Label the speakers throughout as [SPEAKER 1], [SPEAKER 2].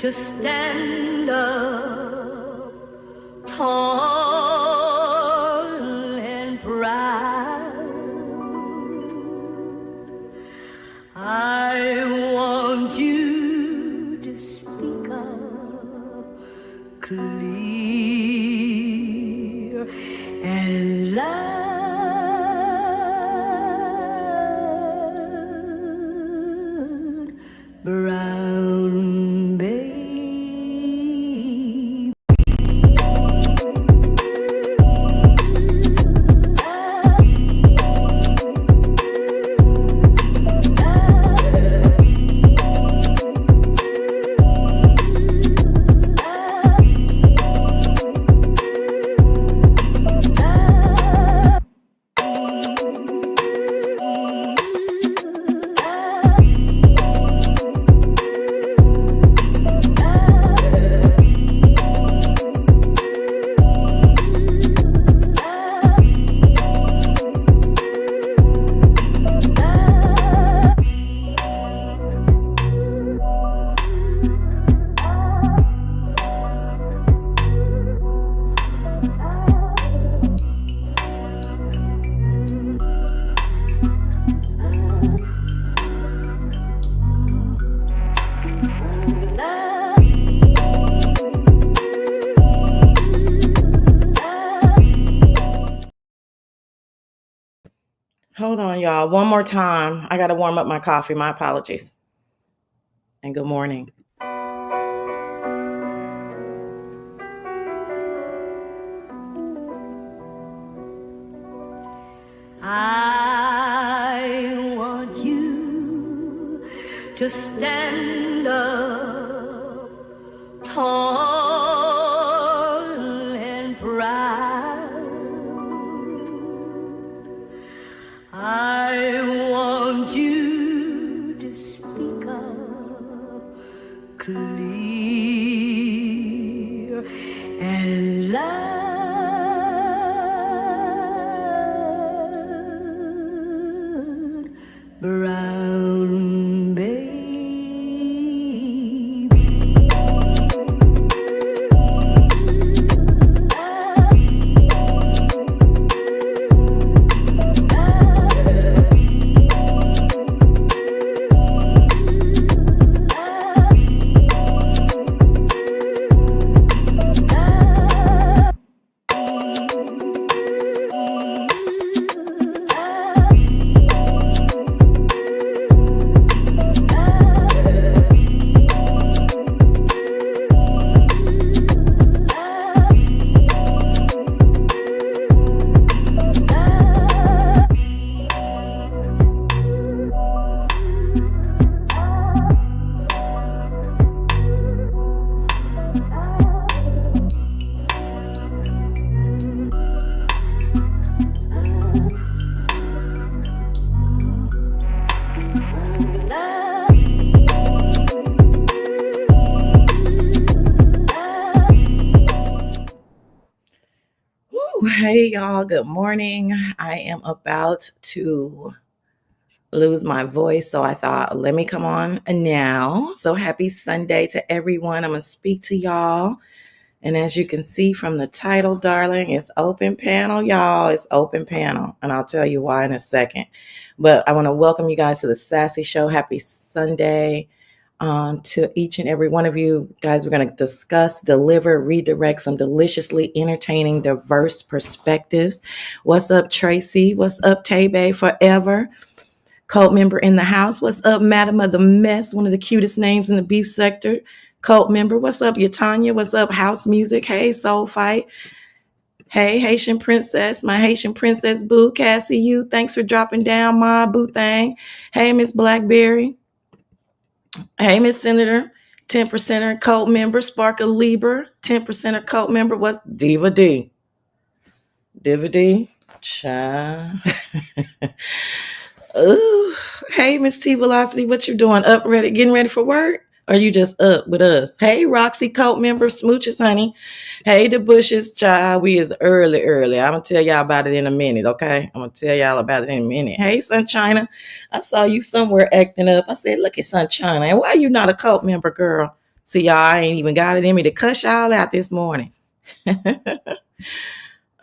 [SPEAKER 1] to stand up tall and proud. I want you to speak up clear and loud. Brown baby.
[SPEAKER 2] Hold on, y'all. One more time. I got to warm up my coffee. My apologies. And good morning.
[SPEAKER 1] I want you to stand up tall and proud. I want you to speak up clear and loud. Brown baby.
[SPEAKER 2] Hey, y'all. Good morning. I am about to lose my voice, so I thought, let me come on now. So happy Sunday to everyone. I'm going to speak to y'all. And as you can see from the title, darling, it's open panel, y'all. It's open panel. And I'll tell you why in a second. But I want to welcome you guys to the Sassy Show. Happy Sunday. To each and every one of you guys. We're going to discuss, deliver, redirect some deliciously entertaining, diverse perspectives. What's up, Tracy? What's up, Tay-Bay Forever? Cult member in the house. What's up, Madam of the Mess? One of the cutest names in the beef sector. Cult member. What's up, Yatanya? What's up, House Music? Hey, Soul Fight. Hey, Haitian Princess, my Haitian Princess boo, Cassie, you. Thanks for dropping down, my boo thing. Hey, Miss Blackberry. Hey, Miss Senator, 10%er cult member, Sparkle Libra, 10%er cult member. What's Diva D? Diva D? Child. Ooh. Hey, Miss T Velocity, what you doing? Up, ready, getting ready for work? Or you just up with us? Hey, Roxy cult member, smooches, honey. Hey, the Bushes, child. We is early. I'm going to tell y'all about it in a minute, okay? I'm going to tell y'all about it in a minute. Hey, Sunchina. I saw you somewhere acting up. I said, look at Sunchina. And why you not a cult member, girl? See, y'all, I ain't even got it in me to cuss y'all out this morning.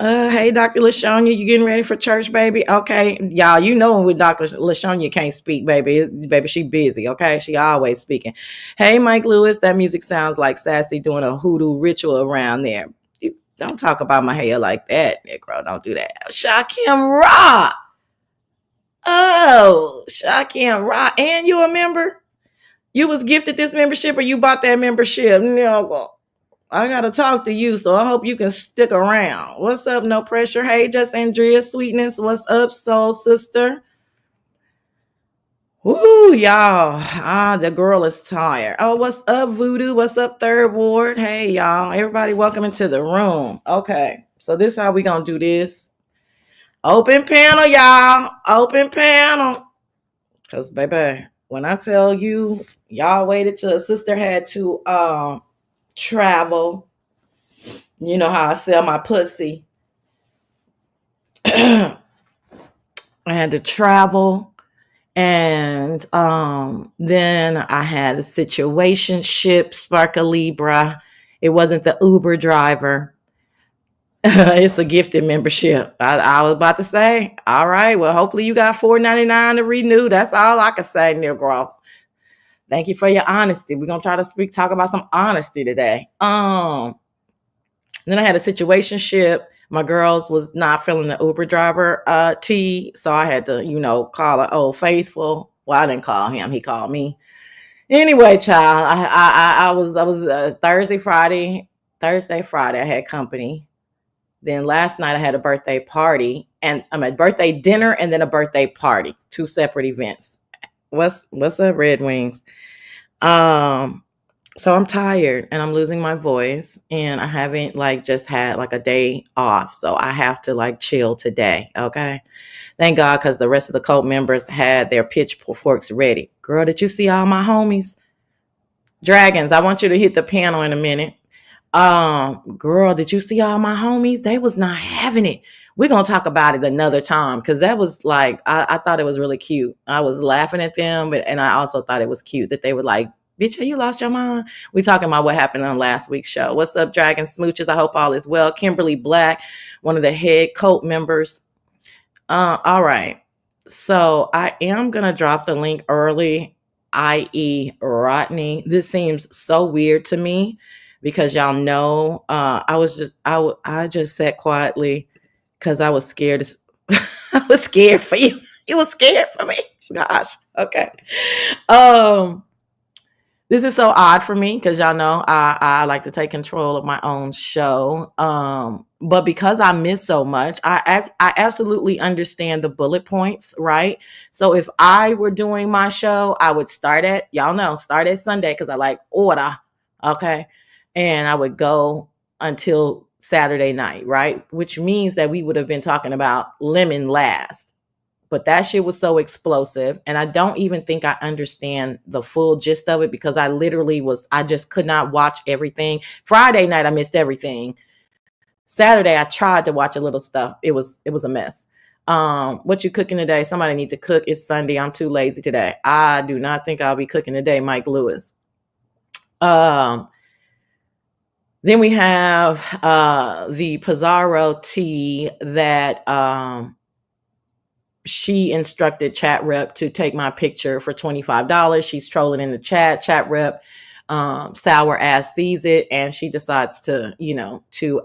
[SPEAKER 2] Hey, Dr. LaShonia, you getting ready for church, baby? Okay, y'all, you know when with Dr. LaShonia can't speak, baby. Baby, she busy, okay? She always speaking. Hey, Mike Lewis, that music sounds like Sassy doing a hoodoo ritual around there. You don't talk about my hair like that, Negro. Don't do that. Shakim Ra. Oh, Shakim Ra. And you a member? You was gifted this membership or you bought that membership? No, I gotta talk to you, so I hope you can stick around. What's up? No pressure. Hey, just Andrea Sweetness. What's up, soul sister? Woo, y'all. The girl is tired. Oh, what's up, Voodoo? What's up, Third Ward? Hey, y'all. Everybody, welcome into the room. Okay, so this is how we gonna do this. Open panel, y'all. Open panel. Cause, baby, when I tell you, y'all waited till a sister had to travel. You know how I sell my pussy. I had to travel, and then I had a situationship, Sparka Libra. It wasn't the Uber driver. It's a gifted membership. I was about to say, all right, well, hopefully you got $4.99 to renew. That's all I can say, Negro. Thank you for your honesty. We're gonna try to talk about some honesty today. Then I had a situationship. My girls was not feeling the Uber driver tea, so I had to, call an old faithful. Well, I didn't call him; he called me. Anyway, child, I was Thursday, Friday. I had company. Then last night I had a birthday party, and I'm a birthday dinner, and then a birthday party. Two separate events. What's up, Red Wings? So I'm tired and I'm losing my voice, and I haven't just had a day off. So I have to chill today. Okay. Thank God, because the rest of the cult members had their pitchforks ready. Girl, did you see all my homies? Dragons, I want you to hit the panel in a minute. Girl, did you see all my homies? They was not having it. We're gonna talk about it another time, because that was I thought it was really cute. I was laughing at them, and I also thought it was cute that they were like, bitch, you lost your mind. We talking about what happened on last week's show. What's up, Dragon Smooches? I hope all is well. Kimberly Black, one of the head cult members. All right. So I am gonna drop the link early, i.e. Rodney. This seems so weird to me because y'all know I just sat quietly because I was scared. I was scared for you. You were scared for me. Gosh. Okay. This is so odd for me because y'all know I like to take control of my own show. But because I miss so much, I absolutely understand the bullet points, right? So if I were doing my show, I would start at Sunday because I like order, okay? And I would go until Saturday night, right? Which means that we would have been talking about lemon last. But that shit was so explosive. And I don't even think I understand the full gist of it because I just could not watch everything. Friday night, I missed everything. Saturday, I tried to watch a little stuff. It was a mess. What you cooking today? Somebody need to cook. It's Sunday. I'm too lazy today. I do not think I'll be cooking today, Mike Lewis. Then we have the Pizarro tea that she instructed chat rep to take my picture for $25. She's trolling in the chat rep. Sour ass sees it and she decides to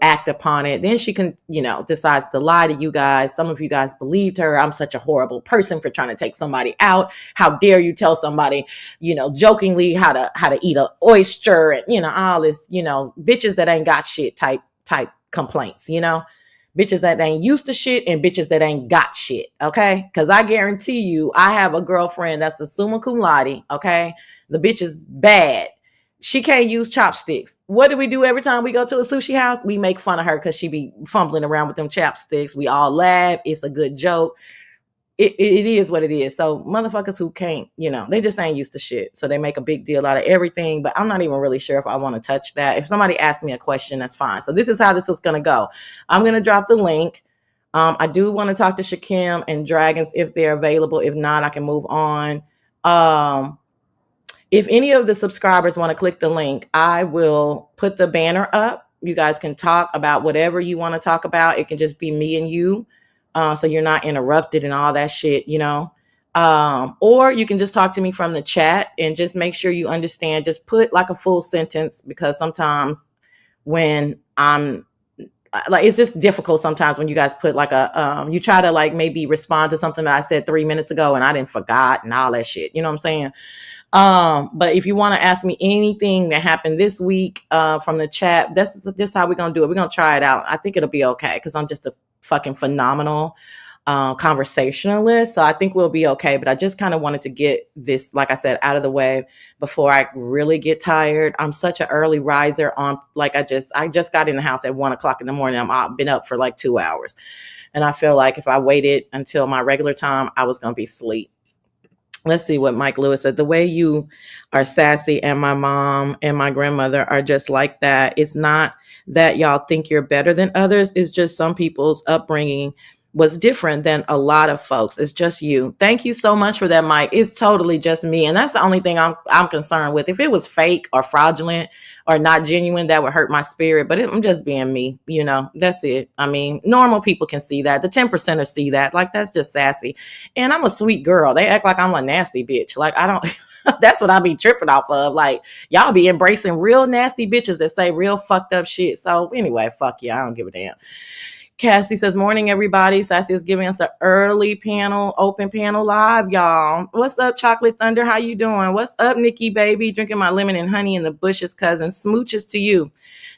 [SPEAKER 2] act upon it. Then she can, decides to lie to you guys. Some of you guys believed her. I'm such a horrible person for trying to take somebody out. How dare you tell somebody, jokingly how to eat an oyster and, all this, bitches that ain't got shit type complaints, bitches that ain't used to shit and bitches that ain't got shit. Okay. Cause I guarantee you, I have a girlfriend that's a summa cum laude. Okay. The bitch is bad. She can't use chopsticks. What do we do every time we go to a sushi house? We make fun of her because she be fumbling around with them chopsticks. We all laugh. It's a good joke. It is what it is. So motherfuckers who can't, they just ain't used to shit. So they make a big deal out of everything. But I'm not even really sure if I want to touch that. If somebody asks me a question, that's fine. So this is how this is going to go. I'm going to drop the link. I do want to talk to Shakim and Dragons if they're available. If not, I can move on. if any of the subscribers want to click the link, I will put the banner up. You guys can talk about whatever you want to talk about. It can just be me and you. So you're not interrupted and all that shit, you know. Or you can just talk to me from the chat and just make sure you understand. Just put like a full sentence, because sometimes when I'm like, it's just difficult sometimes when you guys put like a you try to like maybe respond to something that I said 3 minutes ago and I didn't forgot and all that shit. You know what I'm saying? But if you want to ask me anything that happened this week from the chat, that's just how we're gonna do it. We're gonna try it out. I think it'll be okay because I'm just a fucking phenomenal conversationalist. So I think we'll be okay. But I just kind of wanted to get this, like I said, out of the way before I really get tired. I'm such an early riser on like I just got in the house at 1 o'clock in the morning. I've been up for like 2 hours. And I feel like if I waited until my regular time, I was gonna be asleep. Let's see what Mike Lewis said. The way you are sassy and my mom and my grandmother are just like that. It's not that y'all think you're better than others. It's just some people's upbringing was different than a lot of folks. It's just you. Thank you so much for that, Mike. It's totally just me. And that's the only thing I'm concerned with. If it was fake or fraudulent or not genuine, that would hurt my spirit. But I'm just being me, you know. That's it. I mean, normal people can see that. The 10%ers see that. Like, that's just sassy. And I'm a sweet girl. They act like I'm a nasty bitch. Like, I don't that's what I be tripping off of. Like, y'all be embracing real nasty bitches that say real fucked up shit. So anyway, fuck you. I don't give a damn. Cassie says, morning, everybody. Sassy is giving us an early panel, open panel live, y'all. What's up, Chocolate Thunder? How you doing? What's up, Nikki, baby? Drinking my lemon and honey in the bushes, cousin. Smooches to you.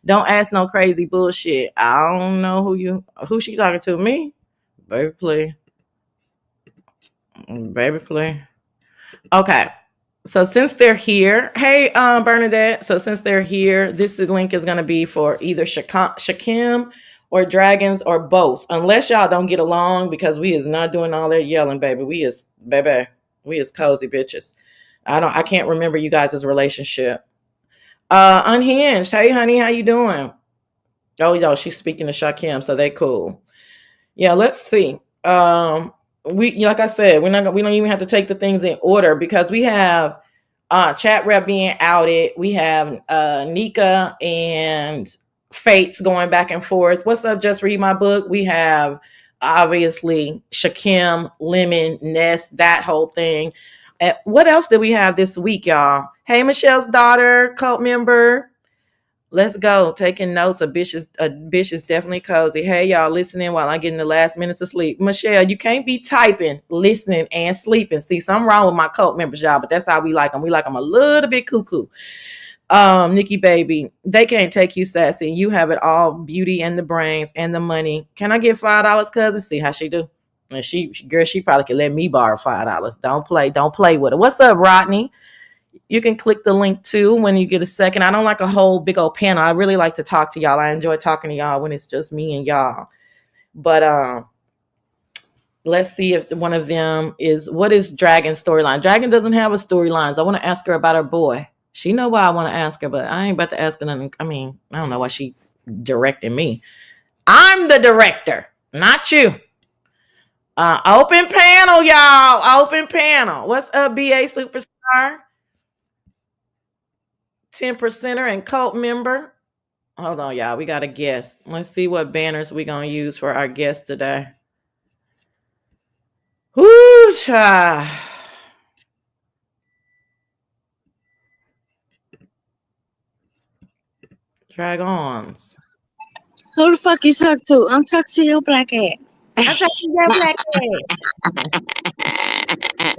[SPEAKER 2] Don't ask no crazy bullshit. I don't know who she talking to. Me? Baby, please. Baby, please. Okay. So since they're here, hey, Bernadette. So since they're here, this link is going to be for either Shakim or Dragons or both, unless y'all don't get along, because we is not doing all that yelling, baby. We is cozy bitches. I can't remember you guys' relationship. Unhinged. Hey, honey, how you doing? Oh, yo, she's speaking to Shakim, so they cool. Yeah, let's see. We, like I said, we don't even have to take the things in order because we have Chat Rep being outed. We have Nika and Fates going back and forth. What's up? Just read my book. We have obviously Shakim, Lemon, Ness, that whole thing. What else did we have this week, y'all? Hey, Michelle's daughter, cult member. Let's go. Taking notes. A bitch is definitely cozy. Hey, y'all, listening while I'm getting the last minutes of sleep. Michelle, you can't be typing, listening, and sleeping. See, something wrong with my cult members, y'all, but that's how we like them. We like them a little bit cuckoo. Nikki baby, they can't take you, Sassy. You have it all, beauty and the brains and the money. Can I get $5, cousin? See how she do. And she probably could let me borrow $5. Don't play with her. What's up, Rodney? You can click the link too when you get a second. I don't like a whole big old panel. I really like to talk to y'all. I enjoy talking to y'all when it's just me and y'all. But let's see if one of them is, what is Dragon's storyline? Dragon doesn't have a storyline. I want to ask her about her boy. She know why I want to ask her, but I ain't about to ask her nothing. I mean, I don't know why she directing me. I'm the director, not you. Open panel, y'all. Open panel. What's up, BA Superstar? 10%er and cult member. Hold on, y'all. We got a guest. Let's see what banners we gonna use for our guest today. Whoo, cha. Dragons.
[SPEAKER 3] Who the fuck you talk to? I'm talking to your black ass.
[SPEAKER 2] I'm talking to your black ass.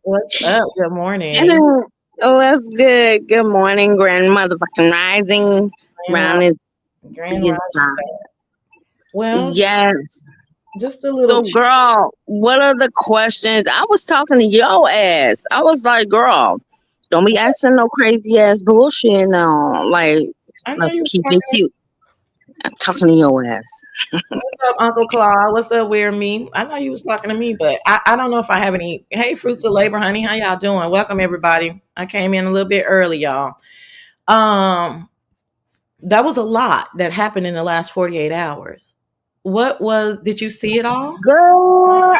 [SPEAKER 2] What's up? Good morning.
[SPEAKER 3] Oh, that's good. Good morning, grand motherfucking rising. Round is
[SPEAKER 2] well,
[SPEAKER 3] yes.
[SPEAKER 2] Just a little.
[SPEAKER 3] So, girl, what are the questions? I was talking to your ass. I was like, girl, don't be asking no crazy ass bullshit now. Like, let's keep it cute. I'm talking to your ass.
[SPEAKER 2] What's up, Uncle Claude? What's up, Weird Me? I know you was talking to me, but I don't know if I have any. Hey, Fruits of Labor, honey. How y'all doing? Welcome, everybody. I came in a little bit early, y'all. That was a lot that happened in the last 48 hours. Did you see it all?
[SPEAKER 3] Girl.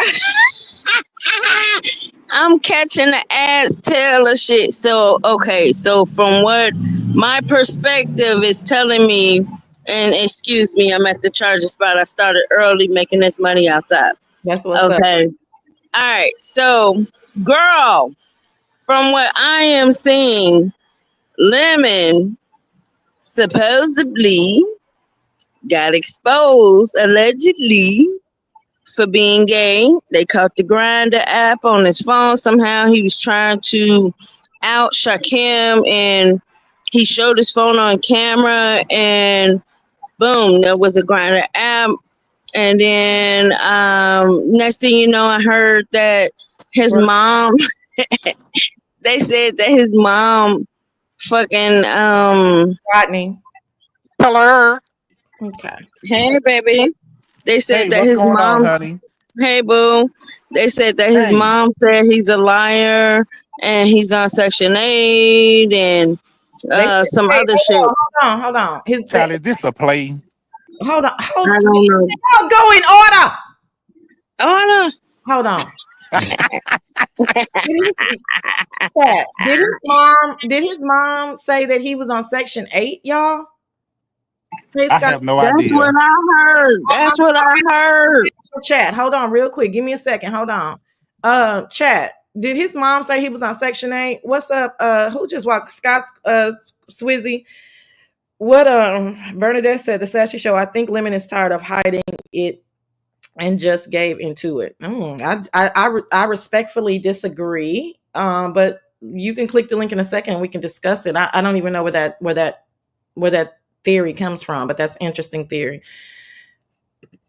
[SPEAKER 3] I'm catching the ass tail of shit. So okay, so from what my perspective is telling me, and excuse me, I'm at the charger spot. I started early making this money outside.
[SPEAKER 2] That's what's up.
[SPEAKER 3] Okay. All right. So, girl, from what I am seeing, Lemon supposedly got exposed allegedly for being gay. They caught the Grinder app on his phone. Somehow he was trying to out Shakim, and he showed his phone on camera, and boom, there was a Grinder app. And then next thing you know, I heard that his mom. They said that his mom fucking
[SPEAKER 2] Rodney.
[SPEAKER 4] Hello.
[SPEAKER 2] Okay.
[SPEAKER 3] hey baby. They said
[SPEAKER 4] Hey,
[SPEAKER 3] that
[SPEAKER 4] what's
[SPEAKER 3] his
[SPEAKER 4] going on,
[SPEAKER 3] mom.
[SPEAKER 4] honey?
[SPEAKER 3] Hey, boo. They said that his
[SPEAKER 4] Hey,
[SPEAKER 3] mom said he's a liar and he's on Section 8 and
[SPEAKER 2] They said,
[SPEAKER 3] some
[SPEAKER 2] hey,
[SPEAKER 3] other shit.
[SPEAKER 2] hold on.
[SPEAKER 4] child, is this a play?
[SPEAKER 2] Hold
[SPEAKER 3] I
[SPEAKER 2] on.
[SPEAKER 3] don't know.
[SPEAKER 2] Go in order.
[SPEAKER 3] Oh,
[SPEAKER 2] Hold on. Did his, did his mom say that he was on Section 8, y'all? Hey,
[SPEAKER 4] I
[SPEAKER 2] Scott.
[SPEAKER 4] have no
[SPEAKER 3] that's what
[SPEAKER 4] idea.
[SPEAKER 3] I heard. That's what I heard.
[SPEAKER 2] Chat. Hold on, real quick. Give me a second. Hold on. Chat. Did his mom say he was on Section 8? What's up? Who just walked? Scott Swizzy. What Bernadette said, the Sassy Show. I think Lemon is tired of hiding it and just gave into it. I respectfully disagree. But you can click the link in a second and we can discuss it. I don't even know where that theory comes from, but that's interesting theory.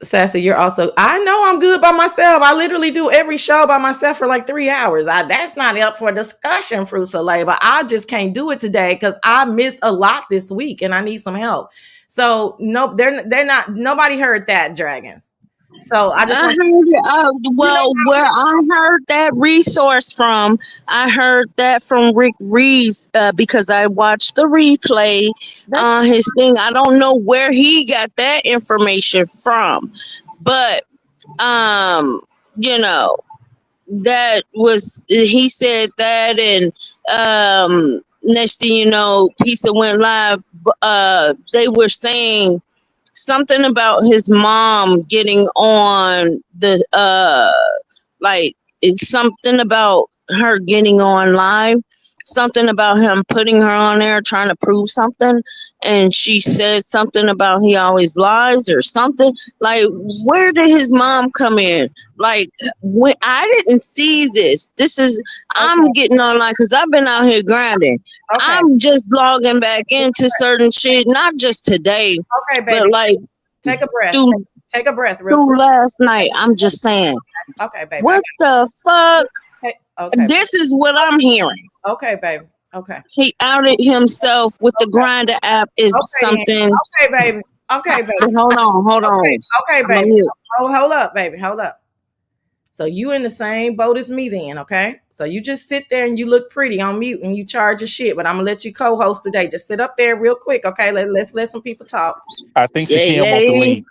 [SPEAKER 2] Sassy, you're also. I know I'm good by myself. I literally do every show by myself for like 3 hours. That's not up for discussion, Fruits of Labor. I just can't do it today because I missed a lot this week and I need some help. So no, they're not. Nobody heard that, Dragons. So I just
[SPEAKER 3] I
[SPEAKER 2] want
[SPEAKER 3] heard it.
[SPEAKER 2] you know.
[SPEAKER 3] Well, where I heard that resource from, I heard that from Rick Reeves because I watched the replay
[SPEAKER 2] That's
[SPEAKER 3] on his thing. I don't know where he got that information from, but um, you know, that was he said that, and next thing you know, Pizza went live. They were saying something about his mom getting on the like it's something about her getting on live, something about him putting her on there trying to prove something, and she said something about he always lies or something. Like, where did his mom come in? Like, when I didn't see this is I'm
[SPEAKER 2] okay.
[SPEAKER 3] getting online because I've been out here grinding.
[SPEAKER 2] Okay.
[SPEAKER 3] I'm just logging back into certain shit, not just today,
[SPEAKER 2] Okay,
[SPEAKER 3] but
[SPEAKER 2] baby.
[SPEAKER 3] like
[SPEAKER 2] Take a breath.
[SPEAKER 3] through
[SPEAKER 2] Take a breath real quick.
[SPEAKER 3] through last night. I'm just saying,
[SPEAKER 2] Okay, baby.
[SPEAKER 3] what the fuck?
[SPEAKER 2] Okay.
[SPEAKER 3] This is what I'm hearing.
[SPEAKER 2] Okay, baby. Okay.
[SPEAKER 3] He outed himself with the
[SPEAKER 2] Okay.
[SPEAKER 3] Grinder app is
[SPEAKER 2] Okay, then.
[SPEAKER 3] something.
[SPEAKER 2] Okay, baby. Okay, baby.
[SPEAKER 3] Hold
[SPEAKER 2] Okay.
[SPEAKER 3] on.
[SPEAKER 2] Okay,
[SPEAKER 3] I'm a
[SPEAKER 2] baby.
[SPEAKER 3] mute.
[SPEAKER 2] Hold up, baby. Hold up. So you in the same boat as me then, okay? So you just sit there and you look pretty on mute and you charge your shit, but I'm gonna let you co-host today. Just sit up there real quick, okay? Let's let some people talk.
[SPEAKER 4] I think
[SPEAKER 3] Yeah,
[SPEAKER 4] Shakim wants the
[SPEAKER 3] yeah.
[SPEAKER 4] link.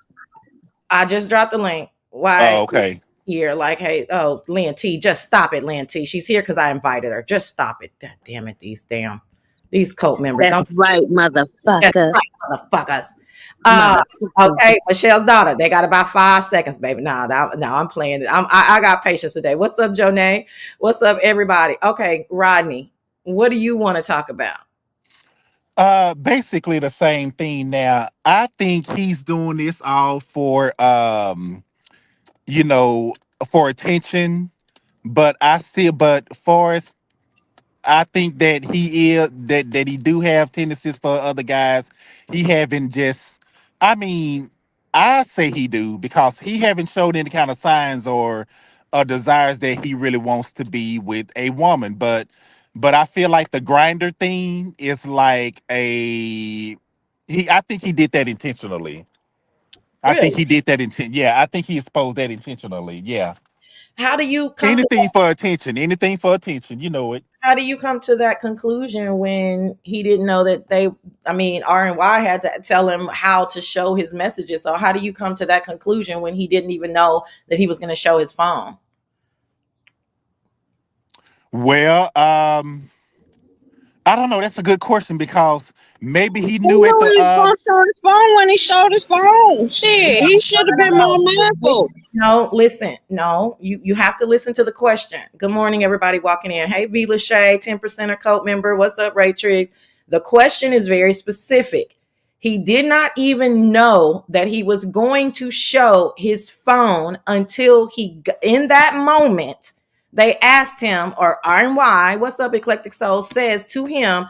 [SPEAKER 2] I just dropped the link. Why
[SPEAKER 4] Oh, okay.
[SPEAKER 2] here? Like, hey, oh, Lynn T, just stop it, Lynn T. She's here because I invited her. Just stop it. God damn it, these cult members.
[SPEAKER 3] That's
[SPEAKER 2] Don't.
[SPEAKER 3] right,
[SPEAKER 2] That's
[SPEAKER 3] motherfucker.
[SPEAKER 2] right, motherfuckers. Uh, okay,
[SPEAKER 3] Motherfuckers.
[SPEAKER 2] Michelle's daughter. They got about 5 seconds, baby. No, I'm playing it. I got patience today. What's up, Jonay? What's up, everybody? Okay, Rodney, what do you want to talk about?
[SPEAKER 4] Basically the same thing now. I think he's doing this all for you know, for attention. But Forrest, I think that that he do have tendencies for other guys. He haven't just. I mean, I say he do because he haven't showed any kind of signs or desires that he really wants to be with a woman. But I feel like the grinder thing is like a he. I think he did that intentionally. I think
[SPEAKER 2] Really?
[SPEAKER 4] he did that intent. Yeah, I think he exposed that intentionally. Yeah,
[SPEAKER 2] How do you come to
[SPEAKER 4] anything for attention. Anything for attention. You know it.
[SPEAKER 2] how do you come to that conclusion when he didn't know that R and Y had to tell him how to show his messages? So how do you come to that conclusion when he didn't even know that he was going to show his phone?
[SPEAKER 4] Well, I don't know. That's a good question because maybe he
[SPEAKER 3] He
[SPEAKER 4] knew at
[SPEAKER 3] knew
[SPEAKER 4] the
[SPEAKER 3] he was gonna show his phone when he showed his phone. Shit, he
[SPEAKER 2] No,
[SPEAKER 3] should have
[SPEAKER 2] no,
[SPEAKER 3] been
[SPEAKER 2] no,
[SPEAKER 3] more
[SPEAKER 2] no.
[SPEAKER 3] mindful.
[SPEAKER 2] No, listen. No, you have to listen to the question. Good morning, everybody walking in. Hey, V. Lachey, 10% code member. What's up, Ray Triggs? The question is very specific. He did not even know that he was going to show his phone until in that moment, they asked him, or RNY, what's up, Eclectic Soul, says to him,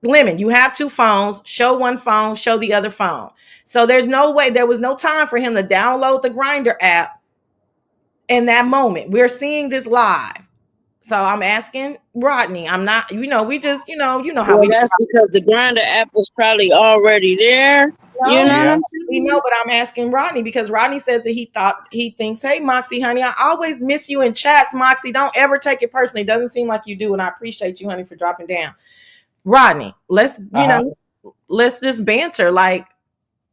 [SPEAKER 2] Lemon, you have two phones. Show one phone, show the other phone. So there's no way, there was no time for him to download the Grinder app in that moment. We're seeing this live. So I'm asking Rodney. I'm not, we just, how
[SPEAKER 3] Well,
[SPEAKER 2] we do.
[SPEAKER 3] that's because the grinder app was probably already there. You
[SPEAKER 2] No,
[SPEAKER 3] know what
[SPEAKER 4] yeah.
[SPEAKER 3] I'm
[SPEAKER 2] we
[SPEAKER 3] saying?
[SPEAKER 2] know, but I'm asking Rodney because Rodney says that he thinks, hey, Moxie, honey, I always miss you in chats, Moxie. Don't ever take it personally. It doesn't seem like you do. And I appreciate you, honey, for dropping down. Rodney,
[SPEAKER 4] Uh huh.
[SPEAKER 2] let's just banter. Like,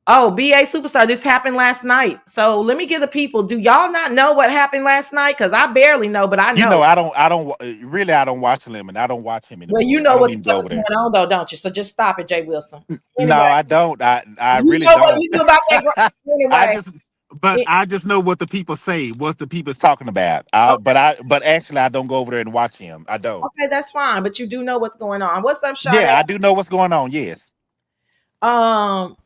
[SPEAKER 2] oh, BA Superstar, this happened last night. So let me give the people, do y'all not know what happened last night? Because I barely know, but I
[SPEAKER 4] You know,
[SPEAKER 2] know.
[SPEAKER 4] really, I don't watch Lemon. I don't watch him
[SPEAKER 2] Well, you
[SPEAKER 4] anymore. I
[SPEAKER 2] know
[SPEAKER 4] don't
[SPEAKER 2] what the
[SPEAKER 4] even go
[SPEAKER 2] fuck
[SPEAKER 4] over
[SPEAKER 2] is
[SPEAKER 4] there.
[SPEAKER 2] going on, though, don't you? So just stop it, Jay Wilson.
[SPEAKER 4] No,
[SPEAKER 2] Anyway,
[SPEAKER 4] I don't. I
[SPEAKER 2] you
[SPEAKER 4] really
[SPEAKER 2] know what
[SPEAKER 4] don't.
[SPEAKER 2] you do about that.
[SPEAKER 4] I
[SPEAKER 2] Anyway,
[SPEAKER 4] just, but
[SPEAKER 2] it,
[SPEAKER 4] I just know what the people say, what the people's talking about.
[SPEAKER 2] okay,
[SPEAKER 4] But actually, I don't go over there and watch him. I don't.
[SPEAKER 2] okay, that's fine. But you do know what's going on. What's up, Sade?
[SPEAKER 4] Yeah, I do know what's going on. Yes.
[SPEAKER 2] Um,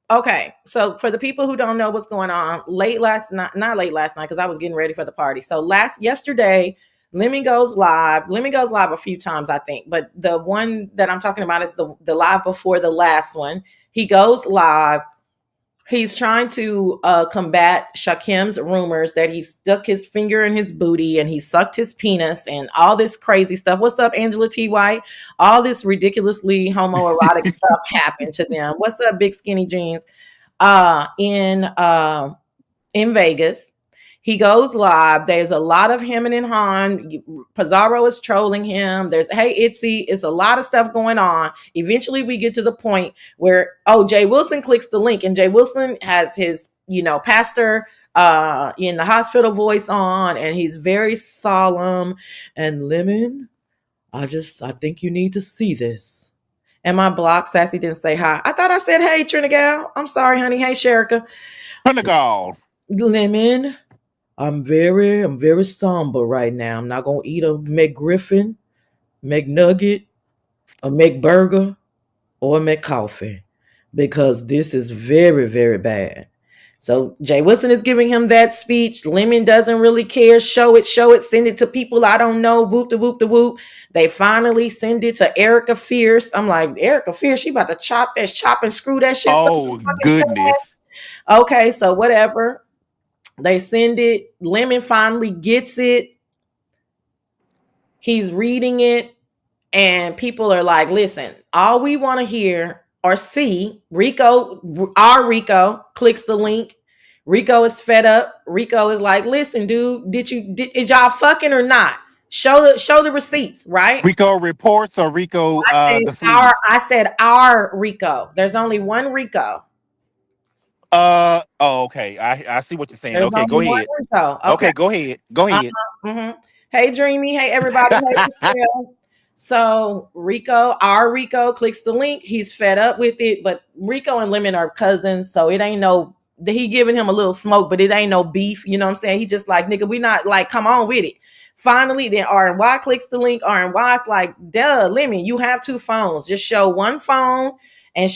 [SPEAKER 2] Okay, so for the people who don't know what's going on, late last night, not late last night, because I was getting ready for the party. So yesterday, Lemmy goes live. Lemmy goes live a few times, I think, but the one that I'm talking about is the live before the last one. He goes live. He's trying to combat Shakim's rumors that he stuck his finger in his booty and he sucked his penis and all this crazy stuff. What's up, Angela T. White? All this ridiculously homoerotic stuff happened to them. What's up, Big Skinny Jeans? uh in uh in Vegas. He goes live. There's a lot of him and Han. Pizarro is trolling him. There's hey Itzy. It's a lot of stuff going on. Eventually, we get to the point where Jay Wilson clicks the link, and Jay Wilson has his pastor in the hospital voice on, and he's very solemn and Lemon. I think you need to see this. Am I blocked? Sassy didn't say hi. I thought I said hey, Trinigal. I'm sorry, honey. Hey, Sherika.
[SPEAKER 4] Senegal.
[SPEAKER 2] Lemon. I'm very somber right now. I'm not gonna eat a McGriffin, McNugget, a McBurger, or a McCoffee because this is very, very bad. So Jay Wilson is giving him that speech. Lemon doesn't really care. Show it, send it to people I don't know. Whoop the whoop the whoop. They finally send it to Erica Fierce. I'm like, Erica Fierce, she about to chop and screw that shit so
[SPEAKER 4] Oh
[SPEAKER 2] fucking
[SPEAKER 4] goodness.
[SPEAKER 2] fast. Okay, so whatever. They send it. Lemon finally gets it. He's reading it, and people are like, listen, all we want to hear or see, Rico clicks the link. Rico is fed up. Rico is like, listen, dude, is y'all fucking or not? Show the receipts, right?
[SPEAKER 4] Rico reports or Rico the sleeves.
[SPEAKER 2] I said our Rico. There's only one Rico.
[SPEAKER 4] Oh, okay. I see what you're saying.
[SPEAKER 2] There's
[SPEAKER 4] Okay,
[SPEAKER 2] only
[SPEAKER 4] go
[SPEAKER 2] one
[SPEAKER 4] ahead.
[SPEAKER 2] Rico. Okay.
[SPEAKER 4] Okay, go ahead. Go ahead.
[SPEAKER 2] hmm Hey, Dreamy. Hey, everybody. Hey, Michelle. So our Rico clicks the link. He's fed up with it, but Rico and Lemon are cousins, so it ain't no. He giving him a little smoke, but it ain't no beef. You know what I'm saying? He just like, nigga, we not like, come on with it. Finally, then RNY clicks the link. RNY's like, duh, Lemon, you have two phones. Just show one phone and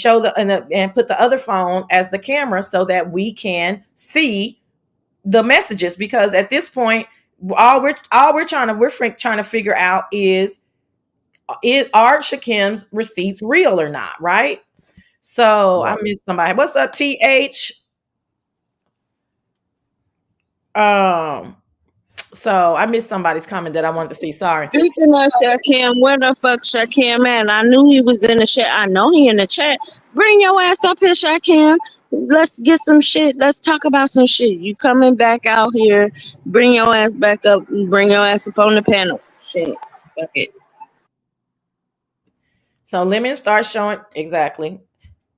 [SPEAKER 2] and put the other phone as the camera so that we can see the messages, because at this point we're trying to figure out is are Shakim's receipts real or not, right? So I
[SPEAKER 4] Right.
[SPEAKER 2] missed somebody. What's up, TH? um so I missed somebody's comment that I wanted to see. Sorry.
[SPEAKER 3] Speaking of Shakim, where the fuck Shakim at? I knew he was in the chat. I know he in the chat. Bring your ass up here, Shakim. Let's get some shit. Let's talk about some shit. You coming back out here? Bring your ass back up. Bring your ass up on the panel. Shit. Fuck it.
[SPEAKER 2] So Lemon starts showing exactly,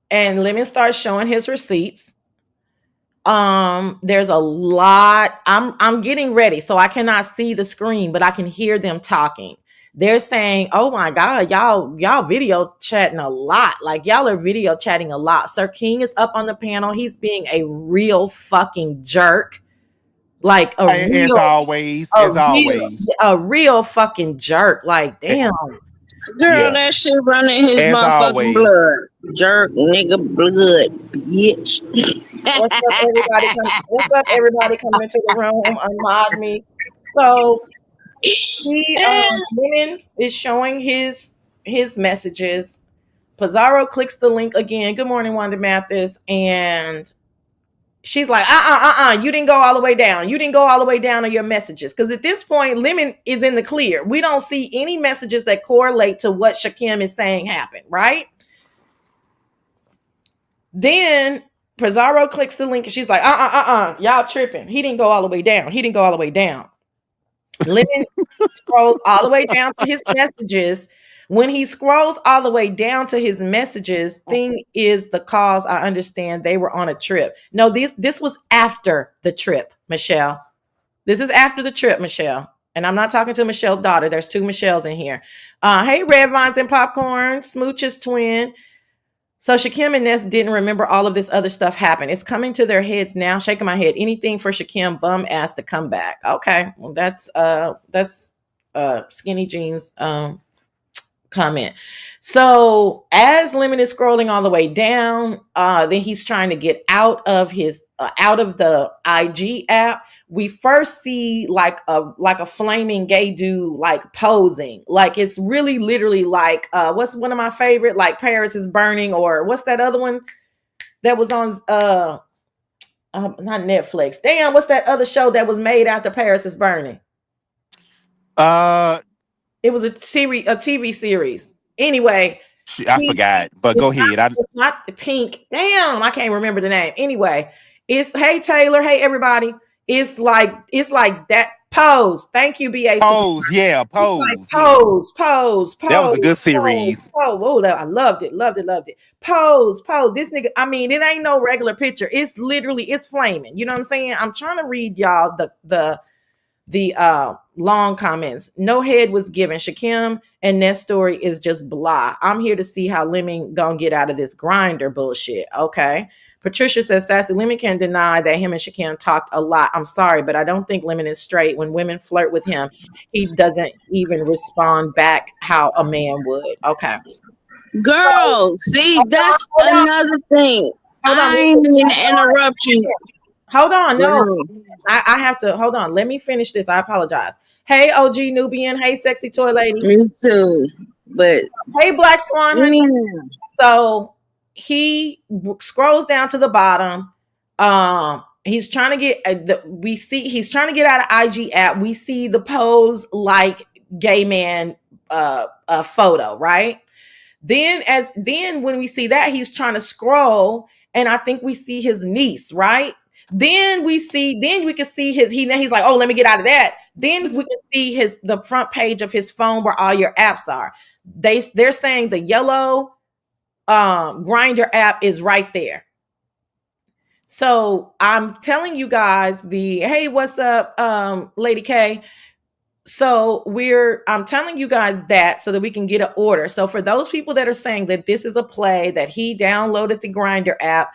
[SPEAKER 2] and Lemon starts showing his receipts. There's a lot. I'm getting ready, so I cannot see the screen, but I can hear them talking. They're saying, "Oh my God, y'all video chatting a lot. Like y'all are video chatting a lot." Sir King is up on the panel. He's being a real fucking jerk, like
[SPEAKER 4] As always,
[SPEAKER 2] a
[SPEAKER 4] as
[SPEAKER 2] real,
[SPEAKER 4] always.
[SPEAKER 2] a real fucking jerk. Like
[SPEAKER 4] Eh,
[SPEAKER 2] damn.
[SPEAKER 3] Girl,
[SPEAKER 4] Yeah,
[SPEAKER 3] that shit running his
[SPEAKER 4] as
[SPEAKER 3] motherfucking
[SPEAKER 4] always.
[SPEAKER 3] blood. Jerk, nigga, blood, bitch.
[SPEAKER 2] What's up, everybody? What's up, everybody coming into the room? Unmod me. So he women is showing his messages. Pizarro clicks the link again. Good morning, Wanda Mathis. And she's like, you didn't go all the way down. You didn't go all the way down on your messages. Because at this point, Lemon is in the clear. We don't see any messages that correlate to what Shakim is saying happened, right? Then Pizarro clicks the link and she's like, y'all tripping. He didn't go all the way down. He didn't go all the way down. Lemon scrolls all the way down to his messages. When he scrolls all the way down to his messages, thing is the cause. I understand they were on a trip. No, this was after the trip, Michelle. This is after the trip, Michelle. And I'm not talking to Michelle's daughter. There's two Michelles in here. Hey, Red Vines and Popcorn, Smooch's twin. So Shakim and Ness didn't remember all of this other stuff happened. It's coming to their heads now. Shaking my head. Anything for Shakim bum ass to come back. Okay, well that's Skinny Jeans comment. So as Lemon is scrolling all the way down, then he's trying to get out of the IG app. We first see like a flaming gay dude like posing. Like it's really literally like what's one of my favorite, like Paris is Burning, or what's that other one that was on not Netflix. Damn, what's that other show that was made after Paris is Burning? It was a TV series. Anyway,
[SPEAKER 4] I forgot, but go ahead.
[SPEAKER 2] it's not the Pink. Damn, I can't remember the name. Anyway, it's hey Taylor, hey everybody. It's like that pose. Thank you, BAC.
[SPEAKER 4] Pose, yeah, pose,
[SPEAKER 2] Like
[SPEAKER 4] yeah.
[SPEAKER 2] pose.
[SPEAKER 4] That was a good series.
[SPEAKER 2] Oh, I loved it. Pose. This nigga, I mean, it ain't no regular picture. It's literally, it's flaming. You know what I'm saying? I'm trying to read y'all the long comments. No head was given. Shakim and Ness story is just blah. I'm here to see how Lemon gonna get out of this grinder bullshit. Okay. Patricia says Sassy Lemon can deny that him and Shakim talked a lot. I'm sorry, but I don't think Lemon is straight. When women flirt with him, he doesn't even respond back how a man would. Okay.
[SPEAKER 3] Girl, see, that's another thing. I ain't mean to interrupt you.
[SPEAKER 2] Hold on, no. I have to hold on. Let me finish this. I apologize. Hey, OG Nubian. Hey, sexy toy lady.
[SPEAKER 3] Me too. But
[SPEAKER 2] hey, Black Swan, honey. So he scrolls down to the bottom. He's trying to get he's trying to get out of IG app. We see the pose like gay man photo, right? Then when we see that, he's trying to scroll, and I think we see his niece, right? Then we can see he's like, oh, let me get out of that. Then we can see the front page of his phone where all your apps are. They're saying the yellow Grinder app is right there. So I'm telling you guys hey, what's up, Lady K? So I'm telling you guys that so that we can get an order. So for those people that are saying that this is a play, that he downloaded the Grinder app,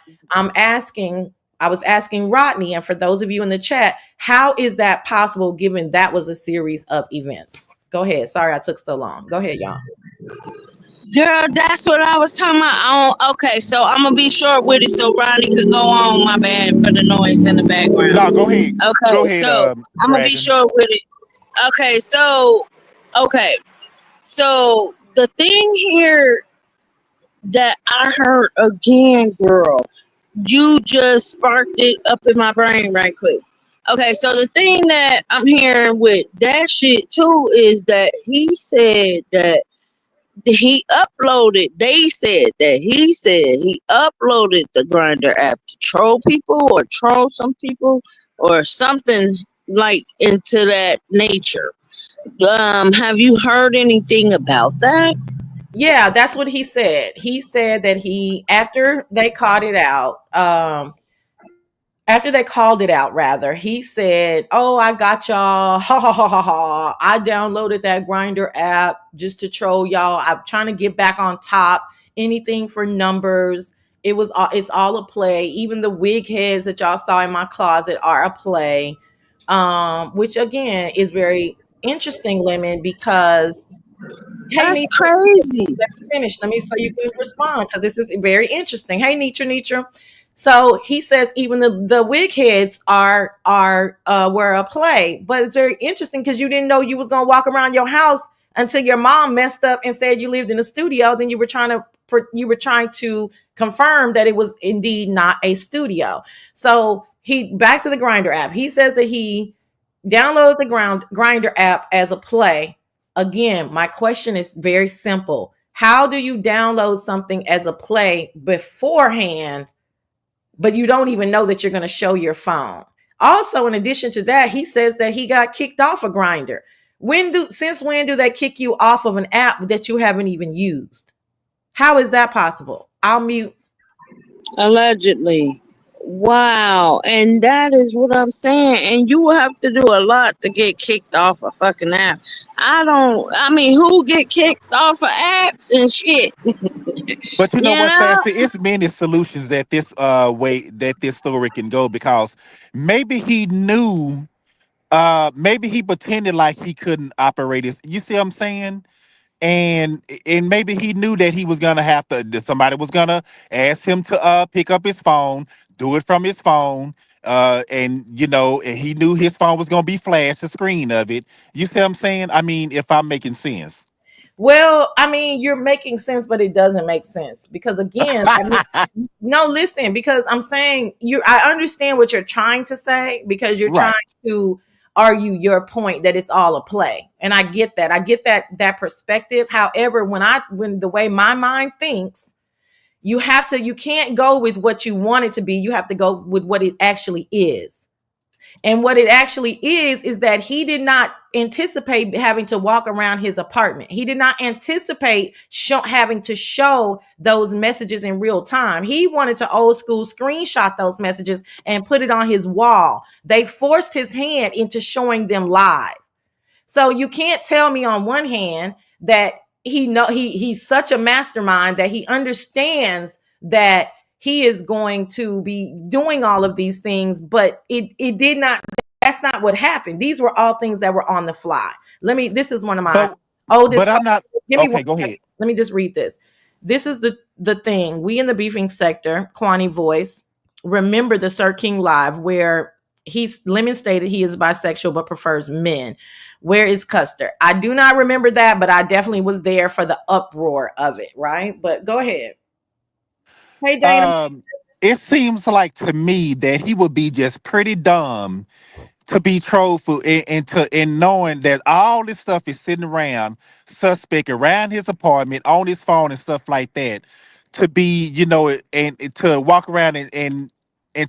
[SPEAKER 2] I was asking Rodney, and for those of you in the chat, how is that possible given that was a series of events? Go ahead. Sorry I took so long. Go ahead, y'all.
[SPEAKER 3] Girl, that's what I was talking about. Okay, so I'm gonna be short with it so Rodney could go on. My bad for the noise in the background.
[SPEAKER 4] No, go ahead.
[SPEAKER 3] Okay,
[SPEAKER 4] go ahead,
[SPEAKER 3] so I'm gonna be short with it. Okay, so the thing here that I heard again, girl, you just sparked it up in my brain right quick. Okay, so the thing that I'm hearing with that shit too is that he said that he uploaded he uploaded the Grinder app to troll people or troll some people or something like into that nature. Have you heard anything about that?
[SPEAKER 2] Yeah, that's what he said. He said that after they caught it out, after they called it out, rather, he said, "Oh, I got y'all. Ha ha ha ha ha. I downloaded that Grinder app just to troll y'all. I'm trying to get back on top. Anything for numbers. It's all a play. Even the wig heads that y'all saw in my closet are a play." Which again is very interesting, Lemon, because hey,
[SPEAKER 3] That's
[SPEAKER 2] Nitra,
[SPEAKER 3] crazy.
[SPEAKER 2] let me finish. Let me so you can respond because this is very interesting. Hey, Nitra. So he says even the wig heads are were a play, but it's very interesting because you didn't know you was gonna walk around your house until your mom messed up and said you lived in a studio. Then you were trying to confirm that it was indeed not a studio. So he back to the Grinder app. He says that he downloaded the Grinder app as a play. Again, my question is very simple. How do you download something as a play beforehand, but you don't even know that you're going to show your phone? Also, in addition to that, he says that he got kicked off a Grinder. Since when do they kick you off of an app that you haven't even used? How is that possible? I'll mute.
[SPEAKER 3] Allegedly. Wow. And that is what I'm saying. And you will have to do a lot to get kicked off a fucking app. I mean, who get kicked off of apps and shit?
[SPEAKER 4] But you know
[SPEAKER 3] You
[SPEAKER 4] what,
[SPEAKER 3] know?
[SPEAKER 4] Sassy? It's many solutions that this way that this story can go, because maybe he knew, maybe he pretended like he couldn't operate his, you see what I'm saying? And maybe he knew that he was gonna have to, that somebody was gonna ask him to pick up his phone, do it from his phone. And and he knew his phone was gonna be flashed, the screen of it. You see what I'm saying? I mean, if I'm making sense.
[SPEAKER 2] Well, I mean, you're making sense, but it doesn't make sense because again, I mean, no, listen, because I'm saying I understand what you're trying to say because you're trying
[SPEAKER 4] Right.
[SPEAKER 2] to argue your point that it's all a play. And I get that. I get that perspective. However, when the way my mind thinks, you can't go with what you want it to be. You have to go with what it actually is. And what it actually is that he did not anticipate having to walk around his apartment. He did not anticipate having to show those messages in real time. He wanted to old school screenshot those messages and put it on his wall. They forced his hand into showing them live. So you can't tell me on one hand that he's such a mastermind that he understands that he is going to be doing all of these things, but it did not. That's not what happened. These were all things that were on the fly. This is one of my
[SPEAKER 4] but
[SPEAKER 2] oldest.
[SPEAKER 4] but I'm not.
[SPEAKER 2] Give me one
[SPEAKER 4] Okay, go
[SPEAKER 2] second.
[SPEAKER 4] ahead.
[SPEAKER 2] Let me just read this. This is the thing. We in the beefing sector, Kwani Voice, remember the Sir King Live where Lemon stated he is bisexual but prefers men. Where is Custer? I do not remember that, but I definitely was there for the uproar of it, right? But go ahead. Hey, Dana.
[SPEAKER 4] Um, it seems like to me that he would be just pretty dumb to be truthful, and knowing that all this stuff is sitting around suspect around his apartment on his phone and stuff like that, to be and to walk around and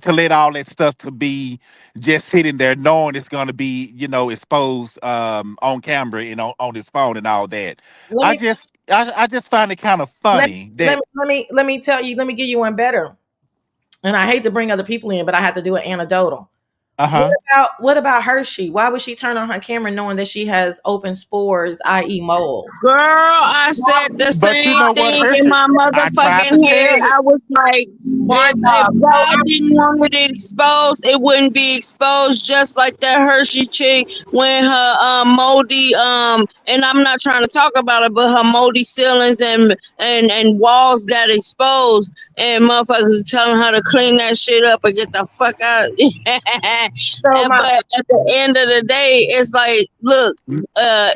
[SPEAKER 4] to let all that stuff to be just sitting there knowing it's going to be exposed on camera and on his phone and all that.
[SPEAKER 2] Let
[SPEAKER 4] I
[SPEAKER 2] me
[SPEAKER 4] just I just find it kind of
[SPEAKER 2] let,
[SPEAKER 4] funny
[SPEAKER 2] let,
[SPEAKER 4] that
[SPEAKER 2] let me tell you, let me give you one better. And I hate to bring other people in, but I have to do it anecdotal.
[SPEAKER 4] uh-huh.
[SPEAKER 2] What about Hershey? Why would she turn on her camera knowing that she has open spores, i.e. mold?
[SPEAKER 3] Girl, I said the
[SPEAKER 4] But you
[SPEAKER 3] same
[SPEAKER 4] know what,
[SPEAKER 3] thing in
[SPEAKER 4] Hershey,
[SPEAKER 3] my
[SPEAKER 4] I tried to
[SPEAKER 3] motherfucking head.
[SPEAKER 4] tell you.
[SPEAKER 3] I was like,
[SPEAKER 2] My
[SPEAKER 3] if
[SPEAKER 2] no,
[SPEAKER 3] God didn't want it exposed, it wouldn't be exposed. Just like that Hershey chick when her moldy and I'm not trying to talk about it, but her moldy ceilings and walls got exposed, and motherfuckers was telling her to clean that shit up and get the fuck out.
[SPEAKER 2] so my
[SPEAKER 3] But at the end of the day, it's like, look,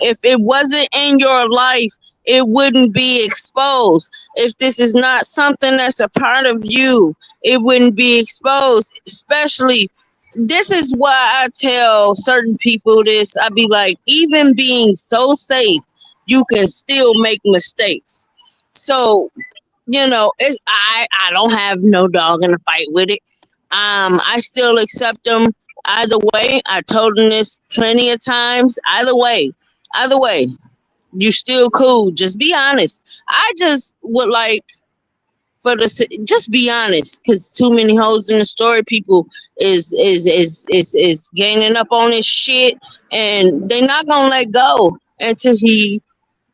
[SPEAKER 3] if it wasn't in your life, it wouldn't be exposed. If this is not something that's a part of you, it wouldn't be exposed. Especially, this is why I tell certain people this. I be like, even being so safe, you can still make mistakes. So, I don't have no dog in the fight with it. I still accept them either way. I told them this plenty of times. Either way, you still cool. Just be honest. I just would like for just be honest, because too many hoes in the story. People is gaining up on his shit, and they not gonna let go until he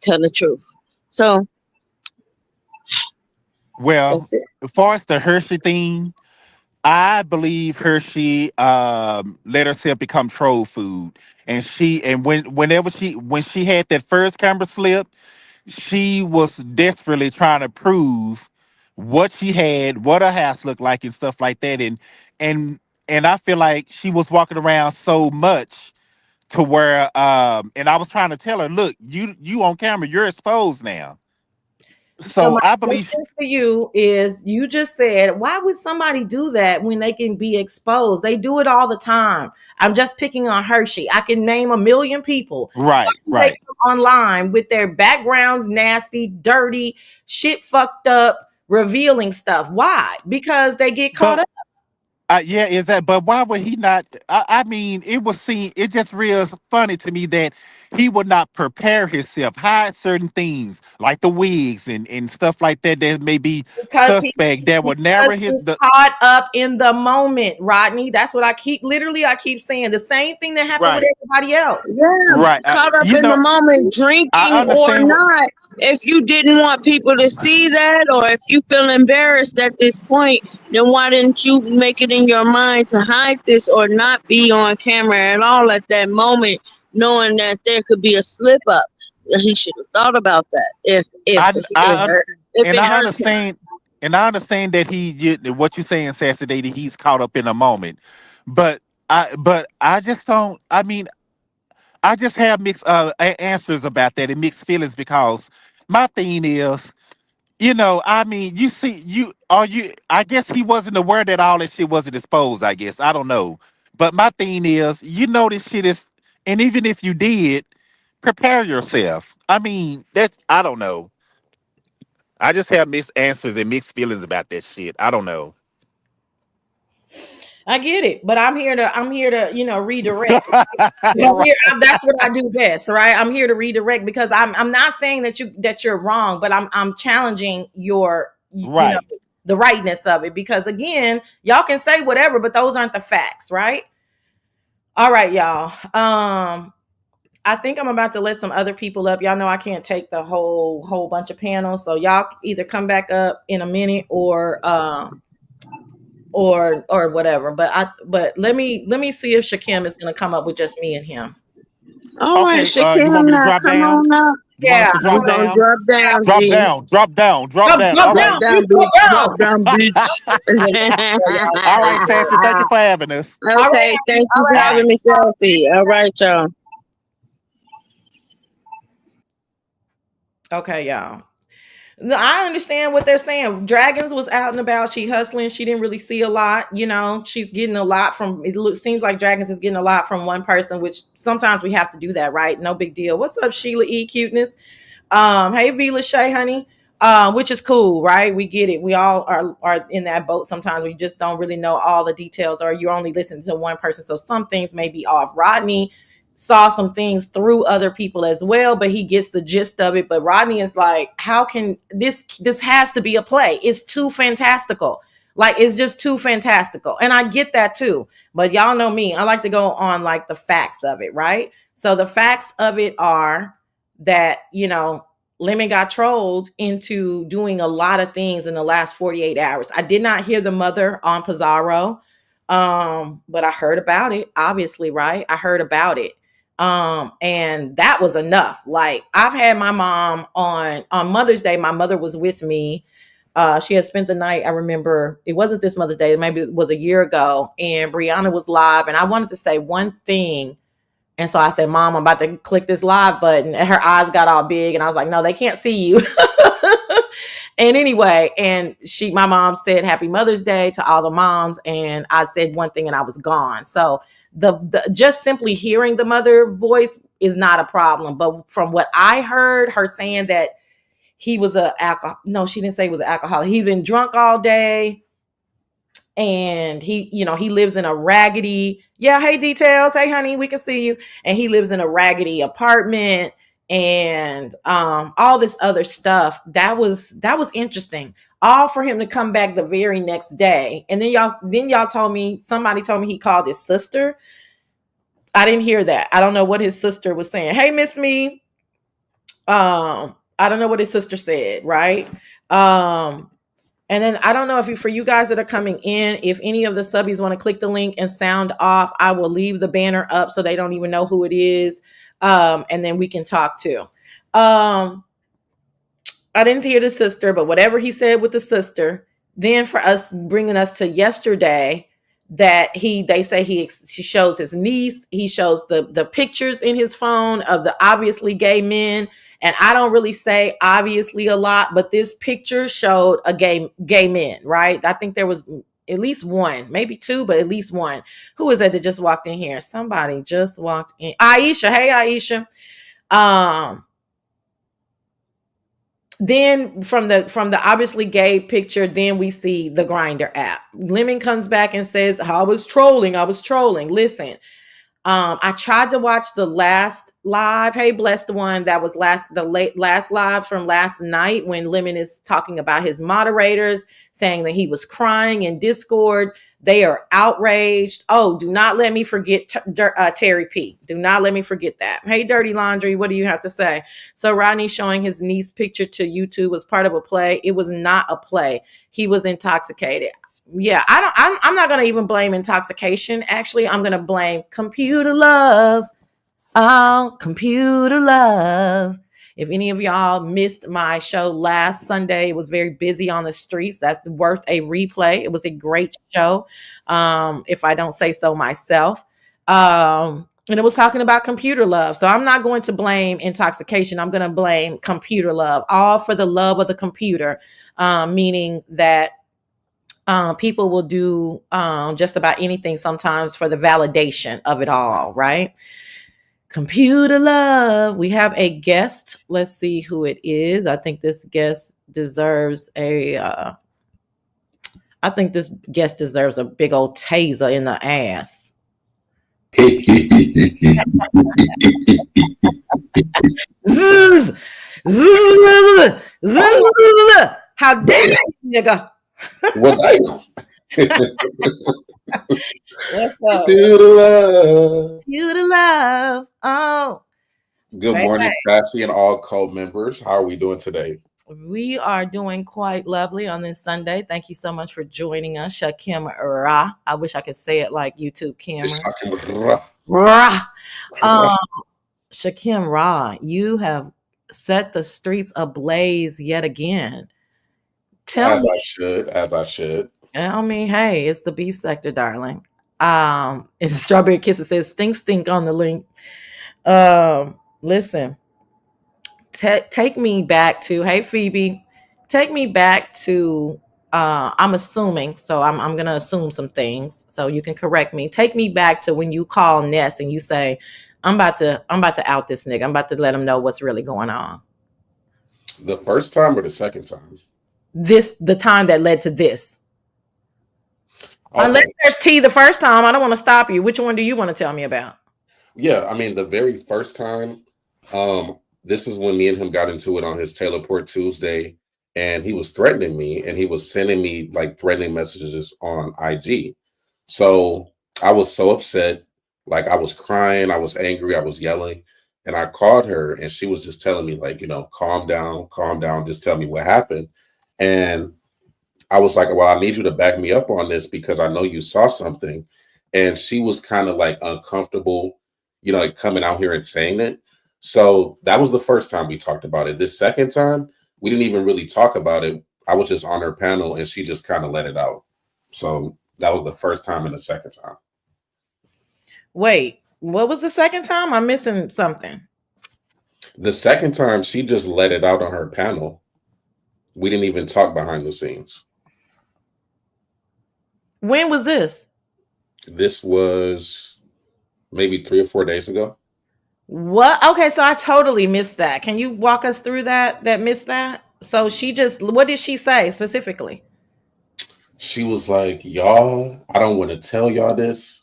[SPEAKER 3] tell the truth. So
[SPEAKER 4] Well,
[SPEAKER 3] that's it.
[SPEAKER 4] as far as the Hershey thing, I believe Hershey let herself become troll food, and when she had that first camera slip, she was desperately trying to prove what she had, what her house looked like, and stuff like that, and and I feel like she was walking around so much to where and I was trying to tell her, look, you on camera, you're exposed now.
[SPEAKER 2] So
[SPEAKER 4] So
[SPEAKER 2] my
[SPEAKER 4] I believe
[SPEAKER 2] question for you is, you just said, why would somebody do that when they can be exposed? They do it all the time. I'm just picking on Hershey. I can name a million people. Why
[SPEAKER 4] right,
[SPEAKER 2] do they
[SPEAKER 4] right.
[SPEAKER 2] come online with their backgrounds nasty, dirty, shit fucked up, revealing stuff? Why? Because they get caught
[SPEAKER 4] But
[SPEAKER 2] up.
[SPEAKER 4] yeah, is that? But why would he not? I mean, it was seen. It just real funny to me that he would not prepare himself, hide certain things like the wigs and stuff like that that may be
[SPEAKER 2] Because
[SPEAKER 4] suspect that would
[SPEAKER 2] because
[SPEAKER 4] narrow his.
[SPEAKER 2] he's caught up in the moment, Rodney. That's what I keep saying. The same thing that happened with
[SPEAKER 4] Right,
[SPEAKER 2] everybody else.
[SPEAKER 3] Yeah,
[SPEAKER 4] right.
[SPEAKER 3] caught up
[SPEAKER 4] You
[SPEAKER 3] in the
[SPEAKER 4] know,
[SPEAKER 3] moment,
[SPEAKER 4] I
[SPEAKER 3] drinking or
[SPEAKER 4] understand what.
[SPEAKER 3] not. If you didn't want people to see that, or if you feel embarrassed at this point, then why didn't you make it in your mind to hide this or not be on camera at all at that moment, knowing that there could be a slip up? He should have thought about that.
[SPEAKER 4] I
[SPEAKER 3] If
[SPEAKER 4] and
[SPEAKER 3] it
[SPEAKER 4] I
[SPEAKER 3] hurts him.
[SPEAKER 4] understand, and I understand that what you're saying, Sassy, that he's caught up in a moment, but I just don't. I mean, I just have mixed answers about that and mixed feelings because my thing is, I mean, you see, you are you. I guess he wasn't aware that all this shit wasn't exposed. I guess I don't know, but my thing is, this shit is, and even if you did, prepare yourself. I mean, that I don't know. I just have mixed answers and mixed feelings about that shit. I don't know.
[SPEAKER 2] I get it, but I'm here to redirect. Yeah,
[SPEAKER 4] Right,
[SPEAKER 2] that's what I do best, right? I'm here to redirect because I'm not saying that you're wrong, but I'm challenging your
[SPEAKER 4] right.
[SPEAKER 2] the rightness of it, because again, y'all can say whatever, but those aren't the facts, right? All right, y'all. I think I'm about to let some other people up. Y'all know I can't take the whole bunch of panels, so y'all either come back up in a minute or whatever. But let me see if Shakim is going to come up with just me and him.
[SPEAKER 3] All right,
[SPEAKER 4] Okay. You want
[SPEAKER 3] Shakim,
[SPEAKER 4] me to
[SPEAKER 3] now
[SPEAKER 4] drop
[SPEAKER 3] come
[SPEAKER 4] down?
[SPEAKER 3] on up.
[SPEAKER 4] You want us
[SPEAKER 2] Yeah.
[SPEAKER 4] to
[SPEAKER 3] We
[SPEAKER 4] drop
[SPEAKER 3] gonna
[SPEAKER 4] down?
[SPEAKER 3] drop down,
[SPEAKER 4] Drop
[SPEAKER 3] G.
[SPEAKER 4] down. Drop down. Drop
[SPEAKER 2] Drop,
[SPEAKER 4] down.
[SPEAKER 2] drop
[SPEAKER 4] All
[SPEAKER 3] Drop
[SPEAKER 2] down,
[SPEAKER 4] right.
[SPEAKER 2] bitch,
[SPEAKER 3] down,
[SPEAKER 2] drop
[SPEAKER 3] bitch.
[SPEAKER 2] down.
[SPEAKER 3] Drop down, bitch.
[SPEAKER 2] Yeah, y'all.
[SPEAKER 4] All right, Sassy. Thank you for having us.
[SPEAKER 2] All right,
[SPEAKER 3] Okay,
[SPEAKER 2] honey.
[SPEAKER 3] thank
[SPEAKER 2] All
[SPEAKER 3] you for
[SPEAKER 2] right,
[SPEAKER 4] All
[SPEAKER 3] having
[SPEAKER 4] right.
[SPEAKER 3] me, Sassy. All right, y'all.
[SPEAKER 2] honey. Okay, y'all. No, I understand what they're saying. Dragons was out and about. She hustling. She didn't really see a lot. She's getting a lot from. Seems like Dragons is getting a lot from one person, which sometimes we have to do that, right? No big deal. What's up, Sheila E. Cuteness? Hey, V. Lachey, honey. Which is cool, right? We get it. We all are in that boat. Sometimes we just don't really know all the details, or you're only listening to one person, so some things may be off. Rodney saw some things through other people as well, but he gets the gist of it. But Rodney is like, how can this has to be a play? It's too fantastical. Like, it's just too fantastical. And I get that too. But y'all know me. I like to go on like the facts of it, right? So the facts of it are that, Lemon got trolled into doing a lot of things in the last 48 hours. I did not hear the mother on Pizarro, but I heard about it, obviously, right? I heard about it. And that was enough. Like, I've had my mom on Mother's Day. My mother was with me. She had spent the night. I remember it wasn't this Mother's Day, maybe it was a year ago, and Brianna was live, and I wanted to say one thing. And so I said, Mom, I'm about to click this live button. And her eyes got all big. And I was like, no, they can't see you. And anyway, my mom said Happy Mother's Day to all the moms. And I said one thing and I was gone. So the just simply hearing the mother voice is not a problem. But from what I heard, her saying that he was no, she didn't say he was an alcoholic. He'd been drunk all day, and he lives in a raggedy, yeah, hey Details, hey honey, we can see you. And he lives in a raggedy apartment, and all this other stuff that was interesting. all for him to come back the very next day. And then y'all told me, somebody told me he called his sister. I didn't hear that. I don't know what his sister was saying. Hey, Miss Me. I don't know what his sister said, right? Um, and then I don't know if for you guys that are coming in, if any of the subbies want to click the link and sound off, I will leave the banner up so they don't even know who it is. And then we can talk too. I didn't hear the sister, but whatever he said with the sister, then for us bringing us to yesterday, that they say he shows his niece, he shows the pictures in his phone of the obviously gay men, and I don't really say obviously a lot, but this picture showed a gay men, right? I think there was at least one, maybe two, but at least one. Who was that just walked in here? Somebody just walked in. Aisha, hey Aisha. Then from the obviously gay picture, then we see the Grinder app. Lemon comes back and says, I was trolling. Listen, I tried to watch the last live. Hey, blessed one. That was last live from last night, when Lemon is talking about his moderators, saying that he was crying in Discord. They are outraged. Oh, do not let me forget Terry P. Do not let me forget that. Hey, Dirty Laundry, what do you have to say? So Rodney showing his niece picture to YouTube was part of a play. It was not a play. He was intoxicated. Yeah, I'm not gonna even blame intoxication. Actually, I'm gonna blame computer love. Oh, computer love. If any of y'all missed my show last Sunday, it was very busy on the streets. That's worth a replay. It was a great show, if I don't say so myself. And it was talking about computer love. So I'm not going to blame intoxication. I'm going to blame computer love, all for the love of the computer, meaning that people will do just about anything sometimes for the validation of it all, right? Computer love. We have a guest. Let's see who it is. I think this guest deserves a big old taser in the ass. Zzz, zzz, zzz. How dare you, nigga? Let's go. Computer love. Oh.
[SPEAKER 5] Good morning, Sassy and all co-members. How are we doing today?
[SPEAKER 2] We are doing quite lovely on this Sunday. Thank you so much for joining us, Shakim Ra. I wish I could say it like YouTube Cameron. Ra. Shakim Ra, you have set the streets ablaze yet again.
[SPEAKER 5] As I should.
[SPEAKER 2] I mean, hey, it's the beef sector, darling. And Strawberry Kisses says stink on the link. Listen. Take me back to, hey Phoebe, take me back to I'm assuming, so I'm gonna assume some things, so you can correct me. Take me back to when you call Ness and you say, I'm about to out this nigga. I'm about to let him know what's really going on.
[SPEAKER 5] The first time or the second time?
[SPEAKER 2] The time that led to this. Okay. Unless there's T the first time, I don't want to stop you. Which one do you want to tell me about?
[SPEAKER 5] Yeah, I mean, the very first time, this is when me and him got into it on his Taylor Port Tuesday, and he was threatening me, and he was sending me like threatening messages on IG. So I was so upset, like I was crying, I was angry, I was yelling, and I called her, and she was just telling me like, calm down, just tell me what happened. And I was like, well, I need you to back me up on this because I know you saw something. And she was kind of like uncomfortable, like coming out here and saying it. So that was the first time we talked about it. This second time, we didn't even really talk about it. I was just on her panel and she just kind of let it out. So that was the first time and the second time.
[SPEAKER 2] Wait, what was the second time? I'm missing something.
[SPEAKER 5] The second time, she just let it out on her panel. We didn't even talk behind the scenes.
[SPEAKER 2] When was this?
[SPEAKER 5] This was maybe 3 or 4 days ago.
[SPEAKER 2] What? Okay, so I totally missed that. Can you walk us through that missed that? So what did she say specifically?
[SPEAKER 5] She was like, y'all, I don't want to tell y'all this.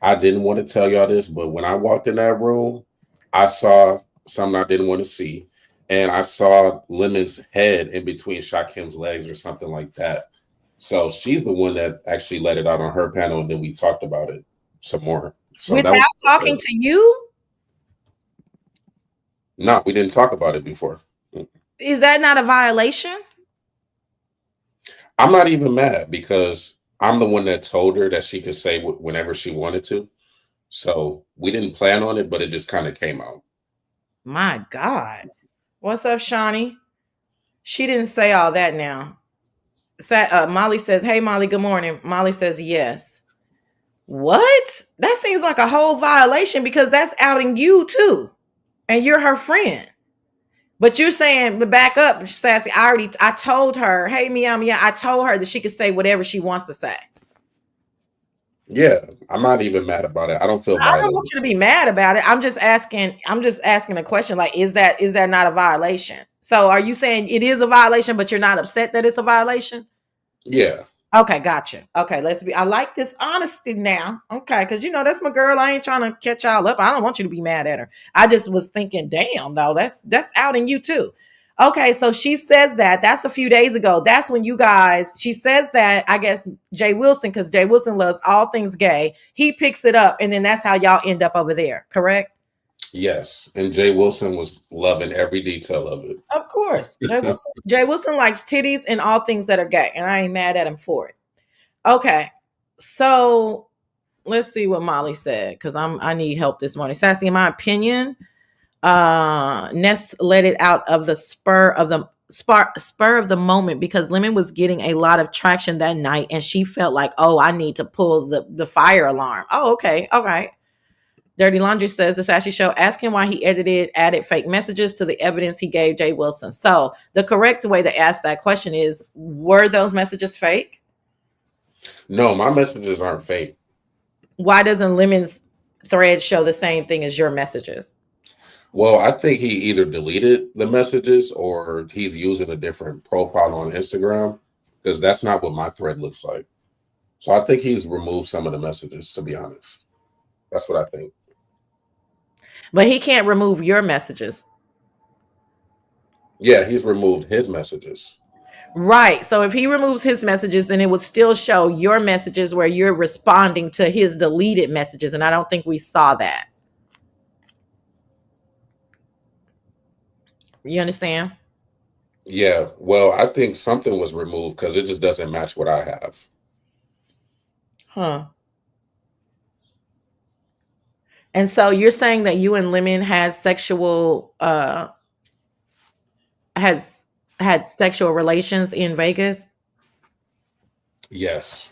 [SPEAKER 5] I didn't want to tell y'all this, but when I walked in that room, I saw something I didn't want to see. and I saw Lemon's head in between Shakim's legs or something like that. So she's the one that actually let it out on her panel, and then we talked about it some more. So that was
[SPEAKER 2] Without talking to you?
[SPEAKER 5] no, we didn't talk about it before.
[SPEAKER 2] Is that not a violation?
[SPEAKER 5] I'm not even mad because I'm the one that told her that she could say whenever she wanted to. So we didn't plan on it, but it just kind of came out.
[SPEAKER 2] My God. What's up, Shawnee? She didn't say all that now. Molly says, hey, Molly, good morning. Molly says, yes. What? That seems like a whole violation because that's outing you too. And you're her friend. But you're saying, but back up, Sassy. I told her, hey, Mia, I told her that she could say whatever she wants to say.
[SPEAKER 5] Yeah, I'm not even mad about it. I don't feel
[SPEAKER 2] I don't
[SPEAKER 5] violated.
[SPEAKER 2] want you to be mad about it. I'm just asking a question. Like, is that not a violation? So are you saying it is a violation, but you're not upset that it's a violation?
[SPEAKER 5] Yeah.
[SPEAKER 2] Okay, gotcha. Okay, I like this honesty now. Okay, because that's my girl. I ain't trying to catch y'all up. I don't want you to be mad at her. I just was thinking, damn, though, that's outing you too. Okay, so she says that's a few days ago. That's when she says that, I guess, Jay Wilson, because Jay Wilson loves all things gay. He picks it up, and then that's how y'all end up over there, correct?
[SPEAKER 5] Yes. And Jay Wilson was loving every detail of it.
[SPEAKER 2] Of course. Jay Wilson likes titties and all things that are gay, and I ain't mad at him for it. Okay. So let's see what Molly said, because I need help this morning. Sassy, in my opinion, Ness let it out of the spur of the moment because Lemon was getting a lot of traction that night, and she felt like, oh, I need to pull the fire alarm. Oh, okay, all right. Dirty Laundry says the Sassy Show. Ask him why he added fake messages to the evidence he gave Jay Wilson. So the correct way to ask that question is, were those messages fake?
[SPEAKER 5] No, my messages aren't fake.
[SPEAKER 2] Why doesn't Lemon's thread show the same thing as your messages?
[SPEAKER 5] Well, I think he either deleted the messages or he's using a different profile on Instagram because that's not what my thread looks like. So I think he's removed some of the messages, to be honest. That's what I think.
[SPEAKER 2] But he can't remove your messages.
[SPEAKER 5] Yeah, he's removed his messages.
[SPEAKER 2] Right. So if he removes his messages, then it would still show your messages where you're responding to his deleted messages. And I don't think we saw that. You understand?
[SPEAKER 5] Yeah. Well, I think something was removed because it just doesn't match what I have.
[SPEAKER 2] Huh. And so you're saying that you and Lemon had sexual had sexual relations in Vegas?
[SPEAKER 5] Yes.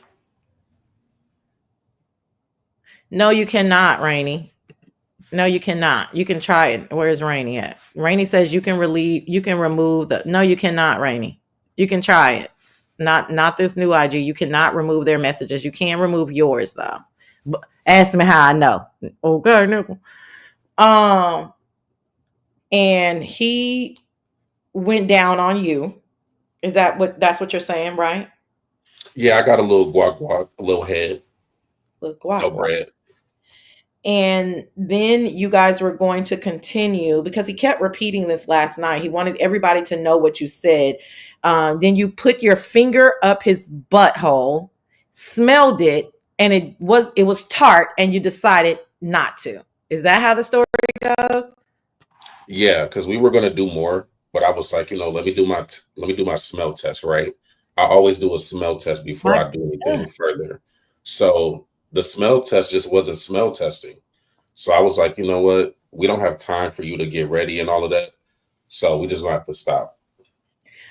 [SPEAKER 2] No, you cannot, Rainey. No, you cannot. You can try it. Where's Rainey at? Rainey says you can remove the. No, you cannot, Rainey. You can try it. Not this new IG. You cannot remove their messages. You can remove yours though. But ask me how I know. Okay, nickel. And he went down on you. That's what you're saying, right?
[SPEAKER 5] Yeah, I got a little guac, a little head,
[SPEAKER 2] Look, guac,
[SPEAKER 5] no
[SPEAKER 2] guac.
[SPEAKER 5] bread.
[SPEAKER 2] And then you guys were going to continue because he kept repeating this last night. He wanted everybody to know what you said. Then you put your finger up his butthole, smelled it, and it was tart, and you decided not to. Is that how the story goes?
[SPEAKER 5] Yeah, because we were gonna do more, but I was like, let me do my smell test, right? I always do a smell test before
[SPEAKER 2] My
[SPEAKER 5] I do anything further. So the smell test just wasn't smell testing. So I was like, you know what? We don't have time for you to get ready and all of that. So we just gonna have to stop.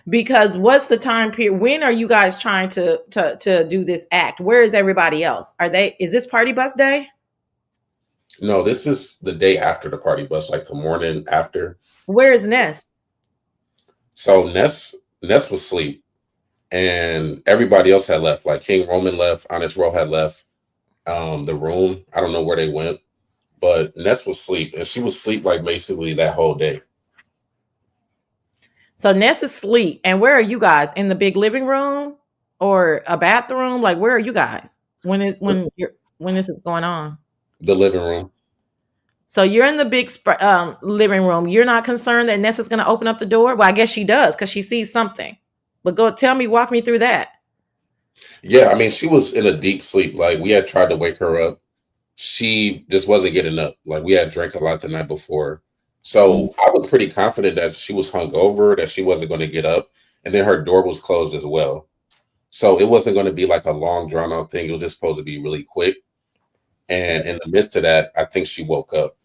[SPEAKER 2] Because what's the time period? When are you guys trying to do this act? Where is everybody else? Is this party bus day?
[SPEAKER 5] No, this is the day after the party bus, like the morning after.
[SPEAKER 2] Where is Ness?
[SPEAKER 5] So Ness was asleep, and everybody else had left. Like King Roman left, Honest Row had left the room. I don't know where they went, but Ness was asleep, and she was asleep like basically that whole day.
[SPEAKER 2] So Ness is asleep, and where are you guys? In the big living room or a bathroom? Like, where are you guys when this is going on?
[SPEAKER 5] The living room.
[SPEAKER 2] So you're in the big living room. You're not concerned that Nessa's going to open up the door? Well, I guess she does because she sees something. But go walk me through that.
[SPEAKER 5] Yeah, I mean, she was in a deep sleep. Like, we had tried to wake her up. She just wasn't getting up. Like, we had drank a lot the night before. So I was pretty confident that she was hungover, that she wasn't going to get up. And then her door was closed as well. So it wasn't going to be like a long, drawn out thing. It was just supposed to be really quick. And in the midst of that, I think she woke up.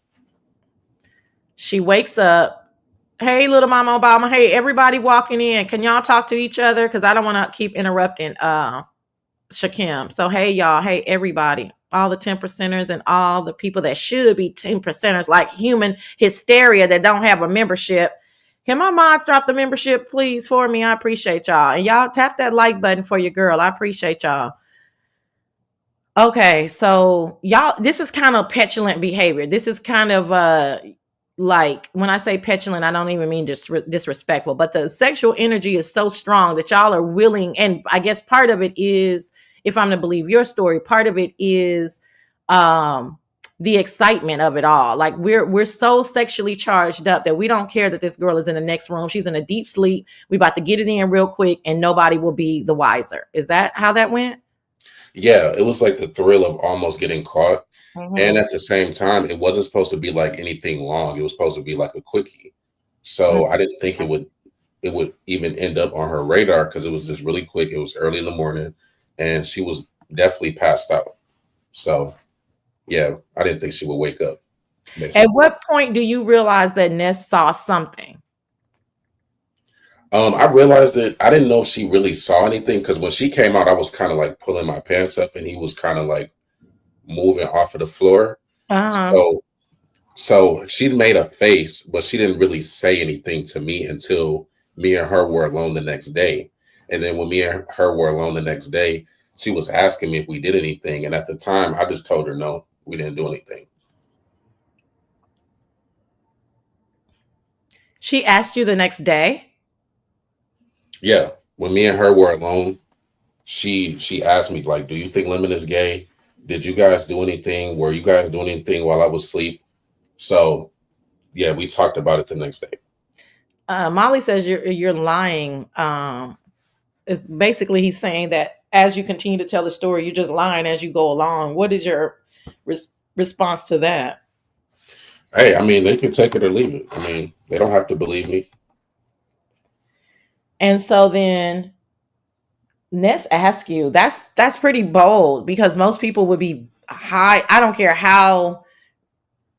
[SPEAKER 2] She wakes up. Hey, little mama Obama. Hey, everybody walking in. Can y'all talk to each other? Because I don't want to keep interrupting Shakim. So, hey, y'all. Hey, everybody. All the 10%ers and all the people that should be 10%ers, like human hysteria that don't have a membership. Can my mods drop the membership, please, for me? I appreciate y'all. And y'all tap that like button for your girl. I appreciate y'all. Okay, so y'all, this is kind of petulant behavior. This is kind of like, when I say petulant, I don't even mean disrespectful, but the sexual energy is so strong that y'all are willing. And I guess part of it is, if I'm to believe your story, part of it is the excitement of it all. Like, we're so sexually charged up that we don't care that this girl is in the next room. She's in a deep sleep. We about to get it in real quick and nobody will be the wiser. Is that how that went?
[SPEAKER 5] Yeah, it was like the thrill of almost getting caught.
[SPEAKER 2] Mm-hmm.
[SPEAKER 5] And at the same time, it wasn't supposed to be like anything long. It was supposed to be like a quickie. So I didn't think it would even end up on her radar because it was just really quick. It was early in the morning and she was definitely passed out. So yeah, I didn't think she would wake up. Basically.
[SPEAKER 2] At what point do you realize that Ness saw something?
[SPEAKER 5] I realized that I didn't know if she really saw anything because when she came out, I was kind of like pulling my pants up and he was kind of like moving off of the floor.
[SPEAKER 2] Uh-huh.
[SPEAKER 5] So she made a face, but she didn't really say anything to me until me and her were alone the next day. And then when me and her were alone the next day, she was asking me if we did anything. And at the time, I just told her, no, we didn't do anything.
[SPEAKER 2] She asked you the next day?
[SPEAKER 5] Yeah. When me and her were alone, she asked me, like, do you think Lemon is gay? Did you guys do anything? Were you guys doing anything while I was asleep? So yeah, we talked about it the next day.
[SPEAKER 2] Molly says you're lying. It's basically, he's saying that as you continue to tell the story, you're just lying as you go along. What is your response to that?
[SPEAKER 5] Hey, I mean, they can take it or leave it. I mean, they don't have to believe me.
[SPEAKER 2] And so then Ness asks you, that's pretty bold because most people would be high. I don't care how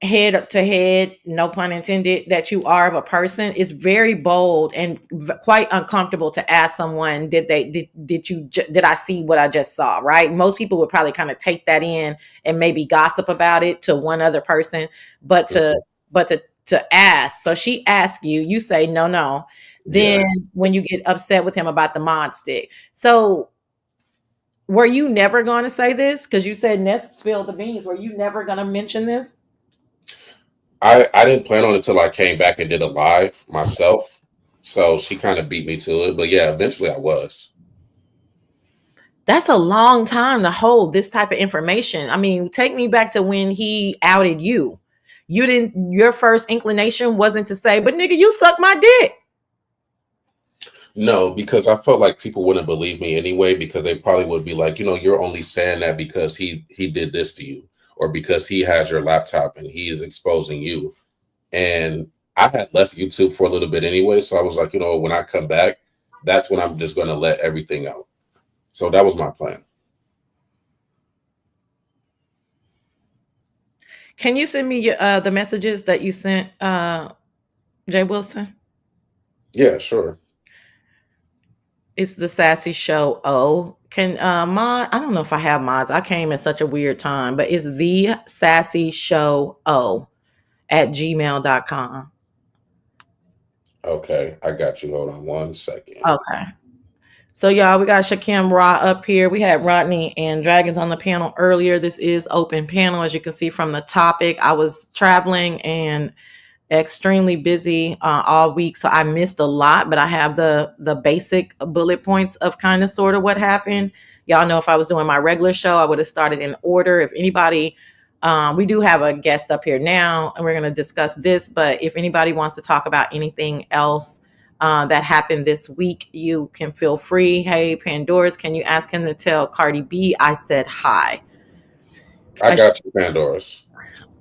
[SPEAKER 2] head to head, no pun intended, that you are of a person. It's very bold and quite uncomfortable to ask someone, did I see what I just saw? Right? Most people would probably kind of take that in and maybe gossip about it to one other person, but to ask. So she asks you, you say no. Then when you get upset with him about the mod stick. So were you never going to say this? Because you said Ness spilled the beans. Were you never going to mention this?
[SPEAKER 5] I didn't plan on it until I came back and did a live myself. So she kind of beat me to it. But yeah, eventually I was.
[SPEAKER 2] That's a long time to hold this type of information. I mean, take me back to when he outed you. Your first inclination wasn't to say, but nigga, you suck my dick.
[SPEAKER 5] No, because I felt like people wouldn't believe me anyway, because they probably would be like, you're only saying that because he did this to you or because he has your laptop and he is exposing you. And I had left YouTube for a little bit anyway. So I was like, when I come back, that's when I'm just going to let everything out. So that was my plan.
[SPEAKER 2] Can you send me the messages that you sent Jay Wilson?
[SPEAKER 5] Yeah, sure.
[SPEAKER 2] It's the Sassy Show. Oh, can mod? I don't know if I have mods. I came at such a weird time, but it's the Sassy Show at gmail.com.
[SPEAKER 5] Okay, I got you. Hold on 1 second.
[SPEAKER 2] Okay. So y'all, we got Shakim Ra up here. We had Rodney and Dragons on the panel earlier. This is open panel, as you can see from the topic. I was traveling and extremely busy all week, so I missed a lot, but I have the basic bullet points of kind of sort of what happened. Y'all know if I was doing my regular show, I would have started in order. If anybody We do have a guest up here now, and we're going to discuss this. But if anybody wants to talk about anything else that happened this week, you can feel free. Hey, Pandora's, can you ask him to tell Cardi B I said hi?
[SPEAKER 5] I got you, Pandora's.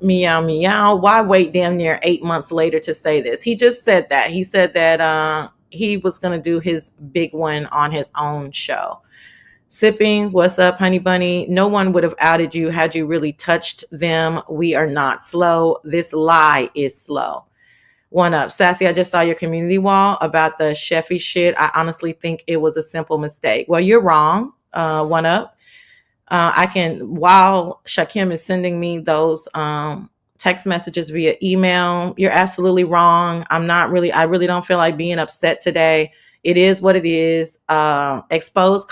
[SPEAKER 2] Meow meow. Why wait damn near 8 months later to say this? He just said that. He said that he was going to do his big one on his own show. Sipping, what's up, honey bunny? No one would have outed you had you really touched them. We are not slow. This lie is slow. One up. Sassy, I just saw your community wall about the Sheffy shit. I honestly think it was a simple mistake. Well, you're wrong. One up. I can, while Shakim is sending me those text messages via email, you're absolutely wrong. I really don't feel like being upset today. It is what it is. Exposed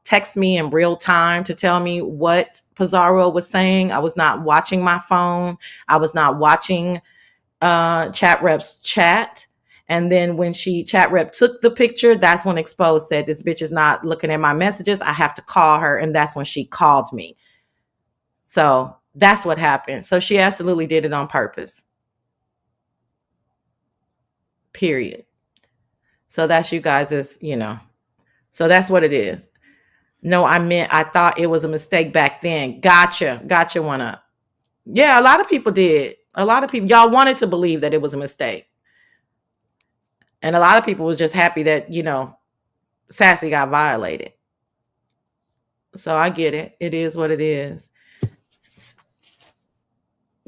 [SPEAKER 2] text me in real time to tell me what Pizarro was saying. I was not watching my phone. I was not watching chat rep's chat. And then when chat rep took the picture, that's when Exposed said, this bitch is not looking at my messages. I have to call her. And that's when she called me. So that's what happened. So she absolutely did it on purpose. Period. So that's you guys is, so that's what it is. No, I thought it was a mistake back then. Gotcha. One up. Yeah, a lot of people did. A lot of people, y'all wanted to believe that it was a mistake. And a lot of people was just happy that, Sassy got violated. So I get it. It is what it is.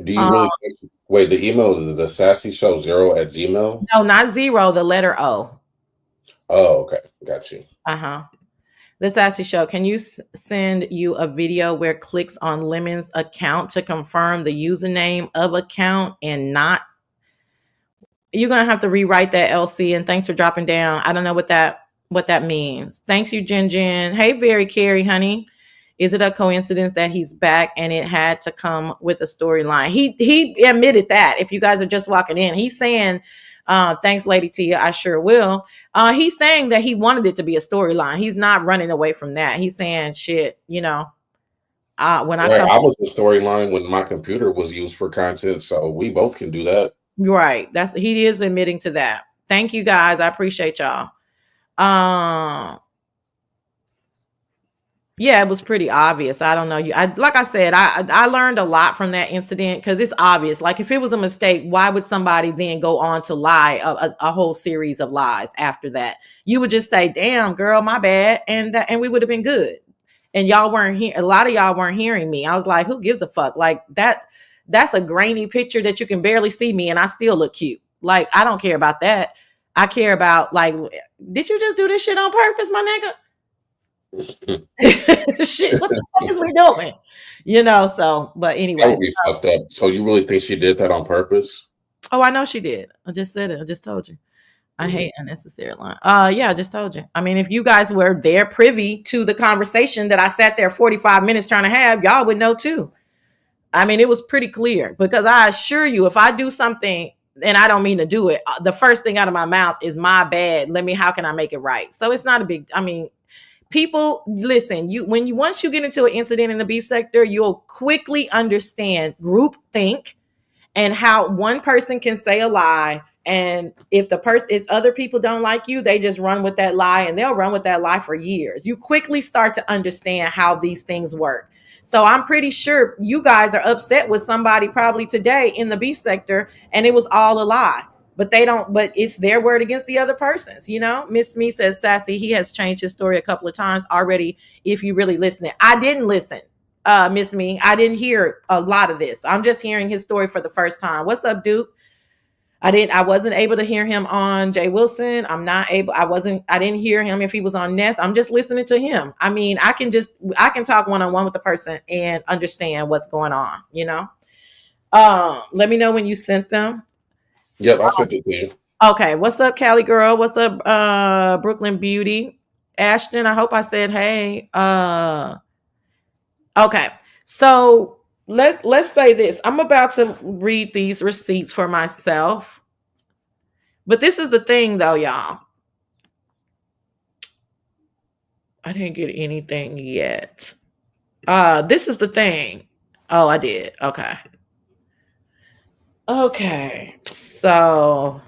[SPEAKER 5] Do you really wait? The email is the Sassy Show 0@gmail.
[SPEAKER 2] No, not 0. The letter O.
[SPEAKER 5] Oh, okay, got you.
[SPEAKER 2] The Sassy Show. Can you send you a video where clicks on Lemon's account to confirm the username of account and not? You're gonna have to rewrite that, LC. And thanks for dropping down. I don't know what that means. Thanks you, Jen. Hey, Very Carrie, honey. Is it a coincidence that he's back and it had to come with a storyline? He admitted that. If you guys are just walking in, he's saying, thanks, Lady Tia, I sure will. He's saying that he wanted it to be a storyline. He's not running away from that. He's saying, shit, when I
[SPEAKER 5] was the storyline when my computer was used for content, so we both can do that.
[SPEAKER 2] Right. He is admitting to that. Thank you, guys. I appreciate y'all. Yeah, it was pretty obvious. I don't know. Like I said, I learned a lot from that incident because it's obvious. Like if it was a mistake, why would somebody then go on to lie a whole series of lies after that? You would just say, "Damn, girl, my bad," and we would have been good. And y'all weren't here. A lot of y'all weren't hearing me. I was like, "Who gives a fuck?" Like that. That's a grainy picture that you can barely see me, and I still look cute. Like I don't care about that. I care about like, did you just do this shit on purpose, my nigga? Shit, what the fuck is we doing? So, but anyway.
[SPEAKER 5] That would be fucked up. So you really think she did that on purpose?
[SPEAKER 2] Oh, I know she did. I just said it. I just told you. I hate unnecessary line. Yeah, I just told you. I mean, if you guys were there privy to the conversation that I sat there 45 minutes trying to have, y'all would know too. I mean, it was pretty clear because I assure you, if I do something and I don't mean to do it, the first thing out of my mouth is my bad. How can I make it right? So it's not a big, people listen, once you get into an incident in the beef sector, you'll quickly understand group think and how one person can say a lie. And if other people don't like you, they just run with that lie and they'll run with that lie for years. You quickly start to understand how these things work. So I'm pretty sure you guys are upset with somebody probably today in the beef sector and it was all a lie. But it's their word against the other person's, Miss Me says, Sassy, he has changed his story a couple of times already. If you really listen, I didn't listen, Miss Me. I didn't hear a lot of this. I'm just hearing his story for the first time. What's up, Duke? I wasn't able to hear him on Jay Wilson. I didn't hear him if he was on Ness. I'm just listening to him. I mean, I can talk one-on-one with the person and understand what's going on, Let me know when you sent them.
[SPEAKER 5] Yep, I sent it to you.
[SPEAKER 2] Okay. What's up, Cali girl? What's up, Brooklyn Beauty? Ashton, I hope I said hey. Okay. So let's say this. I'm about to read these receipts for myself. But this is the thing though, y'all. I didn't get anything yet. This is the thing. Oh, I did. Okay. Okay. So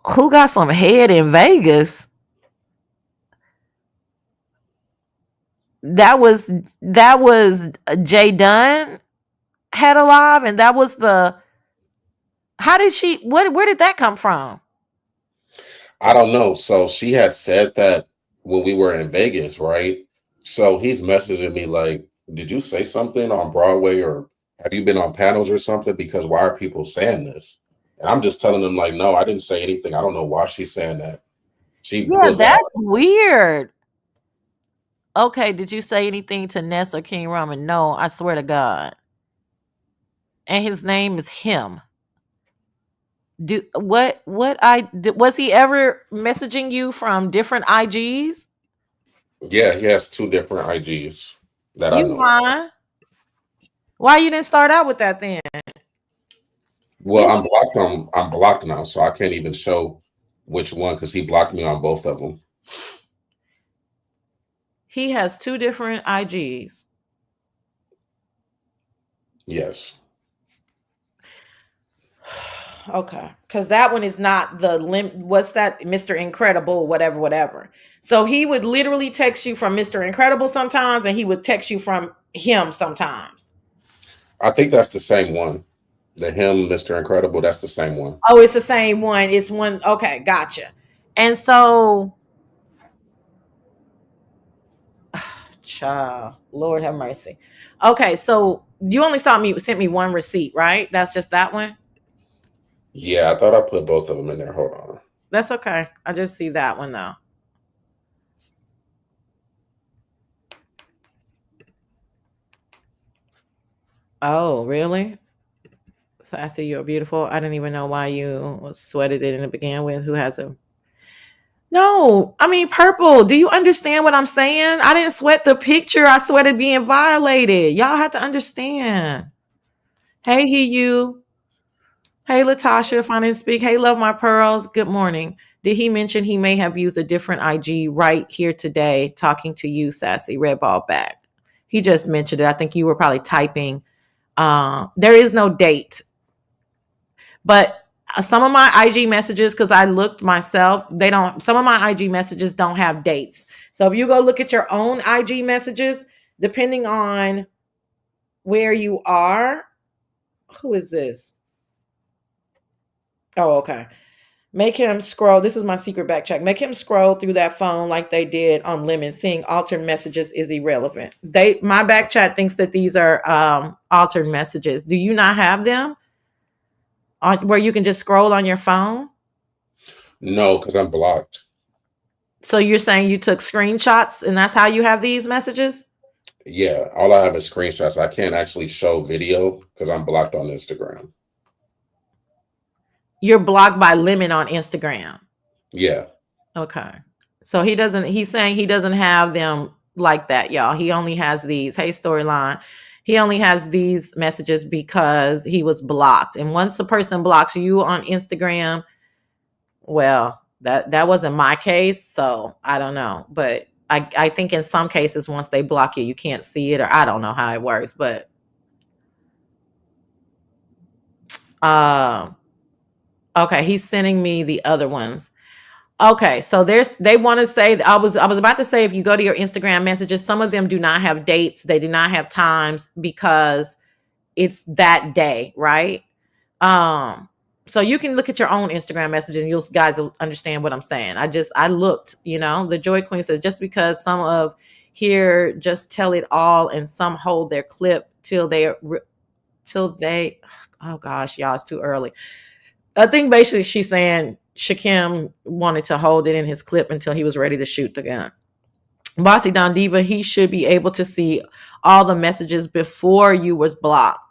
[SPEAKER 2] who got some head in Vegas? That was Jay Dunn had alive, and that was the. How did she? What? Where did that come from?
[SPEAKER 5] I don't know. So she had said that when we were in Vegas, right? So he's messaging me like, "Did you say something on Broadway, or have you been on panels or something? Because why are people saying this?" And I'm just telling him like, "No, I didn't say anything. I don't know why she's saying that." She
[SPEAKER 2] Yeah,
[SPEAKER 5] put
[SPEAKER 2] that's weird. Okay, did you say anything to Ness or King Ramen? No, I swear to God. And his name is him. Do what was he ever messaging you from different IGs?
[SPEAKER 5] yeah, he has two different IGs that I
[SPEAKER 2] You
[SPEAKER 5] know.
[SPEAKER 2] lying? Why you didn't start out with that then?
[SPEAKER 5] Well,
[SPEAKER 2] You
[SPEAKER 5] I'm blocked on. I'm blocked now, so I can't even show which one because he blocked me on both of them.
[SPEAKER 2] He has two different IGs.
[SPEAKER 5] Yes.
[SPEAKER 2] Okay, because that one is not the what's that, Mr. Incredible, whatever, whatever. So he would literally text you from Mr. Incredible sometimes, and he would text you from him sometimes.
[SPEAKER 5] I think that's the same one. The him, Mr. Incredible, that's the same one.
[SPEAKER 2] Oh, it's the same one. It's one. Okay, gotcha. And so, child, Lord have mercy. Okay, so you only sent me one receipt, right? That's just that one.
[SPEAKER 5] Yeah, I thought I put both of them in there. Hold on.
[SPEAKER 2] That's okay. I just see that one though. Oh, really? Sassy, you're beautiful. I didn't even know why you sweated it in the begin with. Who has a no? I mean, purple. Do you understand what I'm saying? I didn't sweat the picture. I sweated being violated. Y'all have to understand. Hey, you. Hey, Latasha. If I didn't speak, hey, love my pearls. Good morning. Did he mention he may have used a different IG right here today? Talking to you, Sassy. Red ball back. He just mentioned it. I think you were probably typing. There is no date. But some of my IG messages, because I looked myself, they don't, some of my IG messages don't have dates. So if you go look at your own IG messages, depending on where you are, who is this? Oh, okay. Make him scroll. This is my secret back check. Make him scroll through that phone like they did on Lemon. Seeing altered messages is irrelevant. My back chat thinks that these are altered messages. Do you not have them where you can just scroll on your phone?
[SPEAKER 5] No, because I'm blocked.
[SPEAKER 2] So you're saying you took screenshots and that's how you have these messages?
[SPEAKER 5] Yeah, all I have is screenshots. I can't actually show video because I'm blocked on Instagram.
[SPEAKER 2] You're blocked by Lemon on Instagram.
[SPEAKER 5] Yeah.
[SPEAKER 2] Okay. So he's saying he doesn't have them like that, y'all. He only has these. Hey, storyline. He only has these messages because he was blocked. And once a person blocks you on Instagram, well, that wasn't my case, so I don't know. But I think in some cases, once they block you, you can't see it, or I don't know how it works. But okay, he's sending me the other ones. Okay, so they want to say I was about to say, if you go to your Instagram messages, some of them do not have dates, they do not have times because it's that day, right? Um, so you can look at your own Instagram messages and you guys will understand what I'm saying. I looked, the Joy Queen says just because some of here just tell it all and some hold their clip till they oh gosh, y'all, it's too early. I think basically she's saying Shakim wanted to hold it in his clip until he was ready to shoot the gun. Bossy Don Diva, he should be able to see all the messages before you was blocked.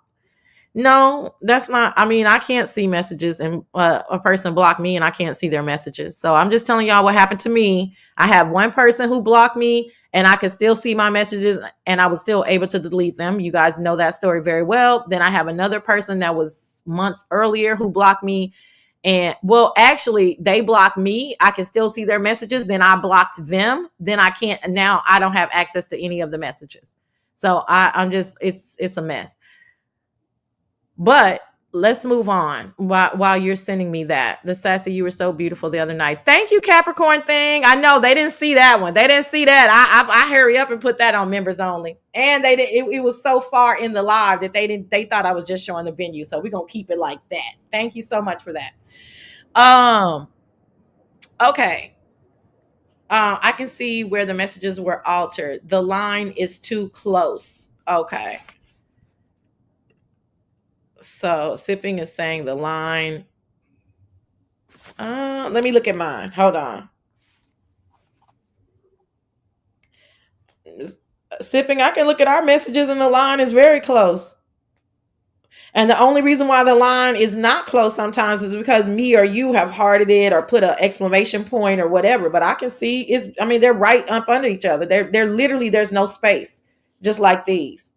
[SPEAKER 2] No, that's not. I mean, I can't see messages and a person blocked me and I can't see their messages. So I'm just telling y'all what happened to me. I have one person who blocked me and I could still see my messages and I was still able to delete them. You guys know that story very well. Then I have another person that was months earlier who blocked me And well, actually, they blocked me. I can still see their messages. Then I blocked them. Then I can't. Now I don't have access to any of the messages. So I'm just, it's a mess. But let's move on while you're sending me that. The Sassy, you were so beautiful the other night. Thank you, Capricorn thing. I know they didn't see that one. They didn't see that. I hurry up and put that on members only. And they didn't, it was so far in the live that they thought I was just showing the venue. So we're gonna keep it like that. Thank you so much for that. Okay. I can see where the messages were altered. The line is too close. Okay. So Sipping is saying the line. Let me look at mine. Hold on. Sipping, I can look at our messages and the line is very close. And the only reason why the line is not close sometimes is because me or you have hearted it or put an exclamation point or whatever. But I can see they're right up under each other. They're literally, there's no space, just like these.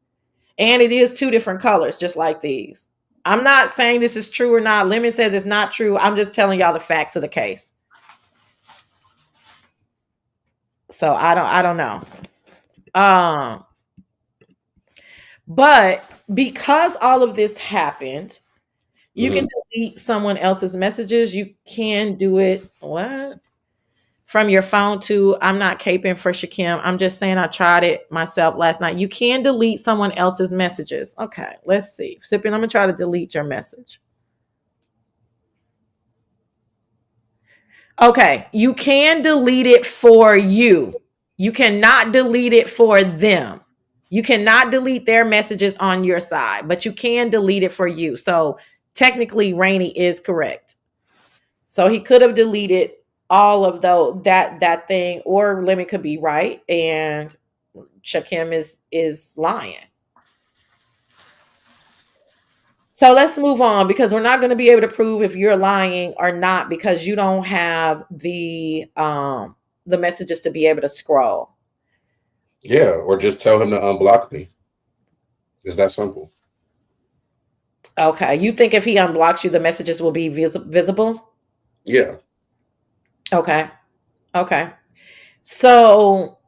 [SPEAKER 2] And it is two different colors, just like these. I'm not saying this is true or not. Lemon says it's not true. I'm just telling y'all the facts of the case. So I don't know. But because all of this happened, you can delete someone else's messages. You can do it from your phone too. I'm not caping for Shakim. I'm just saying I tried it myself last night. You can delete someone else's messages. Okay, let's see. Sipping, I'm gonna try to delete your message. Okay, you can delete it for you. You cannot delete it for them. You cannot delete their messages on your side, but you can delete it for you. So technically, Rainy is correct. So he could have deleted all of that thing, or Lemon could be right, and Shakim is lying. So let's move on, because we're not going to be able to prove if you're lying or not, because you don't have the messages to be able to scroll.
[SPEAKER 5] Yeah, or just tell him to unblock me. It's that simple.
[SPEAKER 2] Okay. You think if he unblocks you, the messages will be visible?
[SPEAKER 5] Yeah.
[SPEAKER 2] Okay. So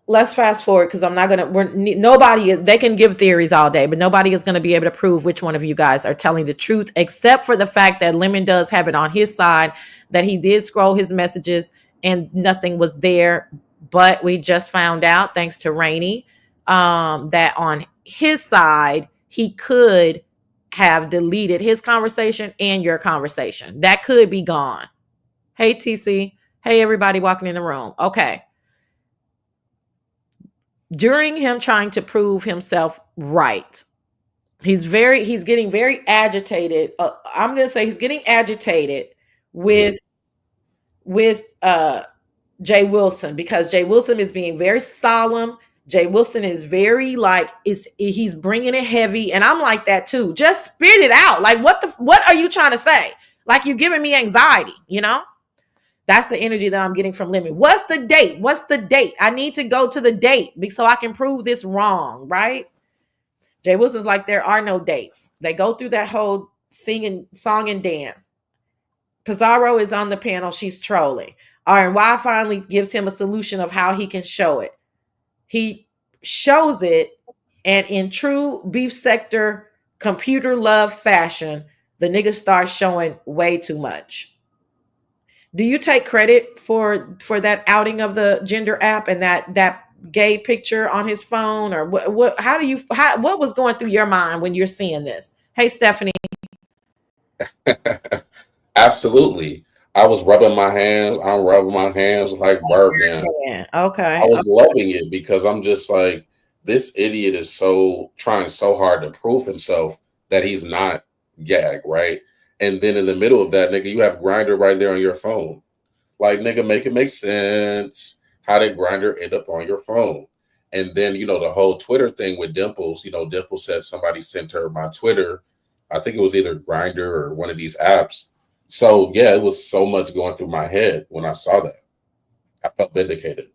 [SPEAKER 2] let's fast forward, because I'm not gonna. They can give theories all day, but nobody is going to be able to prove which one of you guys are telling the truth, except for the fact that Lemon does have it on his side that he did scroll his messages and nothing was there. But we just found out, thanks to Rainy, that on his side he could have deleted his conversation and your conversation. That could be gone. Hey TC. Hey everybody walking in the room. Okay. During him trying to prove himself right, he's getting very agitated. I'm going to say he's getting agitated with Jay Wilson, because Jay Wilson is being very solemn. Jay Wilson is very he's bringing it heavy, and I'm like that too. Just spit it out. Like what are you trying to say? Like, you're giving me anxiety, That's the energy that I'm getting from Lemon. What's the date? I need to go to the date so I can prove this wrong, right? Jay Wilson's like, there are no dates. They go through that whole song and dance. Pizarro is on the panel. She's trolling. RNY finally gives him a solution of how he can show it. He shows it, and in true beef sector computer love fashion, the nigga starts showing way too much. Do you take credit for that outing of the gender app and that gay picture on his phone, or what what was going through your mind when you're seeing this? Hey, Stephanie.
[SPEAKER 5] Absolutely. I was rubbing my hands. I'm rubbing my hands like Birdman.
[SPEAKER 2] Yeah. Okay.
[SPEAKER 5] I was loving it, because I'm just like, this idiot is trying so hard to prove himself that he's not gag, right? And then in the middle of that, nigga, you have Grindr right there on your phone. Like, nigga, make it make sense. How did Grindr end up on your phone? And then, the whole Twitter thing with Dimples, Dimples said somebody sent her my Twitter. I think it was either Grindr or one of these apps. So, yeah, it was so much going through my head when I saw that. I felt vindicated.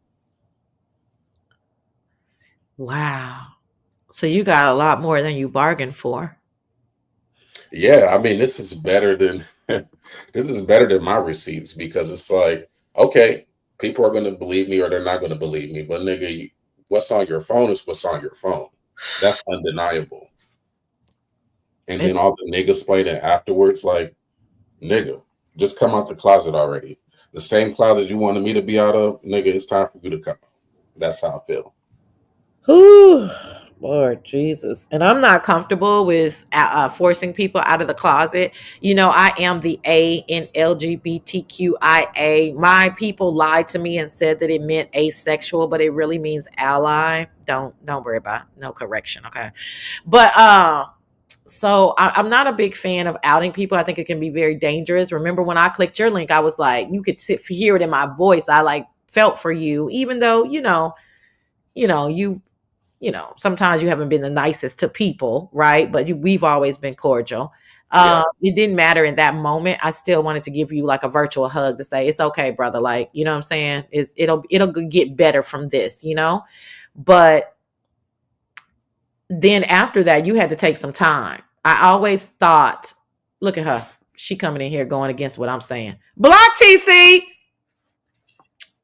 [SPEAKER 2] Wow. So you got a lot more than you bargained for.
[SPEAKER 5] Yeah, I mean, this is better than This is better than my receipts because it's like, okay, people are going to believe me or they're not going to believe me. But nigga, what's on your phone is what's on your phone. That's undeniable. And
[SPEAKER 2] It,
[SPEAKER 5] then all the niggas played it afterwards, like, nigga, just come out the closet already. The same closet you wanted me to be out of, nigga, it's time for you to come out. That's how I feel.
[SPEAKER 2] whew, Lord Jesus. And I'm not comfortable with forcing people out of the closet. You know, I am the A in LGBTQIA. My people lied to me and said that it meant asexual, but it really means ally. Don't worry about it. No correction, okay? But so I'm not a big fan of outing people. I think it can be very dangerous. Remember when I clicked your link, I was like, you could hear it in my voice. I like felt for you, even though you know you sometimes you haven't been the nicest to people, right? But we've always been cordial.
[SPEAKER 5] Yeah.
[SPEAKER 2] It didn't matter in that moment. I still wanted to give you like a virtual hug to say it's okay, brother. Like, you know what I'm saying? It'll get better from this, But then after that, you had to take some time. I always thought, look at her. She coming in here going against what I'm saying. Block TC.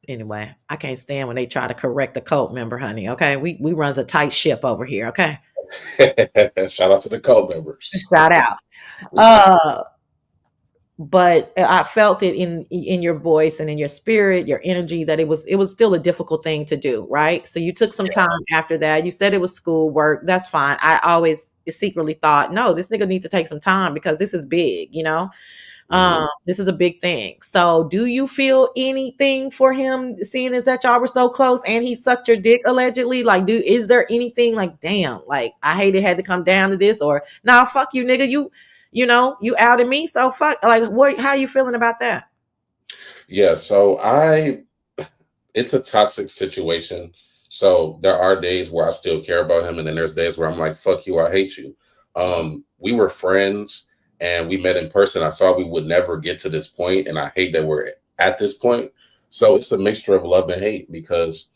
[SPEAKER 2] Anyway, I can't stand when they try to correct a cult member, honey. Okay, we runs a tight ship over here. Okay,
[SPEAKER 5] Shout out to the cult members.
[SPEAKER 2] shout out. Uh, but I felt it in your voice and in your spirit, your energy that it was still a difficult thing to do, right? So you took some
[SPEAKER 5] Yeah.
[SPEAKER 2] time after that. You said it was school work. That's fine. I always secretly thought, no, this nigga needs to take some time because this is big.
[SPEAKER 5] Mhm.
[SPEAKER 2] This is a big thing. So do you feel anything for him, seeing as that y'all were so close and he sucked your dick allegedly? Like, is there anything like, damn, like I hate it had to come down to this, or nah, fuck you, nigga. You outed me, so fuck. Like, how you feeling about that?
[SPEAKER 5] Yeah. So it's a toxic situation. So there are days where I still care about him, and then there's days where I'm like, "Fuck you, I hate you." We were friends, and we met in person. I thought we would never get to this point, and I hate that we're at this point. So it's a mixture of love and hate because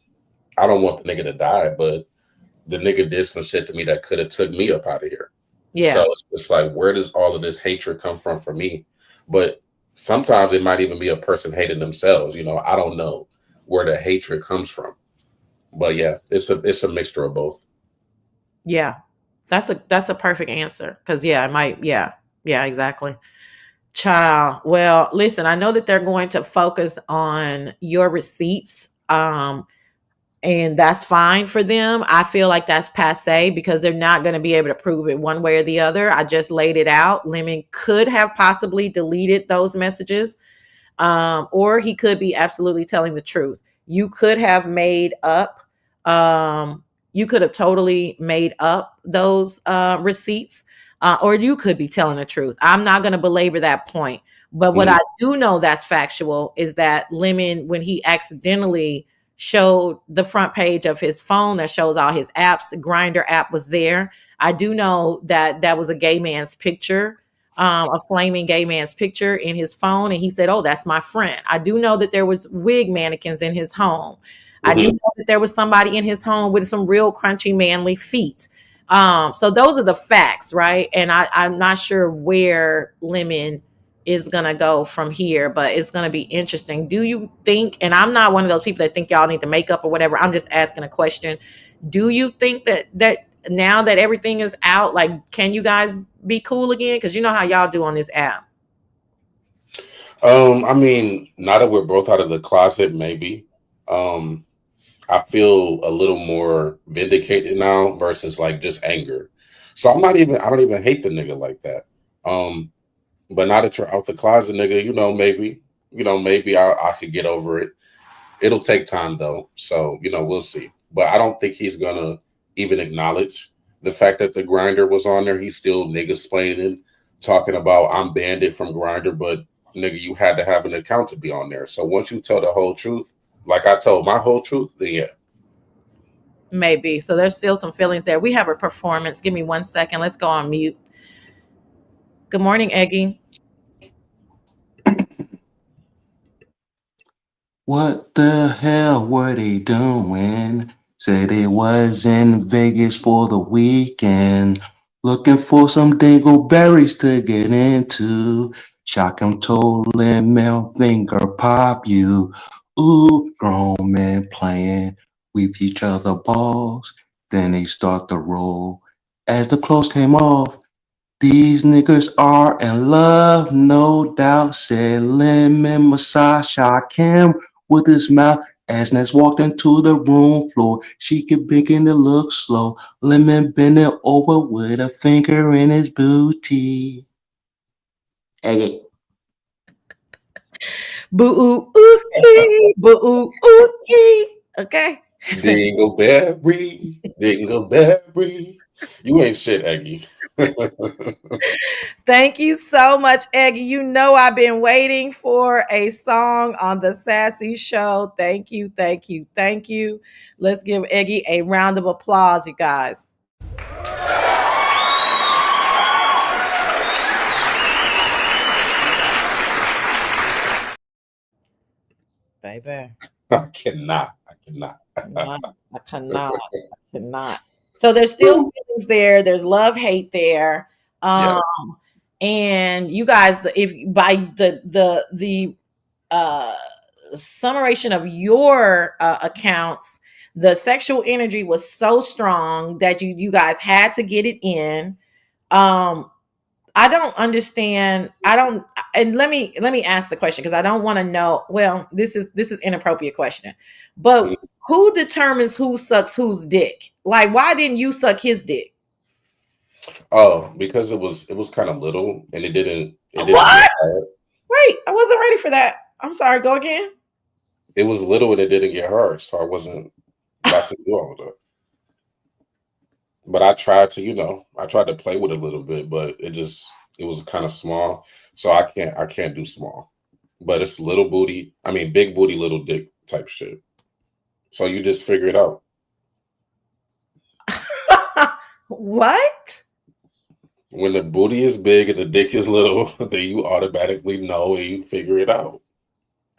[SPEAKER 5] I don't want the nigga to die, but the nigga did some shit to me that could have took me up out of here. So
[SPEAKER 2] Yeah,
[SPEAKER 5] it's just like, where does all of this hatred come from for me? But sometimes it might even be a person hating themselves. I don't know where the hatred comes from. But yeah, it's a mixture of both.
[SPEAKER 2] yeah. That's a perfect answer. Cause yeah, I might, yeah, exactly. Child. Well, listen, I know that they're going to focus on your receipts. And that's fine for them. I feel like that's passe because they're not going to be able to prove it one way or the other. I just laid it out. Lemon could have possibly deleted those messages, or he could be absolutely telling the truth. You could have made up, you could have totally made up those receipts, or you could be telling the truth. I'm not going to belabor that point. But what
[SPEAKER 5] Mhm.
[SPEAKER 2] I do know that's factual is that Lemon, when he accidentally showed the front page of his phone that shows all his apps, the Grinder app was there. I do know that that was a gay man's picture, a flaming gay man's picture in his phone, and he said, "Oh, that's my friend." I do know that there was wig mannequins in his home. I do
[SPEAKER 5] Mhm.
[SPEAKER 2] know that there was somebody in his home with some real crunchy manly feet. So those are the facts, right? And I'm not sure where Lemon is gonna go from here, but it's gonna be interesting. Do you think? And I'm not one of those people that think y'all need to make up or whatever. I'm just asking a question. Do you think that now that everything is out, like, can you guys be cool again? Because you know how y'all do on this app.
[SPEAKER 5] I mean, now that we're both out of the closet, maybe. Um, I feel a little more vindicated now versus like just anger. So I don't even hate the nigga like that. Um, but now that you're out the closet, nigga, maybe I could get over it. It'll take time though. So, we'll see. But I don't think he's gonna even acknowledge the fact that the Grinder was on there. He's still nigga splaining, talking about I'm banned it from Grinder, but nigga, you had to have an account to be on there. So once you tell the whole truth, like I told my whole truth, then yeah.
[SPEAKER 2] Maybe. So there's still some feelings there. We have a performance. Give me 1 second. Let's go on mute. Good morning, Eggy.
[SPEAKER 6] What the hell were they doing? Said it was in Vegas for the weekend. Looking for some dingleberries to get into. Shakim told Lin Mel finger pop you. Ooh, grown men playing with each other balls. Then they start to roll. As the clothes came off, these niggas are in love, no doubt, said Lemon Massage Shakim with his mouth. As Ness walked into the room floor, she could begin to look slow. Lemon bending over with a finger in his booty. Hey,
[SPEAKER 2] Boo ooh tea, boo ooh tea. Okay.
[SPEAKER 5] Dingleberry, dingleberry. You ain't shit, Aggie.
[SPEAKER 2] Thank you so much, Eggy. You know I've been waiting for a song on the Sassy Show. Thank you, thank you, thank you. Let's give Eggy a round of applause, you guys. Baby.
[SPEAKER 5] I cannot. I cannot.
[SPEAKER 2] Not, I cannot. I cannot. So there's still feelings there. There's love, hate there.
[SPEAKER 5] Yeah.
[SPEAKER 2] And you guys, if by the uh summation of your accounts, the sexual energy was so strong that you guys had to get it in. Um, I don't understand. I don't. And let me ask the question because I don't want to know. Well, this is inappropriate question, but who determines who sucks whose dick? Like, why didn't you suck his dick?
[SPEAKER 5] Oh, because it was kind of little and it didn't get
[SPEAKER 2] What?
[SPEAKER 5] hard.
[SPEAKER 2] Wait, I wasn't ready for that. I'm sorry. Go again.
[SPEAKER 5] It was little and it didn't get hard, so I wasn't about to do all of that. But I tried to play with it a little bit, but it was kind of small. So I can't do small. But it's little booty, I mean big booty, little dick type shit. So you just figure it out.
[SPEAKER 2] What?
[SPEAKER 5] When the booty is big and the dick is little, then you automatically know and you figure it out.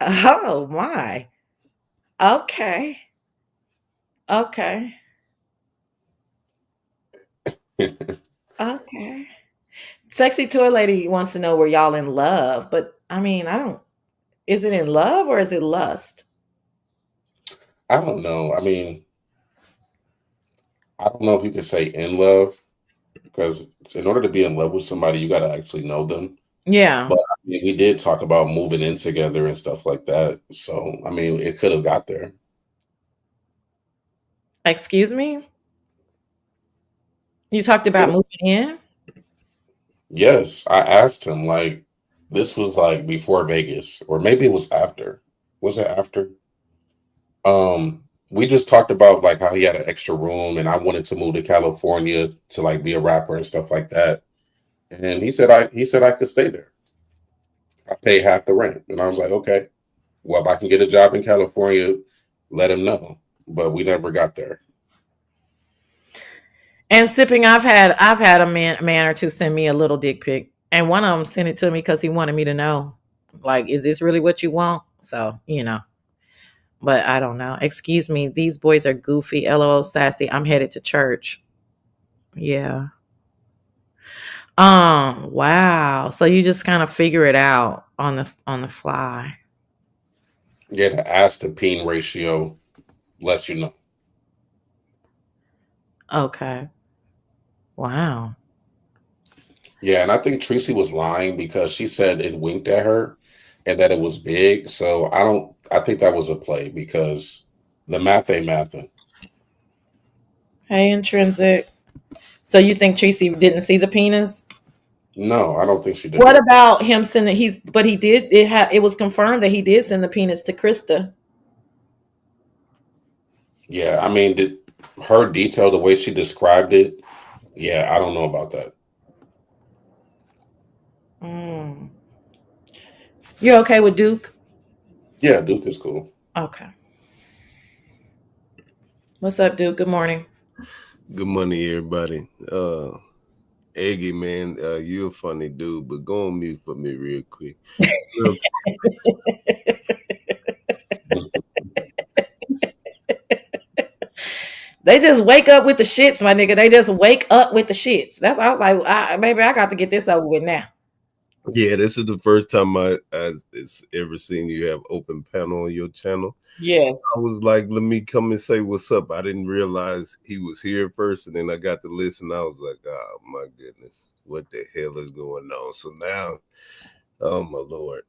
[SPEAKER 2] Oh my. Okay. Okay. Okay. Sexy Toy Lady wants to know were y'all in love, but I mean, I don't. Is it in love or is it lust?
[SPEAKER 5] I don't know. I mean, I don't know if you can say in love because in order to be in love with somebody, you got to actually know them.
[SPEAKER 2] Yeah.
[SPEAKER 5] But I mean, we did talk about moving in together and stuff like that. So, I mean, it could have got there.
[SPEAKER 2] Excuse me? You talked about moving in?
[SPEAKER 5] Yes, I asked him like this was like before Vegas, or maybe it was after. Was it after? We just talked about like how he had an extra room and I wanted to move to California to like be a rapper and stuff like that. And he said I could stay there. I pay half the rent. And I was like, okay, well, if I can get a job in California, let him know. But we never got there.
[SPEAKER 2] And sipping, I've had a man or two send me a little dick pic, and one of them sent it to me because he wanted me to know, like, is this really what you want? So but I don't know. Excuse me, these boys are goofy. LOL, sassy. I'm headed to church. Yeah. Wow. So you just kind of figure it out on the fly.
[SPEAKER 5] Yeah, the ass to peen ratio lets you know.
[SPEAKER 2] Okay. Wow.
[SPEAKER 5] Yeah, and I think Tracy was lying because she said it winked at her and that it was big. So I think that was a play because the math ain't mathing.
[SPEAKER 2] Hey, intrinsic. So you think Tracy didn't see the penis?
[SPEAKER 5] No, I don't think she
[SPEAKER 2] What
[SPEAKER 5] did.
[SPEAKER 2] about him sending? But he did. It was confirmed that he did send the penis to Krista.
[SPEAKER 5] Yeah, I mean, did her detail the way she described it? Yeah, I don't know about that.
[SPEAKER 2] Mm. You okay with Duke?
[SPEAKER 5] Yeah, Duke is cool.
[SPEAKER 2] Okay. What's up, Duke? Good morning.
[SPEAKER 7] Good morning, everybody. Eggy, man, you a funny dude, but go on mute for me real quick. Real-
[SPEAKER 2] They just wake up with the shits, my nigga. They just wake up with the shits. That's I was like, maybe I got to get this over with now.
[SPEAKER 7] Yeah, this is the first time I ever seen you have open panel on your channel.
[SPEAKER 2] Yes.
[SPEAKER 7] I was like, let me come and say what's up. I didn't realize he was here first, and then I got to listen. I was like, oh my goodness, what the hell is going on? So now, oh my Lord,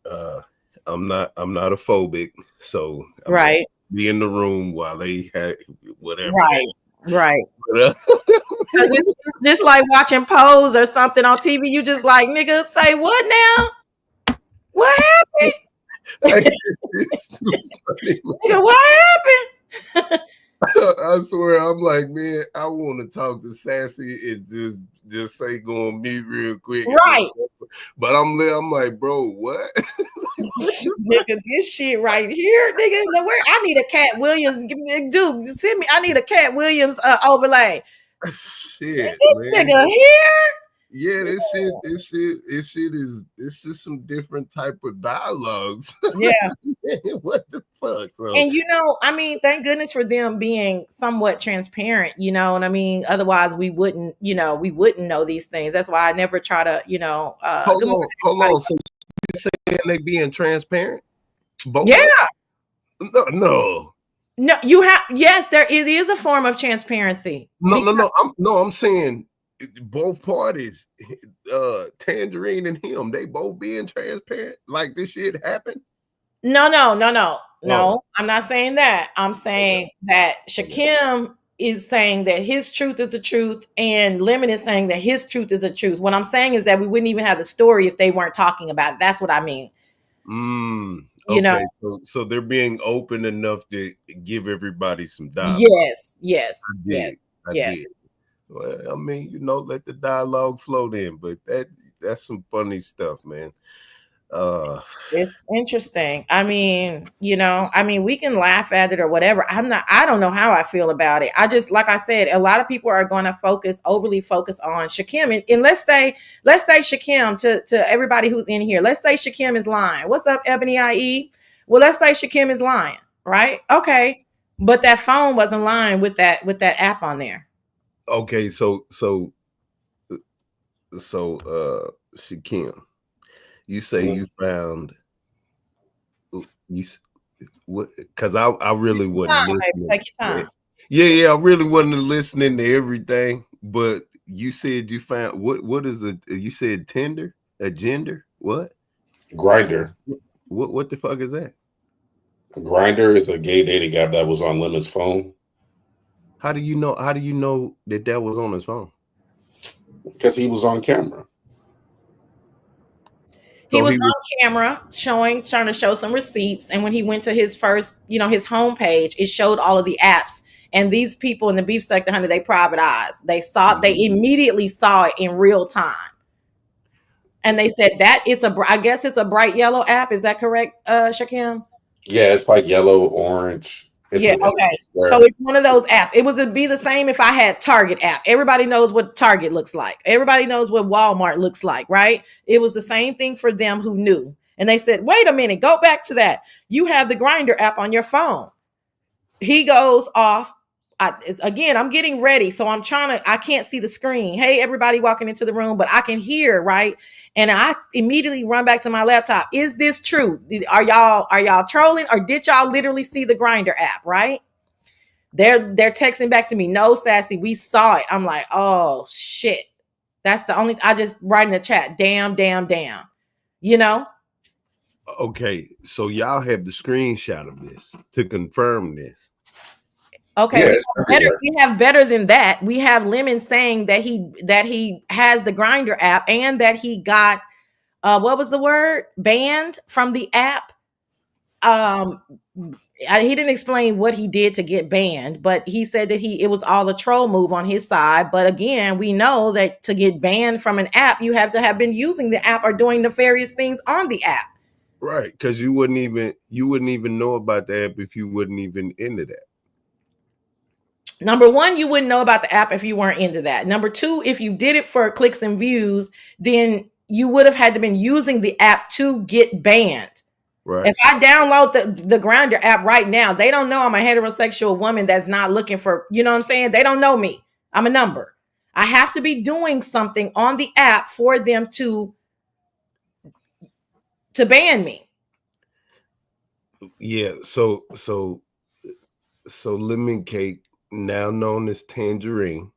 [SPEAKER 7] I'm not a phobic, so I'm gonna
[SPEAKER 2] Right.
[SPEAKER 7] be in the room while they had whatever.
[SPEAKER 2] Right. Right.
[SPEAKER 7] But,
[SPEAKER 2] 'Cause it's just like watching Pose or something on TV. You just like, nigga, say what now? What happened?
[SPEAKER 7] it's too funny.
[SPEAKER 2] Nigga, what happened?
[SPEAKER 7] I swear, I'm like, man, I want to talk to Sassy and just say go on mute real quick.
[SPEAKER 2] Right.
[SPEAKER 7] But I'm like, bro, what?
[SPEAKER 2] Nigga, this shit right here, nigga. Where I need a Cat Williams. Give me, dude, send me. I need a Cat Williams overlay.
[SPEAKER 7] Shit,
[SPEAKER 2] This
[SPEAKER 7] man.
[SPEAKER 2] nigga here.
[SPEAKER 7] Yeah, this shit is it's just some different type of dialogues.
[SPEAKER 2] Yeah.
[SPEAKER 7] What the fuck? So,
[SPEAKER 2] And I mean, thank goodness for them being somewhat transparent, you know what I mean? Otherwise we wouldn't know these things. That's why I never try to,
[SPEAKER 7] hold on. So you saying they being transparent? Both
[SPEAKER 2] yeah.
[SPEAKER 7] No.
[SPEAKER 2] No, you have yes, it is a form of transparency.
[SPEAKER 7] I'm saying both parties, Tangerine and him, they both being transparent. Like this shit happened.
[SPEAKER 2] No. I'm not saying that. I'm saying that Shakim is saying that his truth is the truth, and Lemon is saying that his truth is the truth. What I'm saying is that we wouldn't even have the story if they weren't talking about it. That's what I mean.
[SPEAKER 7] Okay, so they're being open enough to give everybody some dialogue.
[SPEAKER 2] Yes.
[SPEAKER 7] I did. Well, I mean, let the dialogue flow then, but that's some funny stuff, man.
[SPEAKER 2] It's interesting. I mean, we can laugh at it or whatever. I don't know how I feel about it. I just, like I said, a lot of people are going to overly focus on Shakim. And let's say Shakim to everybody who's in here. Let's say Shakim is lying. What's up, Ebony IE? Well, let's say Shakim is lying, right? Okay. But that phone wasn't lying with that app on there.
[SPEAKER 7] Okay, so Shakim, you say you found what? Because I really wasn't listening.
[SPEAKER 2] Take your time.
[SPEAKER 7] Yeah, I really wasn't listening to everything. But you said you found what is it? You said Tinder, a gender, what?
[SPEAKER 5] Grinder.
[SPEAKER 7] What the fuck is that?
[SPEAKER 5] Grinder is a gay dating app that was on Lemon's phone.
[SPEAKER 7] How do you know that was on his phone?
[SPEAKER 2] Because
[SPEAKER 5] he was on camera.
[SPEAKER 2] He was on camera trying to show some receipts. And when he went to his first, his homepage, it showed all of the apps. And these people in the beef sector, honey, they private eyes. They immediately saw it in real time. And they said I guess it's a bright yellow app. Is that correct, Shakim?
[SPEAKER 5] Yeah, it's like yellow, orange.
[SPEAKER 2] Okay. So it's one of those apps. It would be the same if I had Target app. Everybody knows what Target looks like. Everybody knows what Walmart looks like, right? It was the same thing for them who knew. And they said, wait a minute, go back to that. You have the Grinder app on your phone. He goes off. I'm getting ready. So I can't see the screen. Hey, everybody walking into the room, but I can hear, right? And I immediately run back to my laptop. Is this true? Are y'all trolling, or did y'all literally see the Grinder app, right? They're texting back to me. No, Sassy, we saw it. I'm like, oh shit. That's the only, I just write in the chat, damn.
[SPEAKER 7] Okay, so y'all have the screenshot of this to confirm this.
[SPEAKER 2] Okay, we have better than that. We have Lemon saying that he has the Grinder app and that he got what was the word? Banned from the app. He didn't explain what he did to get banned, but he said that it was all a troll move on his side. But again, we know that to get banned from an app, you have to have been using the app or doing nefarious things on the app.
[SPEAKER 7] Right, because you wouldn't even know about the app if you wasn't even into that.
[SPEAKER 2] Number one, you wouldn't know about the app if you weren't into that. Number two, if you did it for clicks and views, then you would have had to been using the app to get banned.
[SPEAKER 7] Right.
[SPEAKER 2] If I download the Grinder app right now, they don't know I'm a heterosexual woman that's not looking for, you know what I'm saying? They don't know me. I'm a number. I have to be doing something on the app for them to to ban me.
[SPEAKER 7] Yeah. So Lemon Cake, now known as Tangerine.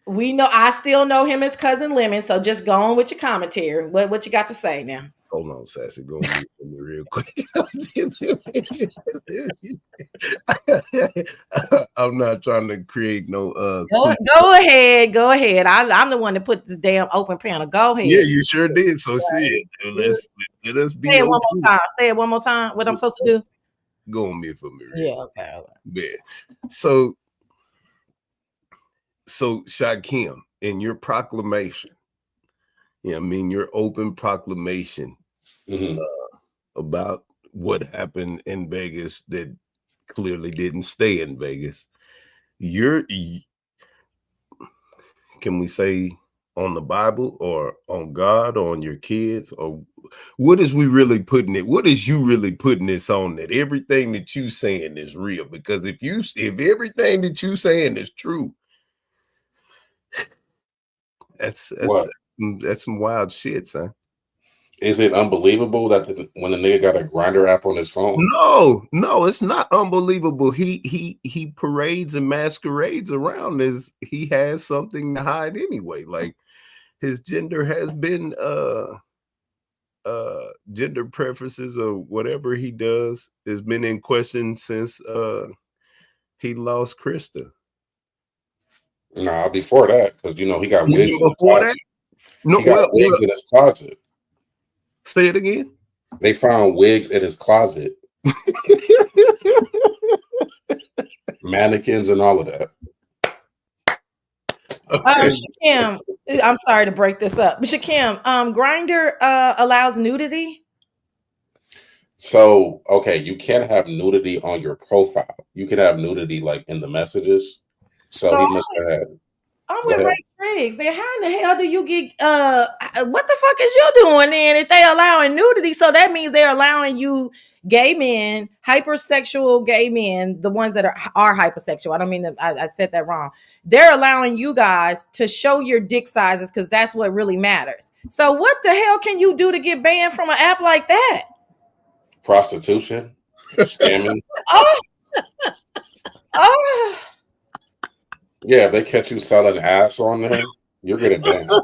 [SPEAKER 2] We know, I still know him as Cousin Lemon, so just go on with your commentary. What you got to say now?
[SPEAKER 7] Hold on, Sassy, go on mute for me real quick. I'm not trying to create no
[SPEAKER 2] Go ahead. I'm the one that put this damn open panel. Go ahead.
[SPEAKER 7] Yeah, you sure did. So say it. Let us be
[SPEAKER 2] Say it one
[SPEAKER 7] open.
[SPEAKER 2] more time. Say it one more time. What I'm supposed to do?
[SPEAKER 7] Go on mute for me.
[SPEAKER 2] Yeah, okay.
[SPEAKER 7] Yeah. So Shakim, in your proclamation, your open proclamation about what happened in Vegas that clearly didn't stay in Vegas, can we say on the Bible or on God or on your kids, or what is we really putting it? What is you really putting this on, that everything that you saying is real? Because if everything that you saying is true, that's some wild shit, son.
[SPEAKER 5] Is it unbelievable that when the nigga got a Grinder app on his phone?
[SPEAKER 7] No, it's not unbelievable. He parades and masquerades around as he has something to hide anyway. Like, his gender has been gender preferences or whatever he does has been in question since he lost Krista.
[SPEAKER 5] Nah, before that, because he got wigs in his
[SPEAKER 7] Before
[SPEAKER 5] closet.
[SPEAKER 7] that? No,
[SPEAKER 5] he got wigs in his closet.
[SPEAKER 7] Say it again.
[SPEAKER 5] They found wigs in his closet. Mannequins and all of that.
[SPEAKER 2] Shakim, I'm sorry to break this up, but Shakim, Grinder allows nudity.
[SPEAKER 5] So, okay, you can't have nudity on your profile. You can have nudity like in the messages. So he must have had.
[SPEAKER 2] I'm with Ray Triggs. Then how in the hell do you get what the fuck is you doing then if they allowing nudity? So that means they're allowing you gay men, hypersexual gay men, the ones that are hypersexual. I don't mean that I said that wrong. They're allowing you guys to show your dick sizes because that's what really matters. So what the hell can you do to get banned from an app like that?
[SPEAKER 5] Prostitution, scamming.
[SPEAKER 2] Oh.
[SPEAKER 5] Yeah, if they catch you selling ass on there, you're getting banned. Do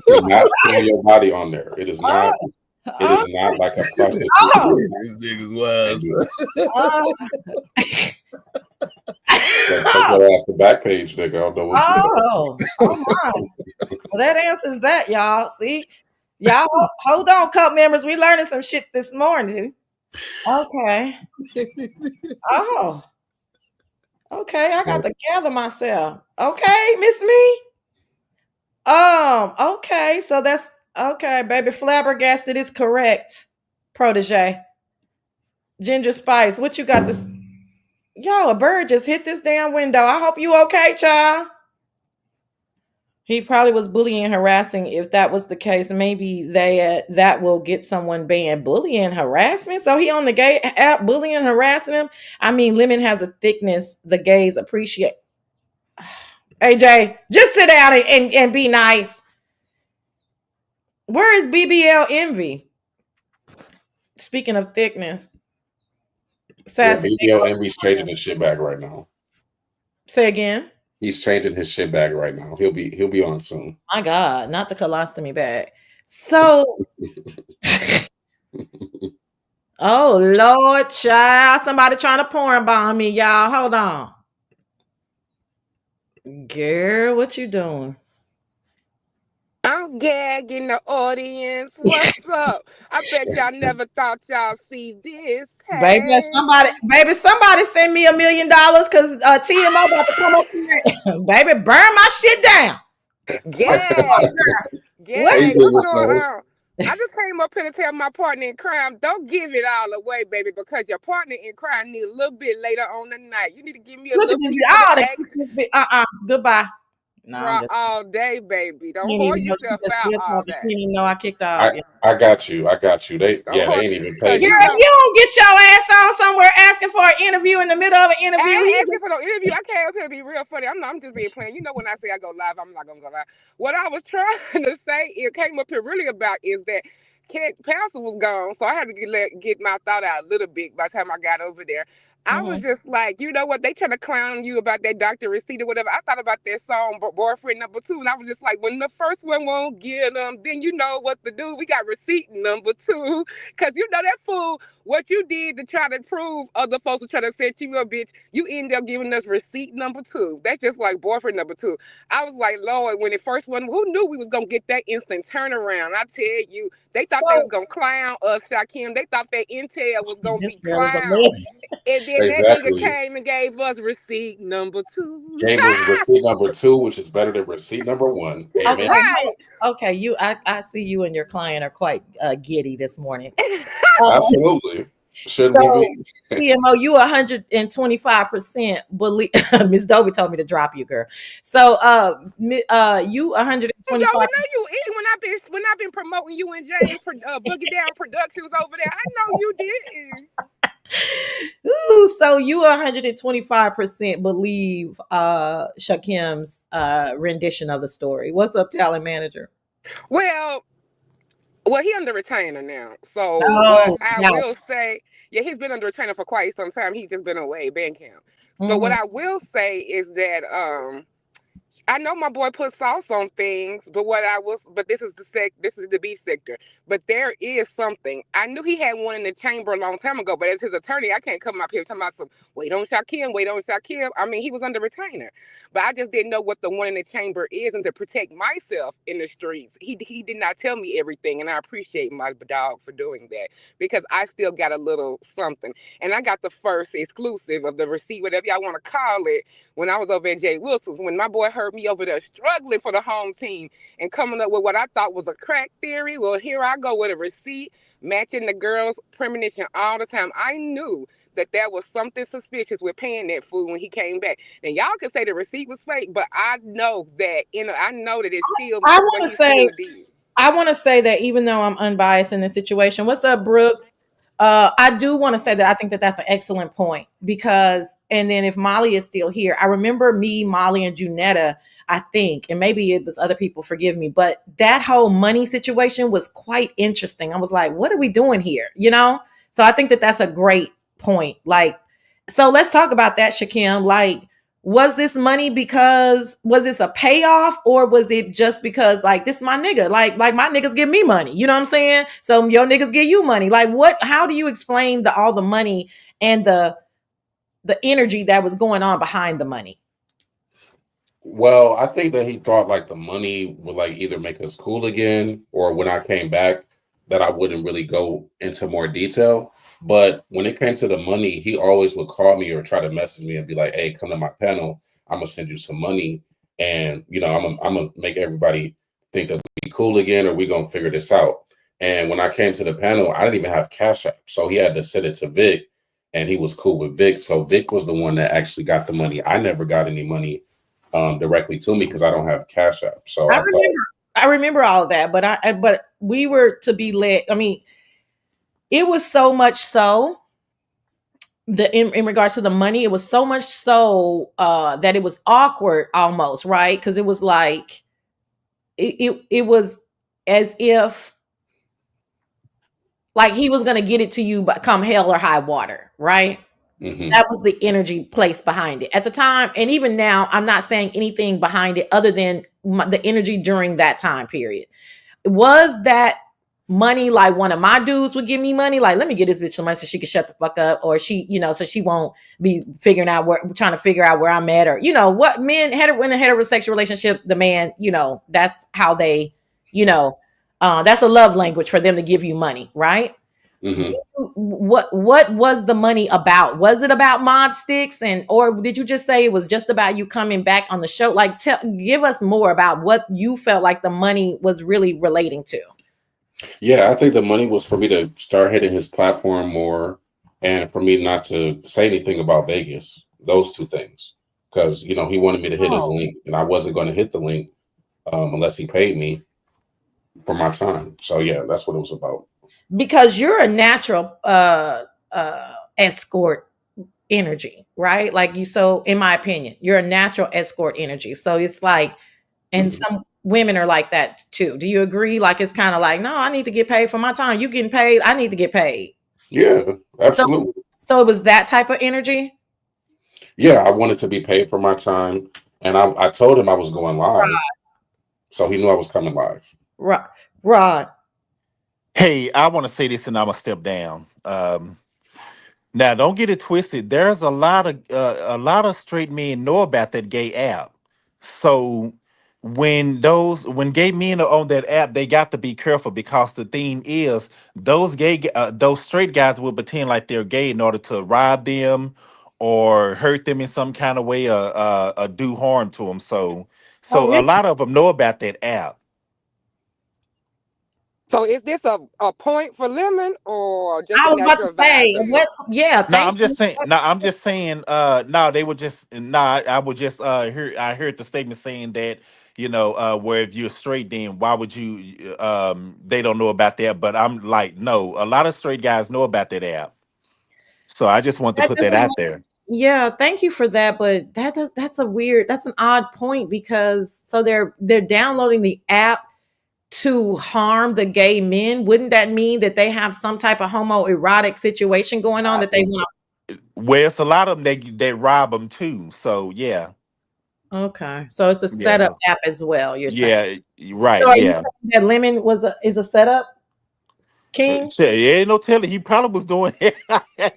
[SPEAKER 5] not sell your body on there. It is not. It is not like a prostitution.
[SPEAKER 7] This nigga's wild.
[SPEAKER 5] Take your ass to back page, nigga. I don't know what
[SPEAKER 2] oh my. Well, that answers that, y'all. See, y'all hold on, cup members. We learning some shit this morning. Okay. Oh. Okay, I got to gather myself. Okay, Miss Me. Okay, so that's okay, baby. Flabbergasted is correct. Protege. Ginger Spice, what you got this? Yo, a bird just hit this damn window. I hope you okay, child. He probably was bullying and harassing. If that was the case, maybe that will get someone banned. Bullying, harassment. So he on the gay app bullying, harassing him. I mean, Lemon has a thickness the gays appreciate. AJ, just sit down and be nice. Where is BBL Envy? Speaking of thickness, Sassy.
[SPEAKER 5] Yeah, BBL Envy's changing his shit back right now.
[SPEAKER 2] Say again.
[SPEAKER 5] He's changing his shit bag right now. He'll be on soon.
[SPEAKER 2] My God, not the colostomy bag. So, oh Lord, child, somebody trying to porn bomb me, y'all. Hold on, girl, what you doing?
[SPEAKER 8] I'm gagging the audience. What's up? I bet y'all never thought y'all see this. Hey.
[SPEAKER 2] Baby, somebody send me $1 million because TMO about to come up here. Baby, burn my shit down.
[SPEAKER 8] Gag. What's going on? I just came up here to tell my partner in crime, don't give it all away, baby, because your partner in crime need a little bit later on the night. You need to give me a little piece of the action.
[SPEAKER 2] Goodbye.
[SPEAKER 8] Cry all day, baby. Don't
[SPEAKER 2] You
[SPEAKER 8] whore
[SPEAKER 2] even know
[SPEAKER 8] yourself out all
[SPEAKER 2] she
[SPEAKER 8] day.
[SPEAKER 2] didn't even know I kicked off.
[SPEAKER 5] I got you. They
[SPEAKER 8] Don't
[SPEAKER 5] they
[SPEAKER 8] whore,
[SPEAKER 5] ain't even
[SPEAKER 8] cause
[SPEAKER 5] paid
[SPEAKER 2] Girl,
[SPEAKER 5] me
[SPEAKER 8] you
[SPEAKER 2] if
[SPEAKER 5] yet.
[SPEAKER 8] know
[SPEAKER 2] you don't get your ass on somewhere asking for an interview in the middle of an interview,
[SPEAKER 8] I
[SPEAKER 2] you
[SPEAKER 8] ain't asking for no interview. I came up here to be real funny. I'm just being plain. You know, when I say I go live, I'm not gonna go live. What I was trying to say, it came up here really about is that Kent Pastor was gone, so I had to get my thought out a little bit by the time I got over there. I was just like, you know what? They trying to clown you about that doctor receipt or whatever. I thought about that song, Boyfriend Number Two, and I was just like, when the first one won't get them, then you know what to do. We got receipt number two, cause you know that fool. What you did to try to prove other folks were trying to set you up, bitch, you end up giving us receipt number two. That's just like boyfriend number two. I was like, Lord, when it first one, who knew we was gonna get that instant turnaround? I tell you, they thought they was
[SPEAKER 2] so
[SPEAKER 8] gonna clown us, Shakim. They thought that intel was gonna
[SPEAKER 2] this
[SPEAKER 8] be
[SPEAKER 2] girl is a
[SPEAKER 8] clown.
[SPEAKER 2] mess.
[SPEAKER 8] And then that nigga
[SPEAKER 5] Exactly.
[SPEAKER 8] came and gave us receipt number two.
[SPEAKER 5] Gave us receipt number 2, which is better than receipt number 1. Amen.
[SPEAKER 2] Okay,
[SPEAKER 8] Right.
[SPEAKER 2] okay. I see you and your client are quite giddy this morning.
[SPEAKER 5] Absolutely. Shouldn't we
[SPEAKER 2] So,
[SPEAKER 5] be?
[SPEAKER 2] CMO, you 125% believe. Miss Dovey told me to drop you, girl. So, you
[SPEAKER 8] Joe, we
[SPEAKER 2] 125.
[SPEAKER 8] know you eat when I've been promoting you and James Boogie Down Productions over there. I know you did.
[SPEAKER 2] Ooh, so you 125% believe Shakim's rendition of the story. What's up, talent manager?
[SPEAKER 8] Well, he under retainer now. So what
[SPEAKER 2] Oh,
[SPEAKER 8] I
[SPEAKER 2] ouch.
[SPEAKER 8] will say, yeah, he's been under retainer for quite some time. He's just been away, band camp. But what
[SPEAKER 2] Mhm.
[SPEAKER 8] I will say is that I know my boy put sauce on things, but this is the beef sector. But there is something. I knew he had one in the chamber a long time ago, but as his attorney, I can't come up here talking about some wait on Shakim. I mean, he was under retainer. But I just didn't know what the one in the chamber is, and to protect myself in the streets. He did not tell me everything, and I appreciate my dog for doing that because I still got a little something. And I got the first exclusive of the receipt, whatever y'all want to call it, when I was over at Jay Wilson's, when my boy heard me over there struggling for the home team and coming up with what I thought was a crack theory. Well, here I go with a receipt matching the girl's premonition all the time. I knew that there was something suspicious with paying that fool when he came back. And y'all can say the receipt was fake, but I know that I know that it's still
[SPEAKER 2] I
[SPEAKER 8] what
[SPEAKER 2] want to
[SPEAKER 8] he still
[SPEAKER 2] say,
[SPEAKER 8] did.
[SPEAKER 2] I want to say that even though I'm unbiased in this situation, what's up, Brooke? I do want to say that I think that that's an excellent point because, and then if Molly is still here, I remember me, Molly, and Junetta, I think, and maybe it was other people, forgive me, but that whole money situation was quite interesting. I was like, what are we doing here? You know? So I think that that's a great point. Like, so let's talk about that, Shakim. Like, was this money because was this a payoff or was it just because like this is my nigga, like my niggas give me money, you know what I'm saying? So your niggas give you money. Like what, how do you explain all the money and the energy that was going on behind the money?
[SPEAKER 5] Well, I think that he thought like the money would like either make us cool again or when I came back that I wouldn't really go into more detail. But when it came to the money, he always would call me or try to message me and be like, "Hey, come to my panel. I'm gonna send you some money, and I'm gonna make everybody think that we cool again, or we gonna figure this out." And when I came to the panel, I didn't even have Cash App, so he had to send it to Vic, and he was cool with Vic. So Vic was the one that actually got the money. I never got any money directly to me because I don't have Cash App. So
[SPEAKER 2] I
[SPEAKER 5] I thought,
[SPEAKER 2] remember, I remember all of that, but we were to be led. I mean, it was so much so in regards to the money, it was so much so that it was awkward almost, right? Because it was like it was as if like he was gonna get it to you but come hell or high water, right?
[SPEAKER 5] mm-hmm,
[SPEAKER 2] That was the energy placed behind it at the time, and even now I'm not saying anything behind it other than the energy during that time period. Was that money like one of my dudes would give me money? Like, let me get this bitch some money so she can shut the fuck up, or she, so she won't be figuring out trying to figure out where I'm at, or what men in a heterosexual relationship, the man, that's how they, that's a love language for them to give you money, right?
[SPEAKER 5] mm-hmm.
[SPEAKER 2] What was the money about? Was it about mod sticks or did you just say it was just about you coming back on the show? Like give us more about what you felt like the money was really relating to.
[SPEAKER 5] Yeah, I think the money was for me to start hitting his platform more and for me not to say anything about Vegas. Those two things. because he wanted me to hit his link, and I wasn't going to hit the link unless he paid me for my time. So yeah, that's what it was about.
[SPEAKER 2] Because you're a natural escort energy, right? Like you, so in my opinion, you're a natural escort energy. So it's like, and some women are like that too. Do you agree? Like it's kind of like, no, I need to get paid for my time. You getting paid, I need to get paid.
[SPEAKER 5] Yeah, absolutely.
[SPEAKER 2] So it was that type of energy.
[SPEAKER 5] Yeah, I wanted to be paid for my time, and I told him I was going live, so he knew I was coming live.
[SPEAKER 2] Rod.
[SPEAKER 4] Hey, I want to say this, and I'm gonna step down. Now, don't get it twisted. There's a lot of straight men know about that gay app. So when gay men are on that app, they got to be careful because the thing is those straight guys will pretend like they're gay in order to rob them or hurt them in some kind of way or do harm to them. So
[SPEAKER 2] Really?
[SPEAKER 4] a lot of them know about that app.
[SPEAKER 8] So is this a point for Lemon or just
[SPEAKER 2] I
[SPEAKER 8] a
[SPEAKER 2] was about to
[SPEAKER 8] natural vibe
[SPEAKER 2] say,
[SPEAKER 8] to him?
[SPEAKER 2] what? Yeah,
[SPEAKER 4] No,
[SPEAKER 2] thank
[SPEAKER 4] I'm just
[SPEAKER 2] you.
[SPEAKER 4] saying. No, I'm just saying. No, they would just. No, I would just. Hear. I heard the statement saying that where if you're straight, then why would you? They don't know about that. But I'm like, no, a lot of straight guys know about that app. So I just want to
[SPEAKER 2] That
[SPEAKER 4] put that
[SPEAKER 2] doesn't
[SPEAKER 4] out
[SPEAKER 2] make,
[SPEAKER 4] there.
[SPEAKER 2] yeah, thank you for that. But that's an odd point because so they're downloading the app to harm the gay men. Wouldn't that mean that they have some type of homoerotic situation going on
[SPEAKER 4] I
[SPEAKER 2] that they
[SPEAKER 4] think.
[SPEAKER 2] want
[SPEAKER 4] Well, it's a lot of them. They rob them too. So yeah,
[SPEAKER 2] to? Okay, so it's a
[SPEAKER 4] yeah,
[SPEAKER 2] setup app as well. You're saying.
[SPEAKER 4] yeah, right,
[SPEAKER 2] So are you
[SPEAKER 4] yeah.
[SPEAKER 2] saying that Lemon is a setup, King?
[SPEAKER 4] Shit, ain't no telling. He probably was doing it.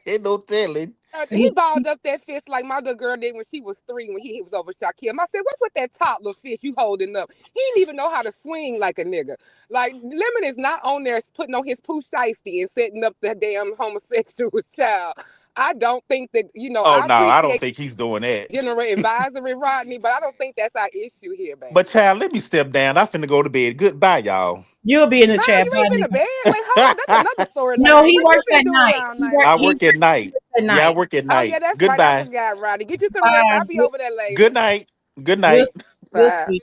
[SPEAKER 4] Ain't no telling.
[SPEAKER 8] He balled up that fist like my little girl did when she was 3 when he was over Shakim. I said, "What's with that top little fist you holding up?" He didn't even know how to swing like a nigga. Like Lemon is not on there putting on his poo shiesty and setting up the damn homosexual child. I don't think that
[SPEAKER 4] Oh
[SPEAKER 8] I
[SPEAKER 4] no, I don't
[SPEAKER 8] appreciate
[SPEAKER 4] think he's doing that.
[SPEAKER 8] general advisory, Rodney, but I don't think that's our issue here,
[SPEAKER 4] But
[SPEAKER 8] baby.
[SPEAKER 4] child, let me step down. I finna go to bed. Goodbye, y'all.
[SPEAKER 2] You'll be in the
[SPEAKER 8] Bye,
[SPEAKER 2] chat,
[SPEAKER 8] you ain't been
[SPEAKER 2] buddy.
[SPEAKER 8] to bed? Wait, hold on. That's another
[SPEAKER 2] No,
[SPEAKER 8] storyline.
[SPEAKER 2] he
[SPEAKER 8] What you
[SPEAKER 2] works
[SPEAKER 8] been
[SPEAKER 2] at
[SPEAKER 8] doing
[SPEAKER 2] night.
[SPEAKER 8] all night,
[SPEAKER 4] I
[SPEAKER 8] Rodney?
[SPEAKER 4] work at night.
[SPEAKER 2] At
[SPEAKER 4] Yeah, I
[SPEAKER 2] night.
[SPEAKER 4] work at
[SPEAKER 8] Oh yeah,
[SPEAKER 4] night.
[SPEAKER 8] that's right. I
[SPEAKER 4] Goodbye.
[SPEAKER 8] forgot, Rodney. Get you some rest.
[SPEAKER 2] Bye.
[SPEAKER 8] I'll be over there
[SPEAKER 4] Good
[SPEAKER 8] later.
[SPEAKER 4] night. Good
[SPEAKER 2] We'll
[SPEAKER 4] night.
[SPEAKER 2] we'll
[SPEAKER 8] Bye.
[SPEAKER 2] see.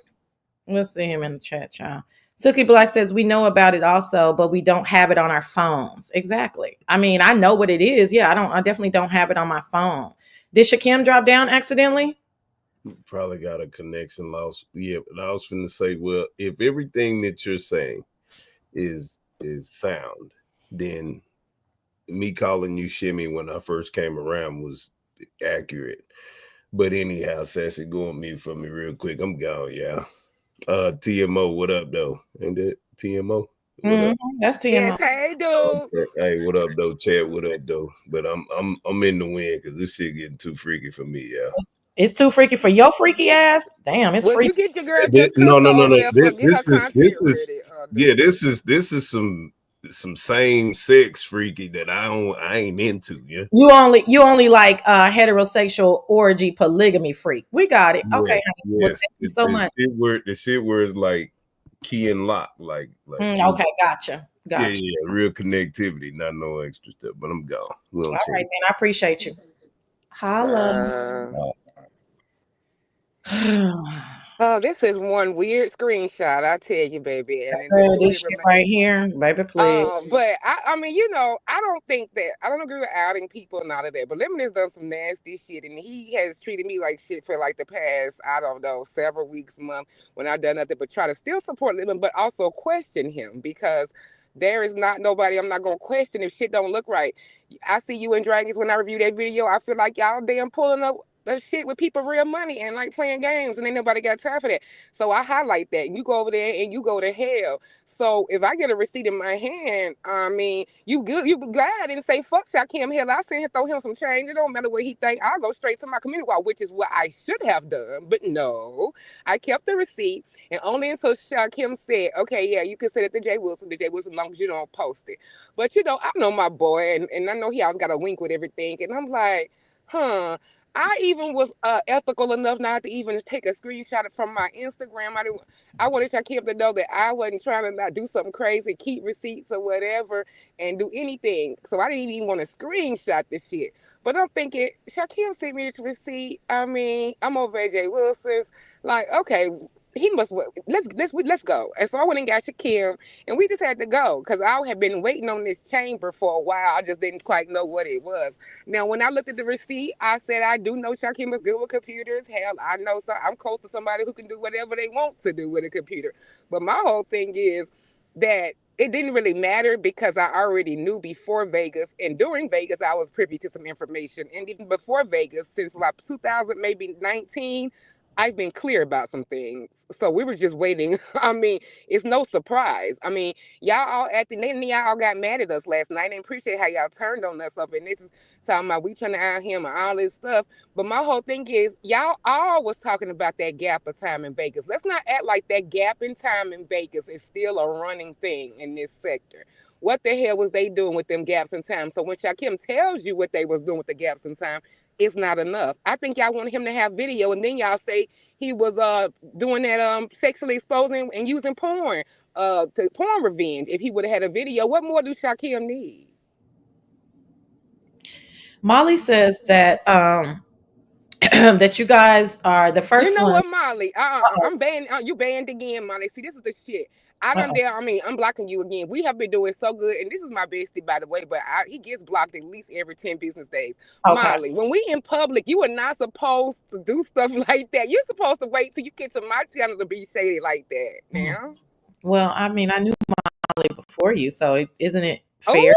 [SPEAKER 2] We'll see him in the chat, child. Silky Black says we know about it also, but we don't have it on our phones. Exactly. I mean, I know what it is. Yeah, I definitely don't have it on my phone. Did Shakim drop down accidentally?
[SPEAKER 7] Probably got a connection loss. Yeah, but I was finna say, well, if everything that you're saying is sound, then me calling you shimmy when I first came around was accurate. But anyhow, Sassy, go on mute for me real quick. I'm gone, yeah. TMO, what up though? Ain't that TMO? What up?
[SPEAKER 2] That's
[SPEAKER 8] Yes,
[SPEAKER 2] TMO.
[SPEAKER 8] hey, dude.
[SPEAKER 7] Okay. Hey, what up though, Chad? What up though? But I'm in the wind because this shit getting too freaky for me, yeah.
[SPEAKER 2] It's too freaky for your freaky ass. Damn, it's
[SPEAKER 8] Well, you
[SPEAKER 2] freaky.
[SPEAKER 8] get your girl
[SPEAKER 7] No,
[SPEAKER 8] Jacooka
[SPEAKER 7] no, no,
[SPEAKER 8] over
[SPEAKER 7] no.
[SPEAKER 8] there for
[SPEAKER 7] This,
[SPEAKER 8] get her
[SPEAKER 7] this is
[SPEAKER 8] content
[SPEAKER 7] this is
[SPEAKER 8] ready,
[SPEAKER 7] yeah.
[SPEAKER 8] dude.
[SPEAKER 7] This is some same sex freaky that I ain't into. Yeah.
[SPEAKER 2] You only like heterosexual orgy polygamy freak. We got it. Okay,
[SPEAKER 7] Yes.
[SPEAKER 2] honey. Well,
[SPEAKER 7] Yes.
[SPEAKER 2] thank you so much.
[SPEAKER 7] The shit where it's like key and lock, like real,
[SPEAKER 2] Okay, gotcha.
[SPEAKER 7] yeah,
[SPEAKER 2] Gotcha.
[SPEAKER 7] yeah, real connectivity, not no extra stuff. But I'm gone. We
[SPEAKER 2] All
[SPEAKER 7] don't
[SPEAKER 2] right,
[SPEAKER 7] change.
[SPEAKER 2] man. I appreciate you. Holla.
[SPEAKER 8] Uh, oh, this is one weird screenshot, I tell you, baby, and then this is what
[SPEAKER 2] This
[SPEAKER 8] it
[SPEAKER 2] shit
[SPEAKER 8] remains.
[SPEAKER 2] right here, baby, please.
[SPEAKER 8] But I mean, I don't think that I don't agree with outing people and all of that. But Lemon has done some nasty shit, and he has treated me like shit for like the past, I don't know, several weeks, month, when I've done nothing but try to still support Lemon, but also question him because there is not nobody I'm not gonna question if shit don't look right. I see you and Dragons when I review that video. I feel like y'all damn pulling up the shit with people real money and like playing games, and ain't nobody got time for that. So I highlight that. You go over there and you go to hell. So if I get a receipt in my hand, I mean, you good, you glad I didn't say fuck Shakim Hill. I sent him throw him some change. It don't matter what he think. I'll go straight to my community wall, which is what I should have done. But no, I kept the receipt, and only until Shakim said, "Okay, yeah, you can send it to Jay Wilson. To Jay Wilson, as long as you don't post it." But I know my boy, and I know he always got a wink with everything, and I'm like, huh. I even was ethical enough not to even take a screenshot from my Instagram. I wanted Shakim to know that I wasn't trying to not do something crazy, keep receipts or whatever, and do anything. So I didn't even want to screenshot this shit. But I'm thinking, Shakim sent me this receipt. I mean, I'm over at Jay Wilson's. Like, okay, he must. Let's go. And so I went and got Shakim, and we just had to go because I had been waiting on this chamber for a while. I just didn't quite know what it was. Now, when I looked at the receipt, I said, I do know Shakim is good with computers. Hell, I know I'm close to somebody who can do whatever they want to do with a computer. But my whole thing is that it didn't really matter because I already knew before Vegas. And during Vegas, I was privy to some information. And even before Vegas, since like 2000, maybe 19, I've been clear about some things. So we were just waiting. I mean, it's no surprise. I mean, y'all all acting, then y'all all got mad at us last night and appreciate how y'all turned on us up. And this is talking about we trying to out him and all this stuff. But my whole thing is y'all all was talking about that gap of time in Vegas. Let's not act like that gap in time in Vegas is still a running thing in this sector. What the hell was they doing with them gaps in time? So when Shakim tells you what they was doing with the gaps in time, it's not enough. I think y'all want him to have video, and then y'all say he was doing that sexually exposing and using porn to porn revenge. If he would have had a video, what more do Shakim need?
[SPEAKER 2] Molly says that that you guys are the
[SPEAKER 8] You
[SPEAKER 2] first
[SPEAKER 8] know
[SPEAKER 2] one.
[SPEAKER 8] what, Molly? I'm banned. You banned again, Molly. See, this is the shit. I done
[SPEAKER 2] Uh-oh.
[SPEAKER 8] there. I mean, I'm blocking you again. We have been doing so good, and this is my bestie, by the way. But he gets blocked at least every 10 business days.
[SPEAKER 2] Okay.
[SPEAKER 8] Molly, when we in public, you are not supposed to do stuff like that. You're supposed to wait till you get to my channel to be shady like that.
[SPEAKER 2] Mm.
[SPEAKER 8] Now,
[SPEAKER 2] Well, I mean, I knew Molly before you, so isn't it fair?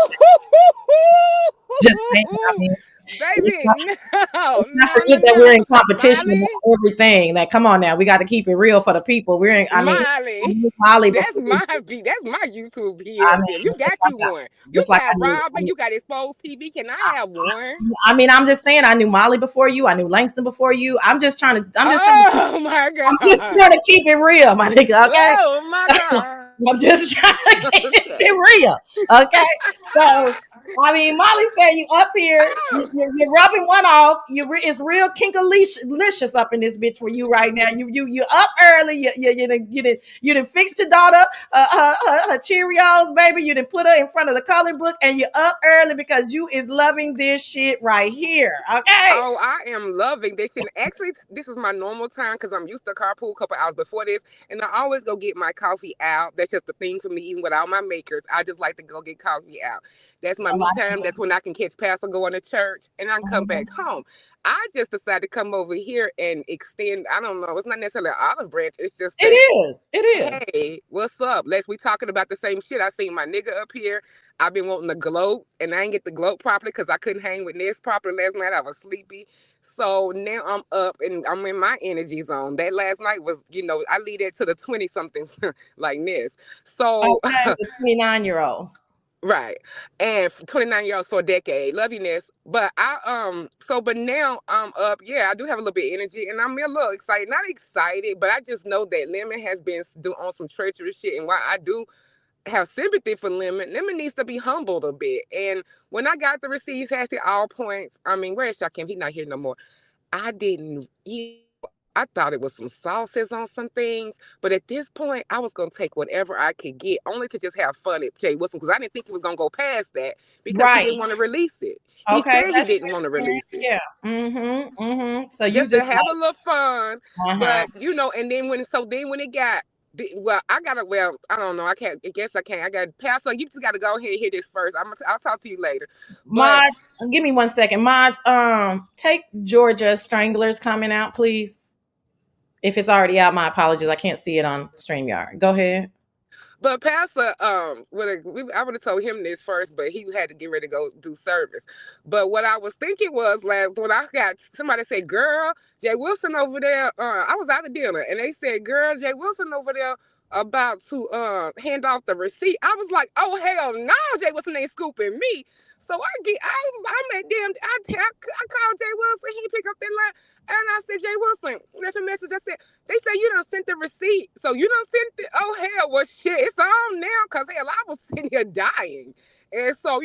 [SPEAKER 2] Just saying. I
[SPEAKER 8] oh,
[SPEAKER 2] mean, it's
[SPEAKER 8] baby,
[SPEAKER 2] not,
[SPEAKER 8] no,
[SPEAKER 2] it's not
[SPEAKER 8] no, no,
[SPEAKER 2] forget that we're in
[SPEAKER 8] no,
[SPEAKER 2] competition
[SPEAKER 8] Molly.
[SPEAKER 2] about everything. Like, come on now, we got to keep it real for the people. We're in. I mean, I
[SPEAKER 8] Molly,
[SPEAKER 2] knew Molly
[SPEAKER 8] that's
[SPEAKER 2] before
[SPEAKER 8] my
[SPEAKER 2] you.
[SPEAKER 8] that's my YouTube
[SPEAKER 2] I
[SPEAKER 8] BFF. You
[SPEAKER 2] mean,
[SPEAKER 8] got you one. You
[SPEAKER 2] just like
[SPEAKER 8] got
[SPEAKER 2] I knew.
[SPEAKER 8] Robin. You got Exposed TV. Can I have one?
[SPEAKER 2] I mean, I'm just saying, I knew Molly before you. I knew Langston before you. I'm just trying to.
[SPEAKER 8] Oh my
[SPEAKER 2] I'm just
[SPEAKER 8] god.
[SPEAKER 2] trying to keep it real, my nigga. Okay.
[SPEAKER 8] Oh my god.
[SPEAKER 2] I'm just trying to keep
[SPEAKER 8] Okay.
[SPEAKER 2] it real. Okay. So, I mean, Molly said you up here, you're rubbing one off. It's real kinkalicious up in this bitch for you right now. You up early. You didn't fix your daughter her Cheerios, baby. You didn't put her in front of the coloring book, and you're up early because you is loving this shit right here. Okay.
[SPEAKER 8] Oh, I am loving this shit. Actually, this is my normal time because I'm used to carpool a couple hours before this, and I always go get my coffee out. That's just the thing for me, even without my makers. I just like to go get coffee out. That's my
[SPEAKER 2] A
[SPEAKER 8] me
[SPEAKER 2] lot
[SPEAKER 8] time. That's when I can catch Pastor going to church, and I can come
[SPEAKER 2] of-
[SPEAKER 8] back home. I just decided to come over here and extend. I don't know. It's not necessarily an olive branch. It's just
[SPEAKER 2] It
[SPEAKER 8] that,
[SPEAKER 2] is. It is.
[SPEAKER 8] hey, what's up? Let's we talking about the same shit. I seen my nigga up here. I've been wanting to gloat, and I ain't get the gloat properly because I couldn't hang with Ness properly last night. I was sleepy. So now I'm up and I'm in my energy zone. That last night was, I lead it to the 20 somethings like Ness. So,
[SPEAKER 2] Okay. The 29-year-olds.
[SPEAKER 8] right. And 29 year olds for a decade. Love you, Ness. But but now I'm up. Yeah, I do have a little bit of energy and I'm a little excited. Not excited, but I just know that Lemon has been doing on some treacherous shit. And while I do have sympathy for Lemon. Lemon needs to be humbled a bit. And when I got the receipts, has it all points. I mean, where is Shakim? He's not here no more. I didn't, I thought it was some sauces on some things, but at this point, I was gonna take whatever I could get, only to just have fun at Jay Wilson, because I didn't think he was gonna go past that because he
[SPEAKER 2] Right.
[SPEAKER 8] didn't want to release it. He
[SPEAKER 2] Okay.
[SPEAKER 8] said he
[SPEAKER 2] That's
[SPEAKER 8] didn't want to release it
[SPEAKER 2] yeah. Mm-hmm. Mm-hmm. So you
[SPEAKER 8] just to
[SPEAKER 2] just
[SPEAKER 8] have a little fun.
[SPEAKER 2] uh-huh.
[SPEAKER 8] But and then when it got well, I gotta I don't know. I can't. I guess I can't. I got Pastor. You just gotta go ahead and hear this first. I'll talk to you later. But
[SPEAKER 2] Mods, give me 1 second. Mods, take Georgia Strangler's comment out, please. If it's already out, my apologies. I can't see it on StreamYard. Go ahead.
[SPEAKER 8] But Pastor, I would have told him this first, but he had to get ready to go do service. But what I was thinking was when I got somebody said, "Girl, Jay Wilson over there." I was out to dinner, and they said, "Girl, Jay Wilson over there about to hand off the receipt." I was like, "Oh hell no, Jay Wilson ain't scooping me." So I'm at damn. I called Jay Wilson. He picked up that line, and I said, "Jay Wilson, left a message." I said, they say you done sent the receipt. So you done sent it. Oh, hell, well, shit, it's on now because, hell, I was sitting here dying. And so,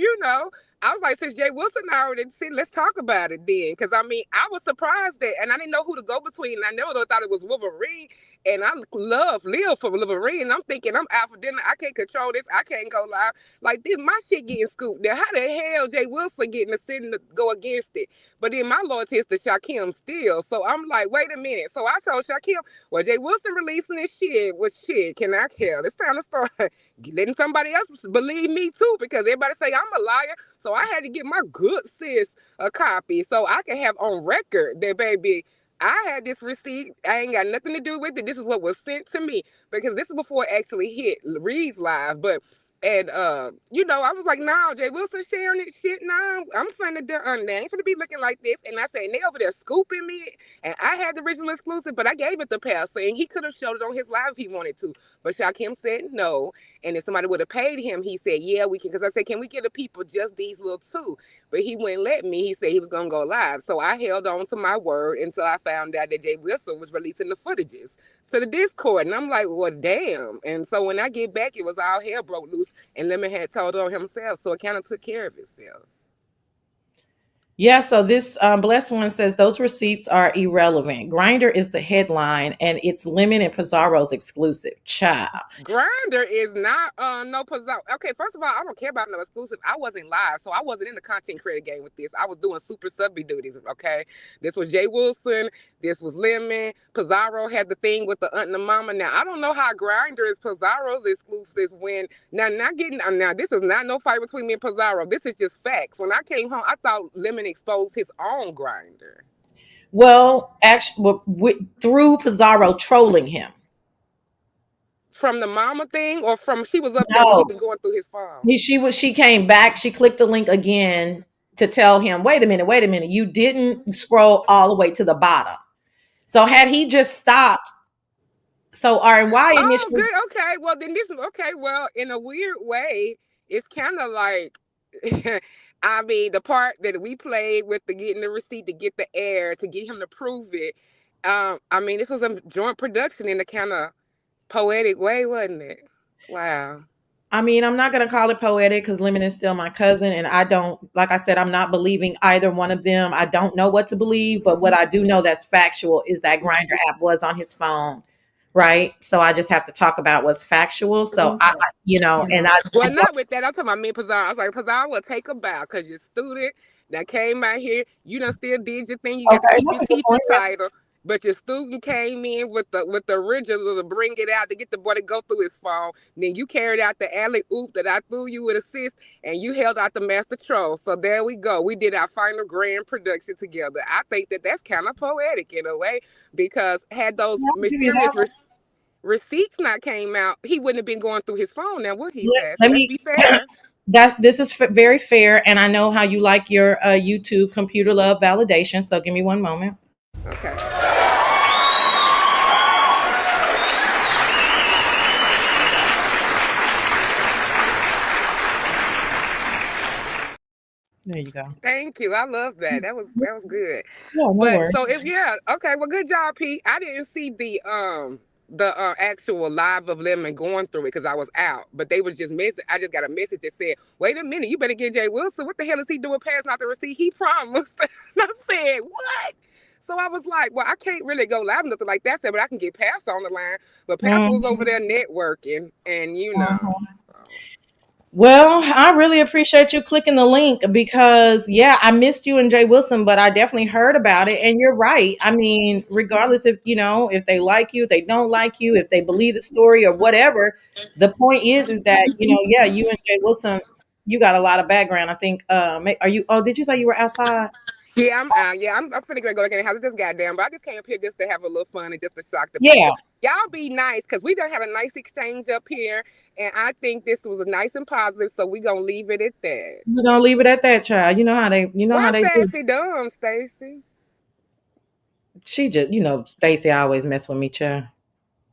[SPEAKER 8] I was like, since Jay Wilson already said, let's talk about it then. Because, I mean, I was surprised that, and I didn't know who to go between. And I never thought it was Wolverine. And I live for Wolverine. And I'm thinking, I'm out for dinner. I can't control this. I can't go live. Like, this, my shit getting scooped. Now, how the hell Jay Wilson getting the sitting to go against it? But then my loyalty is to Shakim still. So I'm like, wait a minute. So I told Shakim, well, Jay Wilson releasing this shit. Well, shit, can I care? It's time to start letting somebody else believe me too, because everybody say I'm a liar. So I had to get my good sis a copy so I can have on record that, baby, I had this receipt. I ain't got nothing to do with it. This is what was sent to me, because this is before it actually hit Reed's live. But and I was like, no, Jay Wilson sharing it shit. Nah, I'm finna do they ain't finna be looking like this. And I said, and they over there scooping me. And I had the original exclusive, but I gave it to Pastor, and he could have showed it on his live if he wanted to. But Shakim said no. And if somebody would have paid him, he said, yeah, we can. Because I said, can we get the people just these little two? But he wouldn't let me. He said he was going to go live. So I held on to my word until I found out that Jay Wilson was releasing the footages to the Discord. And I'm like, well, damn. And so when I get back, it was all hell broke loose. And Lemon had told on himself. So it kind of took care of itself.
[SPEAKER 2] Yeah, so this blessed one says those receipts are irrelevant. Grinder is the headline, and it's Lemon and Pizarro's exclusive. Child.
[SPEAKER 8] Grinder is not no Pizarro. Okay, first of all, I don't care about no exclusive. I wasn't live, so I wasn't in the content creator game with this. I was doing super subby duties. Okay, this was Jay Wilson. This was Lemon. Pizarro had the thing with the aunt and the mama. Now I don't know how Grinder is Pizarro's exclusive when now this is not no fight between me and Pizarro. This is just facts. When I came home, I thought Lemon exposed his own Grinder.
[SPEAKER 2] Well, actually, through Pizarro trolling him.
[SPEAKER 8] From the mama thing, or from she was up there when he
[SPEAKER 2] No,
[SPEAKER 8] was going through his phone?
[SPEAKER 2] she came back. She clicked the link again to tell him, wait a minute, you didn't scroll all the way to the bottom. So had he just stopped, so RNY
[SPEAKER 8] Oh,
[SPEAKER 2] initially,
[SPEAKER 8] good. Okay. Well, then this. Okay. Well, in a weird way, it's kind of like, I mean, the part that we played with the getting the receipt to get the air to get him to prove it. I mean, this was a joint production in a kind of poetic way, wasn't it? Wow.
[SPEAKER 2] I mean, I'm not going to call it poetic because Lemon is still my cousin. And I don't, like I said, I'm not believing either one of them. I don't know what to believe. But what I do know that's factual is that Grinder app was on his phone. Right. So I just have to talk about what's factual. So and I
[SPEAKER 8] Well, not with that. I'm talking about me and Pizarro. I was like, Pizarro will take a bow because you're a student that came out here. You done still did your thing. You got to
[SPEAKER 2] okay,
[SPEAKER 8] keep
[SPEAKER 2] that's
[SPEAKER 8] your
[SPEAKER 2] a good
[SPEAKER 8] teacher
[SPEAKER 2] point.
[SPEAKER 8] title. But your student came in with the original to bring it out to get the boy to go through his phone. Then you carried out the alley oop that I threw you with assist, and you held out the master troll. So there we go. We did our final grand production together. I think that that's kind of poetic in a way, because had those
[SPEAKER 2] Yeah, I'll give you
[SPEAKER 8] mysterious
[SPEAKER 2] that one.
[SPEAKER 8] receipts not came out, he wouldn't have been going through his phone now, would he,
[SPEAKER 2] Let,
[SPEAKER 8] Sass?
[SPEAKER 2] let
[SPEAKER 8] Let's
[SPEAKER 2] me
[SPEAKER 8] be fair.
[SPEAKER 2] that this is very fair, and I know how you like your YouTube computer love validation. So give me one moment.
[SPEAKER 8] Okay.
[SPEAKER 2] There you go.
[SPEAKER 8] Thank you. I love that. That was good.
[SPEAKER 2] Yeah, no
[SPEAKER 8] But
[SPEAKER 2] worries.
[SPEAKER 8] so if yeah, okay, well, good job, Pete. I didn't see the actual live of Lemon going through it because I was out. But they was just messing. I just got a message that said, "Wait a minute, you better get Jay Wilson. What the hell is he doing passing out the receipt? He promised." And I said, "What?" So I was like, "Well, I can't really go live nothing like that, but I can get Pastor on the line." But Pastor was over there networking, and
[SPEAKER 2] Well, I really appreciate you clicking the link because, yeah, I missed you and Jay Wilson, but I definitely heard about it. And you're right. I mean, regardless if they like you, if they don't like you, if they believe the story or whatever, the point is that, yeah, you and Jay Wilson, you got a lot of background. I think, did you say you were outside?
[SPEAKER 8] Yeah, I'm out. Yeah, I'm pretty great go back in the house. I just got down, but I just came up here just to have a little fun and just to shock the
[SPEAKER 2] Yeah,
[SPEAKER 8] people. Y'all be nice because we done have a nice exchange up here, and I think this was a nice and positive. So we gonna leave it at that.
[SPEAKER 2] we're going to leave it at that, child. You know how
[SPEAKER 8] Why
[SPEAKER 2] they do.
[SPEAKER 8] Sassy dumb, Stacy?
[SPEAKER 2] She just, Stacy always mess with me, child.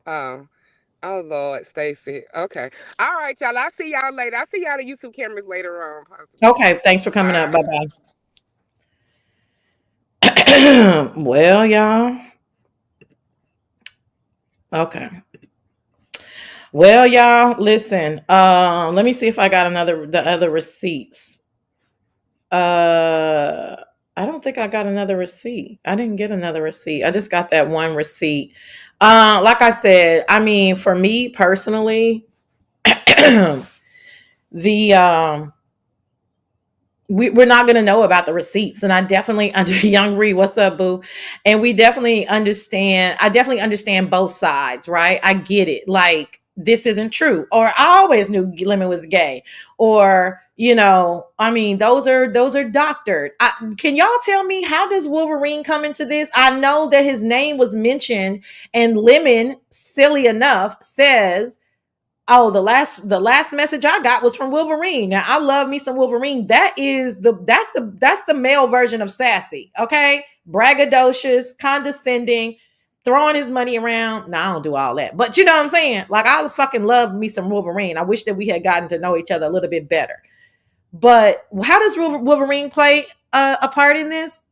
[SPEAKER 8] Oh, oh Lord, Stacy. Okay, all right, y'all. I'll see y'all later. I'll see y'all the YouTube cameras later on, possibly.
[SPEAKER 2] Okay, thanks for coming up.
[SPEAKER 8] Bye.
[SPEAKER 2] Bye-bye. Well, y'all. Okay. Well, y'all, listen. Let me see if I got the other receipts. I don't think I got another receipt. I didn't get another receipt. I just got that one receipt. Like I said, I mean, for me personally, the we're not going to know about the receipts, and I definitely under Young Ree, what's up, boo? And we definitely understand. I definitely understand both sides, right? I get it. Like, this isn't true, or I always knew Lemon was gay, or I mean, those are doctored. Can y'all tell me, how does Wolverine come into this? I know that his name was mentioned, and Lemon, silly enough, says, oh, the last message I got was from Wolverine. Now, I love me some Wolverine. That's the male version of sassy. Okay, braggadocious, condescending, throwing his money around. No, I don't do all that, but you know what I'm saying. Like, I fucking love me some Wolverine. I wish that we had gotten to know each other a little bit better. But how does Wolverine play a part in this?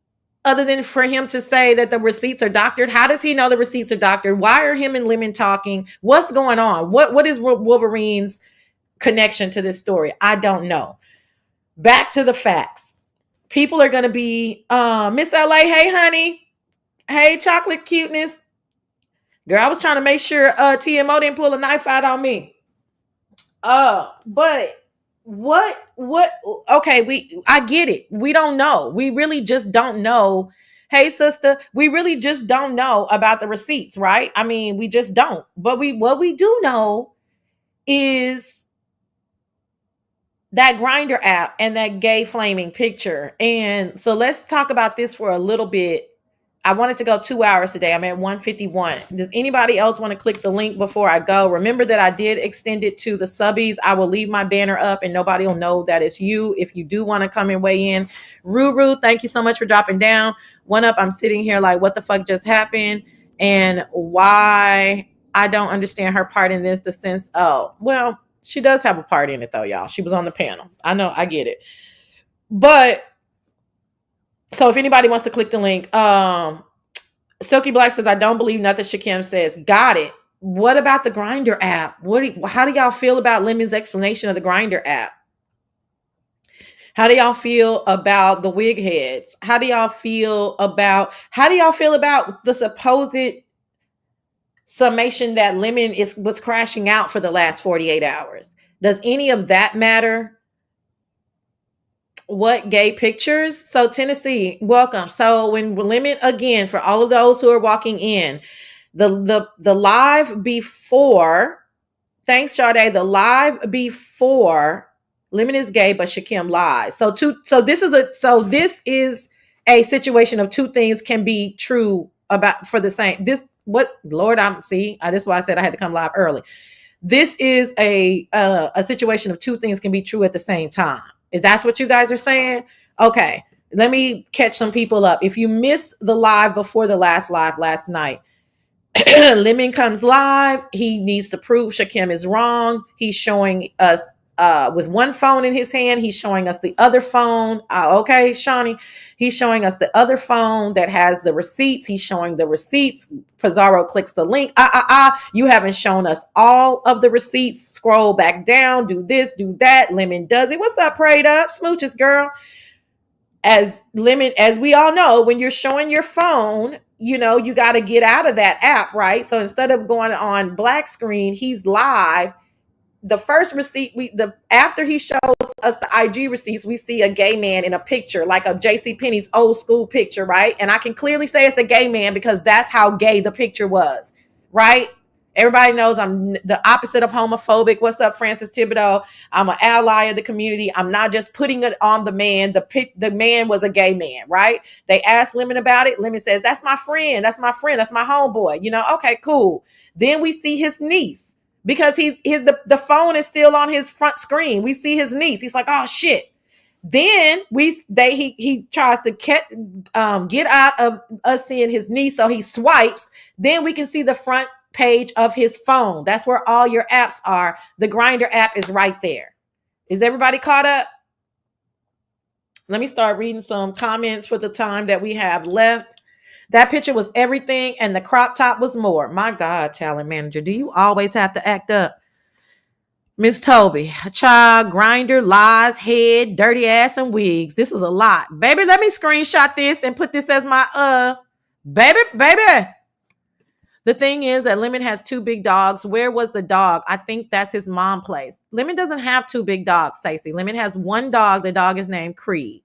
[SPEAKER 2] Other than for him to say that the receipts are doctored, how does he know the receipts are doctored? Why are him and Lemon talking? What's going on? What is Wolverine's connection to this story? I don't know. Back to the facts. People are going to be, Miss LA, hey, honey. Hey, chocolate cuteness. Girl, I was trying to make sure TMO didn't pull a knife out on me. But what okay, I get it. We don't know. We really just don't know. Hey, sister, we really just don't know about the receipts, right? I mean, we just don't. But what we do know is that Grinder app and that gay flaming picture. And so let's talk about this for a little bit. I wanted to go 2 hours today. I'm at 151. Does anybody else want to click the link before I go? Remember that I did extend it to the subbies. I will leave my banner up and nobody will know that it's you if you do want to come and weigh in. Ruru, thank you so much for dropping down. One up, I'm sitting here like, what the fuck just happened? And why I don't understand her part in this, the sense, oh, well, she does have a part in it though, y'all. She was on the panel. I know, I get it. But so if anybody wants to click the link, Silky Black says, I don't believe nothing Shakim says. Got it. What about the Grinder app? How do y'all feel about Lemon's explanation of the Grinder app? How do y'all feel about the wig heads? How do y'all feel about the supposed summation that Lemon was crashing out for the last 48 hours? Does any of that matter? What gay pictures? So Tennessee, welcome. So when Lemon, again, for all of those who are walking in, the live before, thanks Sade, the live before Lemon is gay, but Shakim lies. So this is a situation of two things can be true about for the same. This what Lord this is why I said I had to come live early. This is a situation of two things can be true at the same time. If that's what you guys are saying, okay, let me catch some people up. If you missed the live before the last live last night, Lemon comes live. He needs to prove Shakim is wrong. He's showing us with one phone in his hand. He's showing us the other phone. Okay, Shawnee. He's showing us the other phone that has the receipts. He's showing the receipts. Pizarro clicks the link. You haven't shown us all of the receipts. Scroll back down. Do this, do that. Lemon does it. What's up, prayed up? Smooches, girl. As we all know, when you're showing your phone, you got to get out of that app, right? So instead of going on black screen, he's live. The first receipt, after he shows us the IG receipts, we see a gay man in a picture, like a JCPenney's old school picture, right? And I can clearly say it's a gay man because that's how gay the picture was, right? Everybody knows I'm the opposite of homophobic. What's up, Francis Thibodeau? I'm an ally of the community. I'm not just putting it on the man. The man was a gay man, right? They asked Lemon about it. Lemon says, that's my friend. That's my friend. That's my homeboy. Okay, cool. Then we see his niece because the phone is still on his front screen. We see his niece. He's like, oh shit. Then he tries to get out of us seeing his niece. So he swipes. Then we can see the front page of his phone. That's where all your apps are. The Grinder app is right there. Is everybody caught up? Let me start reading some comments for the time that we have left. That picture was everything and the crop top was more. My God, talent manager, do you always have to act up? Miss Toby, a child, grinder, lies, head, dirty ass, and wigs. This is a lot. Baby, let me screenshot this and put this as my baby. The thing is that Lemon has two big dogs. Where was the dog? I think that's his mom place. Lemon doesn't have two big dogs, Stacey. Lemon has one dog. The dog is named Creed.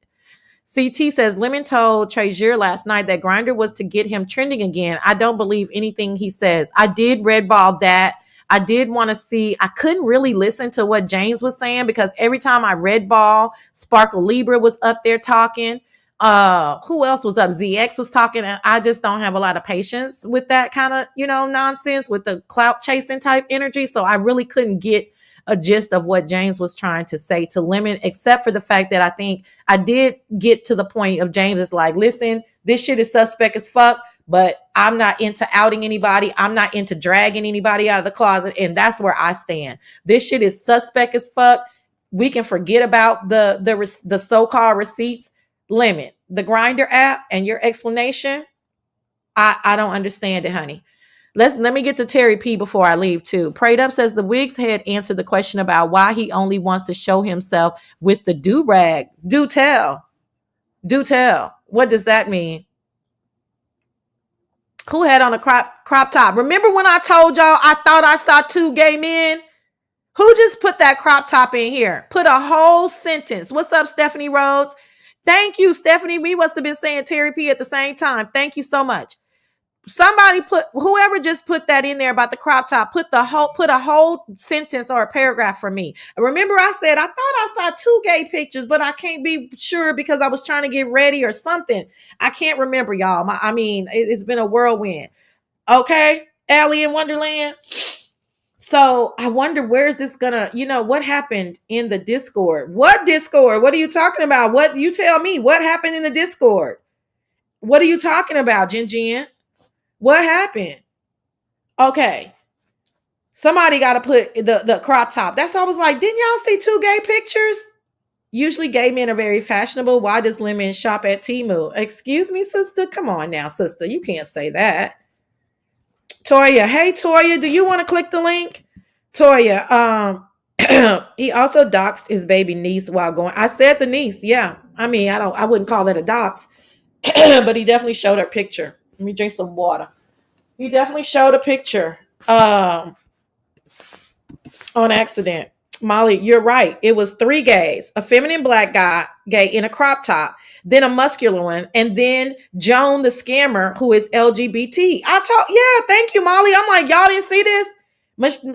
[SPEAKER 2] CT says Lemon told Treasure last night that Grinder was to get him trending again. I don't believe anything he says. I did redball that. I did want to see. I couldn't really listen to what James was saying because every time I redball, Sparkle Libra was up there talking. Who else was up? ZX was talking, and I just don't have a lot of patience with that kind of, nonsense with the clout chasing type energy. So I really couldn't get a gist of what James was trying to say to Lemon, except for the fact that I think I did get to the point of James is like, listen, this shit is suspect as fuck, but I'm not into outing anybody. I'm not into dragging anybody out of the closet. And that's where I stand. This shit is suspect as fuck. We can forget about the so-called receipts. Lemon, the Grinder app and your explanation, I don't understand it, honey. Let me get to Terry P before I leave too. Prayed Up says the Wiggs head answered the question about why he only wants to show himself with the do-rag. Do tell. Do tell. What does that mean? Who had on a crop top? Remember when I told y'all I thought I saw two gay men? Who just put that crop top in here? Put a whole sentence. What's up, Stephanie Rhodes? Thank you, Stephanie. We must have been saying Terry P at the same time. Thank you so much. Somebody whoever just put that in there about the crop top, put a whole sentence or a paragraph for me. Remember I said I thought I saw two gay pictures, but I can't be sure because I was trying to get ready or something. I can't remember, y'all. It's been a whirlwind. Okay, Allie in Wonderland. So I wonder where's this gonna, what happened in the Discord? What Discord? What are you talking about? What, you tell me, what happened in the Discord? What are you talking about, Jen? What happened? Okay. Somebody got to put the crop top. That's why I was like, didn't y'all see two gay pictures? Usually gay men are very fashionable. Why does Lemon shop at Temu? Excuse me, sister? Come on now, sister. You can't say that. Toya. Hey, Toya, do you want to click the link? Toya, he also doxed his baby niece while going. I said the niece, yeah. I wouldn't call that a dox, but he definitely showed her picture. Let me drink some water. He definitely showed a picture on accident. Molly, you're right. It was three gays, a feminine black gay in a crop top, then a muscular one, and then Joan the scammer who is LGBT. Thank you, Molly. I'm like, y'all didn't see this?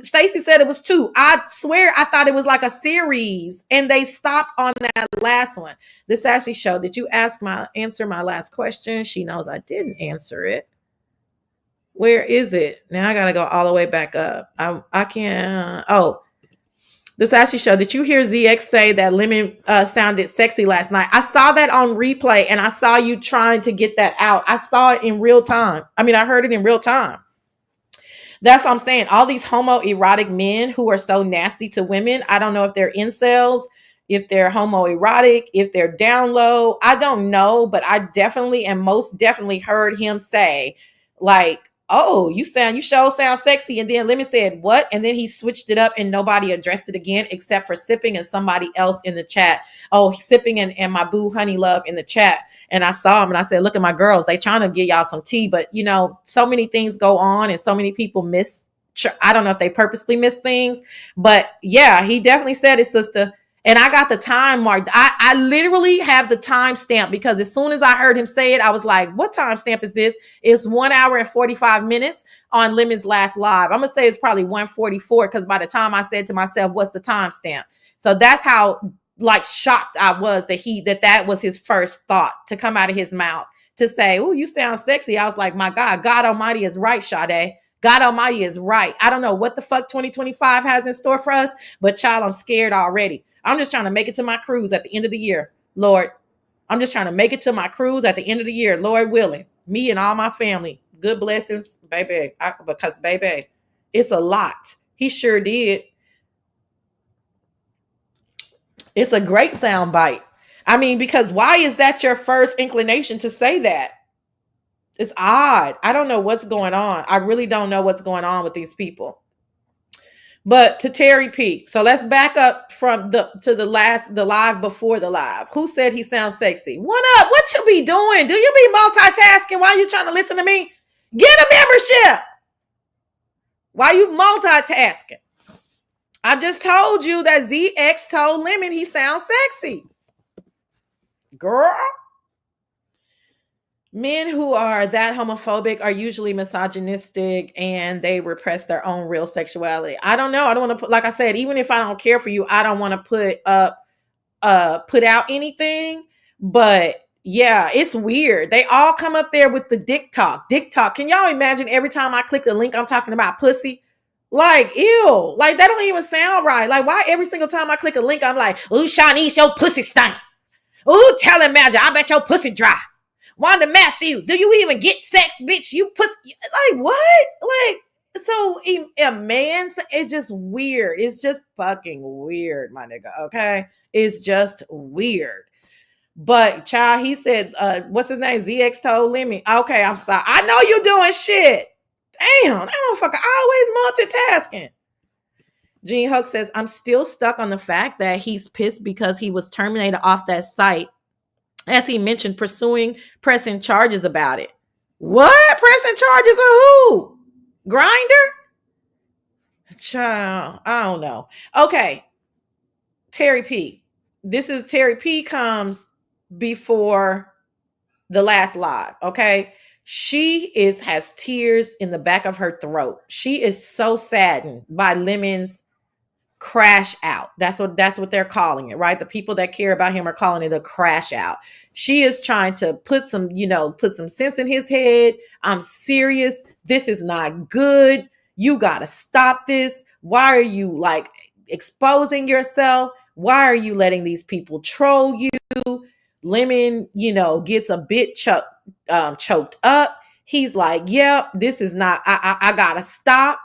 [SPEAKER 2] Stacey said it was two. I swear I thought it was like a series, and they stopped on that last one. The Sassy Show. Did you answer my last question? She knows I didn't answer it. Where is it? Now I gotta go all the way back up. I can't. Oh, the Sassy Show. Did you hear ZX say that Lemon sounded sexy last night? I saw that on replay, and I saw you trying to get that out. I saw it in real time. I heard it in real time. That's what I'm saying. All these homoerotic men who are so nasty to women, I don't know if they're incels, if they're homoerotic, if they're down low. I don't know, but I definitely and most definitely heard him say, like, oh, you sure sound sexy. And then Lemon said, what? And then he switched it up and nobody addressed it again except for Sipping and somebody else in the chat. Oh, Sipping and my boo Honey Love in the chat. And I saw him and I said, look at my girls. They trying to get y'all some tea. But, so many things go on and so many people miss. I don't know if they purposely miss things. But yeah, he definitely said it, sister. And I got the time marked. I literally have the time stamp because as soon as I heard him say it, I was like, what time stamp is this? It's 1 hour and 45 minutes on Lemon's last live. I'm going to say it's probably 1:44 because by the time I said to myself, what's the time stamp? So that's how shocked I was that was his first thought to come out of his mouth to say, oh, you sound sexy. I was like, my God Almighty is right, Sade. God Almighty is right. I don't know what the fuck 2025 has in store for us, but child, I'm scared already. I'm just trying to make it to my cruise at the end of the year, Lord. I'm just trying to make it to my cruise at the end of the year, Lord willing. Me and all my family. Good blessings, baby. Because, baby, it's a lot. He sure did. It's a great sound bite. Because why is that your first inclination to say that? It's odd. I don't know what's going on. I really don't know what's going on with these people. But to Terry P. So let's back up from the live before the live. Who said he sounds sexy? What up? What you be doing? Do you be multitasking while you trying to listen to me? Get a membership. Why you multitasking? I just told you that ZX told Lemon he sounds sexy. Girl. Men who are that homophobic are usually misogynistic and they repress their own real sexuality. I don't know. I don't want to put, like I said, even if I don't care for you, I don't want to put out anything. But yeah, it's weird. They all come up there with the dick talk. Dick talk. Can y'all imagine every time I click a link, I'm talking about pussy? Like, ew. Like, that don't even sound right. Like, why every single time I click a link, I'm like, ooh, Shanice, your pussy stink. Ooh, tell him, Magic, I bet your pussy dry. Wanda Matthews, do you even get sex, bitch? You pussy. Like, what? Like, so a man, it's just weird. It's just fucking weird, my nigga, okay? It's just weird. But, child, he said, what's his name? ZX told Lemmy. Okay, I'm sorry. I know you doing shit. Damn, that motherfucker always multitasking. Gene Hook says, I'm still stuck on the fact that he's pissed because he was terminated off that site. As he mentioned, pressing charges about it. What? Pressing charges of who? Grinder? Child, I don't know. Okay. Terry P. This is Terry P comes before the last live. Okay. She has tears in the back of her throat. She is so saddened by Lemon's crash out. That's what they're calling it, right? The people that care about him are calling it a crash out. She is trying to put some sense in his head. I'm serious. This is not good. You got to stop this. Why are you like exposing yourself? Why are you letting these people troll you? Lemon, gets a bit choked up. He's like, yep, this is not, I gotta stop.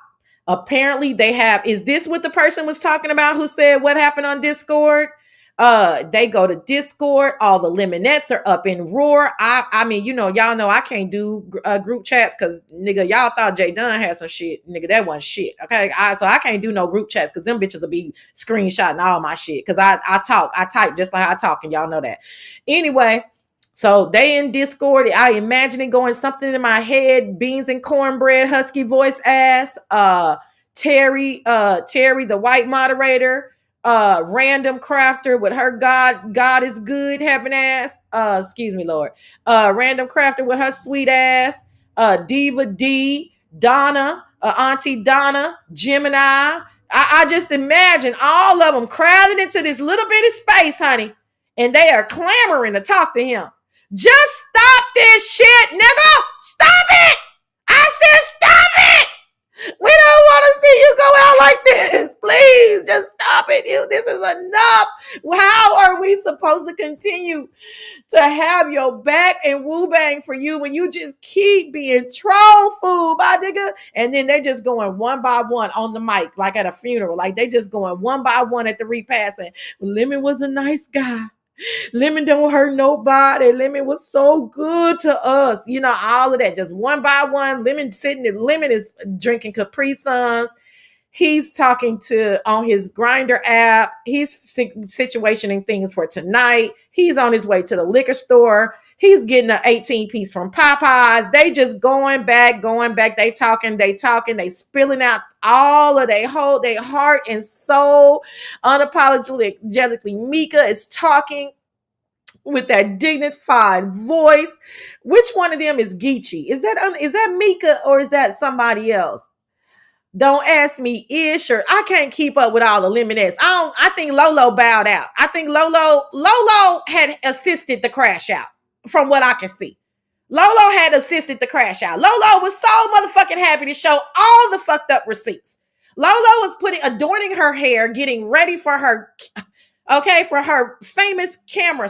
[SPEAKER 2] Apparently they have, is this what the person was talking about who said what happened on Discord? They go to Discord, all the Lemonettes are up in roar. I mean, y'all know I can't do group chats because nigga, y'all thought Jay Dunn had some shit. Nigga, that wasn't shit. Okay. So I can't do no group chats because them bitches will be screenshotting all my shit. Cause I type just like I talk, and y'all know that. Anyway, so they in Discord. I imagine it going something in my head, beans and cornbread, husky voice ass, Terry, the white moderator, random crafter with her God is good having ass. Excuse me, Lord. Random crafter with her sweet ass. Diva D, Donna, Auntie Donna, Gemini. I just imagine all of them crowded into this little bitty space, honey, and they are clamoring to talk to him. Just stop this shit, nigga. Stop it. I said stop it. We don't want to see you go out like this. Please, just stop it. This is enough. How are we supposed to continue to have your back and woo bang for you when you just keep being troll food, my nigga? And then they just going one by one on the mic, like at a funeral. Like they just going one by one at the repasting. Lemon was a nice guy. Lemon don't hurt nobody. Lemon was so good to us. All of that. Just one by one. Lemon is drinking Capri Suns. He's talking on his Grinder app. He's situationing things for tonight. He's on his way to the liquor store. He's getting an 18-piece from Popeyes. They just going back. They talking, they spilling out all of their heart and soul. Unapologetically, Mika is talking with that dignified voice. Which one of them is Geechee? Is that Mika or is that somebody else? Don't ask me ish, or I can't keep up with all the Lemonettes. I think Lolo bowed out. I think Lolo had assisted the crash out from what I can see. Lolo had assisted the crash out. Lolo was so motherfucking happy to show all the fucked up receipts. Lolo was adorning her hair, getting ready for her, for her famous camera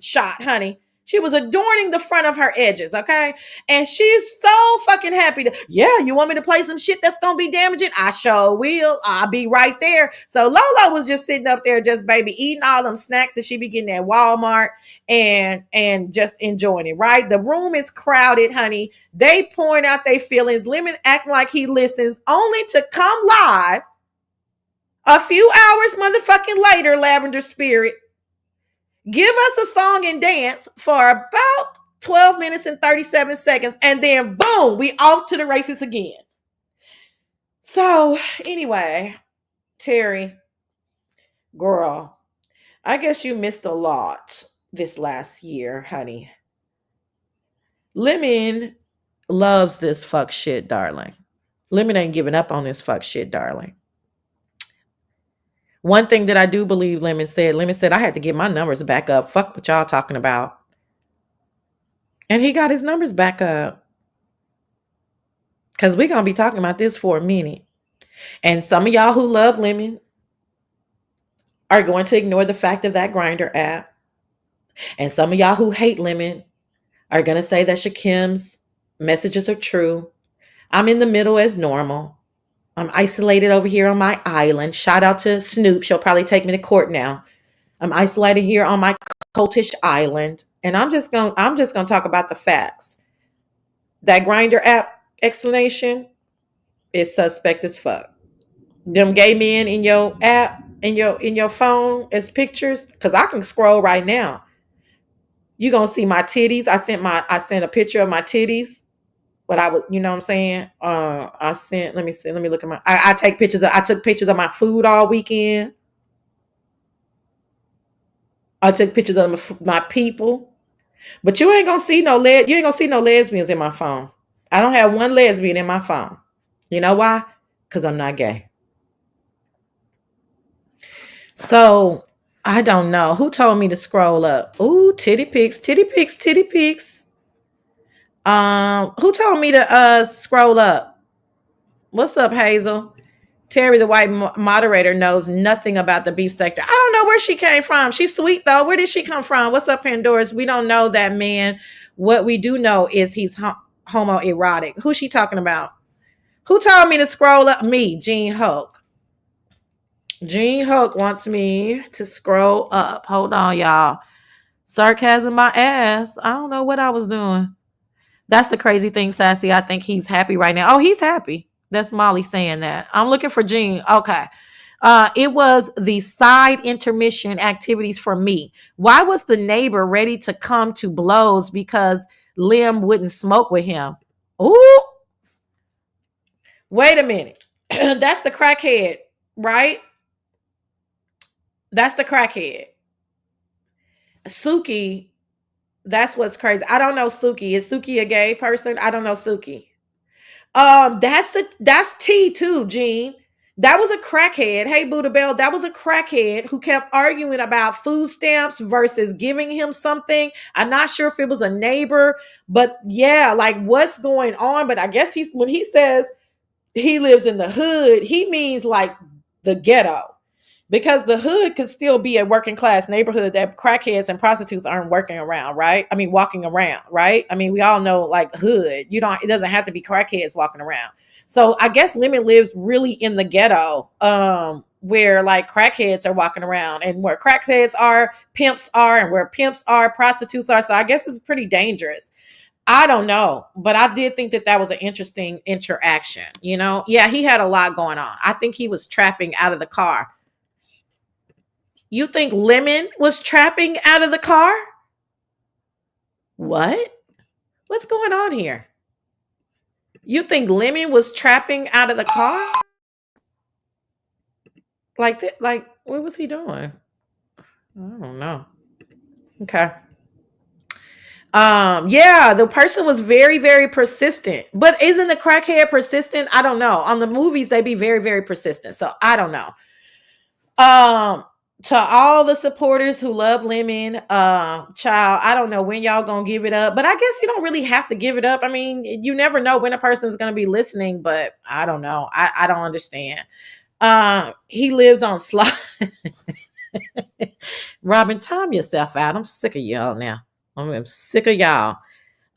[SPEAKER 2] shot, honey. She was adorning the front of her edges, okay? And she's so fucking happy to, yeah, you want me to play some shit that's gonna be damaging? I sure will. I'll be right there. So Lola was just sitting up there, just baby, eating all them snacks that she be getting at Walmart and just enjoying it, right? The room is crowded, honey. They pouring out their feelings. Lemon acting like he listens, only to come live a few hours motherfucking later, Lavender Spirit, give us a song and dance for about 12 minutes and 37 seconds, and then boom, we off to the races again. So anyway, Terry, girl, I guess you missed a lot this last year, honey. Lemon loves this fuck shit, darling. Lemon ain't giving up on this fuck shit, darling. One thing that I do believe Lemon said, I had to get my numbers back up. Fuck what y'all talking about. And he got his numbers back up. Because we're going to be talking about this for a minute. And some of y'all who love Lemon are going to ignore the fact of that Grindr app. And some of y'all who hate Lemon are going to say that Shakim's messages are true. I'm in the middle as normal. I'm isolated over here on my island. Shout out to Snoop. She'll probably take me to court now. I'm isolated here on my cultish island. And I'm just gonna talk about the facts. That Grindr app explanation is suspect as fuck. Them gay men in your app, in your phone as pictures, because I can scroll right now. You gonna see my titties. I sent a picture of my titties. But I would, you know what I'm saying? Let me see. Let me look at I took pictures of my food all weekend. I took pictures of my people. But you ain't gonna see no lesbians in my phone. I don't have one lesbian in my phone. You know why? Because I'm not gay. So I don't know. Who told me to scroll up? Ooh, titty pics. Who told me to scroll up? What's up, Hazel? Terry, the white moderator, knows nothing about the beef sector. I don't know where she came from. She's sweet, though. Where did she come from? What's up, Pandora's? We don't know that man. What we do know is he's homoerotic. Who's she talking about? Who told me to scroll up? Me, Gene Hulk. Gene Hulk wants me to scroll up. Hold on, y'all. Sarcasm my ass. I don't know what I was doing. That's the crazy thing, Sassy. I think he's happy right now. Oh, he's happy. That's Molly saying that. I'm looking for Gene. Okay. It was the side intermission activities for me. Why was the neighbor ready to come to blows because Lim wouldn't smoke with him? Ooh. Wait a minute. That's the crackhead, right? That's the crackhead. Suki, that's what's crazy. I don't know Suki. Is Suki a gay person? I don't know Suki. That's T too, Gene. That was a crackhead. Hey, Buddha Bell, that was a crackhead who kept arguing about food stamps versus giving him something. I'm not sure if it was a neighbor, but yeah, like what's going on? But I guess when he says he lives in the hood, he means like the ghetto. Because the hood could still be a working class neighborhood that crackheads and prostitutes aren't walking around, right? I mean, we all know like hood. It doesn't have to be crackheads walking around. So I guess Lemon lives really in the ghetto, where like crackheads are walking around, and where crackheads are, pimps are, and where pimps are, prostitutes are. So I guess it's pretty dangerous. I don't know, but I did think that was an interesting interaction. Yeah, he had a lot going on. I think he was trapping out of the car. You think Lemon was trapping out of the car? What? What's going on here? You think Lemon was trapping out of the car? Like what was he doing? I don't know. Okay. Yeah, the person was very, very persistent. But isn't the crackhead persistent? I don't know. On the movies, they be very, very persistent. So I don't know. To all the supporters who love Lemon, child, I don't know when y'all gonna give it up, but I guess you don't really have to give it up. I mean, you never know when a person's gonna be listening, but I don't know. I don't understand. He lives on slot. Robin, time yourself out. I'm sick of y'all now. I'm sick of y'all.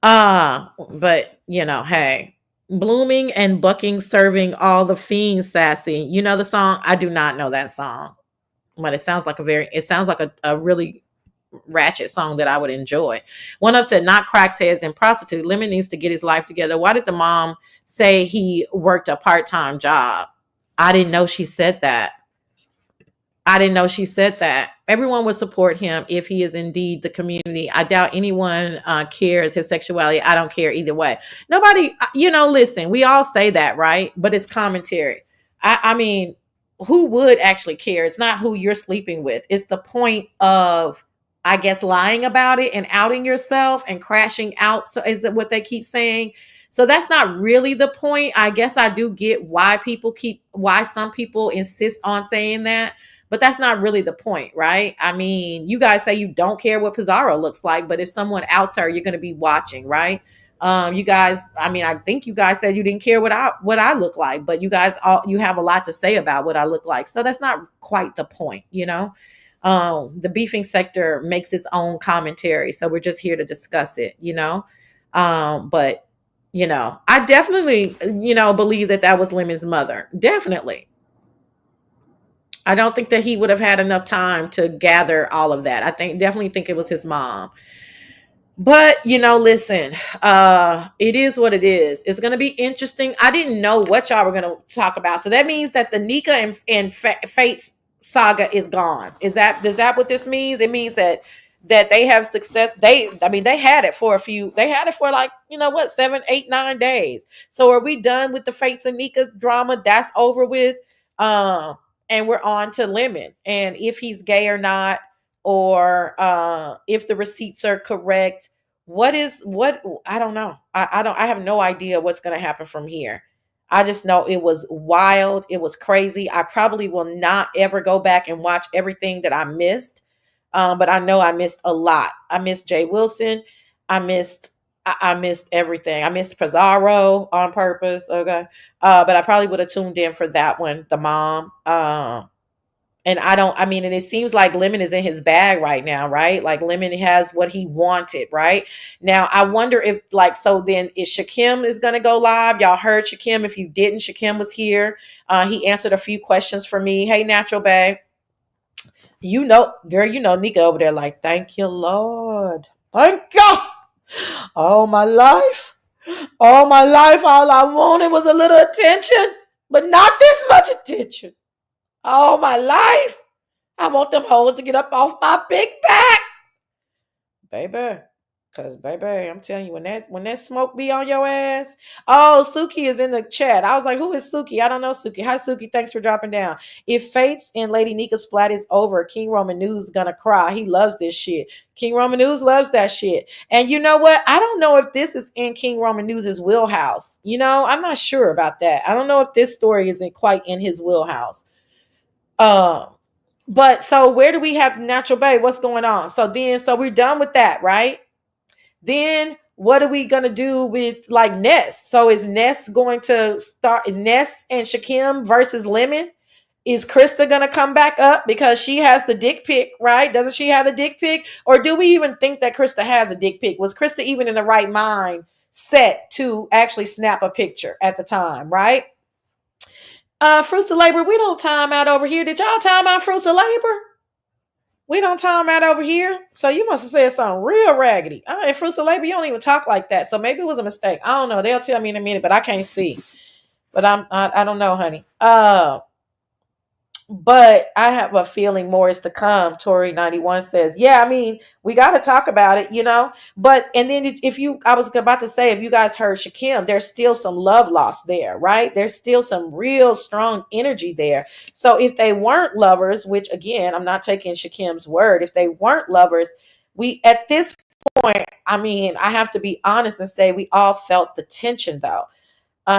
[SPEAKER 2] But hey, blooming and bucking, serving all the fiends, sassy. You know the song? I do not know that song, but it sounds like a really ratchet song that I would enjoy. One of said, not cracks heads and prostitute. Lemon needs to get his life together. Why did the mom say he worked a part-time job? I didn't know she said that. I didn't know she said that. Everyone would support him if he is indeed the community. I doubt anyone cares his sexuality. I don't care either way. Nobody, listen, we all say that, right? But it's commentary. I mean, who would actually care? It's not who you're sleeping with. It's the point of, I guess, lying about it and outing yourself and crashing out. So is that what they keep saying? So that's not really the point. I guess I do get why some people insist on saying that, but that's not really the point, right? I mean, you guys say you don't care what Pizarro looks like, but if someone outs her, you're going to be watching, right? You guys, I mean, I think you guys said you didn't care what I look like, but you have a lot to say about what I look like. So that's not quite the point, the beefing sector makes its own commentary. So we're just here to discuss it, but I definitely, believe that was Lemon's mother. Definitely. I don't think that he would have had enough time to gather all of that. Definitely think it was his mom. But listen, it is what it is. It's going to be interesting. I didn't know what y'all were going to talk about. So that means that the Nika and Fate's saga is gone. Is that what this means? It means that they have success. They had it for like, 7, 8, 9 days. So are we done with the Fates and Nika drama? That's over with. And we're on to Lemon, and if he's gay or not, or if the receipts are correct. What I don't know. I have no idea what's going to happen from here. I just know it was wild. It was crazy. I probably will not ever go back and watch everything that I missed. But I know I missed a lot. I missed Jay Wilson. I missed everything. I missed Pizarro on purpose. Okay. But I probably would have tuned in for that one, the mom. And and it seems like Lemon is in his bag right now, right? Like Lemon has what he wanted, right? Now, I wonder if so then is Shakim is going to go live. Y'all heard Shakim. If you didn't, Shakim was here. He answered a few questions for me. Hey, Natural Babe. Girl, Nika over there like, thank you, Lord. Thank you. All my life, all I wanted was a little attention, but not this much attention. All my life, I want them hoes to get up off my big back, baby. Cause baby, I'm telling you, when that smoke be on your ass. Oh, Suki is in the chat. I was like, who is Suki? I don't know Suki. Hi Suki, thanks for dropping down. If Fates and Lady Nika splat is over, King Roman News gonna cry. He loves this shit. King Roman News loves that shit. And you know what? I don't know if this is in King Roman News's wheelhouse. I'm not sure about that. I don't know if this story isn't quite in his wheelhouse. But so where do we have Natural Bay? What's going on? So we're done with that, right? Then what are we gonna do with like Ness? So is Ness going to start Ness and Shakim versus Lemon? Is Krista gonna come back up because she has the dick pic, right? Doesn't she have the dick pic? Or do we even think that Krista has a dick pic? Was Krista even in the right mind set to actually snap a picture at the time, right? Fruits of Labor, we don't time out over here. Did y'all time out Fruits of Labor? We don't time out over here. So you must have said something real raggedy. Fruits of Labor, you don't even talk like that. So maybe it was a mistake. I don't know. They'll tell me in a minute, but I can't see. But I don't know, honey. But I have a feeling more is to come. Tori91 says, yeah, we got to talk about it, But, and then I was about to say, if you guys heard Shakim, there's still some love lost there, right? There's still some real strong energy there. So if they weren't lovers, which again, I'm not taking Shakim's word, if they weren't lovers, at this point, I have to be honest and say we all felt the tension though.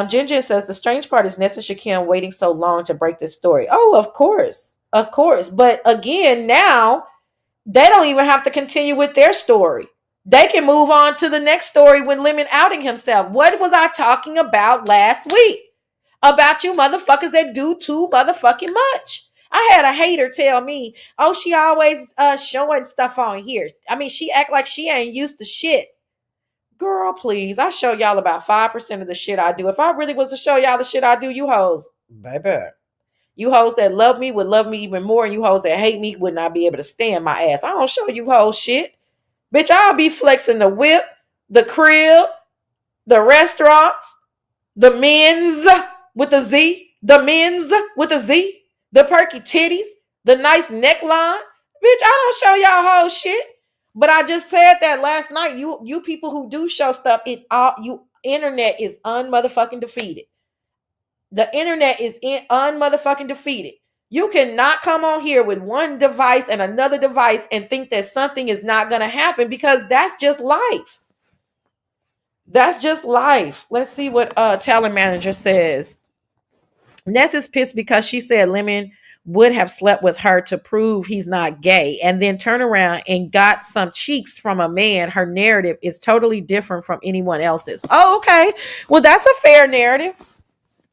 [SPEAKER 2] Ginger says the strange part is Ness and Shakim waiting so long to break this story. Oh, of course. But again, now they don't even have to continue with their story. They can move on to the next story when Lemon outing himself. What was I talking about last week? About you motherfuckers that do too motherfucking much. I had a hater tell me, oh, she always showing stuff on here. I mean, she act like she ain't used to shit. Girl, please. I show y'all about 5% of the shit I do. If I really was to show y'all the shit I do, you hoes, baby. You hoes that love me would love me even more, and you hoes that hate me would not be able to stand my ass. I don't show you hoes shit. Bitch, I'll be flexing the whip, the crib, the restaurants, the men's with the Z, the men's with the Z, the perky titties, the nice neckline. Bitch, I don't show y'all whole shit. But I just said that last night. You people who do show stuff, it all you internet is unmotherfucking defeated. The internet is unmotherfucking defeated. You cannot come on here with one device and another device and think that something is not gonna happen, because that's just life. That's just life. Let's see what talent manager says. Ness is pissed because she said Lemon would have slept with her to prove he's not gay, and then turn around and got some cheeks from a man. Her narrative is totally different from anyone else's. Oh, okay. Well, that's a fair narrative.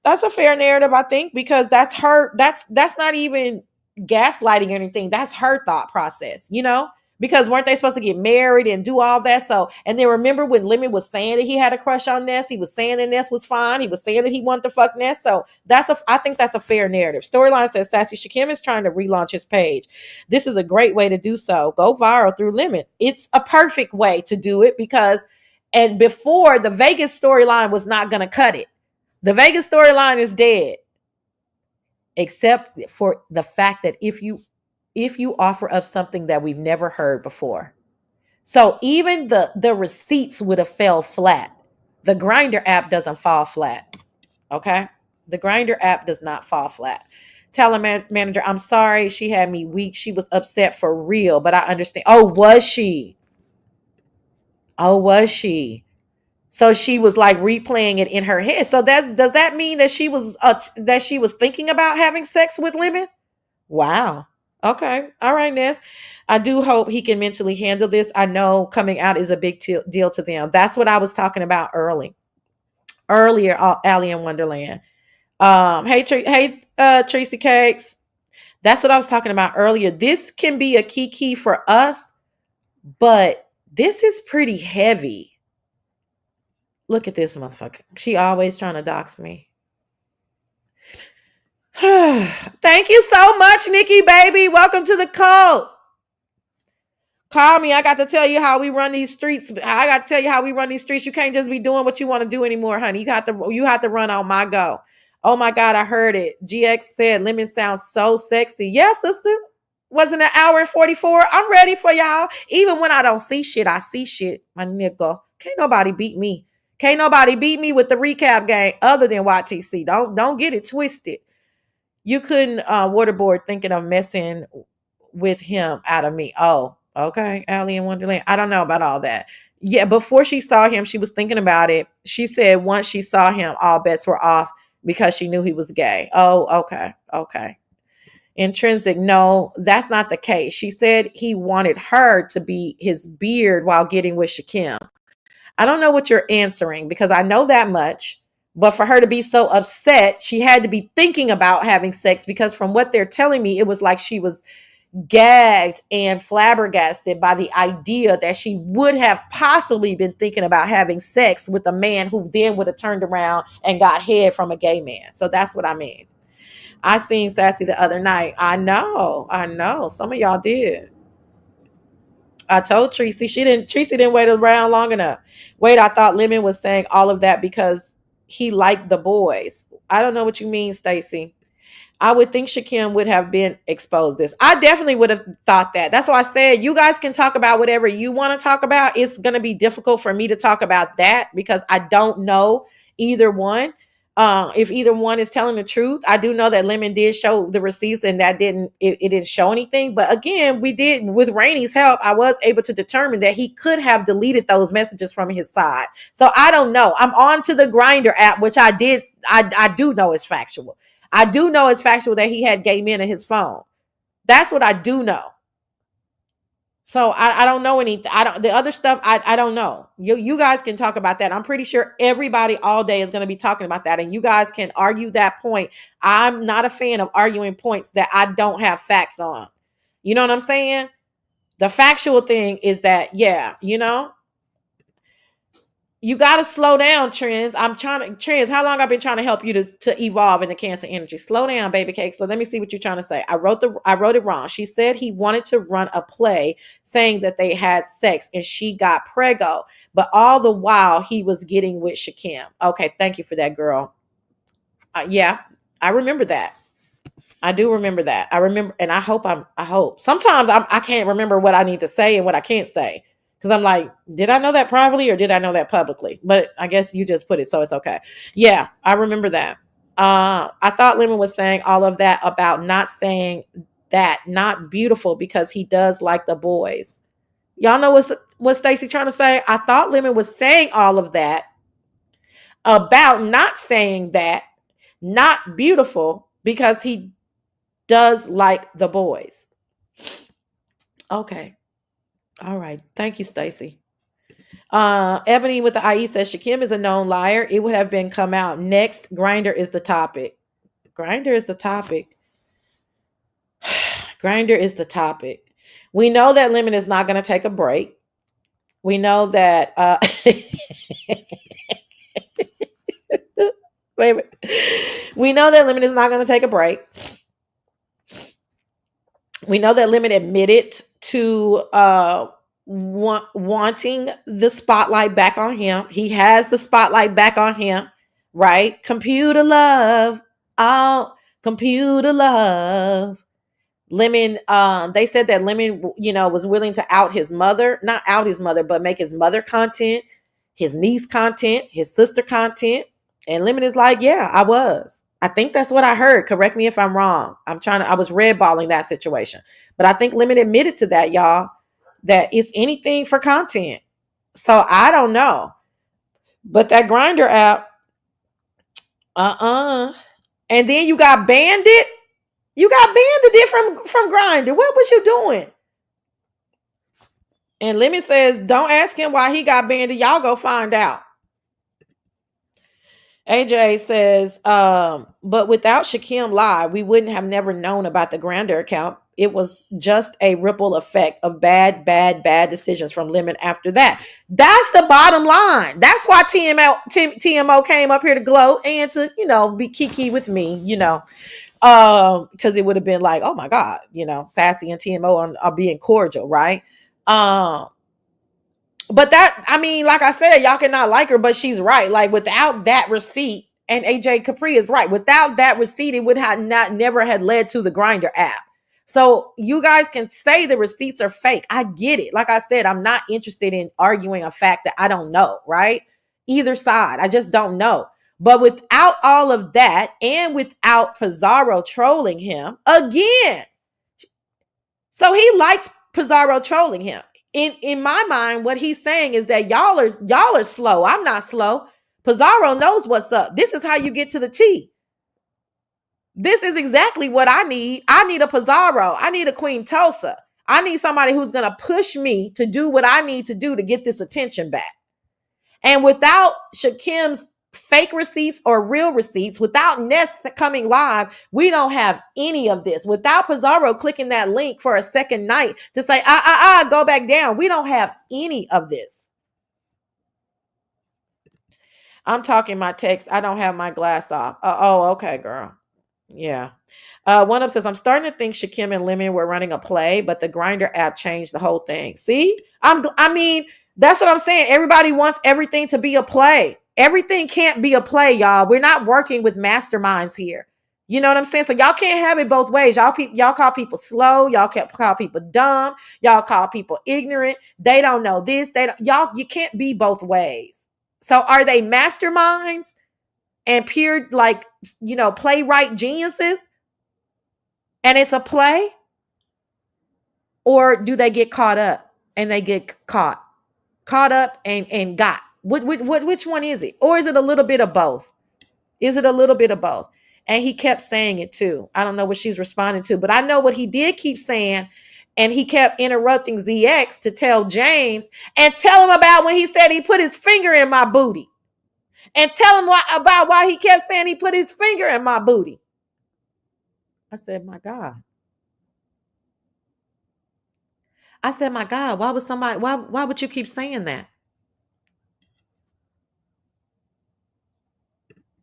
[SPEAKER 2] That's a fair narrative, I think, because that's her. That's not even gaslighting or anything. That's her thought process, you know? Because weren't they supposed to get married and do all that? So, and then remember when Lemon was saying that he had a crush on Ness, he was saying that Ness was fine. He was saying that he wanted to fuck Ness. So I think that's a fair narrative. Storyline says Sassy Shakim is trying to relaunch his page. This is a great way to do so. Go viral through Lemon. It's a perfect way to do it because, and before the Vegas storyline was not going to cut it. The Vegas storyline is dead, except for the fact that if you offer up something that we've never heard before. So even the receipts would have fell flat. The Grinder app doesn't fall flat. Okay? The Grinder app does not fall flat. Talent manager, I'm sorry, she had me weak. She was upset for real, but I understand. Oh, was she? Oh, was she? So she was like replaying it in her head. So does that mean that she was thinking about having sex with Lemon? Wow. Okay. All right, Ness. I do hope he can mentally handle this. I know coming out is a big deal to them. That's what I was talking about earlier, Allie in Wonderland. Tracy Cakes. That's what I was talking about earlier. This can be a key for us, but this is pretty heavy. Look at this motherfucker. She always trying to dox me. Thank you so much, Nikki, baby. Welcome to the cult. Call me. I got to tell you how we run these streets. I got to tell you how we run these streets. You can't just be doing what you want to do anymore, honey. You have to run on my go. Oh my God, I heard it. GX said Lemon sounds so sexy. Yeah, sister. Wasn't an hour and 44. I'm ready for y'all. Even when I don't see shit, I see shit, my nigga. Can't nobody beat me. Can't nobody beat me with the recap game other than YTC. Don't get it twisted. You couldn't waterboard thinking of messing with him out of me. Oh, okay. Allie in Wonderland. I don't know about all that. Yeah, before she saw him, she was thinking about it. She said once she saw him, all bets were off because she knew he was gay. Oh, okay. Okay. Intrinsic, no, that's not the case. She said he wanted her to be his beard while getting with Shakim. I don't know what you're answering because I know that much. But for her to be so upset, she had to be thinking about having sex because from what they're telling me, it was like she was gagged and flabbergasted by the idea that she would have possibly been thinking about having sex with a man who then would have turned around and got head from a gay man. So that's what I mean. I seen Sassy the other night. I know. Some of y'all did. I told Tracy Tracy didn't wait around long enough. Wait, I thought Lemon was saying all of that because he liked the boys. I don't know what you mean, Stacy. I would think Shakim would have been exposed this. I definitely would have thought that. That's why I said you guys can talk about whatever you want to talk about. It's going to be difficult for me to talk about that because I don't know either one. If either one is telling the truth, I do know that Lemon did show the receipts and that it didn't show anything. But again, we did with Rainey's help. I was able to determine that he could have deleted those messages from his side. So I don't know. I'm on to the Grinder app, which I do know is factual. I do know it's factual that he had gay men in his phone. That's what I do know. So I don't know anything. I don't, the other stuff I don't know. You guys can talk about that. I'm pretty sure everybody all day is going to be talking about that, and you guys can argue that point. I'm not a fan of arguing points that I don't have facts on. You know what I'm saying? The factual thing is that, yeah, you got to slow down, Trends. Trends, how long I've been trying to help you to evolve into Cancer energy? Slow down, baby cake. So let me see what you're trying to say. I wrote it wrong. She said he wanted to run a play saying that they had sex and she got preggo, but all the while he was getting with Shakim. Okay, thank you for that, girl. Yeah, I remember that. I do remember that. I remember, and I hope. Sometimes I can't remember what I need to say and what I can't say. Because I'm like, did I know that privately or did I know that publicly? But I guess you just put it, so it's okay. Yeah, I remember that. I thought Lemon was saying all of that about not saying that, not beautiful, because he does like the boys. Y'all know what Stacey trying to say? I thought Lemon was saying all of that about not saying that, not beautiful, because he does like the boys. Okay. All right. Thank you, Stacy. Ebony with the IE says Shakim is a known liar. It would have been come out next. Grinder is the topic. Grinder is the topic. Grinder is the topic. We know that Lemon is not going to take a break. We know that wait. We know that Lemon is not going to take a break. We know that Lemon admitted to wanting the spotlight back on him. He has the spotlight back on him, right? Computer love. Oh, computer love. Lemon, they said that Lemon, was willing to out his mother, not out his mother, but make his mother content, his niece content, his sister content. And Lemon is like, yeah, I was. I think that's what I heard. Correct me if I'm wrong. I was redballing that situation. But I think Lemon admitted to that, y'all, that it's anything for content. So I don't know. But that Grinder app, and then you got Bandit. You got Bandit from Grinder. What was you doing? And Lemon says, don't ask him why he got banned. Y'all go find out. AJ says, but without Shakim live, we wouldn't have never known about the Grindr account. It was just a ripple effect of bad decisions from Lemon after that. That's the bottom line. That's why TMO came up here to gloat and to, be kiki with me, because it would have been like, oh my God, Sassy and TMO are being cordial, right? But that, like I said, y'all cannot like her, but she's right. Like without that receipt, and AJ Capri is right. Without that receipt, it would have never had led to the Grindr app. So you guys can say the receipts are fake. I get it. Like I said, I'm not interested in arguing a fact that I don't know, right? Either side. I just don't know. But without all of that, and without Pizarro trolling him again, so he likes Pizarro trolling him. In my mind, what he's saying is that y'all are slow. I'm not slow. Pizarro knows what's up. This is how you get to the T. This is exactly what I need. I need a Pizarro. I need a Queen Tulsa. I need somebody who's going to push me to do what I need to do to get this attention back. And without Shakim's fake receipts or real receipts, without Ness coming live, we don't have any of this. Without Pizarro clicking that link for a second night to say, go back down, we don't have any of this. I'm talking my text. I don't have my glass off. Okay, girl. Yeah. One up says, I'm starting to think Shakim and Lemon were running a play, but the Grindr app changed the whole thing. See, that's what I'm saying. Everybody wants everything to be a play. Everything can't be a play, y'all. We're not working with masterminds here. You know what I'm saying? So y'all can't have it both ways. Y'all call people slow. Y'all call people dumb. Y'all call people ignorant. They don't know this. You can't be both ways. So are they masterminds and pure, playwright geniuses? And it's a play? Or do they get caught up and they get caught up and got? Which one is it? Or is it a little bit of both? Is it a little bit of both? And he kept saying it too. I don't know what she's responding to, but I know what he did keep saying. And he kept interrupting ZX to tell James and tell him about when he said he put his finger in my booty. And tell him about why he kept saying he put his finger in my booty. I said, my God. I said, my God, why would you keep saying that?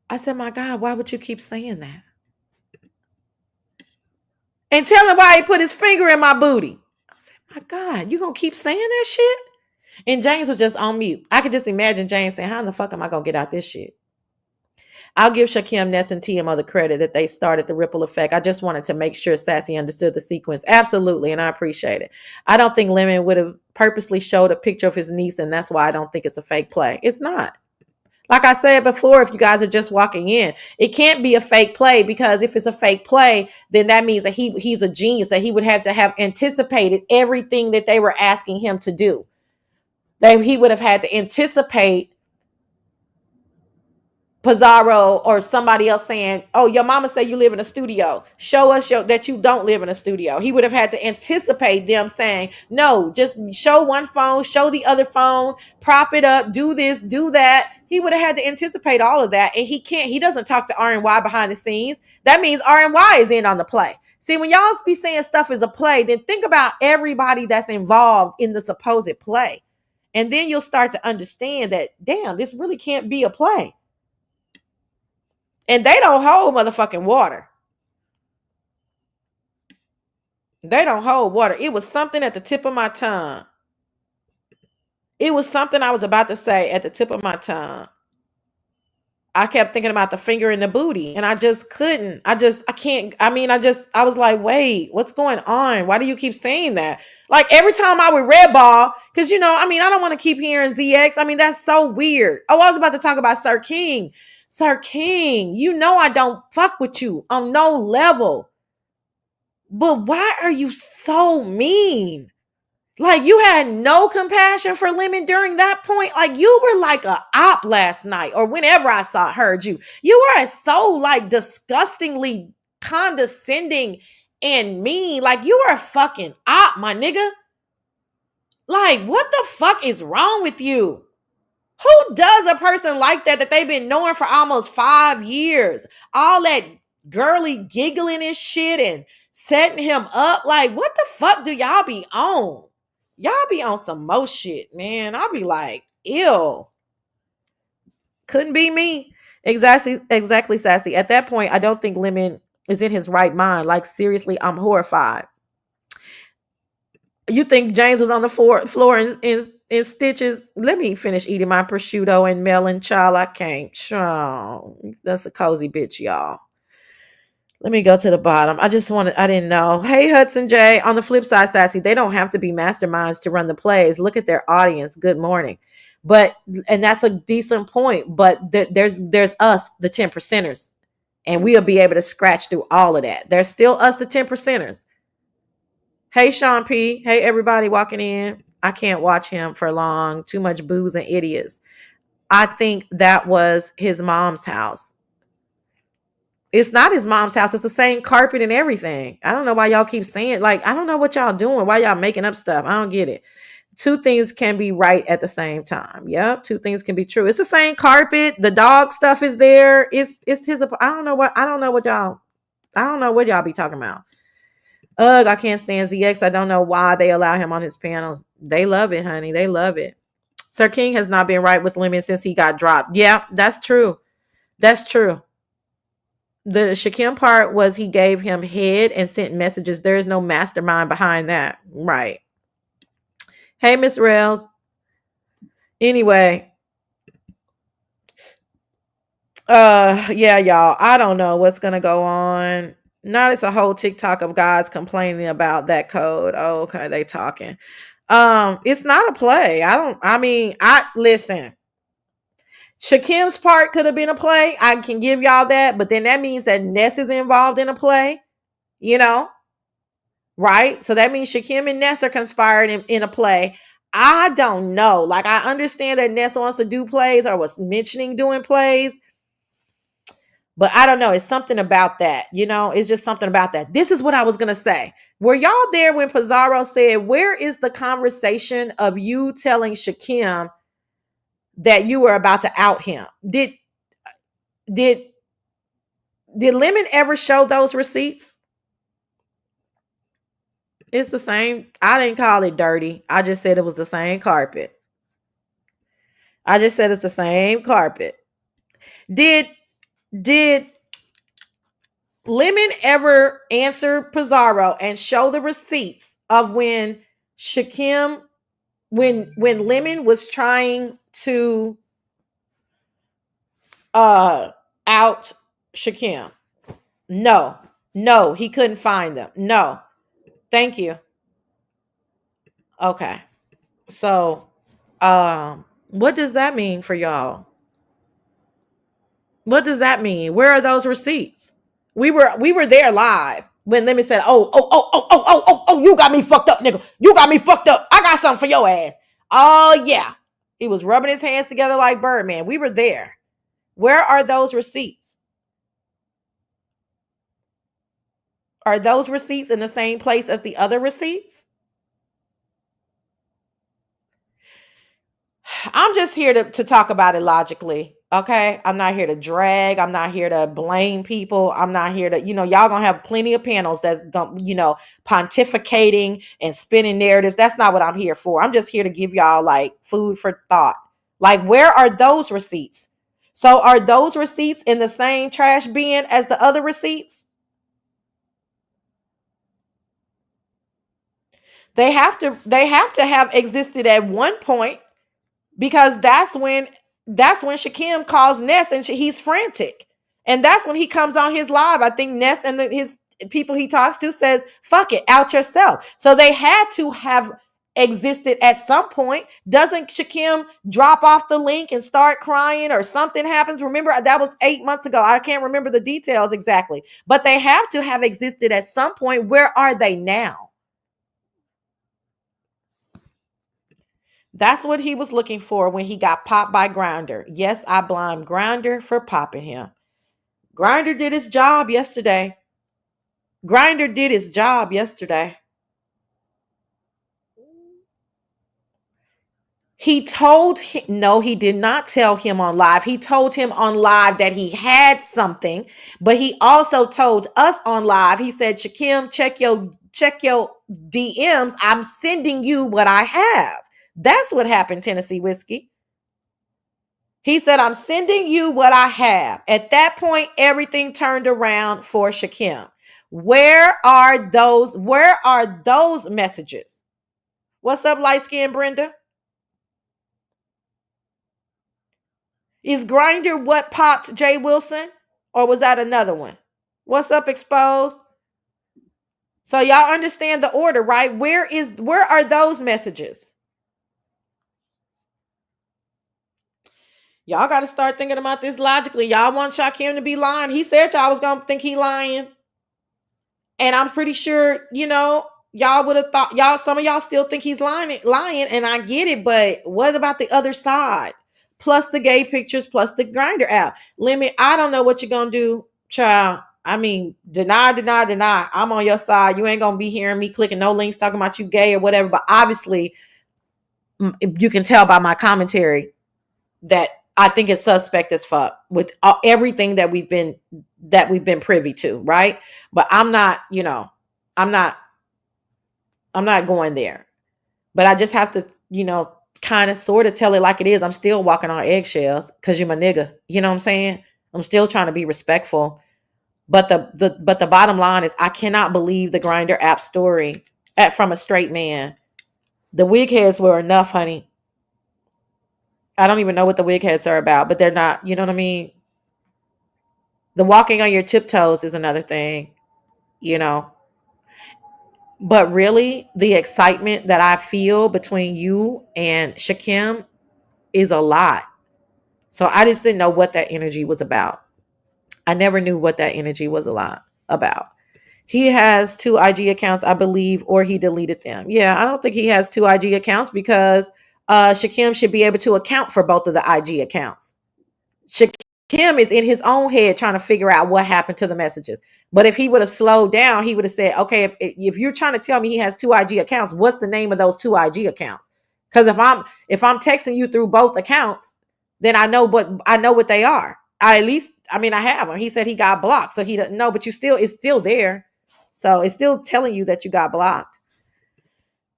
[SPEAKER 2] I said, my God, why would you keep saying that? And tell him why he put his finger in my booty. I said, my God, you gonna keep saying that shit? And James was just on mute. I could just imagine James saying, how in the fuck am I gonna get out this shit? I'll give Shakim, Ness, and TMO the credit that they started the ripple effect. I just wanted to make sure Sassy understood the sequence. Absolutely, and I appreciate it. I don't think Lemon would have purposely showed a picture of his niece, and that's why I don't think it's a fake play. It's not. Like I said before, if you guys are just walking in, it can't be a fake play, because if it's a fake play, then that means that he's a genius, that he would have to have anticipated everything that they were asking him to do. That he would have had to anticipate Pizarro or somebody else saying, oh, your mama said you live in a studio. Show us that you don't live in a studio. He would have had to anticipate them saying, no, just show one phone, show the other phone, prop it up, do this, do that. He would have had to anticipate all of that. And he doesn't talk to RNY behind the scenes. That means RNY is in on the play. See, when y'all be saying stuff is a play, then think about everybody that's involved in the supposed play. And then you'll start to understand that, damn, this really can't be a play. And they don't hold motherfucking water. They don't hold water. It was something at the tip of my tongue. It was something I was about to say at the tip of my tongue. I kept thinking about the finger in the booty, and I just couldn't. I was like, wait, what's going on? Why do you keep saying that? Like every time I would red ball, because, I don't want to keep hearing ZX. That's so weird. Oh, I was about to talk about Sir King. Sir King, I don't fuck with you on no level. But why are you so mean? Like, you had no compassion for Lemon during that point. Like, you were like a op last night, or whenever I heard you. You were so like disgustingly condescending and mean. Like, you were a fucking op, my nigga. Like, what the fuck is wrong with you? Who does a person like that they've been knowing for almost 5 years? All that girly giggling and shit and setting him up. Like, what the fuck do y'all be on? Y'all be on some mo shit, man. I'll be like, ew. Couldn't be me. Exactly, Sassy. At that point, I don't think Lemon is in his right mind. Like, seriously, I'm horrified. You think James was on the floor in stitches? Let me finish eating my prosciutto and melon, child. I can't. That's a cozy bitch, y'all. Let me go to the bottom. I didn't know. Hey, Hudson J. On the flip side, Sassy, they don't have to be masterminds to run the plays. Look at their audience. Good morning. And that's a decent point. But there's us, the 10%ers. And we'll be able to scratch through all of that. There's still us, the 10%ers. Hey, Sean P. Hey, everybody walking in. I can't watch him for long. Too much booze and idiots. I think that was his mom's house. It's not his mom's house. It's the same carpet and everything. I don't know why y'all keep saying, like, I don't know what y'all doing. Why y'all making up stuff? I don't get it. Two things can be right at the same time. Yep. Two things can be true. It's the same carpet. The dog stuff is there. It's his. I don't know what y'all be talking about. Ugh, I can't stand ZX. I don't know why they allow him on his panels. They love it, honey. They love it. Sir King has not been right with Lemon since he got dropped. Yeah, that's true. That's true. The Shakim part was he gave him head and sent messages. There is no mastermind behind that. Right. Hey, Miss Rails. Anyway. Yeah, y'all. I don't know what's gonna go on. Not it's a whole TikTok of guys complaining about that code. Oh, okay, they talking. It's not a play. Listen. Shakim's part could have been a play. I can give y'all that, but then that means that Ness is involved in a play, right? So that means Shakim and Ness are conspiring in a play. I don't know. Like, I understand that Ness wants to do plays or was mentioning doing plays, But I don't know. It's something about that. It's just something about that. This is what I was going to say. Were y'all there when Pizarro said, where is the conversation of you telling Shakim that you were about to out him? Did Lemon ever show those receipts? It's the same. I didn't call it dirty. I just said it was the same carpet. I just said it's the same carpet. Did Lemon ever answer Pizarro and show the receipts of when Shakim, when Lemon was trying to out Shakim? No, he couldn't find them. No, thank you. Okay, so what does that mean for y'all? What does that mean? Where are those receipts? We were there live when Lemon said, "Oh, you got me fucked up, nigga. You got me fucked up. I got something for your ass." Oh yeah, he was rubbing his hands together like Birdman. We were there. Where are those receipts? Are those receipts in the same place as the other receipts? I'm just here to talk about it logically. Okay. I'm not here to drag. I'm not here to blame people. I'm not here to, y'all gonna have plenty of panels that's gonna, pontificating and spinning narratives. That's not what I'm here for. I'm just here to give y'all like food for thought. Like, where are those receipts? So are those receipts in the same trash bin as the other receipts? They have to have existed at one point, because that's when Shakim calls Ness and he's frantic, and that's when he comes on his live. I think Ness and his people he talks to says, "Fuck it, out yourself." So they had to have existed at some point. Doesn't Shakim drop off the link and start crying, or something happens? Remember, that was 8 months ago. I can't remember the details exactly, but they have to have existed at some point. Where are they now? That's what he was looking for when he got popped by Grinder. Yes, I blame Grinder for popping him. Grinder did his job yesterday. Grinder did his job yesterday. He told him, no, he did not tell him on live. He told him on live that he had something, but he also told us on live. He said, "Shakim, check your DMs. I'm sending you what I have." That's what happened, Tennessee Whiskey. He said, "I'm sending you what I have." At that point, everything turned around for Shakim. Where are those messages? What's up, light skinned Brenda? Is Grinder what popped Jay Wilson? Or was that another one? What's up, Exposed? So y'all understand the order, right? Where are those messages? Y'all got to start thinking about this logically. Y'all want Shakim to be lying. He said y'all was going to think he lying. And I'm pretty sure, y'all would have thought, some of y'all still think he's lying, and I get it, but what about the other side? Plus the gay pictures, plus the Grinder app. Lemon, I don't know what you're going to do, child. I mean, deny. I'm on your side. You ain't going to be hearing me clicking no links talking about you gay or whatever, but obviously you can tell by my commentary that I think it's suspect as fuck with everything that we've been privy to, right? But I'm not going there. But I just have to, kind of sort of tell it like it is. I'm still walking on eggshells because you're my nigga. You know what I'm saying? I'm still trying to be respectful. But the bottom line is, I cannot believe the Grinder app story from a straight man. The wig heads were enough, honey. I don't even know what the wig heads are about, but they're not, you know what I mean? The walking on your tiptoes is another thing, But really, the excitement that I feel between you and Shakim is a lot. So I just didn't know what that energy was about. I never knew what that energy was about. He has 2 IG accounts, I believe, or he deleted them. Yeah, I don't think he has 2 IG accounts because Shakim should be able to account for both of the IG accounts. Shakim Kim is in his own head trying to figure out what happened to the messages. But if he would have slowed down, he would have said, okay, if you're trying to tell me he has two IG accounts, what's the name of those two IG accounts? Because if I'm texting you through both accounts, then I know what they are. I have them. He said he got blocked. So he doesn't know, but it's still there. So it's still telling you that you got blocked.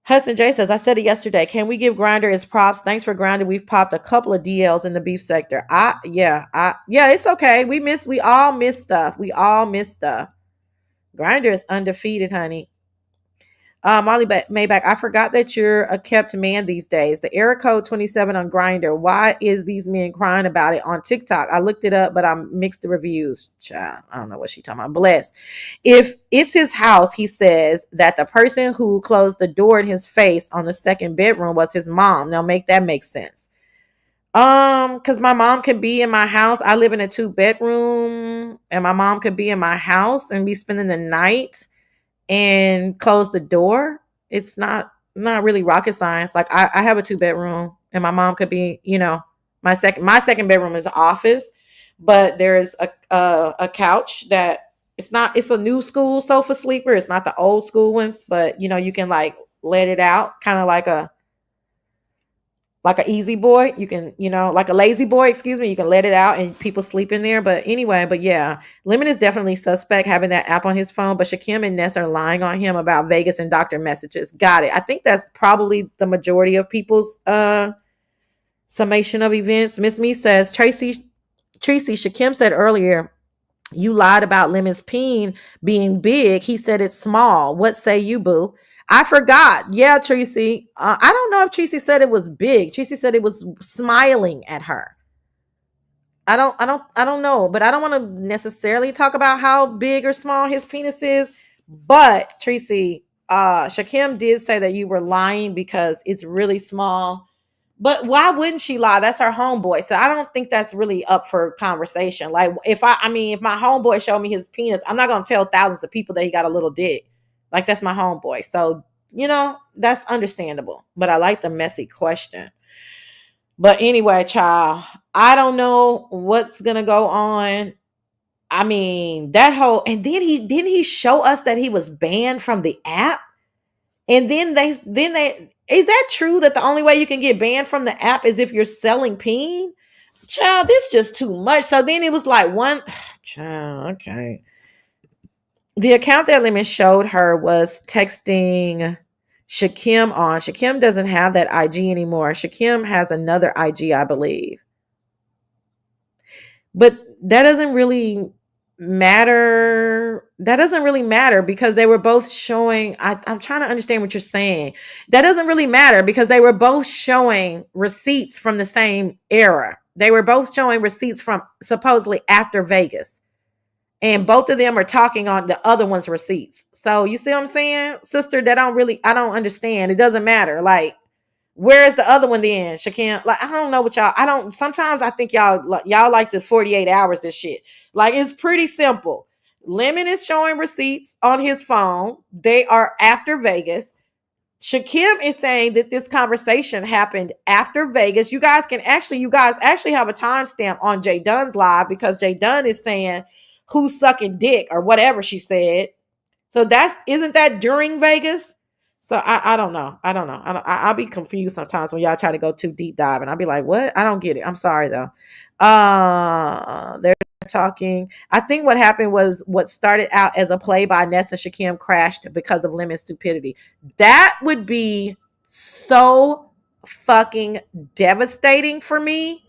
[SPEAKER 2] Hudson J says, I said it yesterday. Can we give Grinder his props? Thanks for Grinder. We've popped a couple of DLs in the beef sector. Yeah, it's okay. We all miss stuff. Grinder is undefeated, honey. Molly Maybach, I forgot that you're a kept man these days. The error code 27 on Grinder. Why is these men crying about it on TikTok? I looked it up, but I mixed the reviews. Child, I don't know what she's talking about. Bless. If it's his house, he says that the person who closed the door in his face on the second bedroom was his mom. Now make that make sense. Because my mom could be in my house. I live in a 2-bedroom, and my mom could be in my house and be spending the night and close the door. It's not really rocket science. Like I have a 2-bedroom, and my mom could be, my second bedroom is an office, but there's a couch that it's a new school sofa sleeper. It's not the old school ones, but you can like let it out, kind of like a easy boy. You can, like a lazy boy, excuse me, you can let it out and people sleep in there. But anyway, yeah, Lemon is definitely suspect having that app on his phone, but Shakim and Ness are lying on him about Vegas and doctor messages. Got it. I think that's probably the majority of people's summation of events. Miss Me says, Tracy, Shakim said earlier, you lied about Lemon's peen being big. He said it's small. What say you, boo? I forgot. Yeah, Tracy. I don't know if Tracy said it was big. Tracy said it was smiling at her. I don't know, but I don't want to necessarily talk about how big or small his penis is. But Tracy, Shakim did say that you were lying because it's really small. But why wouldn't she lie? That's her homeboy. So I don't think that's really up for conversation. Like if my homeboy showed me his penis, I'm not going to tell thousands of people that he got a little dick. Like that's my homeboy. So, that's understandable. But I like the messy question. But anyway, child, I don't know what's going to go on. I mean, that whole, and then didn't he show us that he was banned from the app? And then they is that true that the only way you can get banned from the app is if you're selling peen? Child, this is just too much. So then it was like one child, okay. The account that Lemon showed her was texting Shakim on. Shakim doesn't have that IG anymore. Shakim has another IG, I believe. But that doesn't really matter. Because they were both showing. I'm trying to understand what you're saying. That doesn't really matter because they were both showing receipts from the same era. They were both showing receipts from supposedly after Vegas. And both of them are talking on the other one's receipts. So you see what I'm saying? Sister, I don't understand. It doesn't matter. Like, where's the other one then, Shakim? Like, I don't know what sometimes I think y'all like to 48 hours this shit. Like, it's pretty simple. Lemon is showing receipts on his phone. They are after Vegas. Shakim is saying that this conversation happened after Vegas. You guys actually have a timestamp on Jay Dunn's live because Jay Dunn is saying who's sucking dick or whatever she said. So isn't that during Vegas? So I don't know. I'll be confused sometimes when y'all try to go too deep dive and I'll be like, what? I don't get it. I'm sorry though. They're talking. I think what happened was what started out as a play by Ness and Shakim crashed because of Lemon's stupidity. That would be so fucking devastating for me.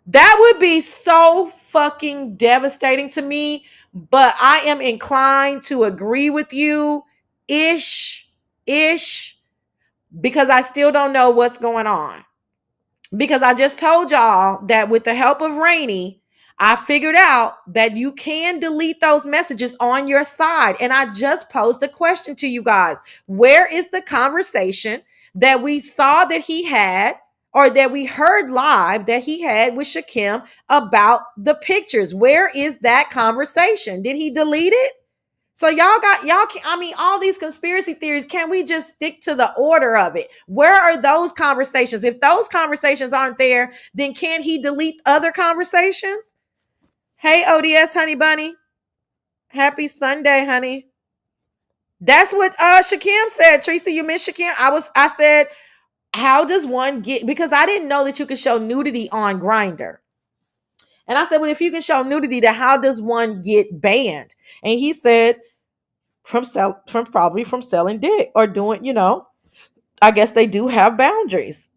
[SPEAKER 2] That would be so fucking devastating to me. But I am inclined to agree with you ish, because I still don't know what's going on. Because I just told y'all that with the help of Rainey, I figured out that you can delete those messages on your side. And I just posed a question to you guys. Where is the conversation that we saw that he had or that we heard live that he had with Shakim about the pictures? Where is that conversation? Did he delete it? So y'all can, I mean, all these conspiracy theories, can we just stick to the order of it? Where are those conversations? If those conversations aren't there, then can he delete other conversations? Hey, ODS honey bunny. Happy Sunday, honey. That's what Shakim said. Teresa, you missed Shakim. I said, how does one get, because I didn't know that you could show nudity on Grindr. And I said, well, if you can show nudity, then how does one get banned? And he said, from probably from selling dick or doing, I guess they do have boundaries.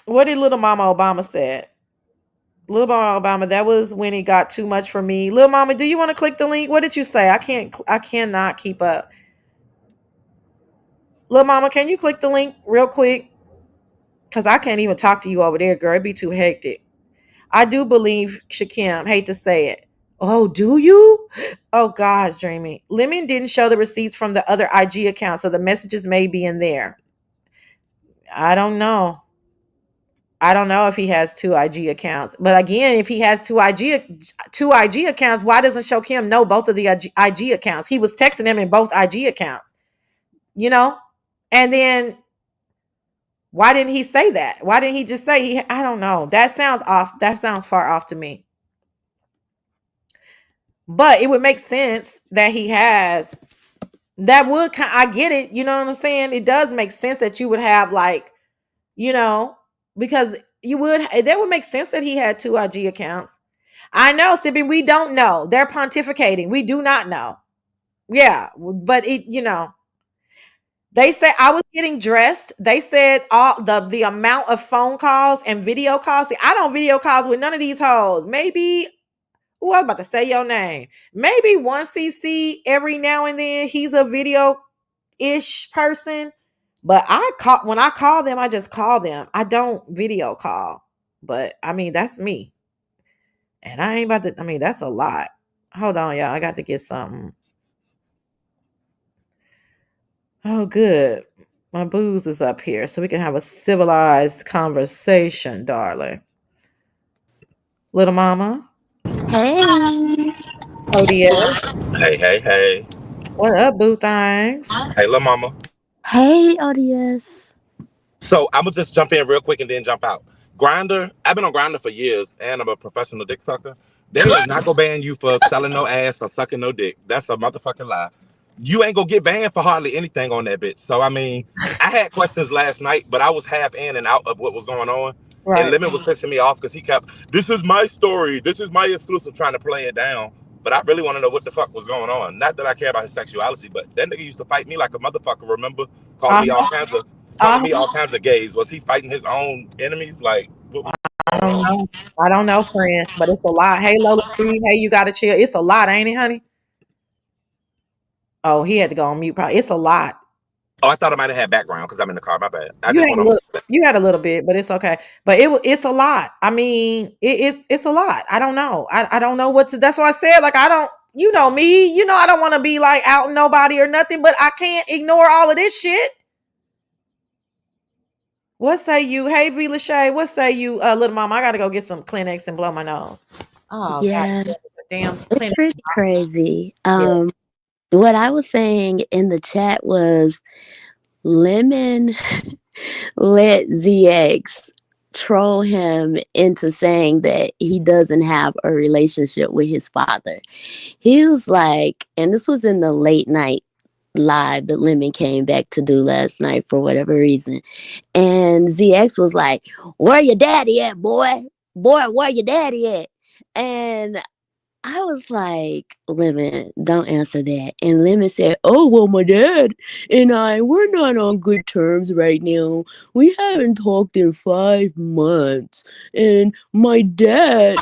[SPEAKER 2] What did Little Mama Obama said? Little Mama Obama, that was when it got too much for me. Little Mama, do you want to click the link? What did you say? I cannot keep up. Little Mama, can you click the link real quick? Because I can't even talk to you over there, girl. It'd be too hectic. I do believe Shakim. Hate to say it. Oh, do you? Oh, gosh, Dreamy. Lemon didn't show the receipts from the other IG account, so the messages may be in there. I don't know. I don't know if he has two IG accounts. But again, if he has two IG accounts, why doesn't Shakim know both of the IG accounts? He was texting him in both IG accounts, And then why didn't he say that? Why didn't he just say I don't know. That sounds off. That sounds far off to me. But it would make sense that he has. I get it. You know what I'm saying? It does make sense that you would have because that would make sense that he had two IG accounts. I know, Sippy, we don't know. They're pontificating. We do not know. Yeah, but they said I was getting dressed. They said all the amount of phone calls and video calls. See, I don't video calls with none of these hoes. Maybe, I was about to say your name. Maybe one CC every now and then. He's a video-ish person. But when I call them, I just call them. I don't video call. But I mean, that's me. And I ain't about to, I mean, that's a lot. Hold on, y'all. I got to get something. Oh, good. My booze is up here so we can have a civilized conversation, darling. Little mama.
[SPEAKER 9] Hey.
[SPEAKER 2] ODS.
[SPEAKER 10] Hey.
[SPEAKER 2] What up, boo things?
[SPEAKER 10] Hey, little mama.
[SPEAKER 9] Hey, ODS.
[SPEAKER 10] So I'm gonna just jump in real quick and then jump out. Grinder, I've been on Grinder for years, and I'm a professional dick sucker. They is not gonna ban you for selling no ass or sucking no dick. That's a motherfucking lie. You ain't gonna get banned for hardly anything on that bitch. So I mean, I had questions last night, but I was half in and out of what was going on. And
[SPEAKER 2] Right.
[SPEAKER 10] Lemon was pissing me off because he kept, this is my story, this is my exclusive, trying to play it down. But I really want to know what the fuck was going on. Not that I care about his sexuality, but that nigga used to fight me like a motherfucker. Remember, calling me all kinds of gays. Was he fighting his own enemies? Like, what was
[SPEAKER 2] I
[SPEAKER 10] going
[SPEAKER 2] don't
[SPEAKER 10] on?
[SPEAKER 2] know. I don't know, friend, but it's a lot. Hey, Lola Tree. Hey, you gotta chill. It's a lot, ain't it, honey? Oh, he had to go on mute. Probably. It's a lot.
[SPEAKER 10] Oh, I thought I might have had background because I'm in the car. My bad. I
[SPEAKER 2] You
[SPEAKER 10] just
[SPEAKER 2] had
[SPEAKER 10] went
[SPEAKER 2] a
[SPEAKER 10] on.
[SPEAKER 2] little. You had a little bit, but it's okay. But it's a lot. I mean, it's a lot. I don't know. I don't know what to. That's why I said like I don't. You know me. I don't want to be like out nobody or nothing, but I can't ignore all of this shit. What say you? Hey, V. Lachey, what say you, little mama? I gotta go get some Kleenex and blow my nose. Oh god,
[SPEAKER 9] Yeah,
[SPEAKER 2] damn
[SPEAKER 9] it's
[SPEAKER 2] Kleenex.
[SPEAKER 9] pretty crazy.
[SPEAKER 2] Yeah.
[SPEAKER 9] What I was saying in the chat was Lemon let ZX troll him into saying that he doesn't have a relationship with his father. He was like, and this was in the late night live that Lemon came back to do last night for whatever reason. And ZX was like, where your daddy at, boy? Boy, where your daddy at? And I was like, Lemon, don't answer that. And Lemon said, oh, well, my dad and we're not on good terms right now. We haven't talked in 5 months. And my dad,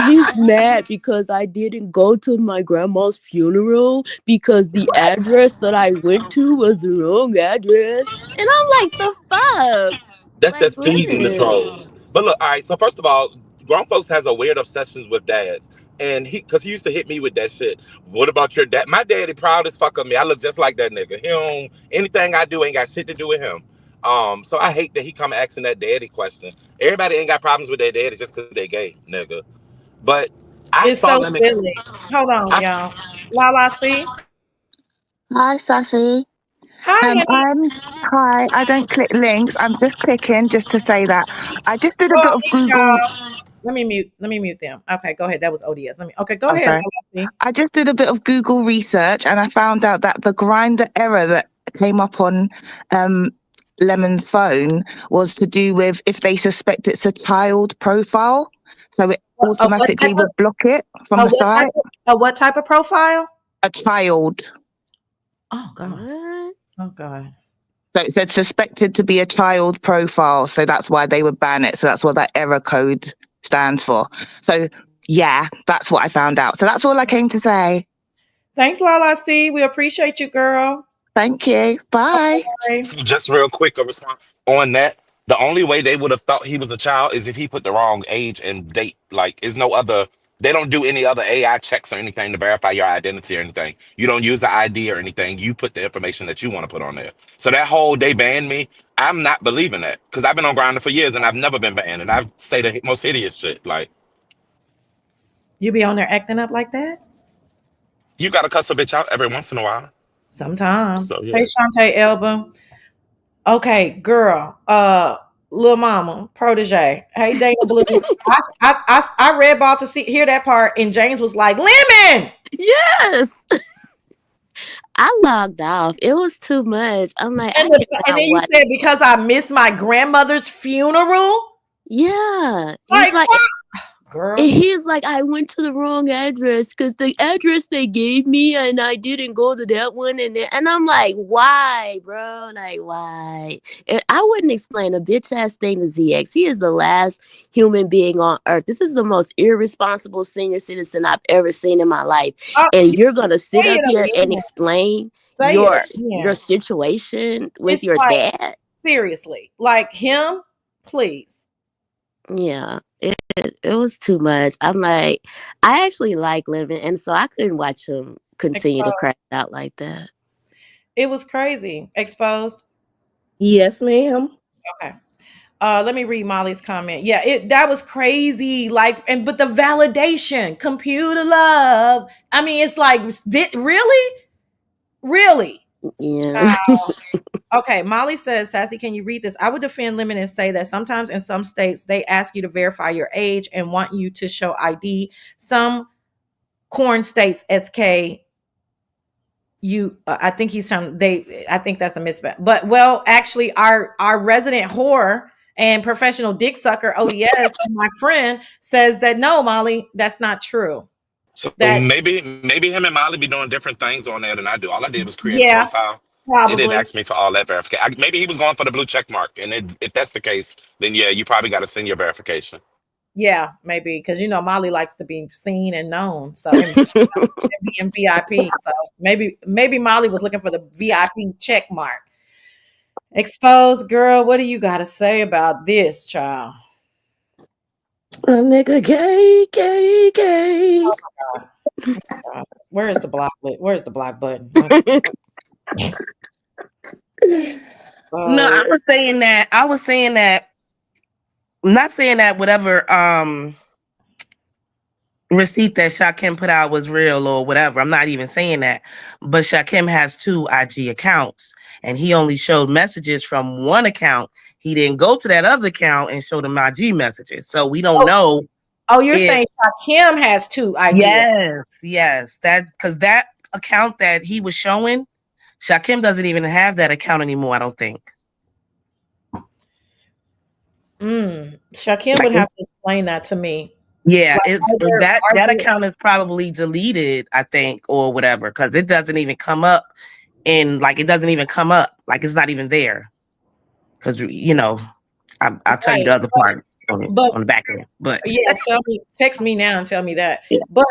[SPEAKER 9] he's mad because I didn't go to my grandma's funeral because the address that I went to was the wrong address. And I'm like, the fuck?
[SPEAKER 10] That's
[SPEAKER 9] Like,
[SPEAKER 10] just feeding the
[SPEAKER 9] Lemon.
[SPEAKER 10] trolls. But look, all right. So first of all, grown folks has a weird obsession with dads, and because he used to hit me with that shit. What about your dad? My daddy proud as fuck of me. I look just like that nigga. He don't anything I do ain't got shit to do with him. So I hate that he come asking that daddy question. Everybody ain't got problems with their daddy just because they gay, nigga. But I
[SPEAKER 2] It's
[SPEAKER 10] saw
[SPEAKER 2] so
[SPEAKER 10] Lemon.
[SPEAKER 2] silly. Hold on,
[SPEAKER 10] I,
[SPEAKER 2] y'all. Lala, see?
[SPEAKER 11] Hi, Sassy.
[SPEAKER 2] Hi, honey.
[SPEAKER 11] I'm hi. I don't click links. I'm just clicking just to say that I just did a
[SPEAKER 2] Oh,
[SPEAKER 11] bit of
[SPEAKER 2] these
[SPEAKER 11] Google.
[SPEAKER 2] y'all. Let me mute them. Okay, go ahead. That was ODS. Okay, go
[SPEAKER 11] Oh,
[SPEAKER 2] ahead,
[SPEAKER 11] sorry.
[SPEAKER 2] Lala, see?
[SPEAKER 11] I just did a bit of Google research and I found out that the grinder error that came up on Lemon's phone was to do with if they suspect it's a child profile, so it
[SPEAKER 2] What
[SPEAKER 11] automatically
[SPEAKER 2] type of
[SPEAKER 11] would block it from the site.
[SPEAKER 2] what type of profile?
[SPEAKER 11] A child.
[SPEAKER 2] Oh God.
[SPEAKER 9] What?
[SPEAKER 2] Oh God.
[SPEAKER 11] So it said suspected to be a child profile, so that's why they would ban it. So that's what that error code stands for. So yeah, that's what I found out. So that's all I came to say.
[SPEAKER 2] Thanks, Lala. See, we appreciate you, girl.
[SPEAKER 11] Thank you. Bye.
[SPEAKER 2] Okay.
[SPEAKER 10] so just real quick, a response on that. The only way they would have thought he was a child is if he put the wrong age and date. Like, is no other. They don't do any other AI checks or anything to verify your identity or anything. You don't use the ID or anything. You put the information that you want to put on there. So that whole they banned me, I'm not believing that because I've been on Grindr for years and I've never been banned. And I say the most hideous shit. Like,
[SPEAKER 2] You be on there acting up like that?
[SPEAKER 10] you got to cuss a bitch out every once in a while.
[SPEAKER 2] Sometimes.
[SPEAKER 10] So,
[SPEAKER 2] Hey,
[SPEAKER 10] yeah.
[SPEAKER 2] Shantae Elba. Okay, girl. Lil Mama, protege. Hey, Dana Blue. I read ball to hear that part, and James was like, "Lemon."
[SPEAKER 9] Yes. I logged off. It was too much. I'm like, I
[SPEAKER 2] And then
[SPEAKER 9] cannot
[SPEAKER 2] you
[SPEAKER 9] watch.
[SPEAKER 2] said because I missed my grandmother's funeral.
[SPEAKER 9] Yeah. He's
[SPEAKER 2] Like
[SPEAKER 9] like,
[SPEAKER 2] what,
[SPEAKER 9] and
[SPEAKER 2] girl?
[SPEAKER 9] he was like, I went to the wrong address because the address they gave me and I didn't go to that one. And I'm like, why, bro? Like, why? And I wouldn't explain a bitch ass thing to ZX. He is the last human being on earth. This is the most irresponsible senior citizen I've ever seen in my life. And
[SPEAKER 2] You
[SPEAKER 9] you're going to sit
[SPEAKER 2] say
[SPEAKER 9] up
[SPEAKER 2] it
[SPEAKER 9] here and
[SPEAKER 2] again.
[SPEAKER 9] explain
[SPEAKER 2] Say it
[SPEAKER 9] your
[SPEAKER 2] again.
[SPEAKER 9] situation with
[SPEAKER 2] It's
[SPEAKER 9] your
[SPEAKER 2] like
[SPEAKER 9] dad?
[SPEAKER 2] seriously, like him, please.
[SPEAKER 9] Yeah, it was too much. I'm like, I actually like living, and so I couldn't watch him continue to
[SPEAKER 2] Exposed.
[SPEAKER 9] crash out like that.
[SPEAKER 2] It was crazy. Exposed.
[SPEAKER 3] Yes, ma'am.
[SPEAKER 2] Okay. Let me read Molly's comment. Yeah, that was crazy. Like, but the validation, computer love. I mean, it's like, really, really.
[SPEAKER 9] Yeah.
[SPEAKER 2] Okay, Molly says, Sassy, can you read this? I would defend Lemon and say that sometimes in some states they ask you to verify your age and want you to show ID. Some corn states, SK, I think he's trying. I think that's a misspell. But well, actually, our resident whore and professional dick sucker ODS, my friend, says that no, Molly, that's not true.
[SPEAKER 10] So
[SPEAKER 2] That
[SPEAKER 10] maybe him and Molly be doing different things on there than I do. All I did was create a
[SPEAKER 2] yeah,
[SPEAKER 10] profile. It didn't
[SPEAKER 2] probably.
[SPEAKER 10] ask me for all that verification. Maybe he was going for the blue check mark, and if that's the case, then yeah, you probably got to send your verification.
[SPEAKER 2] Yeah, maybe because Molly likes to be seen and known. So and being VIP. So maybe Molly was looking for the VIP check mark. Exposed girl, what do you got to say about this, child?
[SPEAKER 3] A nigga gay.
[SPEAKER 2] Where is the block? Where's the block button?
[SPEAKER 3] No,
[SPEAKER 2] Oh,
[SPEAKER 3] I was saying that. I'm not saying that whatever receipt that Shakim put out was real or whatever. I'm not even saying that. But Shakim has 2 IG accounts and he only showed messages from one account. He didn't go to that other account and show them IG messages. So we don't know
[SPEAKER 2] you're
[SPEAKER 3] if
[SPEAKER 2] saying Shakim has 2 ideas.
[SPEAKER 3] yes, that because that account that he was showing, Shakim doesn't even have that account anymore, I don't think.
[SPEAKER 2] Shakim
[SPEAKER 3] Like
[SPEAKER 2] would have to explain that to me.
[SPEAKER 3] yeah,
[SPEAKER 2] Like,
[SPEAKER 3] it's that account is probably deleted, I think, or whatever, because it doesn't even come up it doesn't even come up. Like it's not even there. Because I'll tell you
[SPEAKER 2] right,
[SPEAKER 3] the other part
[SPEAKER 2] but
[SPEAKER 3] on the back end. But
[SPEAKER 2] yeah, text me now and tell me that.
[SPEAKER 3] yeah.
[SPEAKER 2] But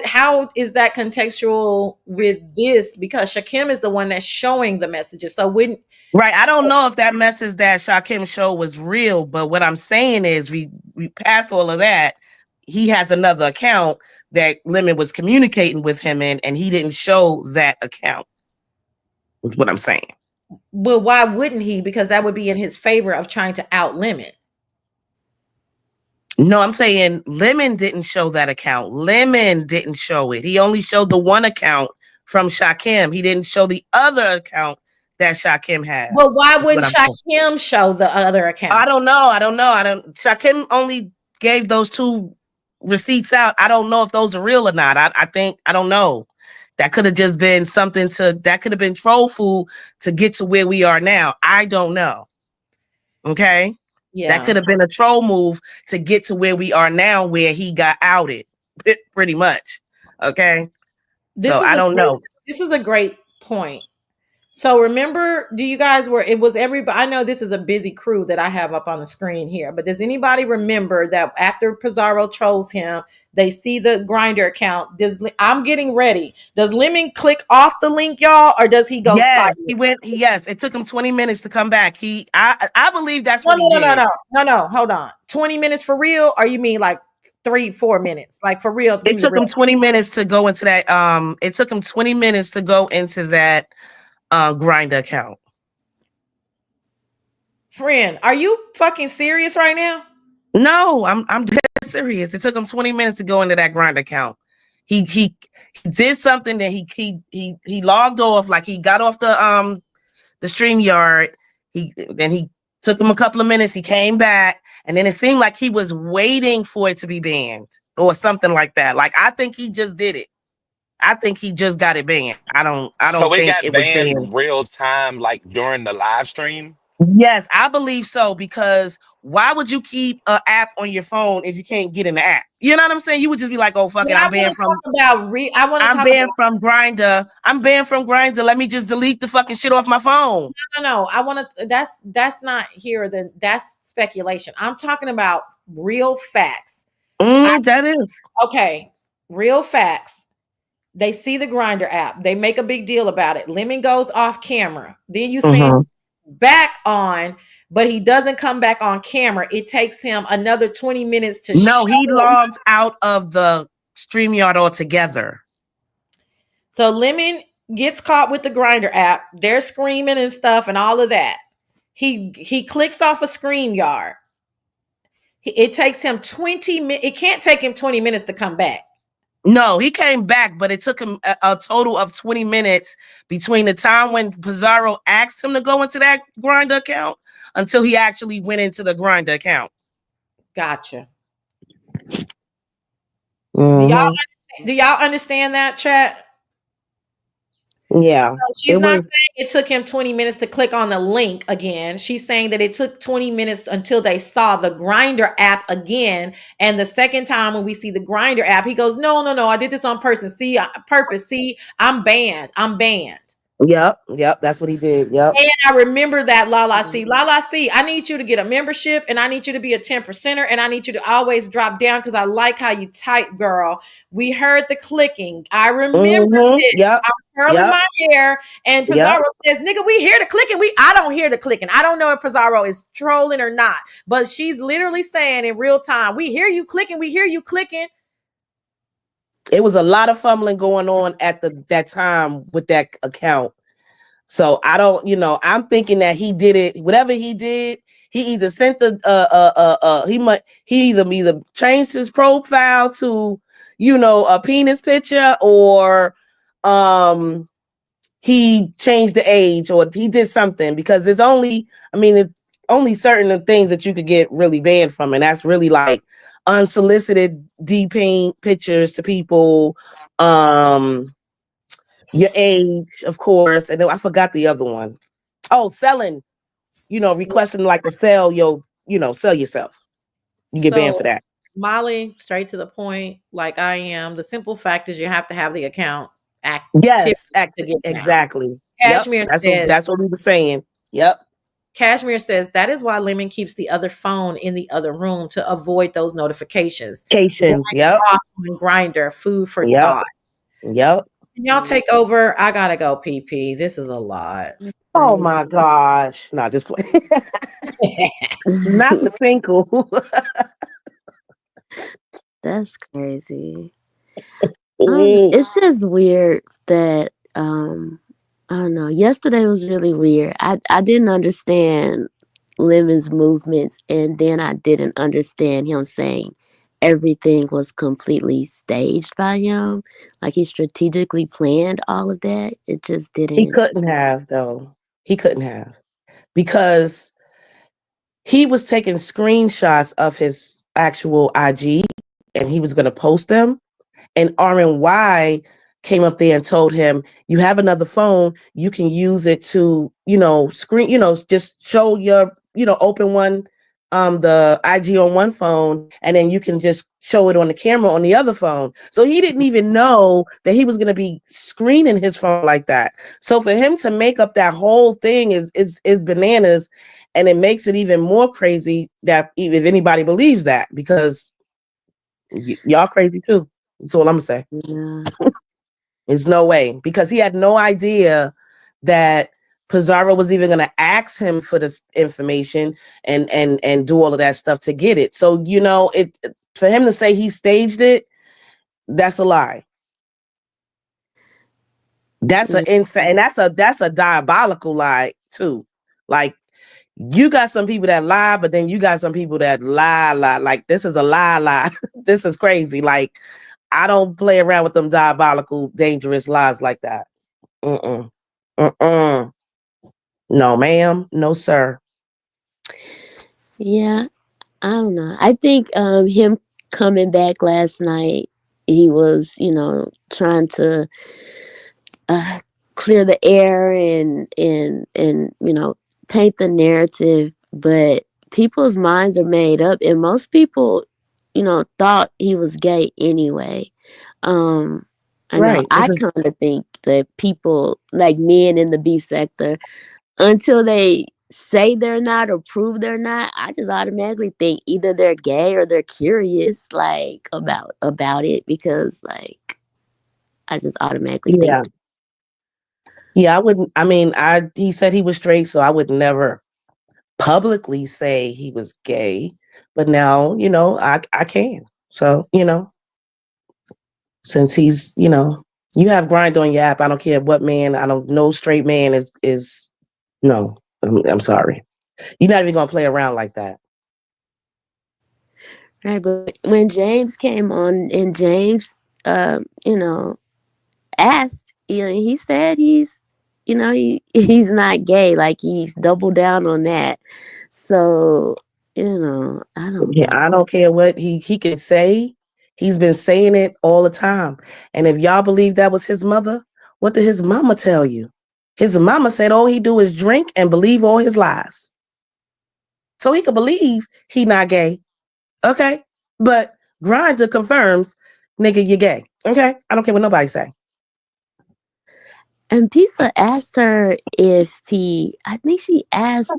[SPEAKER 2] how is that contextual with this? Because Shakim is the one that's showing the messages. So wouldn't
[SPEAKER 3] Right. I don't know if that message that Shakim showed was real, but what I'm saying is we pass all of that. He has another account that Lemon was communicating with him in, and he didn't show that account. Is what I'm saying.
[SPEAKER 2] well, why wouldn't he? Because that would be in his favor of trying to out Lemon.
[SPEAKER 12] No, I'm saying Lemon didn't show that account. Lemon didn't show it. He only showed the one account from Shakim. He didn't show the other account that Shakim has.
[SPEAKER 2] Well, why
[SPEAKER 12] is
[SPEAKER 2] wouldn't
[SPEAKER 12] what I'm saying.
[SPEAKER 2] Shakim show the other account?
[SPEAKER 12] I don't know. Shakim only gave those 2 receipts out. I don't know if those are real or not. I don't know. That could have just been that could have been troll food to get to where we are now. I don't know. Okay. That could have been a troll move to get to where we are now, where he got outed, pretty much. Okay. I don't know.
[SPEAKER 2] This is a great point. So remember, do you guys it was everybody? I know this is a busy crew that I have up on the screen here, but does anybody remember that after Pizarro trolls him, they see the Grinder account? I'm getting ready. Does Lemon click off the link, y'all, or does he go
[SPEAKER 12] Yes,
[SPEAKER 2] silent?
[SPEAKER 12] Yes, it took him 20 minutes to come back. I believe that's what he did.
[SPEAKER 2] No. Hold on. 20 minutes for real? Or you mean like 3-4 minutes? Like for real?
[SPEAKER 12] It took him 20 minutes to go into that. It took him 20 minutes to go into that Grinder account.
[SPEAKER 2] Friend, are you fucking serious right now?
[SPEAKER 12] No, I'm dead serious. It took him 20 minutes to go into that Grinder account. He did something that he logged off, like he got off the StreamYard. Then he took him a couple of minutes. He came back, and then it seemed like he was waiting for it to be banned or something like that. Like I think he just did it. I think he just got it banned. I don't
[SPEAKER 10] So it
[SPEAKER 12] think
[SPEAKER 10] got
[SPEAKER 12] it was banned
[SPEAKER 10] banned real time, like during the live stream.
[SPEAKER 12] Yes, I believe so, because why would you keep an app on your phone if you can't get in the app? You know what I'm saying? You would just be like, "Oh fuck it, I'm banned from." I'm banned from Grinder. I'm banned from Grinder. Let me just delete the fucking shit off my phone.
[SPEAKER 2] No. I want to. That's not here. That's speculation. I'm talking about real facts.
[SPEAKER 12] That is
[SPEAKER 2] okay. Real facts. They see the Grinder app. They make a big deal about it. Lemon goes off camera. Then you see him back on, but he doesn't come back on camera. It takes him another 20 minutes to
[SPEAKER 12] No, he logs out of the StreamYard altogether.
[SPEAKER 2] So Lemon gets caught with the Grinder app. They're screaming and stuff and all of that. He clicks off a StreamYard. It takes him 20 minutes. It can't take him 20 minutes to come back.
[SPEAKER 12] No, he came back, but it took him a total of 20 minutes between the time when Pizarro asked him to go into that Grinder account until he actually went into the Grinder account.
[SPEAKER 2] Gotcha.
[SPEAKER 12] Mm-hmm.
[SPEAKER 2] Do y'all understand that, chat?
[SPEAKER 12] Yeah.
[SPEAKER 2] So she's not saying it took him 20 minutes to click on the link again. She's saying that it took 20 minutes until they saw the Grinder app again. And the second time when we see the Grinder app, he goes, no, I did this on purpose. See, I'm banned.
[SPEAKER 12] Yep, that's what he did. Yep.
[SPEAKER 2] And I remember that Lala C, I need you to get a membership, and I need you to be a 10%er, and I need you to always drop down because I like how you type, girl. We heard the clicking. I remember this.
[SPEAKER 12] Yep.
[SPEAKER 2] I'm curling my hair, and Pizarro says, nigga, we hear the clicking. I don't hear the clicking. I don't know if Pizarro is trolling or not, but she's literally saying in real time, we hear you clicking.
[SPEAKER 12] It was a lot of fumbling going on at that time with that account. So I don't, I'm thinking that he did it. Whatever he did, he either sent he either changed his profile to, a penis picture, or he changed the age, or he did something, because it's only certain things that you could get really banned from, and that's really like unsolicited deeping pictures to people, your age, of course, and then I forgot the other one. Oh, selling, requesting like to sell sell yourself. You get banned for that.
[SPEAKER 2] Molly, straight to the point, like I am. The simple fact is you have to have the account active.
[SPEAKER 12] Yes, exactly.
[SPEAKER 2] Cashmere says
[SPEAKER 12] that's what we were saying. Yep.
[SPEAKER 2] Cashmere says that is why Lemon keeps the other phone in the other room to avoid those notifications.
[SPEAKER 12] Yep.
[SPEAKER 2] Grinder, food for thought.
[SPEAKER 12] Yep.
[SPEAKER 2] Can y'all take over? I gotta go PP. This is a lot.
[SPEAKER 12] Oh my gosh. No, just play. Not the tinkle.
[SPEAKER 9] That's crazy. It's just weird that I don't know. Yesterday was really weird. I didn't understand Lemon's movements, and then I didn't understand him saying everything was completely staged by him. Like he strategically planned all of that. It just
[SPEAKER 12] He
[SPEAKER 9] didn't.
[SPEAKER 12] couldn't have, though. He couldn't have. Because he was taking screenshots of his actual IG and he was going to post them. And RNY came up there and told him, you have another phone, you can use it to, screen, just show your, open one, the IG on one phone, and then you can just show it on the camera on the other phone. So he didn't even know that he was going to be screening his phone like that. So for him to make up that whole thing is bananas. And it makes it even more crazy that if anybody believes that, because y'all crazy too. That's all I'm gonna say.
[SPEAKER 9] Yeah.
[SPEAKER 12] There's no way, because he had no idea that Pizarro was even gonna ask him for this information and do all of that stuff to get it. So it for him to say he staged it, that's a lie. That's an insane, and that's a diabolical lie too. Like, you got some people that lie, but then you got some people that lie. Like, this is a lie. This is crazy. Like, I don't play around with them diabolical, dangerous lies like that. No, ma'am. No, sir.
[SPEAKER 9] Yeah, I don't know. I think him coming back last night, he was, trying to uh, clear the air and paint the narrative, but people's minds are made up, and most people, thought he was gay anyway. I know
[SPEAKER 12] Right.
[SPEAKER 9] I kind of think that people like men in the B sector, until they say they're not or prove they're not, I just automatically think either they're gay or they're curious, like about it, because like I just automatically
[SPEAKER 12] Yeah.
[SPEAKER 9] think.
[SPEAKER 12] Yeah, I wouldn't. I mean, he said he was straight, so I would never publicly say he was gay. But now, I can. So, since he's, you have Grind on your app. I don't care what man. I don't know. Straight man is no. I'm sorry. You're not even gonna play around like that.
[SPEAKER 9] Right, but when James came on and James, asked, he said he's not gay. Like he's doubled down on that. So, I don't
[SPEAKER 12] Yeah,
[SPEAKER 9] know.
[SPEAKER 12] I don't care what he can say. He's been saying it all the time. And if y'all believe that was his mother, what did his mama tell you? His mama said all he do is drink and believe all his lies. So he could believe he not gay. Okay? But Grindr confirms, nigga, you're gay. Okay? I don't care what nobody say.
[SPEAKER 9] And Pisa asked her I think she asked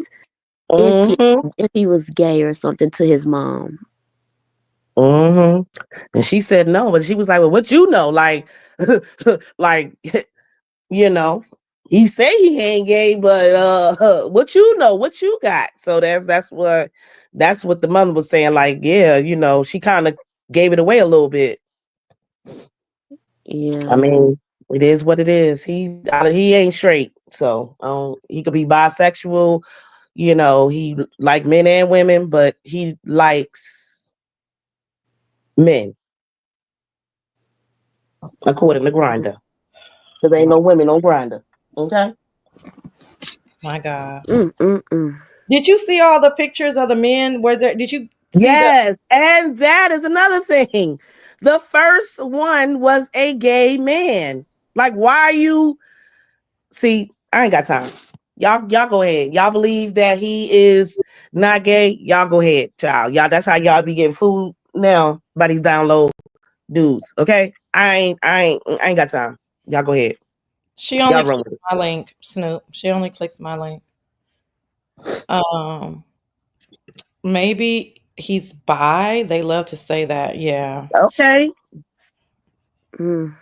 [SPEAKER 9] if he was gay or something to his mom.
[SPEAKER 12] And she said no, but she was like, well, what you know? Like, like, he say he ain't gay, but what you know, what you got? So that's what the mother was saying. Like, yeah, she kind of gave it away a little bit.
[SPEAKER 9] Yeah.
[SPEAKER 12] I mean, it is what it is. He ain't straight, so he could be bisexual. He like men and women, but he likes men, according to Grindr. Because ain't no women on Grindr. Okay.
[SPEAKER 2] My God.
[SPEAKER 9] Mm-mm-mm.
[SPEAKER 2] Did you see all the pictures of the men? Did you see
[SPEAKER 12] Yes, and that is another thing. The first one was a gay man. Like, why are you? See, I ain't got time. Y'all go ahead. Y'all believe that he is not gay? Y'all go ahead, child. Y'all, that's how y'all be getting food now. By these download dudes. Okay, I ain't got time. Y'all go ahead.
[SPEAKER 2] She only
[SPEAKER 12] Y'all run with
[SPEAKER 2] clicks
[SPEAKER 12] it.
[SPEAKER 2] my link, Snoop. She only clicks my link. Maybe he's bi. They love to say that. Yeah.
[SPEAKER 12] Okay.
[SPEAKER 9] Mm.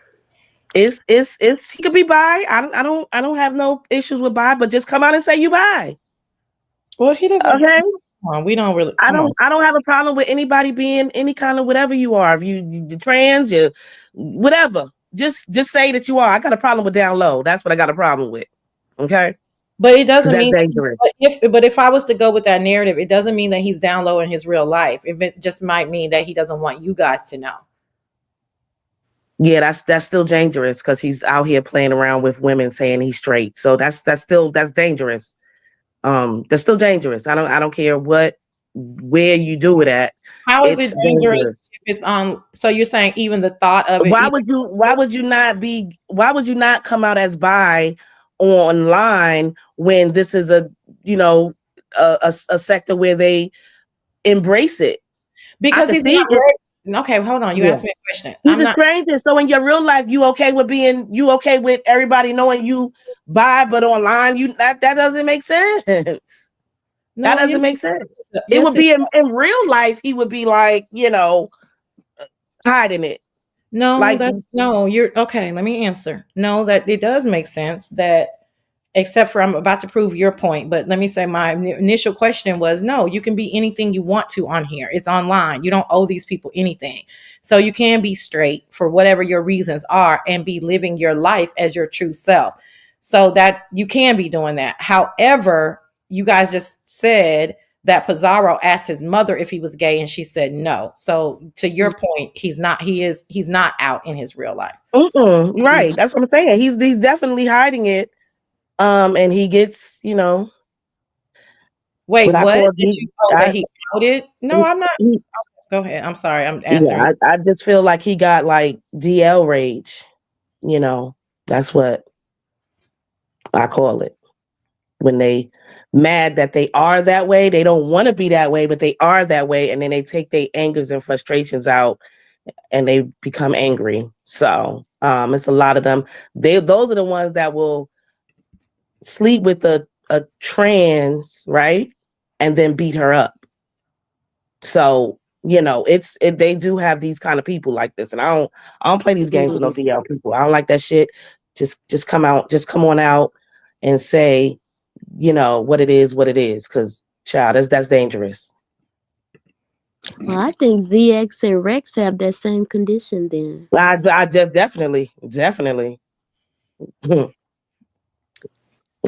[SPEAKER 12] It's he could be bi. I don't have no issues with bi, but just come out and say you bi.
[SPEAKER 2] Well, he doesn't.
[SPEAKER 12] Okay.
[SPEAKER 2] Come on, we don't really.
[SPEAKER 12] I
[SPEAKER 2] Come on.
[SPEAKER 12] don't have a problem with anybody being any kind of whatever you are. If you're trans, you whatever. Just say that you are. I got a problem with down low. That's what I got a problem with. Okay.
[SPEAKER 2] But it doesn't
[SPEAKER 12] That's
[SPEAKER 2] mean
[SPEAKER 12] dangerous.
[SPEAKER 2] but if I was to go with that narrative, it doesn't mean that he's down low in his real life. It just might mean that he doesn't want you guys to know.
[SPEAKER 12] Yeah, that's still dangerous because he's out here playing around with women saying he's straight. So that's dangerous. That's still dangerous. I don't care where you do it at.
[SPEAKER 2] How is it
[SPEAKER 12] It's
[SPEAKER 2] dangerous
[SPEAKER 12] dangerous.
[SPEAKER 2] if it's on? So you're saying even the thought of it,
[SPEAKER 12] Why
[SPEAKER 2] even,
[SPEAKER 12] would you not come out as bi online when this is a a sector where they embrace it? I
[SPEAKER 2] because
[SPEAKER 12] can
[SPEAKER 2] he's
[SPEAKER 12] see it.
[SPEAKER 2] not okay. Hold on, you
[SPEAKER 12] Yeah.
[SPEAKER 2] asked me a question.
[SPEAKER 12] He's
[SPEAKER 2] I'm
[SPEAKER 12] a
[SPEAKER 2] not.
[SPEAKER 12] stranger. So in your real life, you okay with everybody knowing you bi, but online that doesn't make sense. That
[SPEAKER 2] No,
[SPEAKER 12] doesn't
[SPEAKER 2] yes,
[SPEAKER 12] make sense. It
[SPEAKER 2] yes,
[SPEAKER 12] would be in real life, he would be like, hiding it.
[SPEAKER 2] no,
[SPEAKER 12] Like,
[SPEAKER 2] that no. You're okay. Let me answer. No, that it does make sense that except for I'm about to prove your point, but let me say my initial question was no, you can be anything you want to on here. It's online. You don't owe these people anything. So you can be straight for whatever your reasons are and be living your life as your true self. So that you can be doing that. However, you guys just said that Pizarro asked his mother if he was gay and she said no. So to your point, he's not out in his real life.
[SPEAKER 12] right. That's what I'm saying. He's definitely hiding it. And he gets,
[SPEAKER 2] Wait,
[SPEAKER 12] what I
[SPEAKER 2] what?
[SPEAKER 12] call
[SPEAKER 2] Did you know that he outed? No, I'm not.
[SPEAKER 12] he,
[SPEAKER 2] Go ahead. I'm sorry. I'm answering.
[SPEAKER 12] yeah, I just feel like he got like DL rage. That's what I call it. When they mad that they are that way, they don't want to be that way, but they are that way, and then they take their angers and frustrations out, and they become angry. So, it's a lot of them. Those are the ones that will sleep with a trans, right, and then beat her up. So they do have these kind of people like this, and I don't play these games with no DL people. I don't like that shit. Just come on out and say, what it is, because child, that's dangerous.
[SPEAKER 9] Well, I think ZX and Rex have that same condition then.
[SPEAKER 12] I definitely, and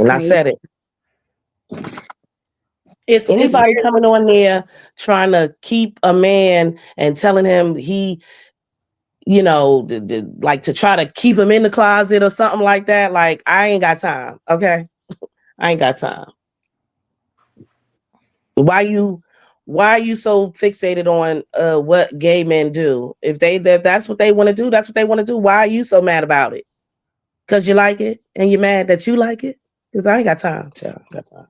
[SPEAKER 12] I
[SPEAKER 9] Crazy.
[SPEAKER 12] said it.
[SPEAKER 2] It's
[SPEAKER 12] Anybody
[SPEAKER 2] very
[SPEAKER 12] coming on there trying to keep a man and telling him he like to try to keep him in the closet or something like that. Like, I ain't got time. Okay. I ain't got time. Why are you so fixated on what gay men do? If that's what they want to do, that's what they want to do. Why are you so mad about it? Because you like it and you're mad that you like it? Because I ain't got time, child. I ain't got time.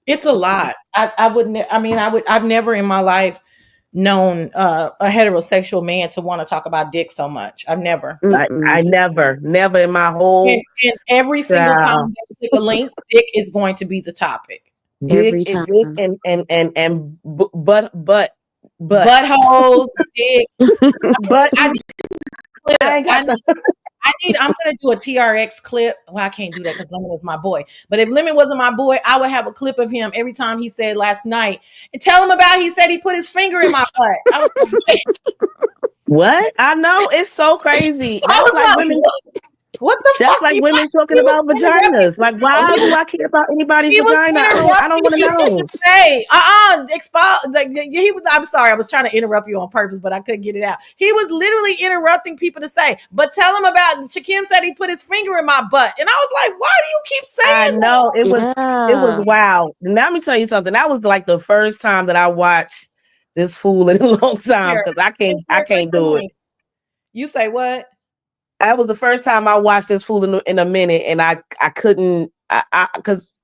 [SPEAKER 2] it's a lot. I wouldn't. I mean, I've never in my life known a heterosexual man to want to talk about dick so much. I've never.
[SPEAKER 12] I never in my whole
[SPEAKER 2] And every single
[SPEAKER 12] child
[SPEAKER 2] time they click a link, dick is going to be the topic.
[SPEAKER 12] dick
[SPEAKER 9] Every
[SPEAKER 12] and
[SPEAKER 9] time.
[SPEAKER 12] dick and but
[SPEAKER 2] Buttholes, dick.
[SPEAKER 12] but
[SPEAKER 2] I need a clip.
[SPEAKER 12] I ain't got time.
[SPEAKER 2] I'm gonna do a TRX clip. Well, I can't do that because Lemon is my boy. But if Lemon wasn't my boy, I would have a clip of him every time he said last night and tell him about. He said he put his finger in my butt.
[SPEAKER 12] What? I know, it's so crazy.
[SPEAKER 2] I was like, what the
[SPEAKER 12] That's
[SPEAKER 2] fuck?
[SPEAKER 12] like women talking
[SPEAKER 2] He was
[SPEAKER 12] about
[SPEAKER 2] interrupting
[SPEAKER 12] vaginas. Like,
[SPEAKER 2] people.
[SPEAKER 12] why do I care about anybody's
[SPEAKER 2] He was
[SPEAKER 12] vagina? I don't
[SPEAKER 2] interrupting
[SPEAKER 12] want to
[SPEAKER 2] people
[SPEAKER 12] know.
[SPEAKER 2] to say, expose. Like, he was. I'm sorry, I was trying to interrupt you on purpose, but I couldn't get it out. He was literally interrupting people to say, but tell him about. Shakim said he put his finger in my butt, and I was like, why do you keep
[SPEAKER 12] I
[SPEAKER 2] saying that?
[SPEAKER 12] know it was
[SPEAKER 9] Yeah.
[SPEAKER 12] wow. Now, let me tell you something. That was like the first time that I watched this fool in a long time,
[SPEAKER 2] Here,
[SPEAKER 12] because I
[SPEAKER 2] click
[SPEAKER 12] can't
[SPEAKER 2] the
[SPEAKER 12] do it.
[SPEAKER 2] link. You say what?
[SPEAKER 12] That was the first time I watched this fool in a minute, and I couldn't because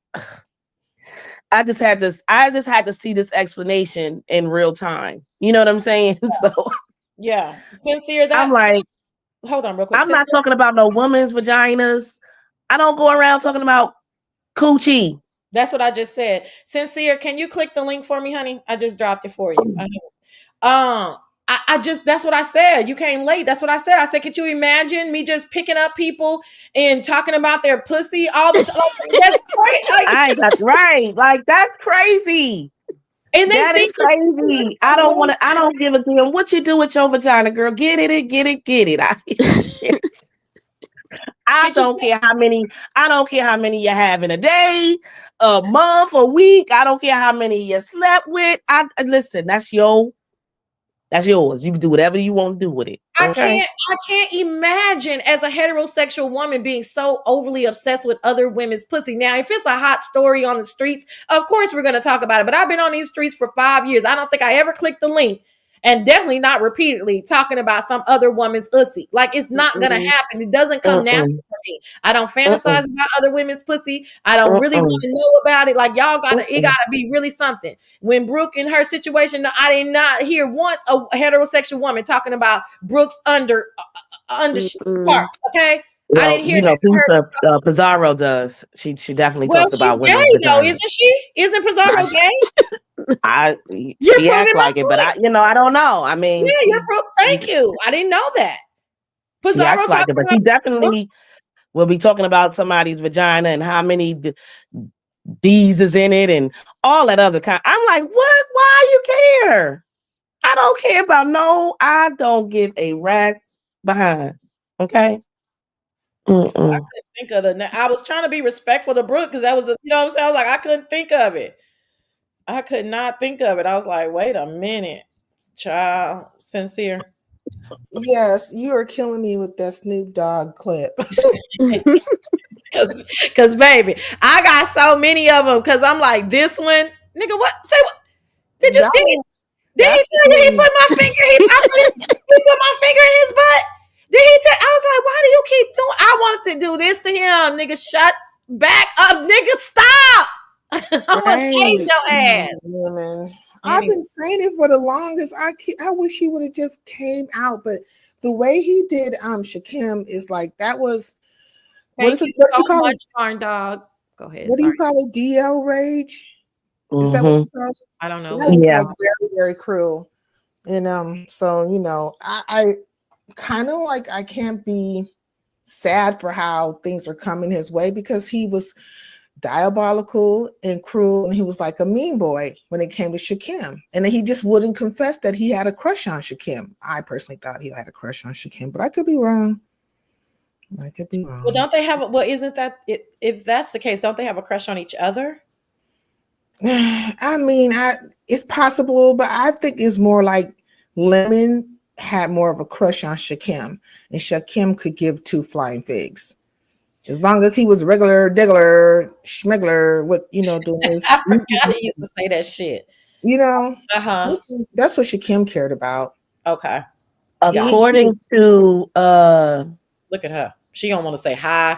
[SPEAKER 12] I just had to see this explanation in real time. You know what I'm saying? So
[SPEAKER 2] Yeah, sincere.
[SPEAKER 12] I'm
[SPEAKER 2] That
[SPEAKER 12] like,
[SPEAKER 2] hold on, real quick.
[SPEAKER 12] I'm not
[SPEAKER 2] Sincere,
[SPEAKER 12] talking about no woman's vaginas. I don't go around talking about coochie.
[SPEAKER 2] that's what I just said. Sincere, can you click the link for me, honey? I just dropped it for you. I just that's what I said. You came late. That's what I said. I said, could you imagine me just picking up people and talking about their pussy all the time? Like, that's great.
[SPEAKER 12] I ain't got right. Like, that's crazy.
[SPEAKER 2] And they
[SPEAKER 12] That is
[SPEAKER 2] think
[SPEAKER 12] crazy. I don't give a damn what you do with your vagina, girl. Get it. I I don't care how many you have in a day, a month, a week. I don't care how many you slept with. Listen, that's yours. You can do whatever you want to do with it. Okay?
[SPEAKER 2] I can't imagine as a heterosexual woman being so overly obsessed with other women's pussy. Now, if it's a hot story on the streets, of course we're going to talk about it. But I've been on these streets for 5 years. I don't think I ever clicked the link, and definitely not repeatedly talking about some other woman's pussy. Like, it's not going to happen. It doesn't come natural for me. I don't fantasize about other women's pussy. I don't really want to know about it. Like, y'all it gotta be really something. When Brooke in her situation, I did not hear once a heterosexual woman talking about Brooke's under parts. Okay,
[SPEAKER 12] Well,
[SPEAKER 2] I didn't hear that.
[SPEAKER 12] Pizarro does. She definitely
[SPEAKER 2] Well,
[SPEAKER 12] talks about
[SPEAKER 2] she's gay
[SPEAKER 12] women's
[SPEAKER 2] though,
[SPEAKER 12] vaginas.
[SPEAKER 2] isn't she? Isn't Pizarro gay?
[SPEAKER 12] She acts like it, but I don't know. I mean,
[SPEAKER 2] yeah, you're thank you. I didn't know that.
[SPEAKER 12] She acts like it, but she definitely will be talking about somebody's vagina and how many D's is in it and all that other kind. I'm like, what? Why you care? I don't care about I don't give a rat's behind. Okay.
[SPEAKER 2] I couldn't think of I was trying to be respectful to Brooke because that was you know what I'm saying. I was like, I couldn't think of it. I could not think of it. I was like, wait a minute, child, sincere.
[SPEAKER 13] Yes, you are killing me with that Snoop Dogg clip.
[SPEAKER 2] Cause baby, I got so many of them. Cause I'm like, this one, nigga, what? Say what? Did he tell you he put my finger? He put my finger in his butt. Did he tell? I was like, why do you keep doing? I wanted to do this to him, nigga. Shut back up, nigga. Stop. I'm gonna tase your ass.
[SPEAKER 13] Women. I've been saying it for the longest. I wish he would have just came out, but the way he did Shakim is like that was what you call it?
[SPEAKER 2] Barn dog. Go ahead.
[SPEAKER 13] What do you call it? DL rage? Is that what you call it?
[SPEAKER 2] I don't know.
[SPEAKER 13] That was like very, very cruel. And so I kind of like I can't be sad for how things are coming his way because he was diabolical and cruel, and he was like a mean boy when it came to Shakim, and he just wouldn't confess that he had a crush on Shakim. I personally thought he had a crush on Shakim, but I could be wrong.
[SPEAKER 2] Well, don't they have? Well, isn't that if that's the case? Don't they have a crush on each other?
[SPEAKER 13] I mean, it's possible, but I think it's more like Lemon had more of a crush on Shakim, and Shakim could give two flying figs. As long as he was regular, schmegler, doing his.
[SPEAKER 2] I forgot he used to say that shit.
[SPEAKER 13] That's what Shakim cared about.
[SPEAKER 2] Okay.
[SPEAKER 12] According to
[SPEAKER 2] look at her. She don't want to say hi,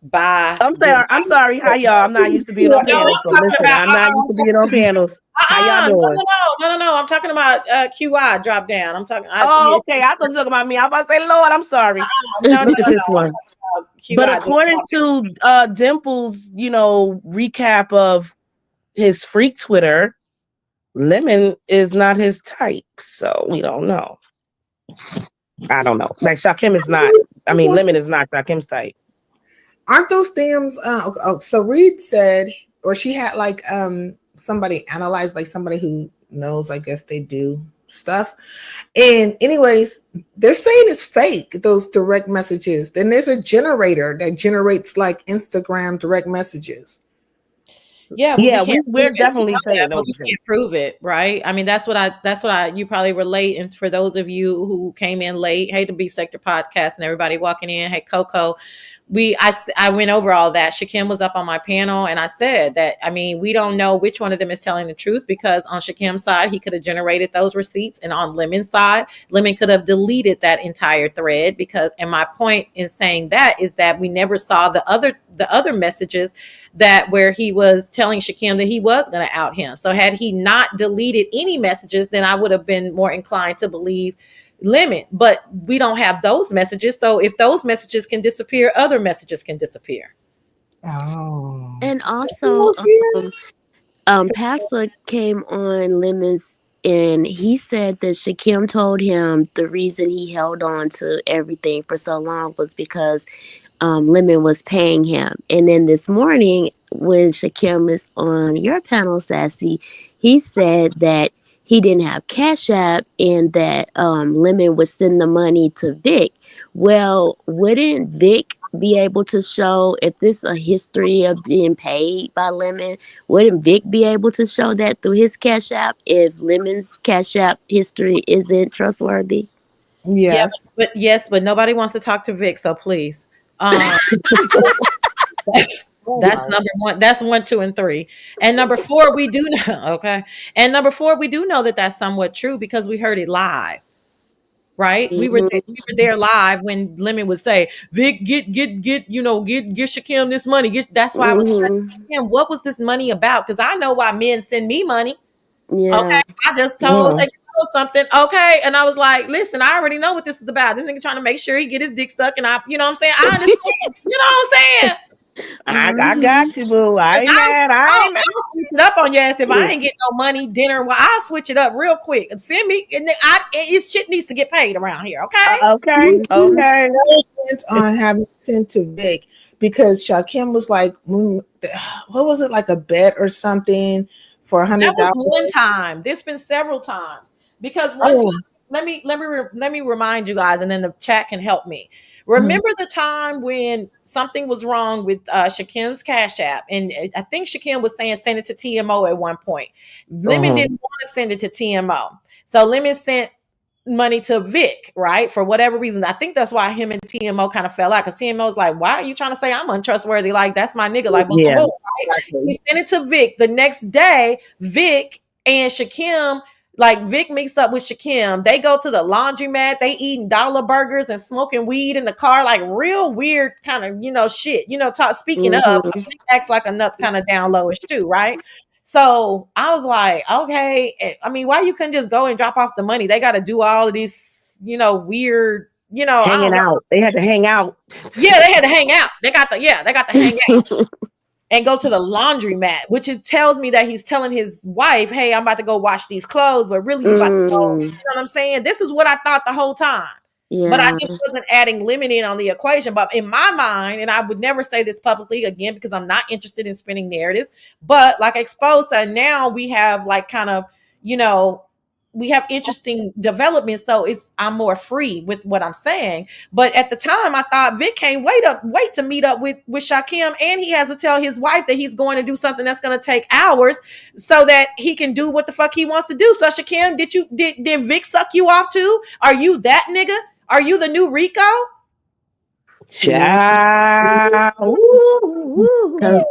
[SPEAKER 2] bye.
[SPEAKER 12] I'm sorry. Hi, y'all. I'm not used to being on panels. So listen, I'm not used to being on panels. How y'all doing?
[SPEAKER 2] No. I'm talking about QI drop down. I'm talking.
[SPEAKER 12] Okay. I thought you were talking about me. I'm about to say, Lord, I'm sorry. Look at this one. But according to Dimple's, recap of his freak Twitter, Lemon is not his type. So we don't know. I don't know. Like Shakim is not. I mean, Lemon is not Shakim's type.
[SPEAKER 13] Aren't those things? So Reed said, or she had like somebody analyze, like somebody who knows. I guess they do stuff. And anyways, they're saying it's fake. Those direct messages. Then there's a generator that generates like Instagram direct messages.
[SPEAKER 2] Yeah, we're definitely saying that, but we can't prove it, right? I mean, that's what I you probably relate. And for those of you who came in late, hey, the Beef Sector podcast and everybody walking in, hey, Coco, I went over all that. Shakim was up on my panel, and I said that, I mean, we don't know which one of them is telling the truth, because on Shakim's side, he could have generated those receipts, and on Lemon's side, Lemon could have deleted that entire thread, because, and my point in saying that is that we never saw the other messages that where he was telling Shakim that he was going to out him. So had he not deleted any messages, then I would have been more inclined to believe Lemon, but we don't have those messages. So if those messages can disappear, other messages can disappear.
[SPEAKER 13] Oh.
[SPEAKER 9] And also, Pastor came on Lemon's, and he said that Shakim told him the reason he held on to everything for so long was because Lemon was paying him. And then this morning, when Shakim is on your panel, Sassy, he said that he didn't have Cash App and that Lemon would send the money to Vic. Well, wouldn't Vic be able to show if this a history of being paid by Lemon? Wouldn't Vic be able to show that through his Cash App if Lemon's Cash App history isn't trustworthy?
[SPEAKER 2] Yeah,
[SPEAKER 13] Yes.
[SPEAKER 2] but nobody wants to talk to Vic, so please.
[SPEAKER 13] Oh
[SPEAKER 2] That's
[SPEAKER 13] my.
[SPEAKER 2] number one. That's 1, 2, and 3. And number 4, we do know. Okay. And number 4, we do know that that's somewhat true because we heard it live. Right?
[SPEAKER 9] Mm-hmm.
[SPEAKER 2] We were there live when Lemon would say, "Vic, get get Shakim this money." That's why I was trying
[SPEAKER 9] Mm-hmm.
[SPEAKER 2] to understand what was this money about? Because I know why men send me money. Okay,
[SPEAKER 9] Yeah.
[SPEAKER 2] I just told
[SPEAKER 11] Mm.
[SPEAKER 2] Expo something. Okay, and I was like, "Listen, I already know what this is about. This nigga trying to make sure he get his dick sucked, and you know what I'm saying? I understand. You know what I'm saying?
[SPEAKER 12] I got you, boo. I
[SPEAKER 2] 'Cause
[SPEAKER 12] ain't mad. I ain't mad.
[SPEAKER 2] I'll switch it up on your ass if I ain't getting no money, dinner. Well, I'll switch it up real quick and send me. And then it's shit needs to get paid around here. Okay,
[SPEAKER 12] Okay,
[SPEAKER 9] Mm-hmm.
[SPEAKER 12] okay.
[SPEAKER 13] Went on having sent to Vic because Shakim was like, what was it, like a bet or something for
[SPEAKER 2] that was
[SPEAKER 13] $100?
[SPEAKER 2] one time. There's been several times because one time.
[SPEAKER 13] Oh,
[SPEAKER 2] Let me remind you guys, and then the chat can help me. Remember the time when something was wrong with Shakim's Cash App, and I think Shakim was saying send it to TMO at one point. Lemon
[SPEAKER 12] Mhm.
[SPEAKER 2] didn't want to send it to TMO, so Lemon sent money to Vic, right? For whatever reason. I think that's why him and TMO kind of fell out because TMO was like, why are you trying to say I'm untrustworthy? Like, that's my nigga. Like, boom, boom,
[SPEAKER 12] Yeah,
[SPEAKER 2] boom, right?
[SPEAKER 12] exactly.
[SPEAKER 2] He sent it to Vic. The next day, Vic and Shakim, like Vic meets up with Shakim. They go to the laundromat. They eating dollar burgers and smoking weed in the car, like real weird kind of, shit. Speaking of,
[SPEAKER 9] Mm-hmm.
[SPEAKER 2] Vic acts like a nut kind of down lowish too, right? So I was like, okay. I mean, why you couldn't just go and drop off the money? They got to do all of these, weird, I
[SPEAKER 12] Hanging
[SPEAKER 2] don't know.
[SPEAKER 12] out. They had to hang out.
[SPEAKER 2] Yeah, they had to hang out. They got to hang out and go to the laundromat, which it tells me that he's telling his wife, hey, I'm about to go wash these clothes, but really you about to go, you
[SPEAKER 9] Mm.
[SPEAKER 2] know what I'm saying? This is what I thought the whole time. But I
[SPEAKER 9] Yeah.
[SPEAKER 2] just wasn't adding lemon in on the equation. But in my mind, and I would never say this publicly again because I'm not interested in spinning narratives. But like exposed, and now we have like kind of, you know, we have interesting developments. So I'm more free with what I'm saying. But at the time, I thought Vic can't wait to meet up with Shakim, and he has to tell his wife that he's going to do something that's going to take hours, so that he can do what the fuck he wants to do. So Shakim, did Vic suck you off too? Are you that nigga? Are you the new Rico?
[SPEAKER 9] Yeah.
[SPEAKER 12] Child. Ooh.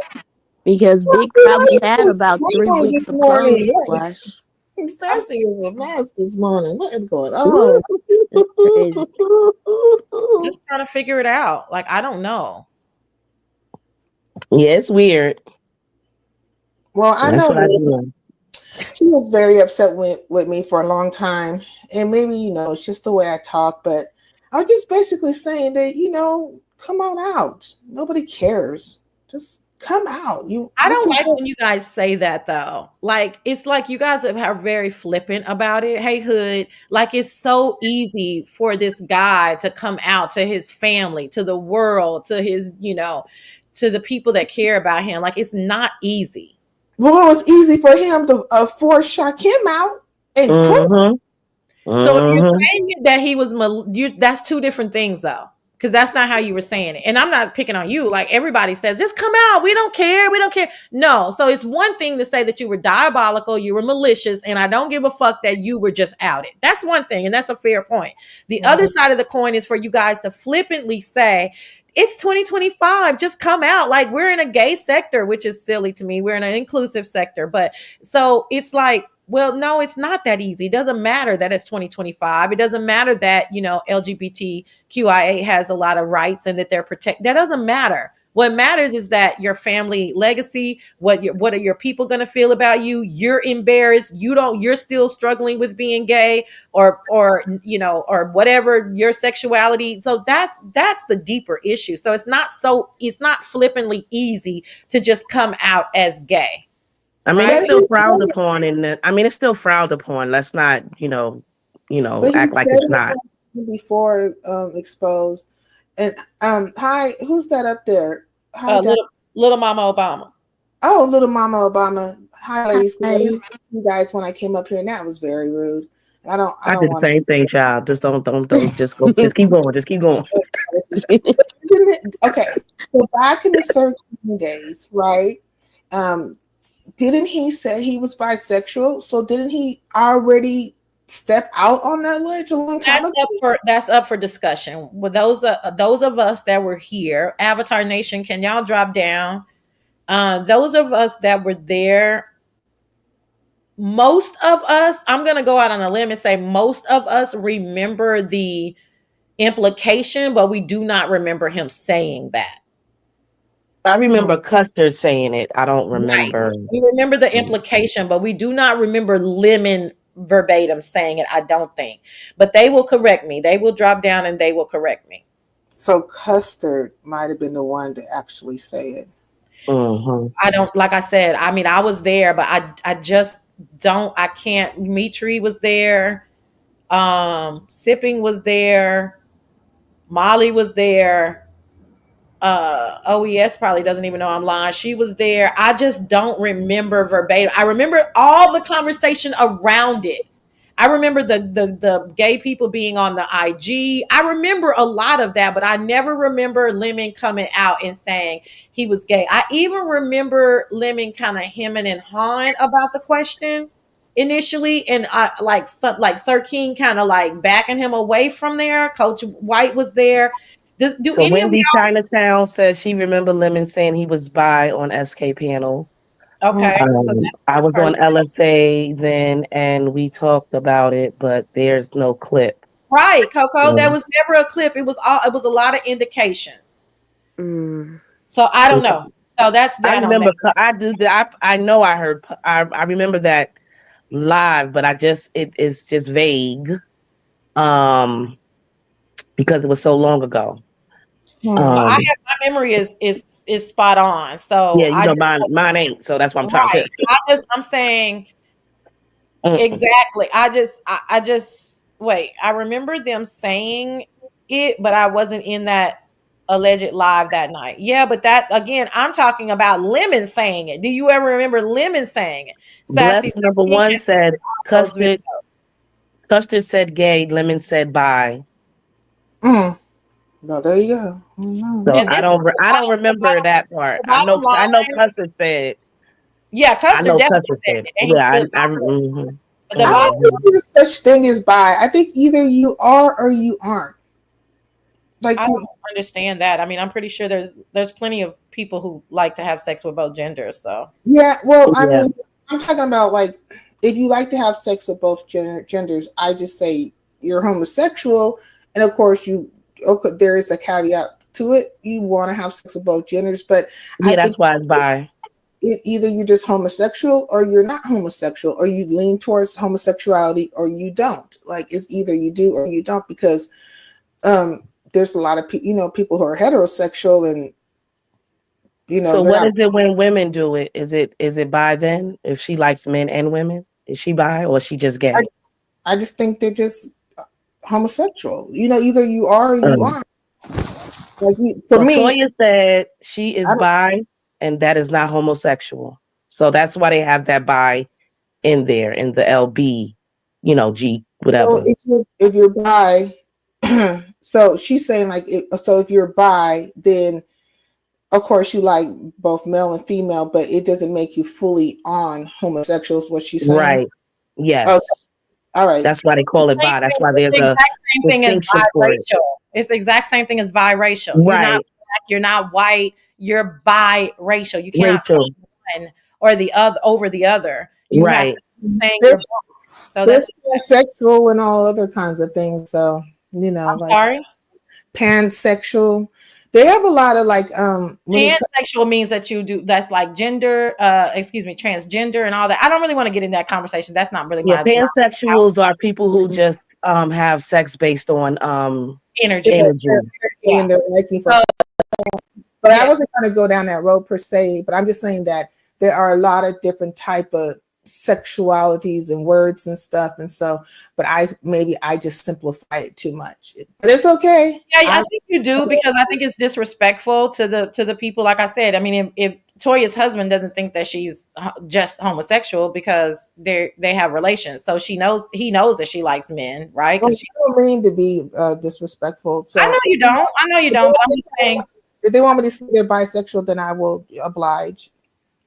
[SPEAKER 9] Because Vic
[SPEAKER 13] why
[SPEAKER 9] probably
[SPEAKER 13] you
[SPEAKER 9] had
[SPEAKER 13] so
[SPEAKER 9] about 3
[SPEAKER 13] strong
[SPEAKER 9] weeks
[SPEAKER 13] this
[SPEAKER 9] of clothes
[SPEAKER 13] morning?
[SPEAKER 9] to wash.
[SPEAKER 13] Sassy is a mess this morning. What is going on?
[SPEAKER 9] That's crazy.
[SPEAKER 2] Just trying to figure it out. Like, I don't know.
[SPEAKER 12] Yeah, it's weird.
[SPEAKER 13] Well, I
[SPEAKER 12] That's
[SPEAKER 13] know
[SPEAKER 12] what I
[SPEAKER 13] that
[SPEAKER 12] do.
[SPEAKER 13] he was very upset with me for a long time. And maybe, it's just the way I talk, but I was just basically saying that, come on out. Nobody cares. Just come out. You
[SPEAKER 2] I
[SPEAKER 13] look
[SPEAKER 2] don't
[SPEAKER 13] at
[SPEAKER 2] like when you guys say that though. Like, it's like you guys are very flippant about it. Hey, Hood, like it's so easy for this guy to come out to his family, to the world, to his, to the people that care about him. Like, it's not easy.
[SPEAKER 13] well, it was easy for him to force Shakim out and court.
[SPEAKER 12] Mm-hmm.
[SPEAKER 2] So if you're
[SPEAKER 12] Mm-hmm.
[SPEAKER 2] saying that he was, that's two different things though, because that's not how you were saying it. And I'm not picking on you. Like everybody says, just come out. We don't care. We don't care. No. So it's one thing to say that you were diabolical, you were malicious, and I don't give a fuck that you were just outed. That's one thing, and that's a fair point. The other side of the coin is for you guys to flippantly say, it's 2025. Just come out. Like we're in a gay sector, which is silly to me. We're in an inclusive sector. But so it's like, well, no, it's not that easy. It doesn't matter that it's 2025. It doesn't matter that, LGBTQIA has a lot of rights and that they're protected. That doesn't matter. What matters is that your family legacy, what are your people going to feel about you? You're embarrassed. You're still struggling with being gay or whatever your sexuality. So that's the deeper issue. So it's not flippantly easy to just come out as gay.
[SPEAKER 12] I mean,
[SPEAKER 2] Right?
[SPEAKER 12] it's
[SPEAKER 13] But
[SPEAKER 12] still
[SPEAKER 13] he
[SPEAKER 12] frowned
[SPEAKER 13] said
[SPEAKER 12] upon it's still frowned upon. Let's not,
[SPEAKER 13] but he
[SPEAKER 12] act like
[SPEAKER 13] said
[SPEAKER 12] it's
[SPEAKER 13] it
[SPEAKER 12] not.
[SPEAKER 13] before exposed. And hi, who's that up there? Hi, Dad.
[SPEAKER 2] Little Mama Obama.
[SPEAKER 13] Oh, little Mama Obama. Hi, ladies. I
[SPEAKER 9] Hi.
[SPEAKER 13] listened to you guys when I came up here, and that was very rude. I don't
[SPEAKER 12] did the
[SPEAKER 13] want
[SPEAKER 12] same thing, child. Just don't just go. Just keep going. Just keep going.
[SPEAKER 13] okay. So back in the 13 days, right? Didn't he say he was bisexual? So didn't he already step out on that ledge a long time ago?
[SPEAKER 2] That's up for discussion. With those of us that were here, Avatar Nation, can y'all drop down? Those of us that were there, most of us, I'm gonna go out on a limb and say most of us remember the implication, but we do not remember him saying that.
[SPEAKER 12] I remember Custard saying it. I don't
[SPEAKER 2] Right.
[SPEAKER 12] remember.
[SPEAKER 2] We remember the implication, but we do not remember Lemon verbatim saying it, I don't think. But they will correct me. They will drop down and they will correct me.
[SPEAKER 13] So Custard might have been the one to actually say it.
[SPEAKER 12] Mm-hmm.
[SPEAKER 2] I don't, like I said, I mean, I was there, but I just don't, I can't. Mitri was there. Sipping was there. Molly was there. OES probably doesn't even know I'm lying. She was there. I just don't remember verbatim. I remember all the conversation around it. I remember the gay people being on the IG. I remember a lot of that, but I never remember Lemon coming out and saying he was gay. I even remember Lemon kind of hemming and hawing about the question initially, and I like Sir King kind of like backing him away from there. Coach White was there. Do
[SPEAKER 12] So
[SPEAKER 2] any of
[SPEAKER 12] Wendy Chinatown says she remember Lemon saying he was bi on SK panel.
[SPEAKER 2] Okay, so
[SPEAKER 12] I
[SPEAKER 2] that's
[SPEAKER 12] was
[SPEAKER 2] one
[SPEAKER 12] on
[SPEAKER 2] person.
[SPEAKER 12] LSA then, and we talked about it, but there's no clip.
[SPEAKER 2] Right, Coco. There was never a clip. It was a lot of indications. So I don't know. So that's
[SPEAKER 12] I
[SPEAKER 2] that on
[SPEAKER 12] remember.
[SPEAKER 2] that.
[SPEAKER 12] I do. I know. I heard. I remember that live, but it's just vague. Because it was so long ago.
[SPEAKER 2] Well, I have my memory is spot on. So
[SPEAKER 12] Yeah, you know mine ain't. So that's what I'm trying to
[SPEAKER 2] right. I'm saying exactly. I just wait. I remember them saying it, but I wasn't in that alleged live that night. Yeah, but that again, I'm talking about Lemon saying it. Do you ever remember Lemon saying it? Sassy
[SPEAKER 12] Blessed number one said Custard. Custard said gay. Lemon said bi.
[SPEAKER 13] No, there you go.
[SPEAKER 12] So I don't remember that part. I know Custard said.
[SPEAKER 2] Yeah, Custard
[SPEAKER 12] I know
[SPEAKER 2] definitely
[SPEAKER 12] Custard
[SPEAKER 2] said
[SPEAKER 12] said.
[SPEAKER 2] it. And he
[SPEAKER 12] Yeah,
[SPEAKER 2] stood
[SPEAKER 12] I
[SPEAKER 2] but the
[SPEAKER 13] I don't think there's such thing as bi. I think either you are or you aren't. Like
[SPEAKER 2] I don't understand that. I mean, I'm pretty sure there's plenty of people who like to have sex with both genders. So
[SPEAKER 13] yeah, well, I mean, I'm talking about like if you like to have sex with both genders, I just say you're homosexual, and of course there is a caveat to it. You want to have sex with both genders, but I
[SPEAKER 12] that's
[SPEAKER 13] think
[SPEAKER 12] why it's bi.
[SPEAKER 13] Either you're just homosexual or you're not homosexual, or you lean towards homosexuality or you don't. Like it's either you do or you don't, because there's a lot of people who are heterosexual, and
[SPEAKER 12] So what is it when women do it? Is it bi then? If she likes men and women, is she bi or is she just gay?
[SPEAKER 13] I just think they're just homosexual. Either you are or you aren't. Like for me,
[SPEAKER 12] Toya said she is bi, and that is not homosexual. So that's why they have that bi in there in the LB, G whatever.
[SPEAKER 13] So if you're bi, so she's saying like if you're bi, then of course you like both male and female, but it doesn't make you fully on homosexual is what she's saying.
[SPEAKER 12] Right. Yes.
[SPEAKER 13] Okay. All right.
[SPEAKER 12] That's why they call it bi. That's why there's a distinction for it.
[SPEAKER 2] It's the exact same thing as biracial.
[SPEAKER 12] Right.
[SPEAKER 2] You're not black, you're not white, you're biracial. You cannot put one or the other over the other. You have to say you're both. So that's
[SPEAKER 13] pansexual and all other kinds of things. So
[SPEAKER 2] sorry?
[SPEAKER 13] Pansexual. They have a lot of like
[SPEAKER 2] pansexual means that you do that's like transgender and all that. I don't really want to get in that conversation. That's not really my
[SPEAKER 12] pansexuals are people who just have sex based on
[SPEAKER 2] energy
[SPEAKER 13] and their liking for I wasn't going to go down that road per se, but I'm just saying that there are a lot of different type of sexualities and words and stuff, and so, but I just simplify it too much, but it's okay.
[SPEAKER 2] Yeah, I think you do, because I think it's disrespectful to the people. Like I said, I mean, if Toya's husband doesn't think that she's just homosexual because they have relations, so he knows that she likes men, right?
[SPEAKER 13] I
[SPEAKER 2] Because
[SPEAKER 13] don't mean to be disrespectful. So
[SPEAKER 2] I know you don't. I know you don't. But I'm just saying.
[SPEAKER 13] If they want me to say they're bisexual, then I will oblige.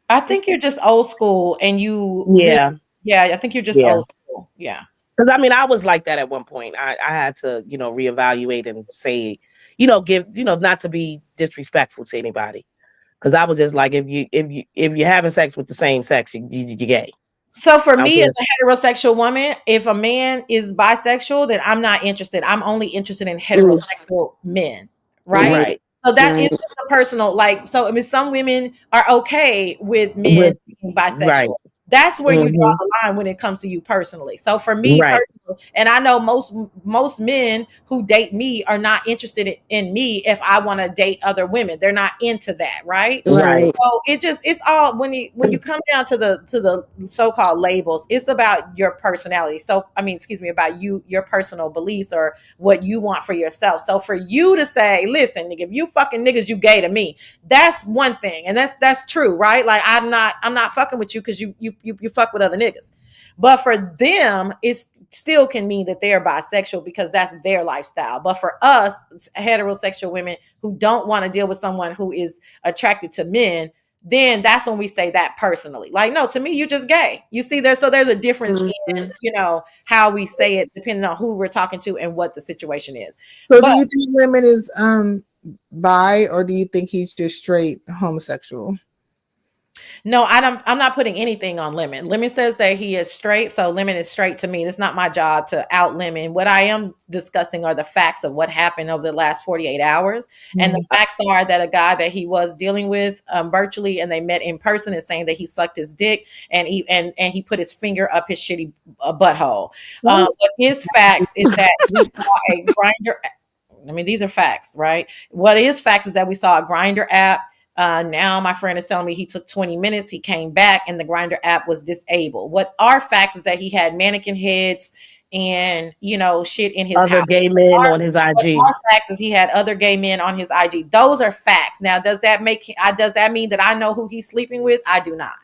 [SPEAKER 2] I think you're just old school, and you
[SPEAKER 12] Yeah.
[SPEAKER 2] really, yeah. I think you're just
[SPEAKER 12] Yeah.
[SPEAKER 2] old school. Yeah.
[SPEAKER 12] Because I mean, I was like that at one point. I had to, reevaluate and say, not to be disrespectful to anybody. Because I was just like, if you're having sex with the same sex, you're gay.
[SPEAKER 2] So for me, as a heterosexual woman, if a man is bisexual, then I'm not interested. I'm only interested in heterosexual men, right?
[SPEAKER 12] Right.
[SPEAKER 2] So that is just a personal, like, so I mean, some women are okay with men being bisexual.
[SPEAKER 12] Right.
[SPEAKER 2] That's where you draw the line when it comes to you personally. So for me personally, and I know most men who date me are not interested in me if I want to date other women. They're not into that, right?
[SPEAKER 9] Right.
[SPEAKER 2] So it's all when you come down to the so-called labels, it's about your personality. So I mean, excuse me, about your personal beliefs or what you want for yourself. So for you to say, listen, nigga, if you fucking niggas, you gay to me, that's one thing, and that's true, right? Like I'm not fucking with you because you fuck with other niggas. But for them, it still can mean that they're bisexual because that's their lifestyle. But for us, heterosexual women who don't want to deal with someone who is attracted to men, then that's when we say that personally. Like, no, to me, you're just gay. You see, there's a difference in, how we say it depending on who we're talking to and what the situation is.
[SPEAKER 13] So do you think Lemon is bi, or do you think he's just straight homosexual?
[SPEAKER 2] No, I'm not putting anything on Lemon. Lemon says that he is straight, so Lemon is straight to me. It's not my job to out Lemon. What I am discussing are the facts of what happened over the last 48 hours. And the facts are that a guy that he was dealing with virtually and they met in person is saying that he sucked his dick and he put his finger up his shitty butthole. But his facts is that we saw a grinder. I mean, these are facts, right? What is facts is that we saw a grinder app. Now my friend is telling me he took 20 minutes. He came back and the grinder app was disabled. What are facts is that he had mannequin heads and shit in his
[SPEAKER 12] other
[SPEAKER 2] house.
[SPEAKER 12] gay men on his IG.
[SPEAKER 2] Our facts is he had other gay men on his IG. Those are facts. Now, does that mean that I know who he's sleeping with? I do not.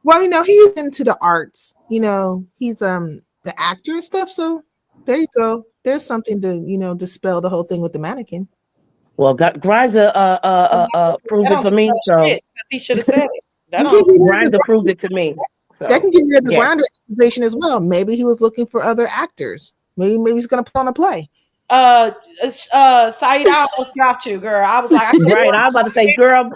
[SPEAKER 13] Well, he's into the arts. He's the actor and stuff. So there you go. There's something to dispel the whole thing with the mannequin.
[SPEAKER 12] Well, Grindr proved it for me. So
[SPEAKER 2] he should have said it.
[SPEAKER 12] Grindr proved it to me. So
[SPEAKER 13] that can get rid of the Grindr accusation as well. Maybe he was looking for other actors. Maybe he's gonna put on a play.
[SPEAKER 2] Saeed, I almost dropped you, girl. I was like,
[SPEAKER 12] right. I was about to say, girl,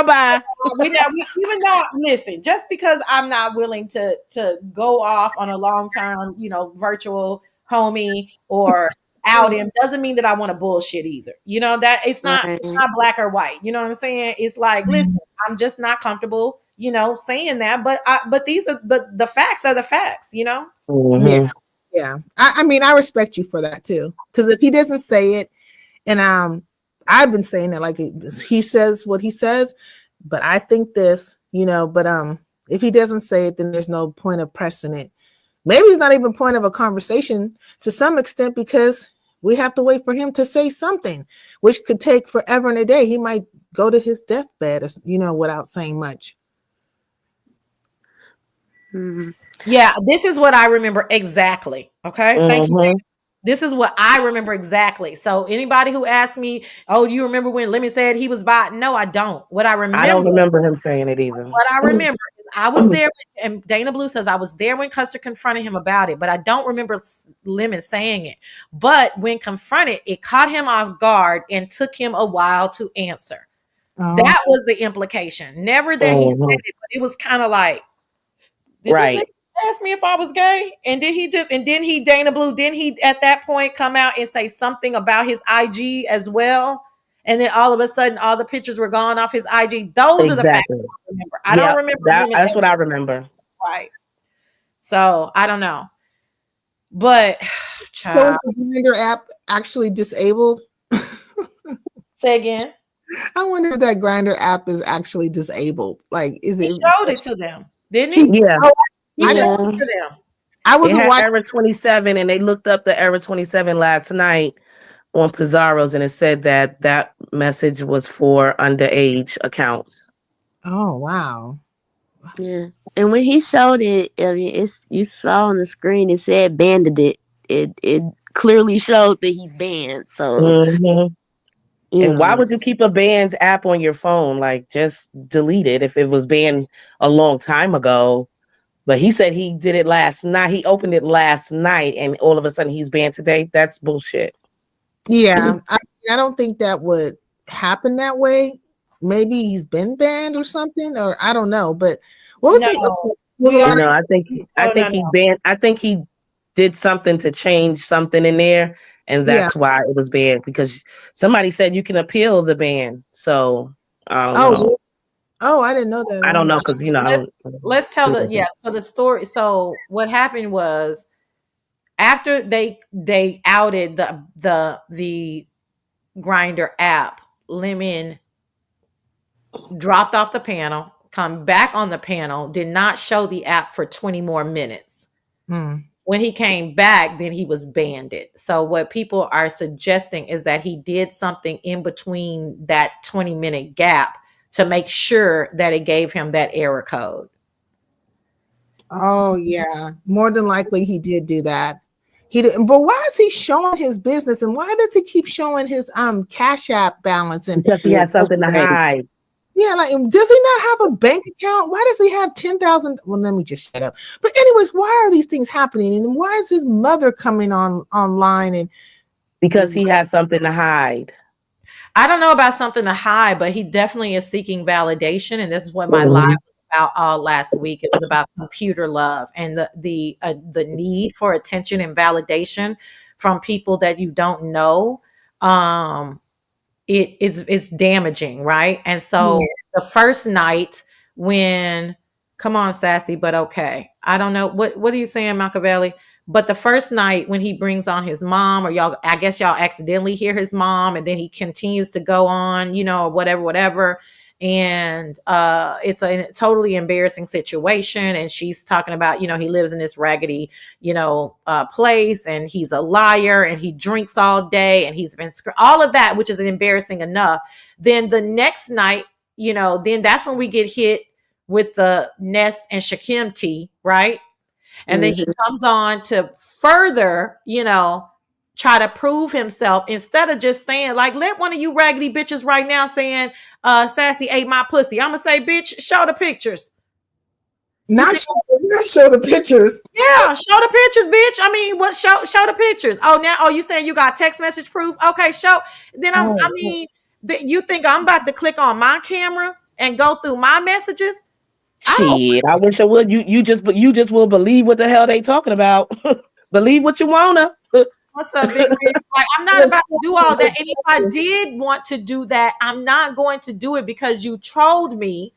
[SPEAKER 12] bye.
[SPEAKER 2] Even though, listen, just because I'm not willing to go off on a long term, virtual homie or out him doesn't mean that I want to bullshit either. That it's not black or white. You know what I'm saying? It's like, listen, I'm just not comfortable, saying that. But the facts are the facts.
[SPEAKER 12] Mm-hmm.
[SPEAKER 13] Yeah. I mean, I respect you for that too. Because if he doesn't say it, and I've been saying it like he says what he says, but I think this, but if he doesn't say it, then there's no point of pressing it. Maybe it's not even point of a conversation to some extent because we have to wait for him to say something, which could take forever and a day. He might go to his deathbed, without saying much.
[SPEAKER 9] Mm-hmm.
[SPEAKER 2] Yeah, this is what I remember exactly. Okay, thank you. This is what I remember exactly. So anybody who asks me, "Oh, you remember when Lemon said he was bi?" No, I don't. What I remember,
[SPEAKER 12] I don't remember him saying it either.
[SPEAKER 2] What I remember is I was there, and Dana Blue says I was there when Custer confronted him about it, but I don't remember Lemon saying it. But when confronted, it caught him off guard and took him a while to answer. That was the implication. Never that he said it, but it was kind of like, did this nigga ask me if I was gay? And then Dana Blue, didn't he at that point come out and say something about his IG as well? And then all of a sudden, all the pictures were gone off his IG. Those are the facts I remember. I don't remember.
[SPEAKER 12] That's what I remember.
[SPEAKER 2] Right. So I don't know. But
[SPEAKER 13] so is the Grindr app actually disabled?
[SPEAKER 2] Say again.
[SPEAKER 13] I wonder if that Grindr app is actually disabled. Like, is it?
[SPEAKER 2] He showed it to them.
[SPEAKER 14] didn't he?
[SPEAKER 12] Yeah.
[SPEAKER 13] Oh,
[SPEAKER 14] He
[SPEAKER 13] I
[SPEAKER 14] showed
[SPEAKER 13] didn't.
[SPEAKER 14] it
[SPEAKER 9] Yeah.
[SPEAKER 14] to them.
[SPEAKER 13] I
[SPEAKER 12] It
[SPEAKER 13] wasn't
[SPEAKER 12] had
[SPEAKER 13] watching.
[SPEAKER 12] error 27, and they looked up the error 27 last night on Pizarro's, and it said that that message was for underage accounts.
[SPEAKER 13] Oh wow.
[SPEAKER 9] Yeah. And when he showed it, I mean, it's you saw on the screen it said banded it. It clearly showed that he's banned. So
[SPEAKER 12] hmm
[SPEAKER 9] you
[SPEAKER 12] And why
[SPEAKER 9] know,
[SPEAKER 12] would you keep a banned app on your phone? Like, just delete it if it was banned a long time ago. But he said he did it last night. He opened it last night, and all of a sudden he's banned today. That's bullshit.
[SPEAKER 13] Yeah, I don't think that would happen that way. Maybe he's been banned or something, or I don't know. But what was
[SPEAKER 14] No,
[SPEAKER 13] he? Was a
[SPEAKER 14] you
[SPEAKER 13] lot
[SPEAKER 12] No,
[SPEAKER 13] of
[SPEAKER 12] I
[SPEAKER 14] no, no,
[SPEAKER 12] think
[SPEAKER 14] no.
[SPEAKER 12] he banned. I think he did something to change something in there, and
[SPEAKER 13] yeah.
[SPEAKER 12] that's why it was banned. Because somebody said you can appeal the ban. So I don't
[SPEAKER 13] Oh,
[SPEAKER 12] know.
[SPEAKER 13] really? Oh, I didn't know that.
[SPEAKER 12] I don't
[SPEAKER 13] Oh,
[SPEAKER 12] know because I
[SPEAKER 14] Let's let's tell the
[SPEAKER 12] don't.
[SPEAKER 14] so the story. So what happened was after they outed the Grinder app, Lemon dropped off the panel, come back on the panel, did not show the app for 20 more minutes.
[SPEAKER 13] hmm.
[SPEAKER 14] When he came back, then he was banned it. So what people are suggesting is that he did something in between that 20-minute gap to make sure that it gave him that error code.
[SPEAKER 13] Oh yeah, more than likely he did do that. He did, but why is he showing his business, and why does he keep showing his Cash App balance? And
[SPEAKER 12] Because he has something to hide.
[SPEAKER 13] yeah, like does he not have a bank account? Why does he have 10,000? Well, let me just shut up. But anyways, why are these things happening, and why is his mother coming online and
[SPEAKER 12] Because he has something to hide.
[SPEAKER 14] I don't know about something to hide, but he definitely is seeking validation, and this is what my live
[SPEAKER 12] Mhm.
[SPEAKER 14] was about all last week. It was about computer love and the need for attention and validation from people that you don't know. Um, it's damaging, right? And so the first night when come on, Sassy, but okay. I don't know what are you saying, Machiavelli? But the first night when he brings on his mom, or y'all, I guess y'all accidentally hear his mom, and then he continues to go on, or whatever. And it's a totally embarrassing situation. And she's talking about, he lives in this raggedy, place, and he's a liar, and he drinks all day, and he's been all of that, which is embarrassing enough. Then the next night, then that's when we get hit with the Ness and Shakim tea, right? And then he comes on to further, try to prove himself instead of just saying, like, let one of you raggedy bitches right now saying, Sassy ate my pussy. I'm gonna say, bitch, show the pictures.
[SPEAKER 13] not show the pictures?
[SPEAKER 14] Yeah, show the pictures, bitch. I mean, what? Show the pictures. Oh, you saying you got text message proof? Okay, show. Then you think I'm about to click on my camera and go through my messages?
[SPEAKER 12] Shit, I wish I would. You just will believe what the hell they talking about. Believe what you wanna.
[SPEAKER 14] What's up, big bitch? Like, I'm not about to do all that. And if I did want to do that, I'm not going to do it because you trolled me.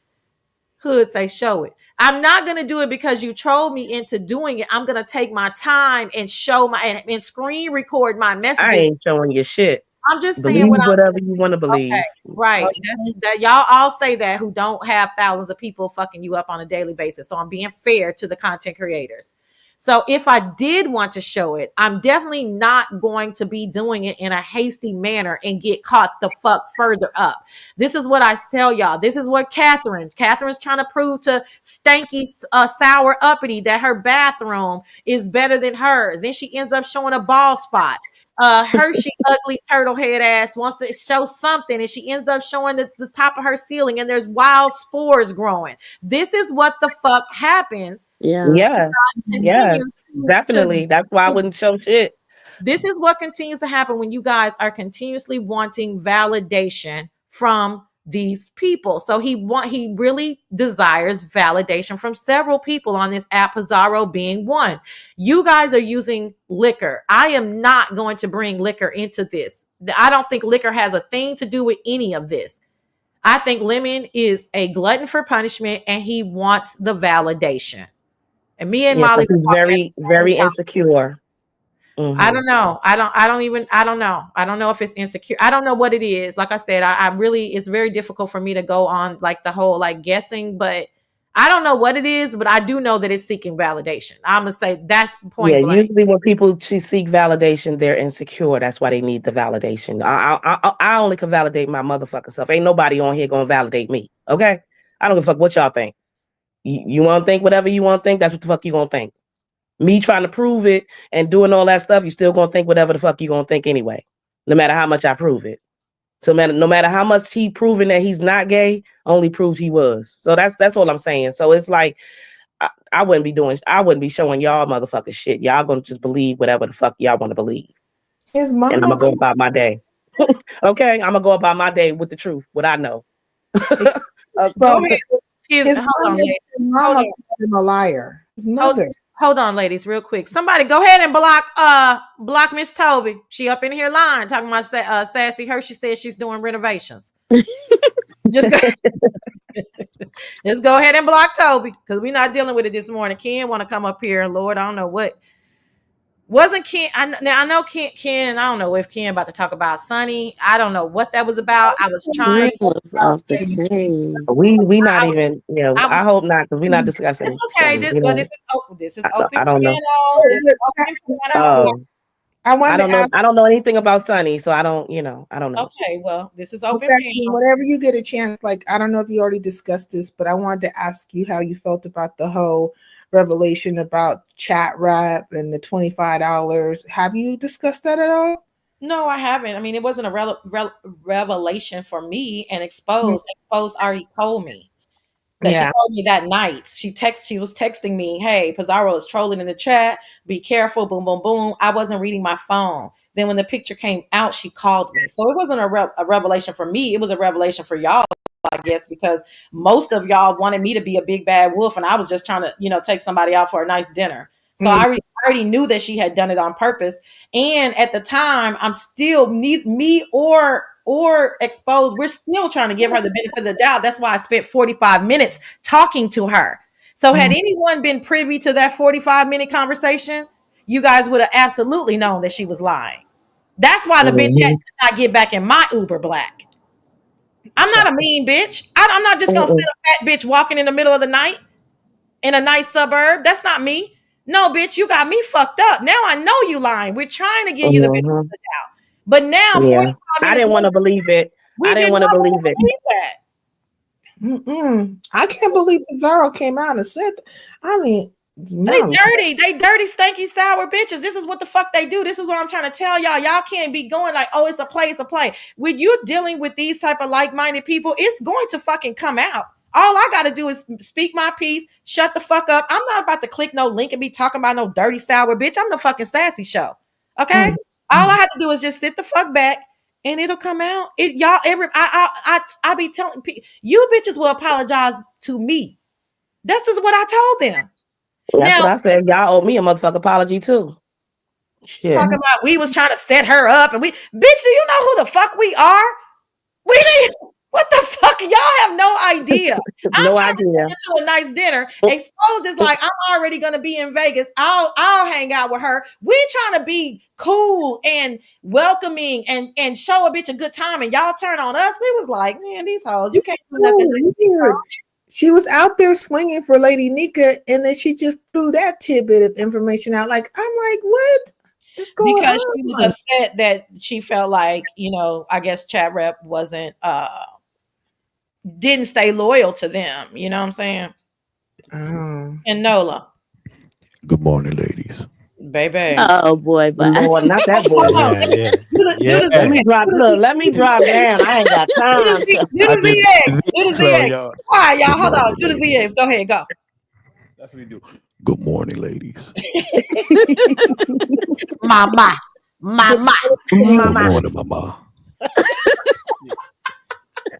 [SPEAKER 14] Hood say show it. I'm not going to do it because you trolled me into doing it. I'm going to take my time and show and screen record my
[SPEAKER 12] I
[SPEAKER 14] messages.
[SPEAKER 12] ain't showing you shit.
[SPEAKER 14] I'm just saying
[SPEAKER 12] Believe
[SPEAKER 14] what I'm
[SPEAKER 12] whatever you want to
[SPEAKER 14] okay.
[SPEAKER 12] believe.
[SPEAKER 14] Right. That y'all all say that who don't have thousands of people fucking you up on a daily basis. So I'm being fair to the content creators. So if I did want to show it, I'm definitely not going to be doing it in a hasty manner and get caught the fuck further up. This is what I tell y'all. This is what Catherine's trying to prove to Stanky Sour Uppity that her bathroom is better than hers. Then she ends up showing a bald spot. Hershey ugly turtle head ass wants to show something, and she ends up showing the top of her ceiling, and there's wild spores growing. This is what the fuck happens.
[SPEAKER 12] Yes, definitely. That's why I
[SPEAKER 14] To
[SPEAKER 12] wouldn't show shit.
[SPEAKER 14] this is what continues to happen when you guys are continuously wanting validation from these people. So he really desires validation from several people on this app, Pizarro being one. You guys are using liquor. I am not going to bring liquor into this. I don't think liquor has a thing to do with any of this. I think Lemon is a glutton for punishment, and he wants the validation. And me and
[SPEAKER 12] Yeah,
[SPEAKER 14] Molly
[SPEAKER 12] because
[SPEAKER 14] were
[SPEAKER 12] he's
[SPEAKER 14] talking at
[SPEAKER 12] very,
[SPEAKER 14] the same
[SPEAKER 12] very
[SPEAKER 14] time.
[SPEAKER 12] insecure.
[SPEAKER 14] I don't know. I don't know. I don't know if it's insecure. I don't know what it is. Like I said, I really, it's very difficult for me to go on like the whole like guessing, but I don't know what it is, but I do know that it's seeking validation. I'm gonna say that's point
[SPEAKER 12] Yeah,
[SPEAKER 14] blank.
[SPEAKER 12] usually when people seek validation, they're insecure. That's why they need the validation. I only can validate my motherfucking self. Ain't nobody on here gonna validate me. Okay, I don't give a fuck what y'all think. You want to think whatever you want to think. That's what the fuck you gonna think. Me trying to prove it and doing all that stuff, you still gonna think whatever the fuck you gonna think anyway. No matter how much I prove it. So no matter how much he proving that he's not gay, only proved he was. So that's all I'm saying. So it's like I wouldn't be showing y'all motherfuckers shit. Y'all gonna just believe whatever the fuck y'all want to believe.
[SPEAKER 13] His
[SPEAKER 12] And I'm
[SPEAKER 13] mama.
[SPEAKER 12] gonna go about my day. Okay, I'm gonna go about my day with the truth, what I know.
[SPEAKER 14] Go ahead.
[SPEAKER 13] His mama
[SPEAKER 14] Hold
[SPEAKER 13] called him a liar. His
[SPEAKER 14] on.
[SPEAKER 13] mother.
[SPEAKER 14] Hold on, ladies, real quick. Somebody go ahead and block Miss Toby. She up in here lying, talking about Sassy Hershey says she's doing renovations. Just go, just go ahead and block Toby because we're not dealing with it this morning. Ken want to come up here, Lord, I don't know what. Wasn't Ken? I know Ken. I don't know if Ken about to talk about Sonny. I don't know what that was about. I was trying.
[SPEAKER 9] Was off the chain.
[SPEAKER 12] We not even. Yeah,
[SPEAKER 14] I
[SPEAKER 12] I
[SPEAKER 14] was.
[SPEAKER 12] hope not because we're not discussing.
[SPEAKER 14] It's okay.
[SPEAKER 12] Sonny, you know,
[SPEAKER 14] This is open
[SPEAKER 12] I don't know.
[SPEAKER 14] piano. This is open piano.
[SPEAKER 13] I wanted to ask.
[SPEAKER 12] I don't know anything about Sonny, so I don't know.
[SPEAKER 14] Okay, well, this is open piano.
[SPEAKER 13] Whenever you get a chance, like I don't know if you already discussed this, but I wanted to ask you how you felt about the whole revelation about chat rap and the $25. Have you discussed that at all?
[SPEAKER 14] No, I haven't. I mean, it wasn't a revelation for me and exposed. Exposed already told me that she told me that night. She was texting me, hey, Pizarro is trolling in the chat. Be careful. Boom, boom, boom. I wasn't reading my phone. Then when the picture came out, she called me. So it wasn't a revelation for me. It was a revelation for y'all, I guess, because most of y'all wanted me to be a big bad wolf, and I was just trying to, take somebody out for a nice dinner. So I already knew that she had done it on purpose. And at the time, I'm still me or exposed. We're still trying to give her the benefit of the doubt. That's why I spent 45 minutes talking to her. So had anyone been privy to that 45-minute conversation, you guys would have absolutely known that she was lying. That's why the bitch had to not get back in my Uber Black. I'm not a mean bitch. I'm not just gonna sit a fat bitch walking in the middle of the night in a nice suburb. That's not me. No, bitch, you got me fucked up. Now I know you lying. We're trying to give you the benefit of the doubt. But now, 45 minutes
[SPEAKER 12] I didn't want to believe it. I didn't want to believe it.
[SPEAKER 14] That.
[SPEAKER 13] I can't believe Pizarro came out and said that. I mean,
[SPEAKER 14] they dirty, stanky, sour bitches. This is what the fuck they do. This is what I'm trying to tell y'all. Y'all can't be going like, oh, it's a play, it's a play. When you're dealing with these type of like-minded people, it's going to fucking come out. All I gotta do is speak my piece, shut the fuck up. I'm not about to click no link and be talking about no dirty, sour bitch. I'm the fucking Sassy Show. Okay? All I have to do is just sit the fuck back and it'll come out. I be telling people, you bitches will apologize to me. This is what I told them.
[SPEAKER 12] That's what I said. Y'all owe me a motherfucking apology too. Shit.
[SPEAKER 14] Talking about we was trying to set her up and bitch, do you know who the fuck we are? What the fuck? Y'all have no idea. I'm trying to take her to a nice dinner. Exposed is like, I'm already gonna be in Vegas. I'll hang out with her. We trying to be cool and welcoming and show a bitch a good time, and y'all turn on us. We was like, man, these hoes, you can't do nothing.
[SPEAKER 13] She was out there swinging for Lady Nika, and then she just threw that tidbit of information out. Like, I'm like, what is going on?
[SPEAKER 14] Because she was upset that she felt like, I guess Chat Rep didn't stay loyal to them. You know what I'm saying? And Nola.
[SPEAKER 15] Good morning, ladies.
[SPEAKER 14] Baby.
[SPEAKER 9] Oh boy, but
[SPEAKER 12] Lord, not that boy.
[SPEAKER 15] Yeah.
[SPEAKER 12] Let me drop. Look, let me drop down. I ain't got time.
[SPEAKER 14] Do the ZX. Do the ZX. All right, y'all. Hold on. Do the ZX. Go ahead. Go.
[SPEAKER 15] That's what we do. Good morning, ladies.
[SPEAKER 14] Mama.
[SPEAKER 15] Good morning, mama.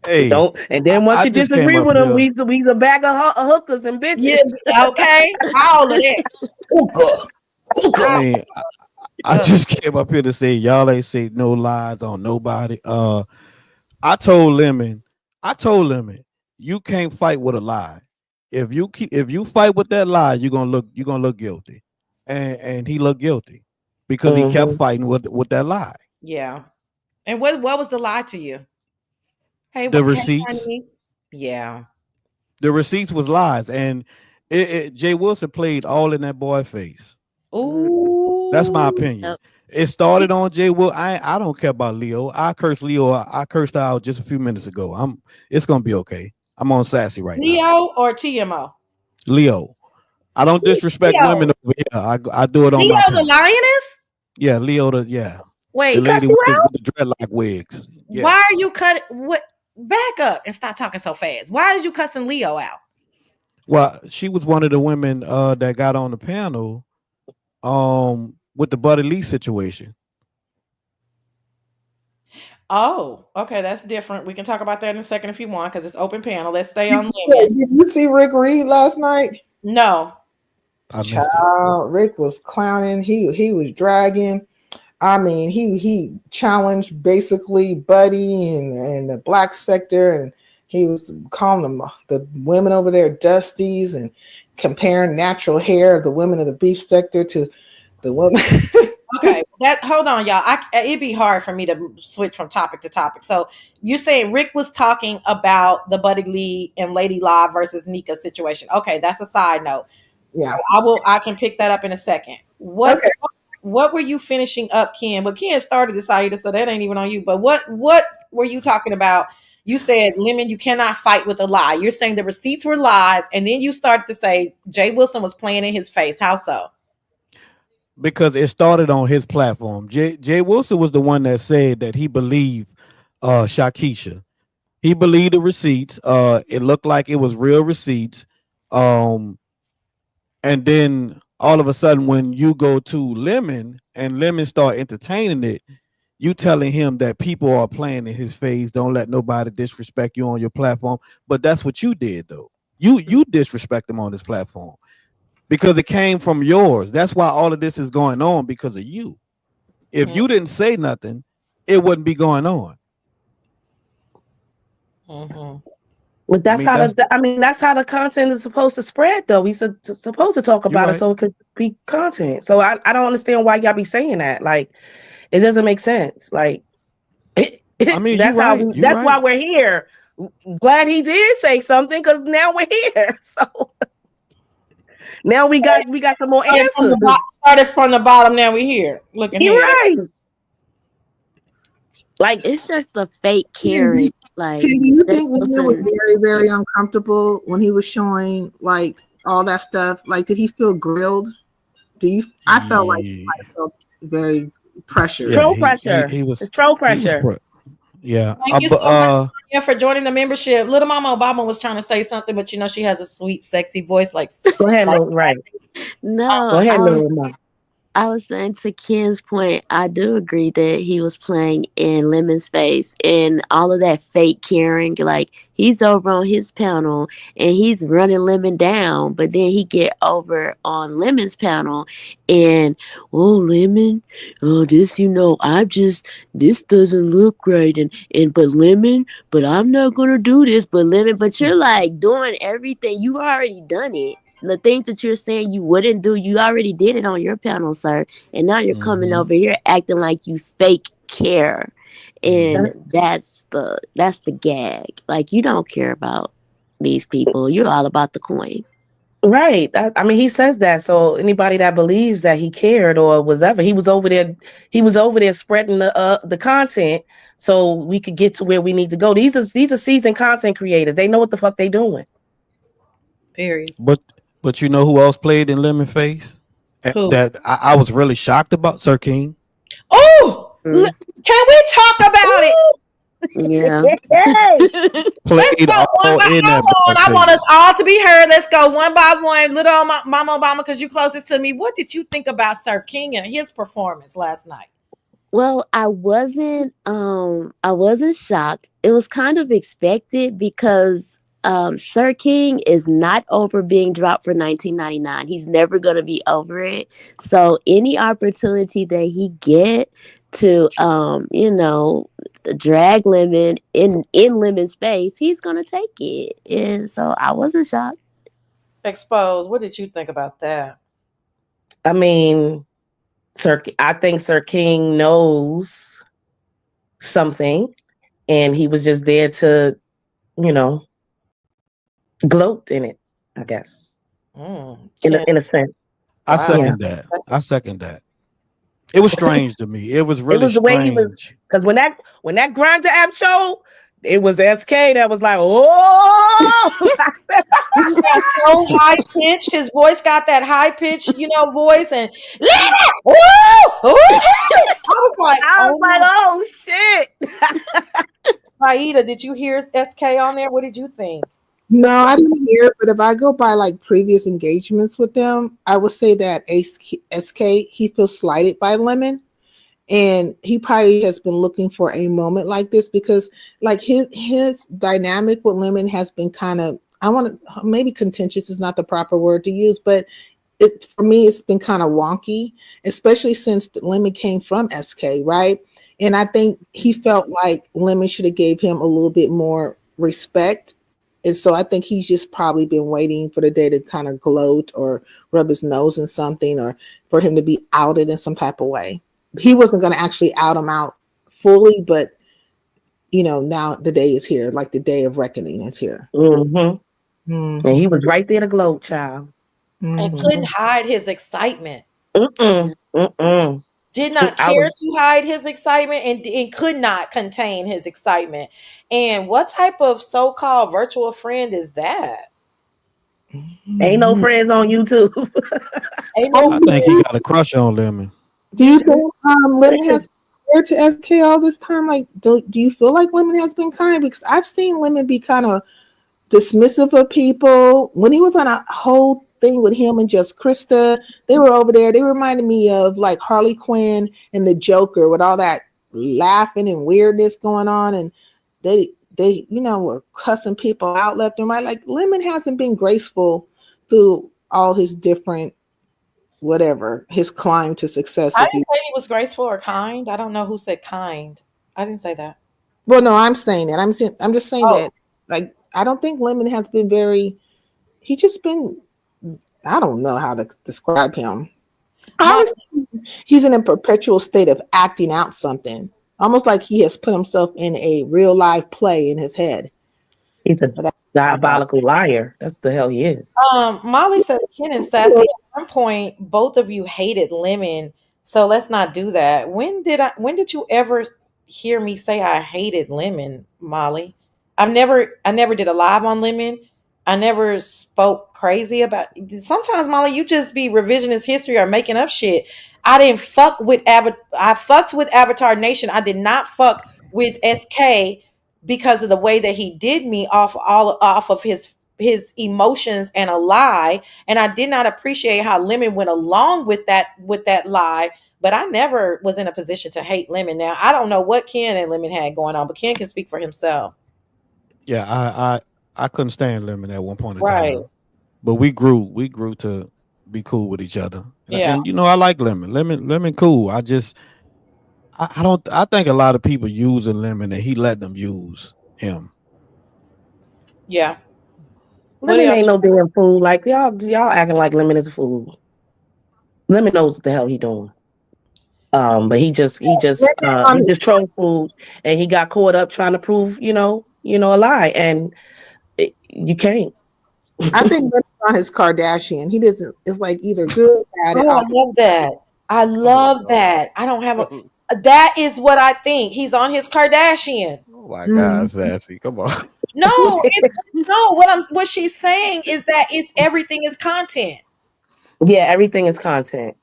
[SPEAKER 15] Hey,
[SPEAKER 12] don't. And then once you disagree with them, we's a bag of hookers and bitches.
[SPEAKER 14] Yeah, okay, all of that.
[SPEAKER 15] I mean, I just came up here to say y'all ain't say no lies on nobody. I told Lemon, you can't fight with a lie. If you fight with that lie, you're gonna look guilty, and he looked guilty because he kept fighting with that lie.
[SPEAKER 14] Yeah. And what was the lie to you? Hey,
[SPEAKER 15] the receipts.
[SPEAKER 14] Yeah.
[SPEAKER 15] The receipts was lies, and Jay Wilson played all in that boy face. That's my
[SPEAKER 14] Ooh.
[SPEAKER 15] opinion. It started on Jay Will. I don't care about Leo. I cursed Leo. I cursed out just a few minutes ago. It's gonna be okay. I'm on Sassy right now.
[SPEAKER 14] Leo or TMO?
[SPEAKER 15] Leo. I don't disrespect
[SPEAKER 14] Leo.
[SPEAKER 15] women over here. I do it on
[SPEAKER 14] Leo
[SPEAKER 15] my
[SPEAKER 14] the
[SPEAKER 15] panel.
[SPEAKER 14] lioness?
[SPEAKER 15] Yeah, Leo the
[SPEAKER 14] Wait,
[SPEAKER 15] the
[SPEAKER 12] She
[SPEAKER 15] lady
[SPEAKER 12] cussed you
[SPEAKER 15] with
[SPEAKER 12] out?
[SPEAKER 15] the dreadlock wigs.
[SPEAKER 14] why
[SPEAKER 15] Yeah.
[SPEAKER 14] are you cutting what back up and stop talking so fast? Why is you cussing Leo out?
[SPEAKER 15] Well, she was one of the women that got on the panel with the Buddy Lee situation.
[SPEAKER 14] Oh, okay, that's different. We can talk about that in a second if you want, because it's open panel. Let's stay on
[SPEAKER 13] Wait,
[SPEAKER 14] Lemon.
[SPEAKER 13] did you see Rick Reed last night?
[SPEAKER 14] No.
[SPEAKER 15] I missed it.
[SPEAKER 13] Child, Rick was clowning. He was dragging. I mean, he challenged basically Buddy and the black sector, and he was calling them the women over there dusties and comparing natural hair of the women of the beef sector to the women.
[SPEAKER 14] Okay, that hold on, y'all. It'd be hard for me to switch from topic to topic. So you're saying Rick was talking about the Buddy Lee and Lady Live versus Nika situation. Okay, that's a side note.
[SPEAKER 13] Yeah.
[SPEAKER 14] I can pick that up in a second.
[SPEAKER 13] Okay.
[SPEAKER 14] What were you finishing up, Ken? But Ken started this Aida, so that ain't even on you. But what were you talking about? You said, Lemon, you cannot fight with a lie. You're saying the receipts were lies, and then you started to say Jay Wilson was playing in his face. How so?
[SPEAKER 15] Because it started on his platform. Jay Wilson was the one that said that he believed Shakisha. He believed the receipts. It looked like it was real receipts. Um, and then all of a sudden, when you go to Lemon and Lemon start entertaining it, you telling him that people are playing in his face. Don't let nobody disrespect you on your platform. But that's what you did, though. You disrespect him on this platform because it came from yours. That's why all of this is going on because of you. If you didn't say nothing, it wouldn't be going on.
[SPEAKER 14] Mm-hmm.
[SPEAKER 12] But that's that's how the content is supposed to spread, though. We supposed to talk
[SPEAKER 15] You're
[SPEAKER 12] about it
[SPEAKER 15] right.
[SPEAKER 12] so it could be content. So I don't understand why y'all be saying that. Like, it doesn't make sense. Like,
[SPEAKER 15] I mean, you're
[SPEAKER 12] that's
[SPEAKER 15] right. You're
[SPEAKER 12] that's why
[SPEAKER 15] right.
[SPEAKER 12] we're here. Glad he did say something because now we're here. So now we got some more answers.
[SPEAKER 14] Started from the bottom. Now we here looking
[SPEAKER 12] You're
[SPEAKER 14] here.
[SPEAKER 12] right. Like,
[SPEAKER 9] it's just the fake caring. Like,
[SPEAKER 13] Do you
[SPEAKER 9] Jay
[SPEAKER 13] think Lemon was
[SPEAKER 9] Wilson,
[SPEAKER 13] very, very uncomfortable when he was showing like all that stuff? Like, did he feel grilled? Do you? I felt like he
[SPEAKER 15] Yeah,
[SPEAKER 13] might have felt very pressured.
[SPEAKER 15] yeah,
[SPEAKER 12] troll pressure.
[SPEAKER 15] he was
[SPEAKER 12] It's troll
[SPEAKER 15] he was
[SPEAKER 12] pressure.
[SPEAKER 15] yeah.
[SPEAKER 14] Thank you so much, Sonia, for joining the membership. Little Mama Obama was trying to say something, but she has a sweet, sexy voice.
[SPEAKER 12] Go ahead, Lil. Right. Go
[SPEAKER 9] no,
[SPEAKER 12] ahead, Lil. Mom.
[SPEAKER 9] I was saying to Ken's point, I do agree that he was playing in Lemon's face and all of that fake caring. Like he's over on his panel and he's running Lemon down, but then he get over on Lemon's panel and oh Lemon, oh this this doesn't look right and but Lemon, but I'm not gonna do this, but Lemon, but you're like doing everything. You already done it. The things that you're saying you wouldn't do, you already did it on your panel, sir. And now you're coming over here acting like you fake care. And that's the gag. Like you don't care about these people. You're all about the coin.
[SPEAKER 12] Right. I mean, he says that. So anybody that believes that he cared or whatever, he was over there. He was over there spreading the content so we could get to where we need to go. These are seasoned content creators. They know what the fuck they doing.
[SPEAKER 14] Period.
[SPEAKER 15] But you know who else played in Lemon Face?
[SPEAKER 14] Who?
[SPEAKER 15] That I was really shocked about, Sir King.
[SPEAKER 14] Oh, can we talk about it?
[SPEAKER 9] Yeah.
[SPEAKER 15] Played all in that.
[SPEAKER 14] I want us all to be heard. Let's go one by one. Little Mama Obama, because you closest to me. What did you think about Sir King and his performance last night?
[SPEAKER 9] Well, I wasn't shocked. It was kind of expected because Sir King is not over being dropped for 1999. He's never going to be over it. So any opportunity that he get to drag Lemon in Lemon's face, he's going to take it. And so I wasn't shocked.
[SPEAKER 14] Exposed. What did you think about that?
[SPEAKER 12] I mean, I think Sir King knows something, and he was just there to, gloat in it, I guess,
[SPEAKER 14] Ken,
[SPEAKER 12] in a sense.
[SPEAKER 15] I
[SPEAKER 14] wow.
[SPEAKER 12] Yeah,
[SPEAKER 15] second that.
[SPEAKER 14] That's
[SPEAKER 15] I second that. It was strange to me. It was
[SPEAKER 12] it
[SPEAKER 15] really
[SPEAKER 12] was the way he was.
[SPEAKER 15] strange.
[SPEAKER 12] Because when that grinder app showed, it was SK that was like, oh.
[SPEAKER 14] he got so high pitched. His voice got that high pitched, voice, and woo, woo. I was like,
[SPEAKER 12] I was
[SPEAKER 14] oh
[SPEAKER 12] like,
[SPEAKER 14] my,
[SPEAKER 12] oh shit.
[SPEAKER 14] Aida, did you hear SK on there? What did you think?
[SPEAKER 13] No, I didn't hear it, but if I go by like previous engagements with them, I would say that SK, he feels slighted by Lemon. And he probably has been looking for a moment like this because like his dynamic with Lemon has been kind of, I want to, maybe contentious is not the proper word to use, but it for me it's been kind of wonky, especially since the Lemon came from SK, right? And I think he felt like Lemon should have gave him a little bit more respect. And so I think he's just probably been waiting for the day to kind of gloat or rub his nose in something or for him to be outed in some type of way. He wasn't going to actually out him out fully, but now the day is here, like the day of reckoning is here.
[SPEAKER 12] Mm-hmm.
[SPEAKER 13] Mm-hmm.
[SPEAKER 12] And he was right there to gloat, child.
[SPEAKER 14] And
[SPEAKER 13] Mm-hmm.
[SPEAKER 14] couldn't hide his excitement.
[SPEAKER 12] Mm-mm.
[SPEAKER 14] Did not
[SPEAKER 12] I
[SPEAKER 14] care
[SPEAKER 12] was
[SPEAKER 14] to hide his excitement and could not contain his excitement. And what type of so-called virtual friend is that?
[SPEAKER 12] ain't no
[SPEAKER 13] Mm-hmm.
[SPEAKER 12] friends on YouTube.
[SPEAKER 14] Ain't no
[SPEAKER 15] I
[SPEAKER 13] Oh,
[SPEAKER 15] think he
[SPEAKER 14] friend.
[SPEAKER 15] got a crush on Lemon.
[SPEAKER 13] do you think Lemon has been fair to SK all this time? Like, do you feel like Lemon has been kind? Because I've seen Lemon be kind of dismissive of people. When he was on a whole thing with him and just Krista, they were over there. They reminded me of like Harley Quinn and the Joker with all that laughing and weirdness going on, and they were cussing people out left and right. Like Lemon hasn't been graceful through all his different whatever his climb to success.
[SPEAKER 14] I
[SPEAKER 13] If
[SPEAKER 14] didn't
[SPEAKER 13] you
[SPEAKER 14] say he was graceful or kind. I don't know who said kind. I didn't say that.
[SPEAKER 13] well, no, I'm saying that. I'm just saying
[SPEAKER 14] Oh,
[SPEAKER 13] that. Like I don't think Lemon has been very. He just been. I don't know how to describe him.
[SPEAKER 14] Molly,
[SPEAKER 13] Honestly, he's in a perpetual state of acting out something, almost like he has put himself in a real live play in his head.
[SPEAKER 12] He's a
[SPEAKER 13] But that's my thought.
[SPEAKER 12] diabolical liar. That's the hell he is.
[SPEAKER 14] Molly says Ken and Sassy. At one point, both of you hated Lemon, so let's not do that. When did you ever hear me say I hated Lemon, Molly? I never did a live on Lemon. I never spoke crazy about. Sometimes, Molly, you just be revisionist history or making up shit. I didn't fuck with I fucked with Avatar Nation. I did not fuck with SK because of the way that he did me off of his emotions and a lie, and I did not appreciate how Lemon went along with that lie. But I never was in a position to hate Lemon. Now I don't know what Ken and Lemon had going on, but Ken can speak for himself.
[SPEAKER 15] Yeah, I couldn't stand Lemon at one point in
[SPEAKER 14] Right.
[SPEAKER 15] time, but we grew to be cool with each other,
[SPEAKER 14] Yeah.
[SPEAKER 15] and I like Lemon. Lemon, cool. I don't. I think a lot of people using Lemon, and he let them use him.
[SPEAKER 14] Yeah. What do
[SPEAKER 12] Lemon
[SPEAKER 14] y'all
[SPEAKER 12] ain't
[SPEAKER 14] think?
[SPEAKER 12] no damn fool. Like y'all acting like Lemon is a fool. Lemon knows what the hell he doing. But he just trolled fools, and he got caught up trying to prove, a lie, and you can't.
[SPEAKER 13] I think Lemon on his Kardashian. He doesn't. It's like either good, bad, or
[SPEAKER 14] Oh, I
[SPEAKER 13] opposite.
[SPEAKER 14] love that. I
[SPEAKER 7] Oh
[SPEAKER 14] love
[SPEAKER 7] no.
[SPEAKER 14] that. I don't have a that is what I think. He's on his Kardashian.
[SPEAKER 15] Oh my
[SPEAKER 13] Mhm.
[SPEAKER 15] God, Sassy, come on.
[SPEAKER 14] No, no, what she's saying is that it's everything is content.
[SPEAKER 12] Yeah, everything is content.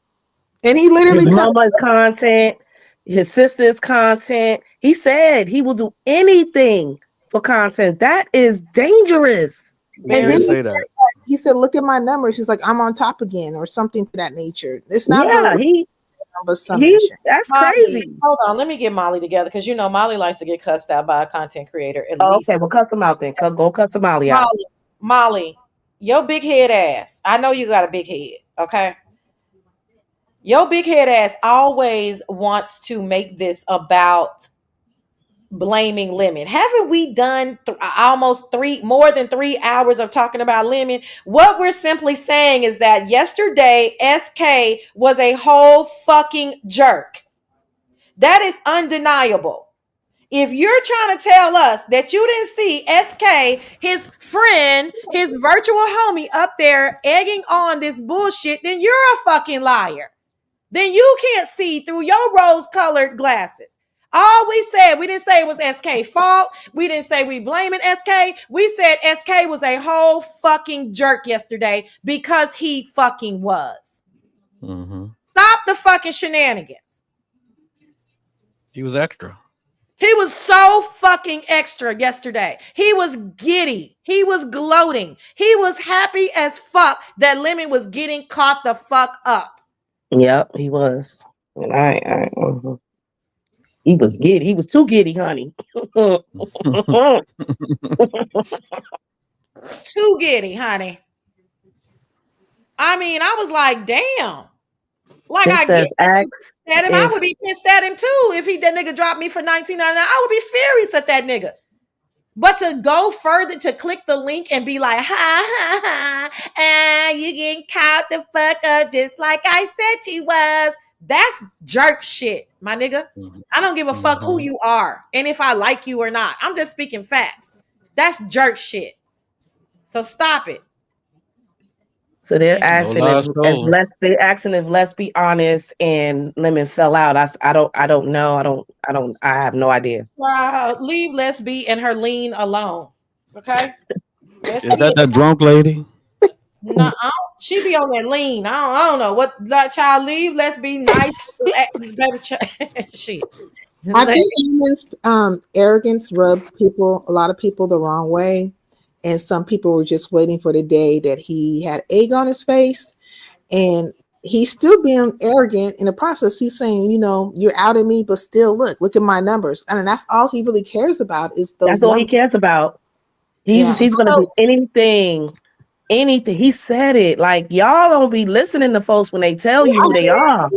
[SPEAKER 13] And he
[SPEAKER 12] His
[SPEAKER 13] literally cut.
[SPEAKER 12] mama is content. His sister is content. He said he will do anything for content. That is dangerous.
[SPEAKER 15] He
[SPEAKER 13] And
[SPEAKER 14] Very.
[SPEAKER 13] then
[SPEAKER 15] did say that.
[SPEAKER 13] he said, "Look at my numbers." He's like, "I'm on top again," or something to that nature. It's not really
[SPEAKER 12] Yeah,
[SPEAKER 13] but some
[SPEAKER 12] he
[SPEAKER 13] mention.
[SPEAKER 12] that's
[SPEAKER 14] Molly,
[SPEAKER 12] crazy.
[SPEAKER 14] hold on. Let me get Molly together because Molly likes to get cussed out by a content creator at
[SPEAKER 12] Oh,
[SPEAKER 14] least.
[SPEAKER 12] okay, well, cuss him out then. Go cuss Somali out.
[SPEAKER 14] Molly, your big head ass. I know you got a big head. Okay, your big head ass always wants to make this about blaming Lemon. Haven't we done more than 3 hours of talking about Lemon? What we're simply saying is that yesterday SK was a whole fucking jerk. That is undeniable. if you're trying to tell us that you didn't see SK, his friend, his virtual homie up there egging on this bullshit, then you're a fucking liar. Then you can't see through your rose-colored glasses. All we said, we didn't say it was SK fault. We didn't say we blaming SK. We said SK was a whole fucking jerk yesterday because he fucking was.
[SPEAKER 15] Mm-hmm.
[SPEAKER 14] Stop the fucking shenanigans.
[SPEAKER 15] He was extra.
[SPEAKER 14] He was so fucking extra yesterday. He was giddy. He was gloating. He was happy as fuck that Lemon was getting caught the fuck up.
[SPEAKER 12] Yep, he was. And he was giddy. He was too giddy, honey.
[SPEAKER 14] Too giddy, honey. I mean, I was like, damn. Like,
[SPEAKER 12] it
[SPEAKER 14] I
[SPEAKER 12] says
[SPEAKER 14] get that
[SPEAKER 12] X
[SPEAKER 14] you at him. I would be pissed at him too if that nigga dropped me for $19.99. I would be furious at that nigga. But to go further, to click the link and be like, ha, you getting caught the fuck up just like I said you was. That's jerk shit, my nigga. I don't give a fuck who you are and if I like you or not. I'm just speaking facts. That's jerk shit. So stop it.
[SPEAKER 12] So they're asking if let's be honest and Lemon fell out. I don't know. I have no idea.
[SPEAKER 14] Leave Lesby and her lean alone. Okay?
[SPEAKER 15] Is that drunk lady?
[SPEAKER 14] No, she be on that lean. I don't know what child leave. Let's be nice, baby. Shit.
[SPEAKER 13] I think Lemon's arrogance rubbed a lot of people the wrong way, and some people were just waiting for the day that he had egg on his face, and he's still being arrogant in the process. He's saying, you're out at me, but still look at my numbers, and that's all he really cares about is those.
[SPEAKER 12] That's all he cares about. He's going to do anything. He said it. Like, y'all don't be listening to folks when they tell you who they are.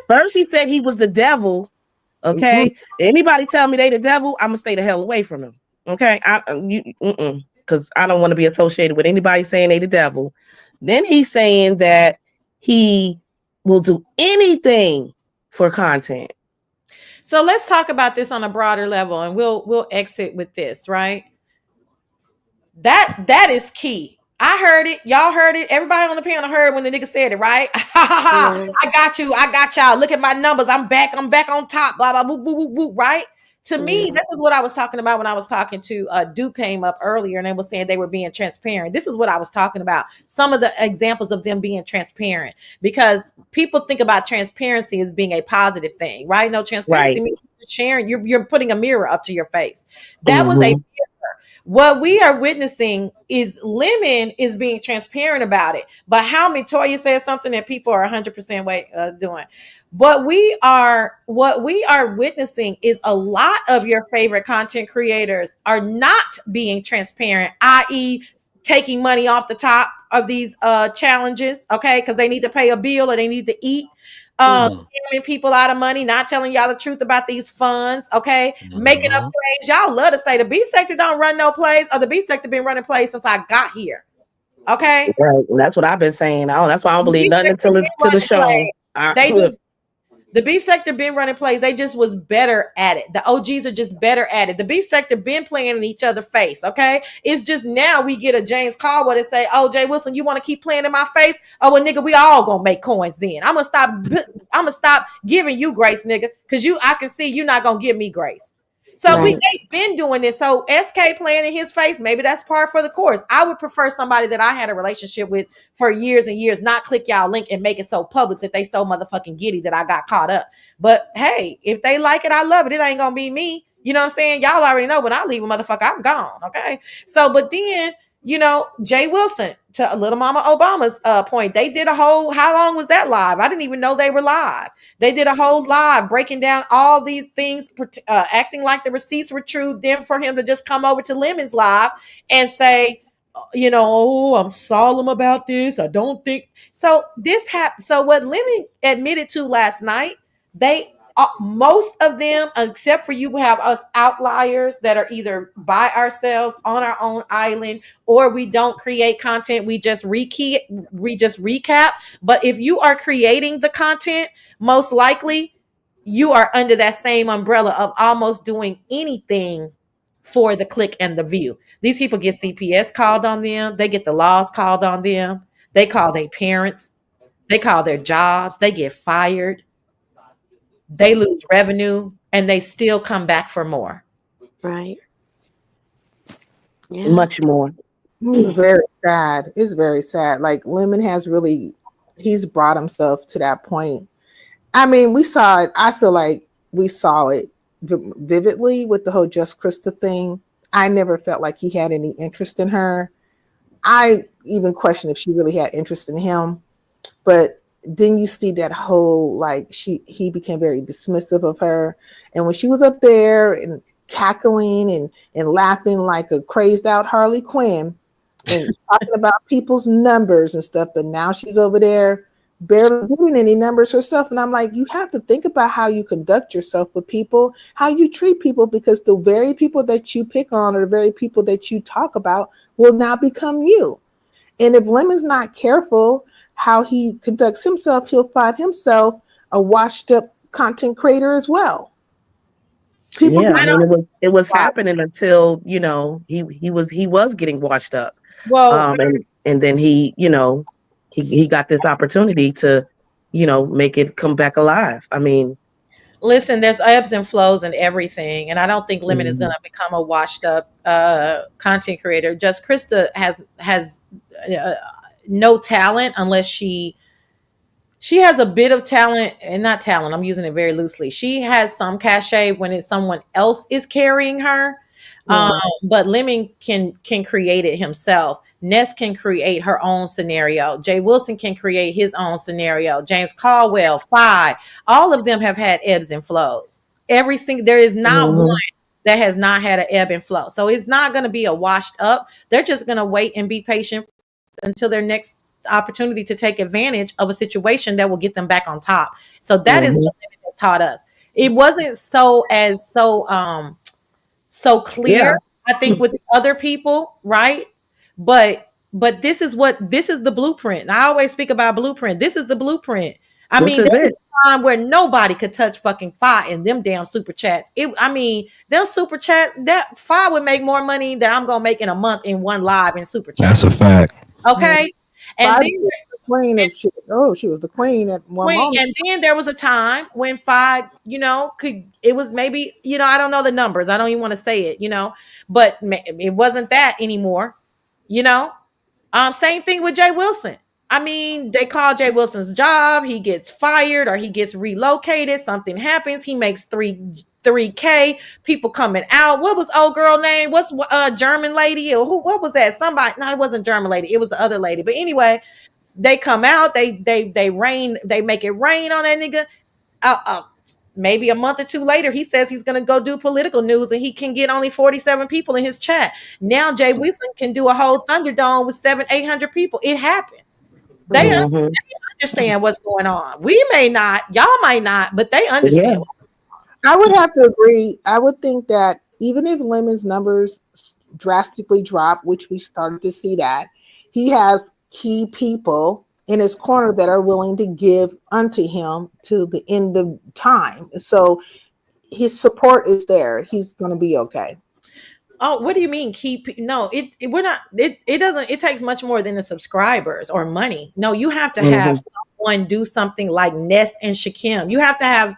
[SPEAKER 12] First, he said he was the devil. Okay. Anybody tell me they the devil, I'm gonna stay the hell away from them. Okay. Because I don't want to be associated with anybody saying they the devil. Then he's saying that he will do anything for content.
[SPEAKER 14] So let's talk about this on a broader level, and we'll exit with this, right? That is key. I heard it. Y'all heard it. Everybody on the panel heard when the nigga said it, right? I got you. I got y'all. Look at my numbers. I'm back on top. Blah, blah, whoop, whoop, whoop, whoop, right? To me, this is what I was talking about when I was talking to Duke came up earlier and they were saying they were being transparent. This is what I was talking about. Some of the examples of them being transparent, because people think about transparency as being a positive thing, right? No, transparency means sharing. You're putting a mirror up to your face. That was a mirror. What we are witnessing is Lemon is being transparent about it. But how many, Toya said something that people are 100% doing. What we are witnessing is a lot of your favorite content creators are not being transparent, i.e. taking money off the top of these challenges, okay? Because they need to pay a bill or they need to eat. Scamming people out of money, not telling y'all the truth about these funds, okay? Making up plays. Y'all love to say the B sector don't run no plays, or the B sector been running plays since I got here. Okay?
[SPEAKER 12] Right. That's what I've been saying. Oh, that's why I don't believe nothing until the show.
[SPEAKER 14] The beef sector been running plays. They just was better at it. The OGs are just better at it. The beef sector been playing in each other's face. Okay. It's just now we get a James Caldwell that say, oh, Jay Wilson, you want to keep playing in my face? Oh, well, nigga, we all gonna make coins then. I'm gonna stop giving you grace, nigga. Cause I can see you're not gonna give me grace. So they've been doing this. So SK playing in his face, maybe that's par for the course. I would prefer somebody that I had a relationship with for years and years, not click y'all link and make it so public that they so motherfucking giddy that I got caught up. But hey, if they like it, I love it. It ain't gonna be me. You know what I'm saying? Y'all already know when I leave a motherfucker, I'm gone. Okay. So, but then, Jay Wilson, to Little Mama Obama's point, they did a whole, how long was that live? I didn't even know they were live. They did a whole live breaking down all these things, acting like the receipts were true. Then for him to just come over to Lemon's live and say, oh, I'm solemn about this. I don't think so. This happened. So what Lemon admitted to last night, most of them, except for you, have us outliers that are either by ourselves on our own island, or we don't create content. We just recap. But if you are creating the content, most likely you are under that same umbrella of almost doing anything for the click and the view. These people get CPS called on them, they get the laws called on them, they call their parents, they call their jobs, they get fired, they lose revenue, and they still come back for more.
[SPEAKER 9] Right. Yeah.
[SPEAKER 12] Much more.
[SPEAKER 13] It's very sad. It's very sad. Like Lemon has really, he's brought himself to that point. I mean, we saw it. I feel like we saw it vividly with the whole Just Krista thing. I never felt like he had any interest in her. I even questioned if she really had interest in him. But then you see that whole like he became very dismissive of her. And when she was up there and cackling and laughing like a crazed out Harley Quinn and talking about people's numbers and stuff, but now she's over there barely getting any numbers herself. And I'm like, you have to think about how you conduct yourself with people, how you treat people, because the very people that you pick on or the very people that you talk about will now become you. And if Lemon's not careful how he conducts himself, he'll find himself a washed up content creator as well. People,
[SPEAKER 12] yeah, I mean, it was happening until he was getting washed up.
[SPEAKER 14] Well,
[SPEAKER 12] And then he got this opportunity to make it come back alive. I mean,
[SPEAKER 14] listen, there's ebbs and flows and everything, and I don't think Lemon is going to become a washed up content creator. Just Krista has no talent unless she has a bit of talent, and not talent, I'm using it very loosely. She has some cachet when it's someone else is carrying her. But Lemon can create it himself. Ness can create her own scenario. Jay Wilson can create his own scenario. James Caldwell, Fi, all of them have had ebbs and flows. There is not one that has not had an ebb and flow. So it's not going to be a washed up. They're just going to wait and be patient until their next opportunity to take advantage of a situation that will get them back on top. So that is what Lemon has taught us. It wasn't so clear, I think, with the other people, right? But this is the blueprint. And I always speak about blueprint. This is the blueprint. I mean, there was a time where nobody could touch fucking Fi in them damn super chats. Them super chats, that Fi would make more money than I'm gonna make in a month in one live in super chat.
[SPEAKER 15] That's a fact.
[SPEAKER 14] Okay. And then
[SPEAKER 13] the queen of shit. Oh, she was the queen at one moment.
[SPEAKER 14] And then there was a time when Fi, it was maybe, I don't know the numbers. I don't even want to say it, but it wasn't that anymore, Same thing with Jay Wilson. I mean, they call Jay Wilson's job. He gets fired or he gets relocated. Something happens. He makes 3K. People coming out. What was old girl name? What's German lady? Or what was that? Somebody. No, it wasn't German lady. It was the other lady. But anyway, they come out. They rain. They make it rain on that nigga. Maybe a month or two later, he says he's going to go do political news and he can get only 47 people in his chat. Now Jay Wilson can do a whole Thunderdome with 700-800 people. It happens. They understand what's going on. We may not, y'all might not, but they understand.
[SPEAKER 13] I would have to agree. I would think that even if Lemon's numbers drastically drop, which we started to see that, he has key people in his corner that are willing to give unto him to the end of time. So his support is there. He's going to be okay.
[SPEAKER 14] Oh, what do you mean No, we're not. It doesn't. It takes much more than the subscribers or money. No, you have to have someone do something like Ness and Shakim. You have to have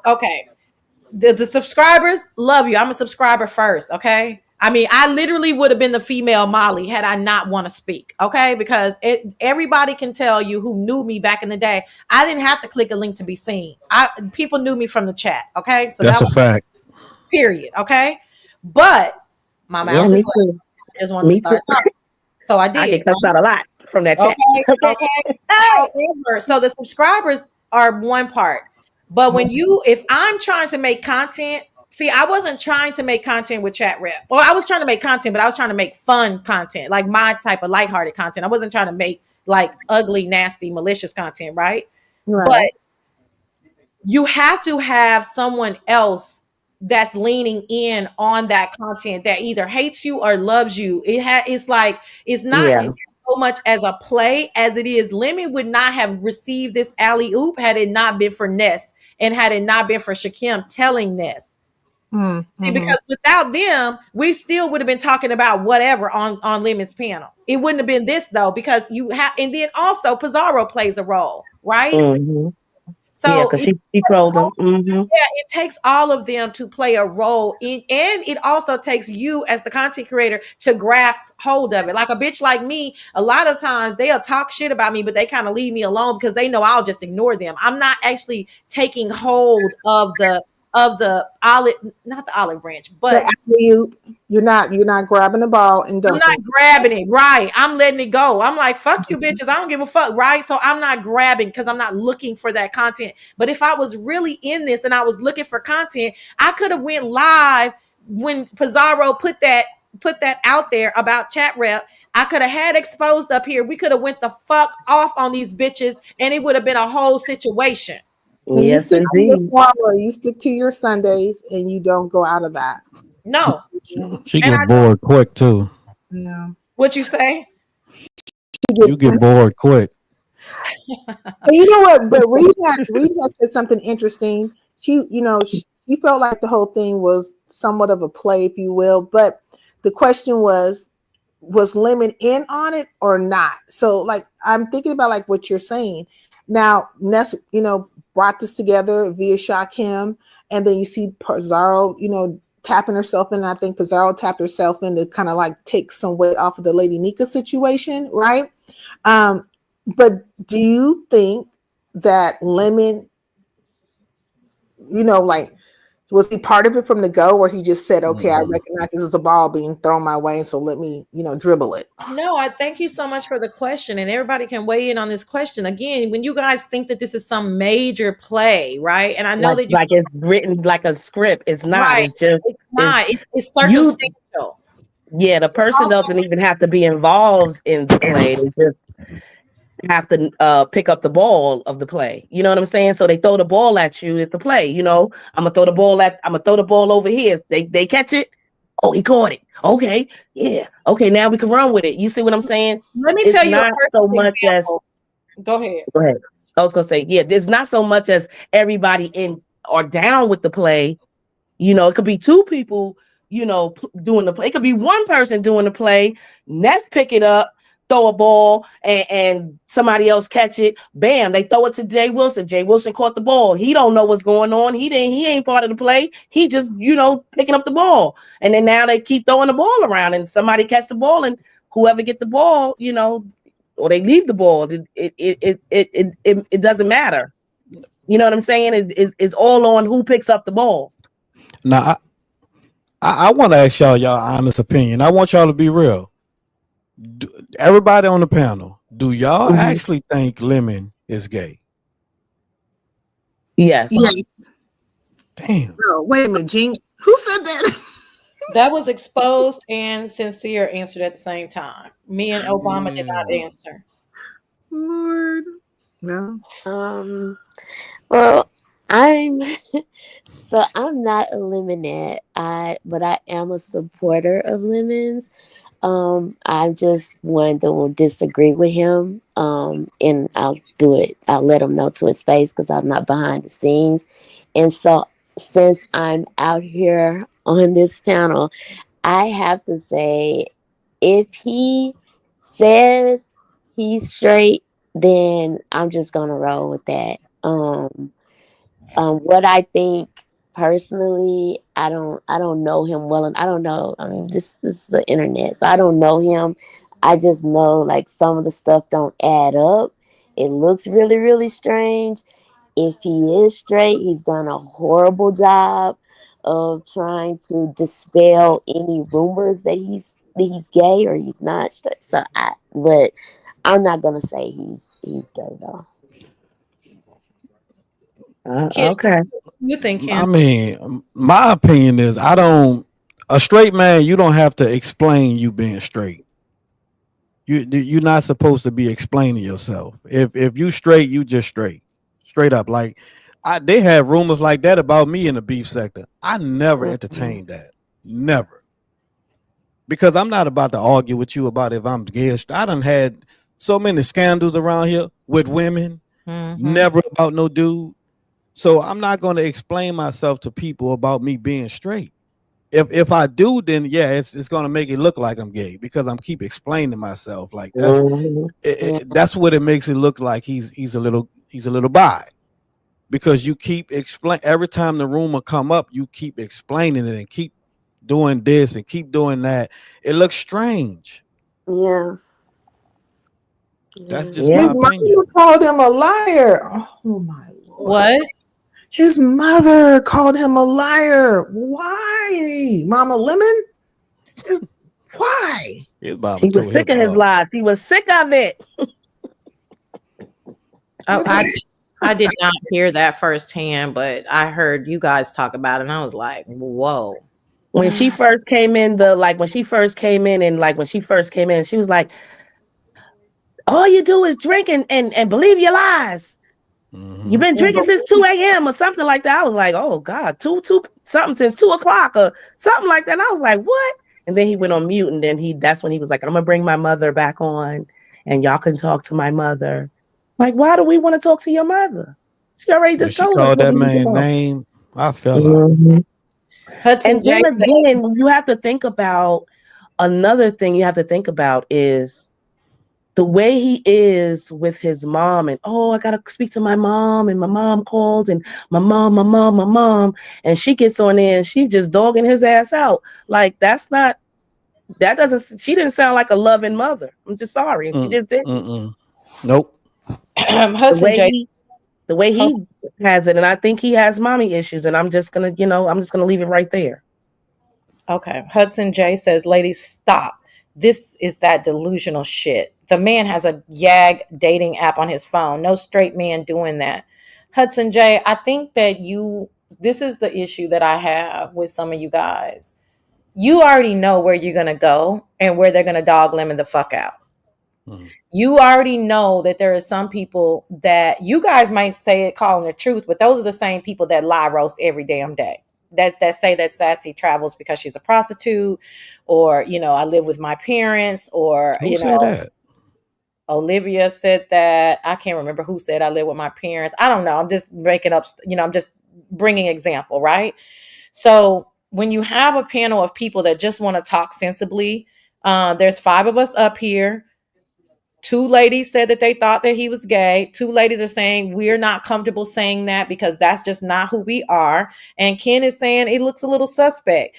[SPEAKER 14] okay. The subscribers love you. I'm a subscriber first. Okay. I mean, I literally would have been the female Molly had I not want to speak. Okay. Because everybody can tell you who knew me back in the day. I didn't have to click a link to be seen. People knew me from the chat. Okay. So
[SPEAKER 15] that's a fact.
[SPEAKER 14] Period. Okay. But my mouth is like, I just wanted to start talking. So I did.
[SPEAKER 12] I get cussed out a lot from that chat.
[SPEAKER 14] Okay. However, so the subscribers are one part. But if I'm trying to make content, see, I wasn't trying to make content with Chat Rep. Well, I was trying to make content, but I was trying to make fun content, like my type of lighthearted content. I wasn't trying to make like ugly, nasty, malicious content, right? But you have to have someone else that's leaning in on that content that either hates you or loves you. It's not so much as a play as it is. Lemon would not have received this alley oop had it not been for Ness and had it not been for Shakim telling this. See,
[SPEAKER 13] Mm-hmm.
[SPEAKER 14] because without them, we still would have been talking about whatever on Lemon's panel. It wouldn't have been this though, because you have, and then also Pizarro plays a role, right?
[SPEAKER 12] Mm-hmm. Yeah,
[SPEAKER 14] So
[SPEAKER 12] because she trolled him. Mm-hmm.
[SPEAKER 14] yeah, it takes all of them to play a role in, and it also takes you as the content creator to grasp hold of it. Like a bitch like me, a lot of times they'll talk shit about me, but they kind of leave me alone because they know I'll just ignore them. I'm not actually taking hold of the olive, not the olive branch,
[SPEAKER 13] The
[SPEAKER 14] but
[SPEAKER 13] you're not grabbing the ball and
[SPEAKER 14] I'm not
[SPEAKER 13] dumping.
[SPEAKER 14] grabbing it, right? I'm letting it go. I'm like, fuck you, bitches. I don't give a fuck, right? So I'm not grabbing because I'm not looking for that content. But if I was really in this and I was looking for content, I could have went live when Pizarro put that out there about chat rep. I could have had exposed up here. We could have went the fuck off on these bitches, and it would have been a whole situation.
[SPEAKER 13] And you
[SPEAKER 12] Yes,
[SPEAKER 13] stick to your
[SPEAKER 12] indeed.
[SPEAKER 13] formula, you stick to your Sundays, and you don't go out of that.
[SPEAKER 14] No,
[SPEAKER 15] She
[SPEAKER 14] and
[SPEAKER 15] get
[SPEAKER 14] I
[SPEAKER 15] bored quick too.
[SPEAKER 13] Yeah.
[SPEAKER 14] what you say?
[SPEAKER 15] You get bored quick.
[SPEAKER 13] But you know what? But Reed has said something interesting. She felt like the whole thing was somewhat of a play, if you will. But the question was Lemon in on it or not? So, like, I'm thinking about like what you're saying. Now, Ness, brought this together via Shakim, and then you see Pizarro, tapping herself in. I think Pizarro tapped herself in to kind of like take some weight off of the Lady Nika situation, right? But do you think that Lemon, like, was he part of it from the go, where he just said, "Okay, I recognize this is a ball being thrown my way, so let me, dribble it"?
[SPEAKER 14] No, I thank you so much for the question, and everybody can weigh in on this question. Again, when you guys think that this is some major play, right? And I know that you
[SPEAKER 12] Like it's written like a script. It's not.
[SPEAKER 14] right,
[SPEAKER 12] It's just
[SPEAKER 14] it's
[SPEAKER 12] it's
[SPEAKER 14] not. It's
[SPEAKER 12] you.
[SPEAKER 14] circumstantial.
[SPEAKER 12] Yeah, the person
[SPEAKER 14] Also,
[SPEAKER 12] doesn't even have to be involved in the play. They just have to pick up the ball of the play. You know what I'm saying? So they throw the ball at you at the play. I'm gonna throw the ball over here. They catch it. Oh, he caught it. Okay, yeah. Okay, now we can run with it. You see what I'm saying?
[SPEAKER 14] let me
[SPEAKER 12] It's
[SPEAKER 14] tell you a
[SPEAKER 12] not so
[SPEAKER 14] perfect
[SPEAKER 12] much as
[SPEAKER 14] example. Go ahead.
[SPEAKER 12] go ahead. I was gonna say, yeah, there's not so much as everybody in or down with the play. It could be two people, doing the play. It could be one person doing the play. Nets pick it up, throw a ball, and somebody else catch it. Bam, they throw it to Jay Wilson. Jay Wilson caught the ball. He don't know what's going on. He ain't part of the play. He just, picking up the ball. And then now they keep throwing the ball around and somebody catch the ball, and whoever get the ball, or they leave the ball. It doesn't matter. You know what I'm saying? It's all on who picks up the ball.
[SPEAKER 15] Now I want to ask y'all honest opinion. I want y'all to be real. Everybody on the panel, do y'all
[SPEAKER 12] Mhm.
[SPEAKER 15] actually think Lemon is gay?
[SPEAKER 12] Yes.
[SPEAKER 13] Yes.
[SPEAKER 15] Damn.
[SPEAKER 13] No, wait a minute, Jinx. Who said that?
[SPEAKER 14] That was exposed and sincere answered at the same time. Me and Obama did not
[SPEAKER 15] Damn.
[SPEAKER 14] answer.
[SPEAKER 13] Lord, no.
[SPEAKER 9] Well, I'm I'm not a Lemonette. But I am a supporter of Lemons. I just one that will disagree with him. And I'll do it. I'll let him know to his face because I'm not behind the scenes. And so since I'm out here on this panel, I have to say, if he says he's straight, then I'm just gonna roll with that. What I think personally, I don't know him well, and I don't know. I mean, this is the internet, so I don't know him. I just know like some of the stuff don't add up. It looks really really strange. If he is straight, he's done a horrible job of trying to dispel any rumors that he's gay or he's not straight. But I'm not gonna say he's gay though.
[SPEAKER 14] Kid,
[SPEAKER 12] Okay.
[SPEAKER 14] you think
[SPEAKER 15] I
[SPEAKER 14] Kim?
[SPEAKER 15] mean, my opinion is I don't. A straight man, you don't have to explain you being straight. You're not supposed to be explaining yourself. If you straight, you just straight up. Like they have rumors like that about me in the beef sector. I never
[SPEAKER 9] Mhm.
[SPEAKER 15] entertained that, never, because I'm not about to argue with you about if I'm gay. I done had so many scandals around here with women,
[SPEAKER 14] Mm-hmm.
[SPEAKER 15] never about no dude. So I'm not going to explain myself to people about me being straight. If I do, then yeah, it's going to make it look like I'm gay because I'm keep explaining myself. Like that's what it makes it look like he's a little bi, because you keep explain every time the rumor come up, you keep explaining it and keep doing this and keep doing that. It looks strange.
[SPEAKER 9] Yeah.
[SPEAKER 15] That's just
[SPEAKER 13] His
[SPEAKER 15] my
[SPEAKER 11] Yeah.
[SPEAKER 15] opinion.
[SPEAKER 13] mother called him a liar. Oh my Lord.
[SPEAKER 14] What?
[SPEAKER 13] His mother called him a liar. Why? Mama Lemon? Why?
[SPEAKER 15] His mama
[SPEAKER 12] He was
[SPEAKER 15] told him
[SPEAKER 12] sick of his lies. He was sick of it.
[SPEAKER 14] Oh,
[SPEAKER 13] Is it-
[SPEAKER 14] I did not hear that firsthand, but I heard you guys talk about it, and I was like, "Whoa!"
[SPEAKER 12] When she first came in, when she first came in, she was like, all you do is drink and believe your lies. You've been drinking since 2 a.m. or something like that. I was like, oh God, two something since 2 o'clock or something like that. And I was like, what? And then he went on mute, and then that's when he was like, I'm gonna bring my mother back on and y'all can talk to my mother. Like, why do we want to talk to your mother? She already
[SPEAKER 15] when
[SPEAKER 12] just
[SPEAKER 15] she
[SPEAKER 12] told us
[SPEAKER 15] called
[SPEAKER 12] what
[SPEAKER 15] that
[SPEAKER 12] we was
[SPEAKER 15] man
[SPEAKER 12] about.
[SPEAKER 15] name, I fell out.
[SPEAKER 12] Mhm.
[SPEAKER 14] Hudson
[SPEAKER 12] And then
[SPEAKER 14] J says,
[SPEAKER 12] again, you have to think about another thing you have to think about is the way he is with his mom, and I gotta speak to my mom, and my mom called, and my mom, and she gets on there and she's just dogging his ass out. Like she didn't sound like a loving mother. I'm just sorry. She just didn't.
[SPEAKER 15] Nope.
[SPEAKER 12] The
[SPEAKER 14] Hudson
[SPEAKER 12] way
[SPEAKER 14] J.
[SPEAKER 12] he the way
[SPEAKER 14] Oh,
[SPEAKER 12] he has it, and I think he has mommy issues, and I'm just gonna leave it right there.
[SPEAKER 14] okay. Hudson J says, "Ladies, stop. This is that delusional shit. The man has a Yag dating app on his phone. No straight man doing that." Hudson J, I think that this is the issue that I have with some of you guys. You already know where you're gonna go and where they're gonna dog lemon the fuck out.
[SPEAKER 15] Mm.
[SPEAKER 14] You already know that there are some people that you guys might say it calling the truth, but those are the same people that lie roast every damn day. That say that Sassy travels because she's a prostitute, or I live with my parents, or
[SPEAKER 15] Who said that?
[SPEAKER 14] Olivia said that. I can't remember who said I live with my parents. I don't know. I'm just making up. I'm just bringing example, right? So when you have a panel of people that just want to talk sensibly, there's 5 of us up here. 2 ladies said that they thought that he was gay. 2 ladies are saying we're not comfortable saying that because that's just not who we are. And Ken is saying it looks a little suspect.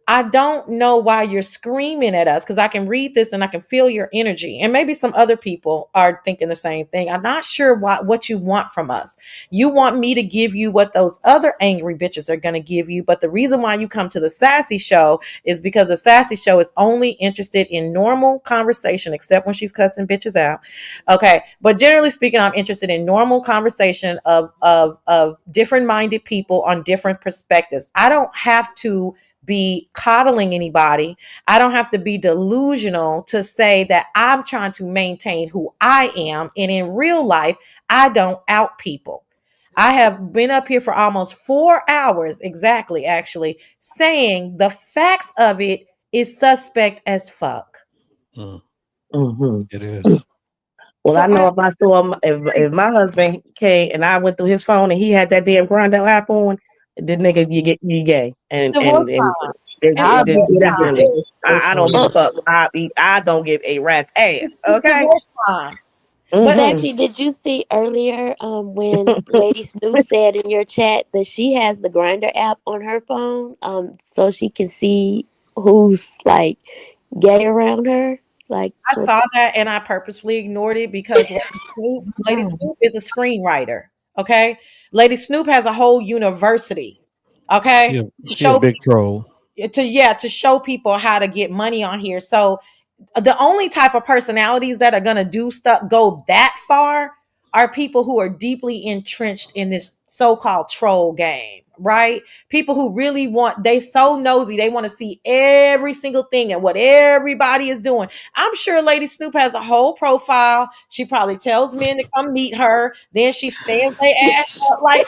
[SPEAKER 14] I don't know why you're screaming at us, because I can read this and I can feel your energy. And maybe some other people are thinking the same thing. I'm not sure what you want from us. You want me to give you what those other angry bitches are going to give you. But the reason why you come to the Sassy Show is because the Sassy Show is only interested in normal conversation, except when she's cussing bitches out. Okay. But generally speaking, I'm interested in normal conversation of different minded people on different perspectives. I don't have to be coddling anybody. I don't have to be delusional to say that I'm trying to maintain who I am. And in real life, I don't out people. I have been up here for almost 4 hours exactly, actually, saying the facts of it is suspect as fuck.
[SPEAKER 15] Mm.
[SPEAKER 12] Mm-hmm.
[SPEAKER 15] It is.
[SPEAKER 12] Well, I
[SPEAKER 14] So
[SPEAKER 12] know if my husband came and I went through his phone and he had that damn Grindr app on, the nigga you gay
[SPEAKER 14] divorce
[SPEAKER 12] and
[SPEAKER 14] time.
[SPEAKER 12] it,
[SPEAKER 14] It's
[SPEAKER 12] it,
[SPEAKER 13] I'll be
[SPEAKER 14] divorce
[SPEAKER 13] giving
[SPEAKER 14] time.
[SPEAKER 12] definitely.
[SPEAKER 13] divorce
[SPEAKER 12] I don't give a
[SPEAKER 13] personally.
[SPEAKER 12] fuck. I don't give a rat's ass.
[SPEAKER 14] It's
[SPEAKER 12] Okay.
[SPEAKER 14] divorce time. But
[SPEAKER 12] Mm-hmm.
[SPEAKER 9] Sassy, did you see earlier when Lady Snoop said in your chat that she has the Grinder app on her phone so she can see who's like gay around her? Like
[SPEAKER 14] I
[SPEAKER 9] what?
[SPEAKER 14] saw that and I purposefully ignored it because Lady Snoop is a screenwriter. Okay. Lady Snoop has a whole university.
[SPEAKER 15] She
[SPEAKER 14] Okay.
[SPEAKER 15] a,
[SPEAKER 14] To
[SPEAKER 15] she a
[SPEAKER 14] show
[SPEAKER 15] big troll.
[SPEAKER 14] to show people how to get money on here. So the only type of personalities that are going to do stuff go that far are people who are deeply entrenched in this so-called troll game, right? People who really they so nosy, they want to see every single thing and what everybody is doing. I'm sure Lady Snoop has a whole profile. She probably tells men to come meet her, then she stands their ass up like,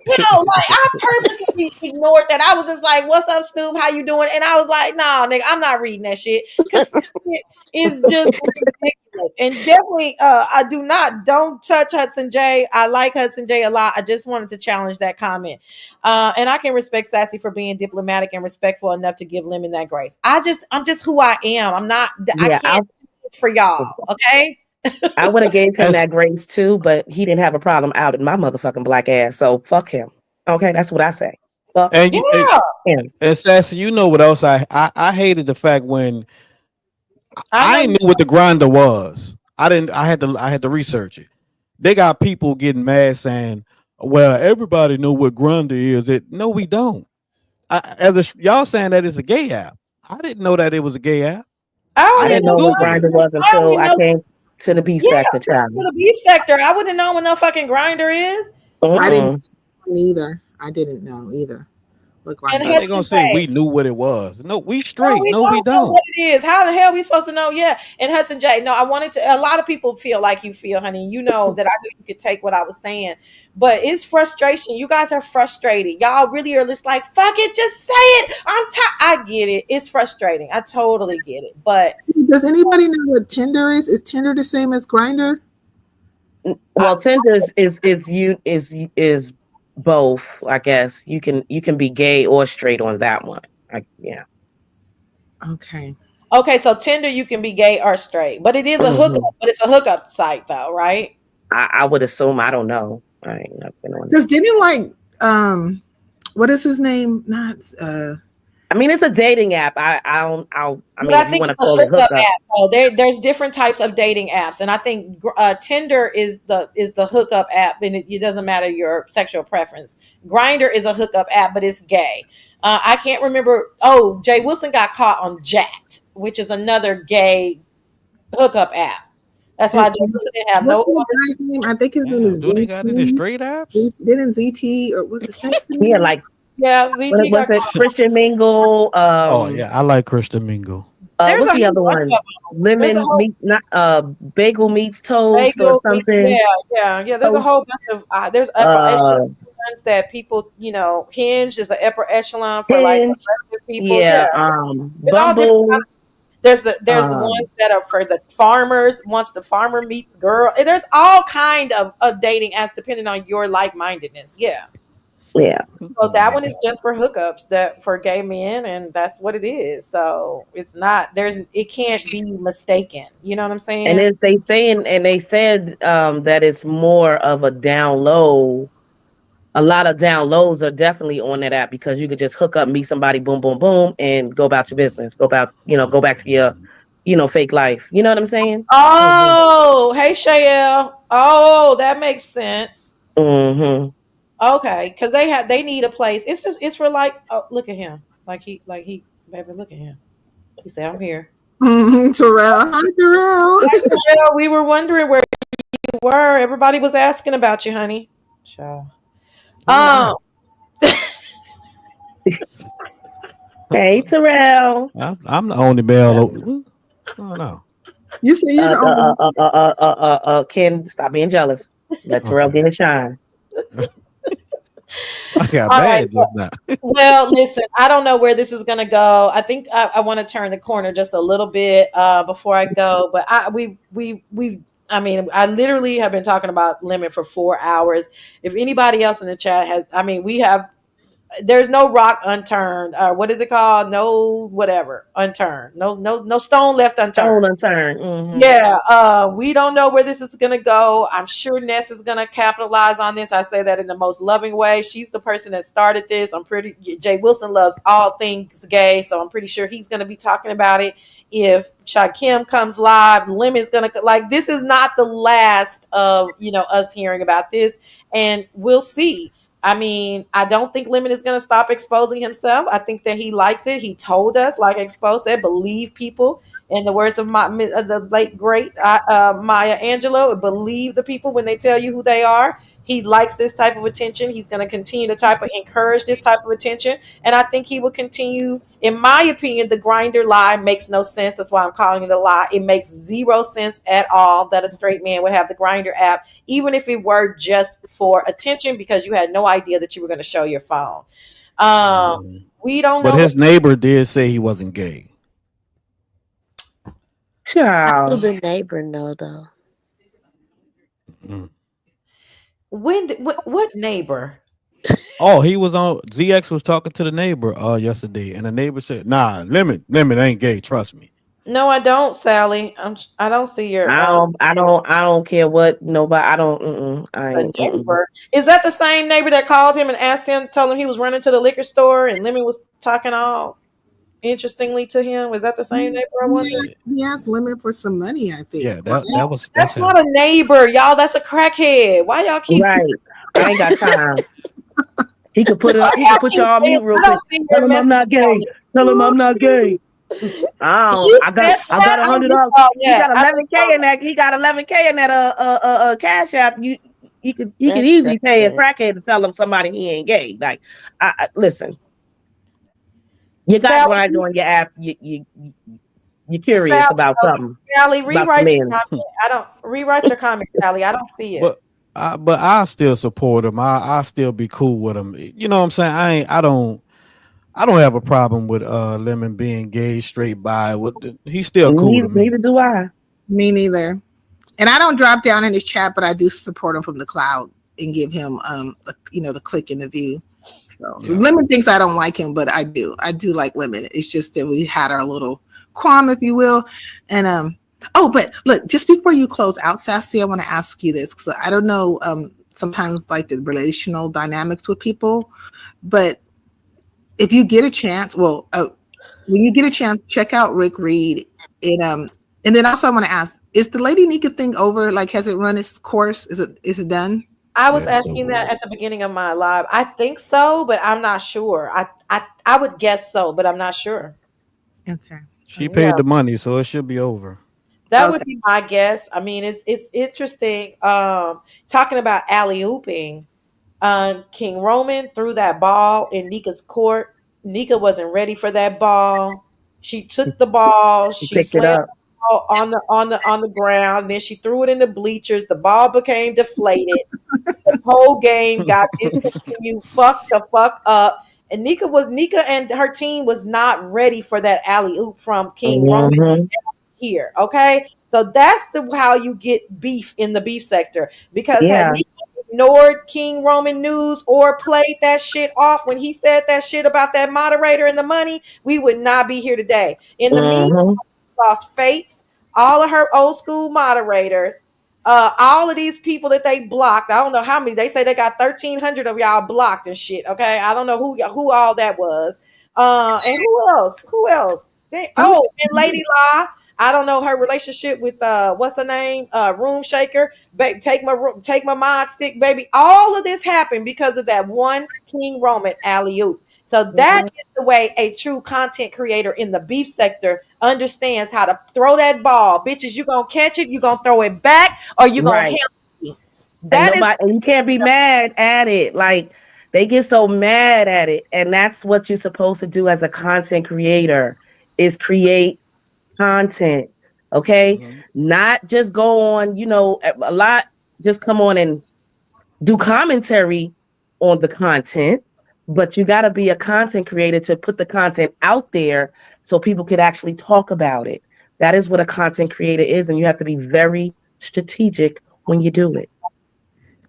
[SPEAKER 14] like I purposely ignored that. I was just like, "What's up, Snoop? How you doing?" And I was like, "Nah, nigga, I'm not reading that shit because it is just ridiculous." Yes, and definitely, don't touch Hudson J. I like Hudson J a lot. I just wanted to challenge that comment, and I can respect Sassy for being diplomatic and respectful enough to give Lemon that grace. I'm just who I am. I'm not. I
[SPEAKER 12] Yeah,
[SPEAKER 14] can't for y'all. Okay.
[SPEAKER 12] I would have gave him
[SPEAKER 15] As
[SPEAKER 12] that grace too, but he didn't have a problem out in my motherfucking black ass. So fuck him. Okay, that's what I say. Fuck
[SPEAKER 15] and you
[SPEAKER 14] Yeah,
[SPEAKER 12] him.
[SPEAKER 15] and Sassy, you know what else I hated the fact when
[SPEAKER 14] I know
[SPEAKER 15] I
[SPEAKER 14] you.
[SPEAKER 15] knew what the grinder was. I had to research it. They got people getting mad saying, "Well, everybody know what grinder is." No, we don't. Y'all saying that it's a gay app. I didn't know that it was a gay app.
[SPEAKER 14] I
[SPEAKER 12] I
[SPEAKER 15] I
[SPEAKER 14] only
[SPEAKER 12] didn't
[SPEAKER 15] had to
[SPEAKER 12] know
[SPEAKER 14] know.
[SPEAKER 12] what
[SPEAKER 15] Google it.
[SPEAKER 12] grinder was
[SPEAKER 14] I
[SPEAKER 12] until
[SPEAKER 14] only
[SPEAKER 12] I
[SPEAKER 14] know.
[SPEAKER 12] came to the B
[SPEAKER 14] Yeah,
[SPEAKER 12] sector,
[SPEAKER 14] to
[SPEAKER 12] child.
[SPEAKER 14] the beef sector. I wouldn't know what no fucking grinder is.
[SPEAKER 13] I didn't
[SPEAKER 12] Mm-mm.
[SPEAKER 13] know either. I didn't know either what
[SPEAKER 14] And
[SPEAKER 13] grinder
[SPEAKER 15] Now they
[SPEAKER 13] was.
[SPEAKER 15] gonna
[SPEAKER 14] Hudson
[SPEAKER 15] say
[SPEAKER 14] J.
[SPEAKER 15] we knew what it was. No, we
[SPEAKER 14] No,
[SPEAKER 15] straight.
[SPEAKER 14] we
[SPEAKER 15] No, we
[SPEAKER 14] don't know
[SPEAKER 15] don't.
[SPEAKER 14] what it is. How the hell we supposed to know? Yeah. And Hudson J. No, I wanted to. A lot of people feel like you feel, honey. You know that I knew you could take what I was saying, but it's frustration. You guys are frustrated. Y'all really are just like, fuck it, just say it. I get it. It's frustrating. I totally get it. But
[SPEAKER 13] Does anybody know what Tinder is? Is Tinder the same as Grinder?
[SPEAKER 14] I,
[SPEAKER 12] Well, Tinder is both. I guess you can be gay or straight on that one. Yeah.
[SPEAKER 13] Okay.
[SPEAKER 14] okay, so Tinder, you can be gay or straight, but it is a hookup.
[SPEAKER 12] Hmm.
[SPEAKER 14] But it's a hookup site, though, right?
[SPEAKER 12] I would assume. I don't know. I ain't not been on
[SPEAKER 13] Because
[SPEAKER 12] it.
[SPEAKER 13] didn't like what is his name? Not
[SPEAKER 12] I mean, it's a dating app. I
[SPEAKER 14] But
[SPEAKER 12] mean,
[SPEAKER 14] I
[SPEAKER 12] if you
[SPEAKER 14] think
[SPEAKER 12] want to
[SPEAKER 14] it's a
[SPEAKER 12] call it
[SPEAKER 14] hookup
[SPEAKER 12] hookup,
[SPEAKER 14] app. Oh, there's different types of dating apps, and I think Tinder is the hookup app, and it doesn't matter your sexual preference. Grinder is a hookup app, but it's gay. I can't remember. Oh, Jay Wilson got caught on Jacked, which is another gay hookup app. That's why
[SPEAKER 13] and,
[SPEAKER 14] Jay Wilson didn't have
[SPEAKER 13] what's
[SPEAKER 14] no.
[SPEAKER 13] the guy's name? I think his name
[SPEAKER 15] Damn,
[SPEAKER 13] is
[SPEAKER 15] do they got any
[SPEAKER 13] ZT.
[SPEAKER 15] straight apps?
[SPEAKER 13] Didn't ZT or what's the sex
[SPEAKER 12] yeah,
[SPEAKER 13] name?
[SPEAKER 12] like
[SPEAKER 14] Yeah,
[SPEAKER 12] what
[SPEAKER 14] ZT
[SPEAKER 12] was
[SPEAKER 14] got
[SPEAKER 12] it?
[SPEAKER 14] caught.
[SPEAKER 12] Christian Mingle.
[SPEAKER 15] Oh yeah, I like Christian Mingle.
[SPEAKER 14] There's
[SPEAKER 12] What's
[SPEAKER 14] a
[SPEAKER 12] the
[SPEAKER 14] whole
[SPEAKER 12] other
[SPEAKER 14] bunch
[SPEAKER 12] one?
[SPEAKER 14] of them. There's a
[SPEAKER 12] Lemon
[SPEAKER 14] whole
[SPEAKER 12] meat, not bagel meets toast or
[SPEAKER 14] bagel.
[SPEAKER 12] something.
[SPEAKER 14] Yeah. There's a
[SPEAKER 12] Toast.
[SPEAKER 14] whole bunch of there's upper echelon
[SPEAKER 12] Uh,
[SPEAKER 14] ones that people, Hinge is an upper echelon for like
[SPEAKER 12] Hinge.
[SPEAKER 14] progressive people. Yeah,
[SPEAKER 12] Yeah.
[SPEAKER 14] it's all different.
[SPEAKER 12] Bumble.
[SPEAKER 14] There's the
[SPEAKER 12] Um.
[SPEAKER 14] ones that are for the farmers. Once the farmer meets the girl, there's all kind of dating apps depending on your like mindedness. Yeah.
[SPEAKER 12] Yeah.
[SPEAKER 14] So that one
[SPEAKER 15] Yeah.
[SPEAKER 14] is just for hookups that for gay men, and that's what it is. So it's not it can't be mistaken. You know what I'm
[SPEAKER 12] And
[SPEAKER 14] saying?
[SPEAKER 12] as they saying, and they said that it's more of a down low. A lot of downloads are definitely on that app because you could just hook up, meet somebody, boom, boom, boom, and go about your business. Go back to your, fake life. You know what I'm saying?
[SPEAKER 15] Mm-hmm.
[SPEAKER 14] Oh, hey Shayelle. Oh, that makes sense.
[SPEAKER 12] Mm-hmm.
[SPEAKER 14] Okay, because they need a place. It's for like, oh, look at him. Like he baby, look at him. He said, I'm here.
[SPEAKER 13] Terrell. Hi, Terrell.
[SPEAKER 14] Yeah, we were wondering where you were. Everybody was asking about you, honey. Sure.
[SPEAKER 15] Who is that?
[SPEAKER 12] Hey, Terrell.
[SPEAKER 15] I'm the only male. Oh no.
[SPEAKER 13] You say you're the only.
[SPEAKER 12] Ken, stop being jealous. Let Terrell
[SPEAKER 15] Okay.
[SPEAKER 12] get a shine.
[SPEAKER 15] I got
[SPEAKER 14] All right.
[SPEAKER 15] mad just now.
[SPEAKER 14] Well, listen, I don't know where this is going to go. I think I want to turn the corner just a little bit before I go. But I mean, I literally have been talking about Lemon for 4 hours. If anybody else in the chat has, I mean, there's no rock unturned. What is it called? No, whatever, unturned. No stone left unturned.
[SPEAKER 12] Stone unturned. Mm-hmm.
[SPEAKER 14] Yeah, we don't know where this is gonna go. I'm sure Ness is gonna capitalize on this. I say that in the most loving way. She's the person that started this. Jay Wilson loves all things gay, so I'm pretty sure he's gonna be talking about it. If Shakim comes live, Lemon's gonna like. This is not the last of us hearing about this, and we'll see. I mean, I don't think Lemon is going to stop exposing himself. I think that he likes it. He told us, like Expo said, believe people. In the words of the late great Maya Angelou, believe the people when they tell you who they are. He likes this type of attention. He's going to continue to encourage this type of attention, and I think he will continue. In my opinion, the grinder lie makes no sense. That's why I'm calling it a lie. It makes zero sense at all that a straight man would have the grinder app, even if it were just for attention, because you had no idea that you were going to show your phone.
[SPEAKER 15] Mhm.
[SPEAKER 14] We don't
[SPEAKER 15] But
[SPEAKER 14] know.
[SPEAKER 15] his neighbor did say he wasn't gay.
[SPEAKER 9] How will
[SPEAKER 3] Child.
[SPEAKER 9] the neighbor know though?
[SPEAKER 15] Mm.
[SPEAKER 14] What neighbor?
[SPEAKER 15] Oh, he was on ZX was talking to the neighbor yesterday, and the neighbor said, "Nah, Lemon ain't gay. Trust me."
[SPEAKER 14] No, I don't, Sally. I don't see your
[SPEAKER 12] I don't care what nobody. I don't. I
[SPEAKER 14] a
[SPEAKER 12] ain't.
[SPEAKER 14] neighbor. Is that the same neighbor that called him and asked him, told him he was running to the liquor store and Lemon was talking all interestingly to him? Is that the same neighbor? I wonder.
[SPEAKER 15] Yeah,
[SPEAKER 13] He asked Lemon for some money, I think.
[SPEAKER 15] yeah,
[SPEAKER 13] Right?
[SPEAKER 15] that's
[SPEAKER 14] That's
[SPEAKER 15] him.
[SPEAKER 14] not a neighbor, y'all. That's a crackhead. Why y'all keep
[SPEAKER 12] Right. I ain't got time. He could put
[SPEAKER 14] why
[SPEAKER 12] it. He
[SPEAKER 14] y'all
[SPEAKER 12] could put
[SPEAKER 14] keep
[SPEAKER 12] y'all on
[SPEAKER 14] saying
[SPEAKER 12] mute real
[SPEAKER 14] I don't
[SPEAKER 12] quick.
[SPEAKER 14] see
[SPEAKER 12] Tell
[SPEAKER 14] your
[SPEAKER 12] him I'm
[SPEAKER 14] message
[SPEAKER 12] not gay.
[SPEAKER 14] on
[SPEAKER 12] Tell him I'm not gay.
[SPEAKER 14] You
[SPEAKER 12] I
[SPEAKER 14] said
[SPEAKER 12] got
[SPEAKER 14] that? I
[SPEAKER 12] $100.
[SPEAKER 14] saw
[SPEAKER 12] He got
[SPEAKER 14] that. I just
[SPEAKER 12] 11K
[SPEAKER 14] saw
[SPEAKER 12] in that. He got 11K in that Cash App. He could
[SPEAKER 9] That's
[SPEAKER 12] easily pay a
[SPEAKER 9] crazy.
[SPEAKER 12] crackhead to tell him somebody he ain't gay. Like, listen, you got
[SPEAKER 14] Sally,
[SPEAKER 12] Grindr on your app. You're curious
[SPEAKER 14] Sally,
[SPEAKER 12] about something
[SPEAKER 14] Sally,
[SPEAKER 12] about the
[SPEAKER 14] rewrite your
[SPEAKER 12] men.
[SPEAKER 14] comment. I don't rewrite your comment, Sally. I don't see it.
[SPEAKER 15] But I still support him. I still be cool with him. You know what I'm saying? I don't have a problem with Lemon being gay, straight bi. He's still cool to
[SPEAKER 12] Neither
[SPEAKER 15] me.
[SPEAKER 12] do I.
[SPEAKER 13] Me neither. And I don't drop down in his chat, but I do support him from the cloud and give him the click and the view. So
[SPEAKER 15] Yeah.
[SPEAKER 13] Lemon thinks I don't like him, but I do. I do like Lemon. It's just that we had our little qualm, if you will. And but look, just before you close out, Sassy, I want to ask you this because I don't know sometimes like the relational dynamics with people, but if you get a chance, when you get a chance, check out Rick Reed. And then also I want to ask: is the Lady Nika thing over? Like, has it run its course? Is it done?
[SPEAKER 14] I
[SPEAKER 15] Yeah,
[SPEAKER 14] was
[SPEAKER 15] it's
[SPEAKER 14] asking
[SPEAKER 15] over
[SPEAKER 14] that
[SPEAKER 15] with.
[SPEAKER 14] at the beginning of my live. I think so, but I'm not sure. I would guess so, but I'm not sure.
[SPEAKER 13] Okay.
[SPEAKER 15] She
[SPEAKER 13] Okay.
[SPEAKER 14] Yeah,
[SPEAKER 15] paid the money, so it should be over.
[SPEAKER 14] that would
[SPEAKER 13] Okay.
[SPEAKER 14] be my guess. I mean, it's interesting. Talking about alley ooping. King Roman threw that ball in Nika's court. Nika wasn't ready for that ball. She took the ball.
[SPEAKER 12] He
[SPEAKER 14] She
[SPEAKER 12] picked it
[SPEAKER 14] slammed
[SPEAKER 12] up.
[SPEAKER 14] the ball on the ground. Then she threw it in the bleachers. The ball became deflated. The whole game got discontinued. Fuck the fuck up. And Nika and her team was not ready for that alley oop from King Roman
[SPEAKER 12] Hmm.
[SPEAKER 14] here. Okay. So that's how you get beef in the beef sector. Because had
[SPEAKER 12] Yeah.
[SPEAKER 14] Nika ignored King Roman news or played that shit off when he said that shit about that moderator and the money, we would not be here today. In the meantime,
[SPEAKER 12] Hmm.
[SPEAKER 14] lost Fates, all of her old school moderators, all of these people that they blocked. I don't know how many. They say they got 1,300 of y'all blocked and shit. Okay, I don't know who all that was. And who else? Who else?
[SPEAKER 13] Some
[SPEAKER 14] And Lady La. I don't know her relationship with what's her name? Room Shaker. Baby, take my mod stick, baby. All of this happened because of that one King Roman alley oop. So that
[SPEAKER 9] Mhm.
[SPEAKER 14] is the way a true content creator in the beef sector understands how to throw that ball. Bitches, you gonna catch it, you gonna throw it back, or you gonna
[SPEAKER 12] Right.
[SPEAKER 14] handle it. That is
[SPEAKER 12] And you can't be mad at it. Like, they get so mad at it. And that's what you're supposed to do as a content creator is create content. Okay.
[SPEAKER 15] Hmm.
[SPEAKER 12] Not just go on, a lot, just come on and do commentary on the content, but you got to be a content creator to put the content out there so people could actually talk about it. That is what a content creator is. And you have to be very strategic when you do it.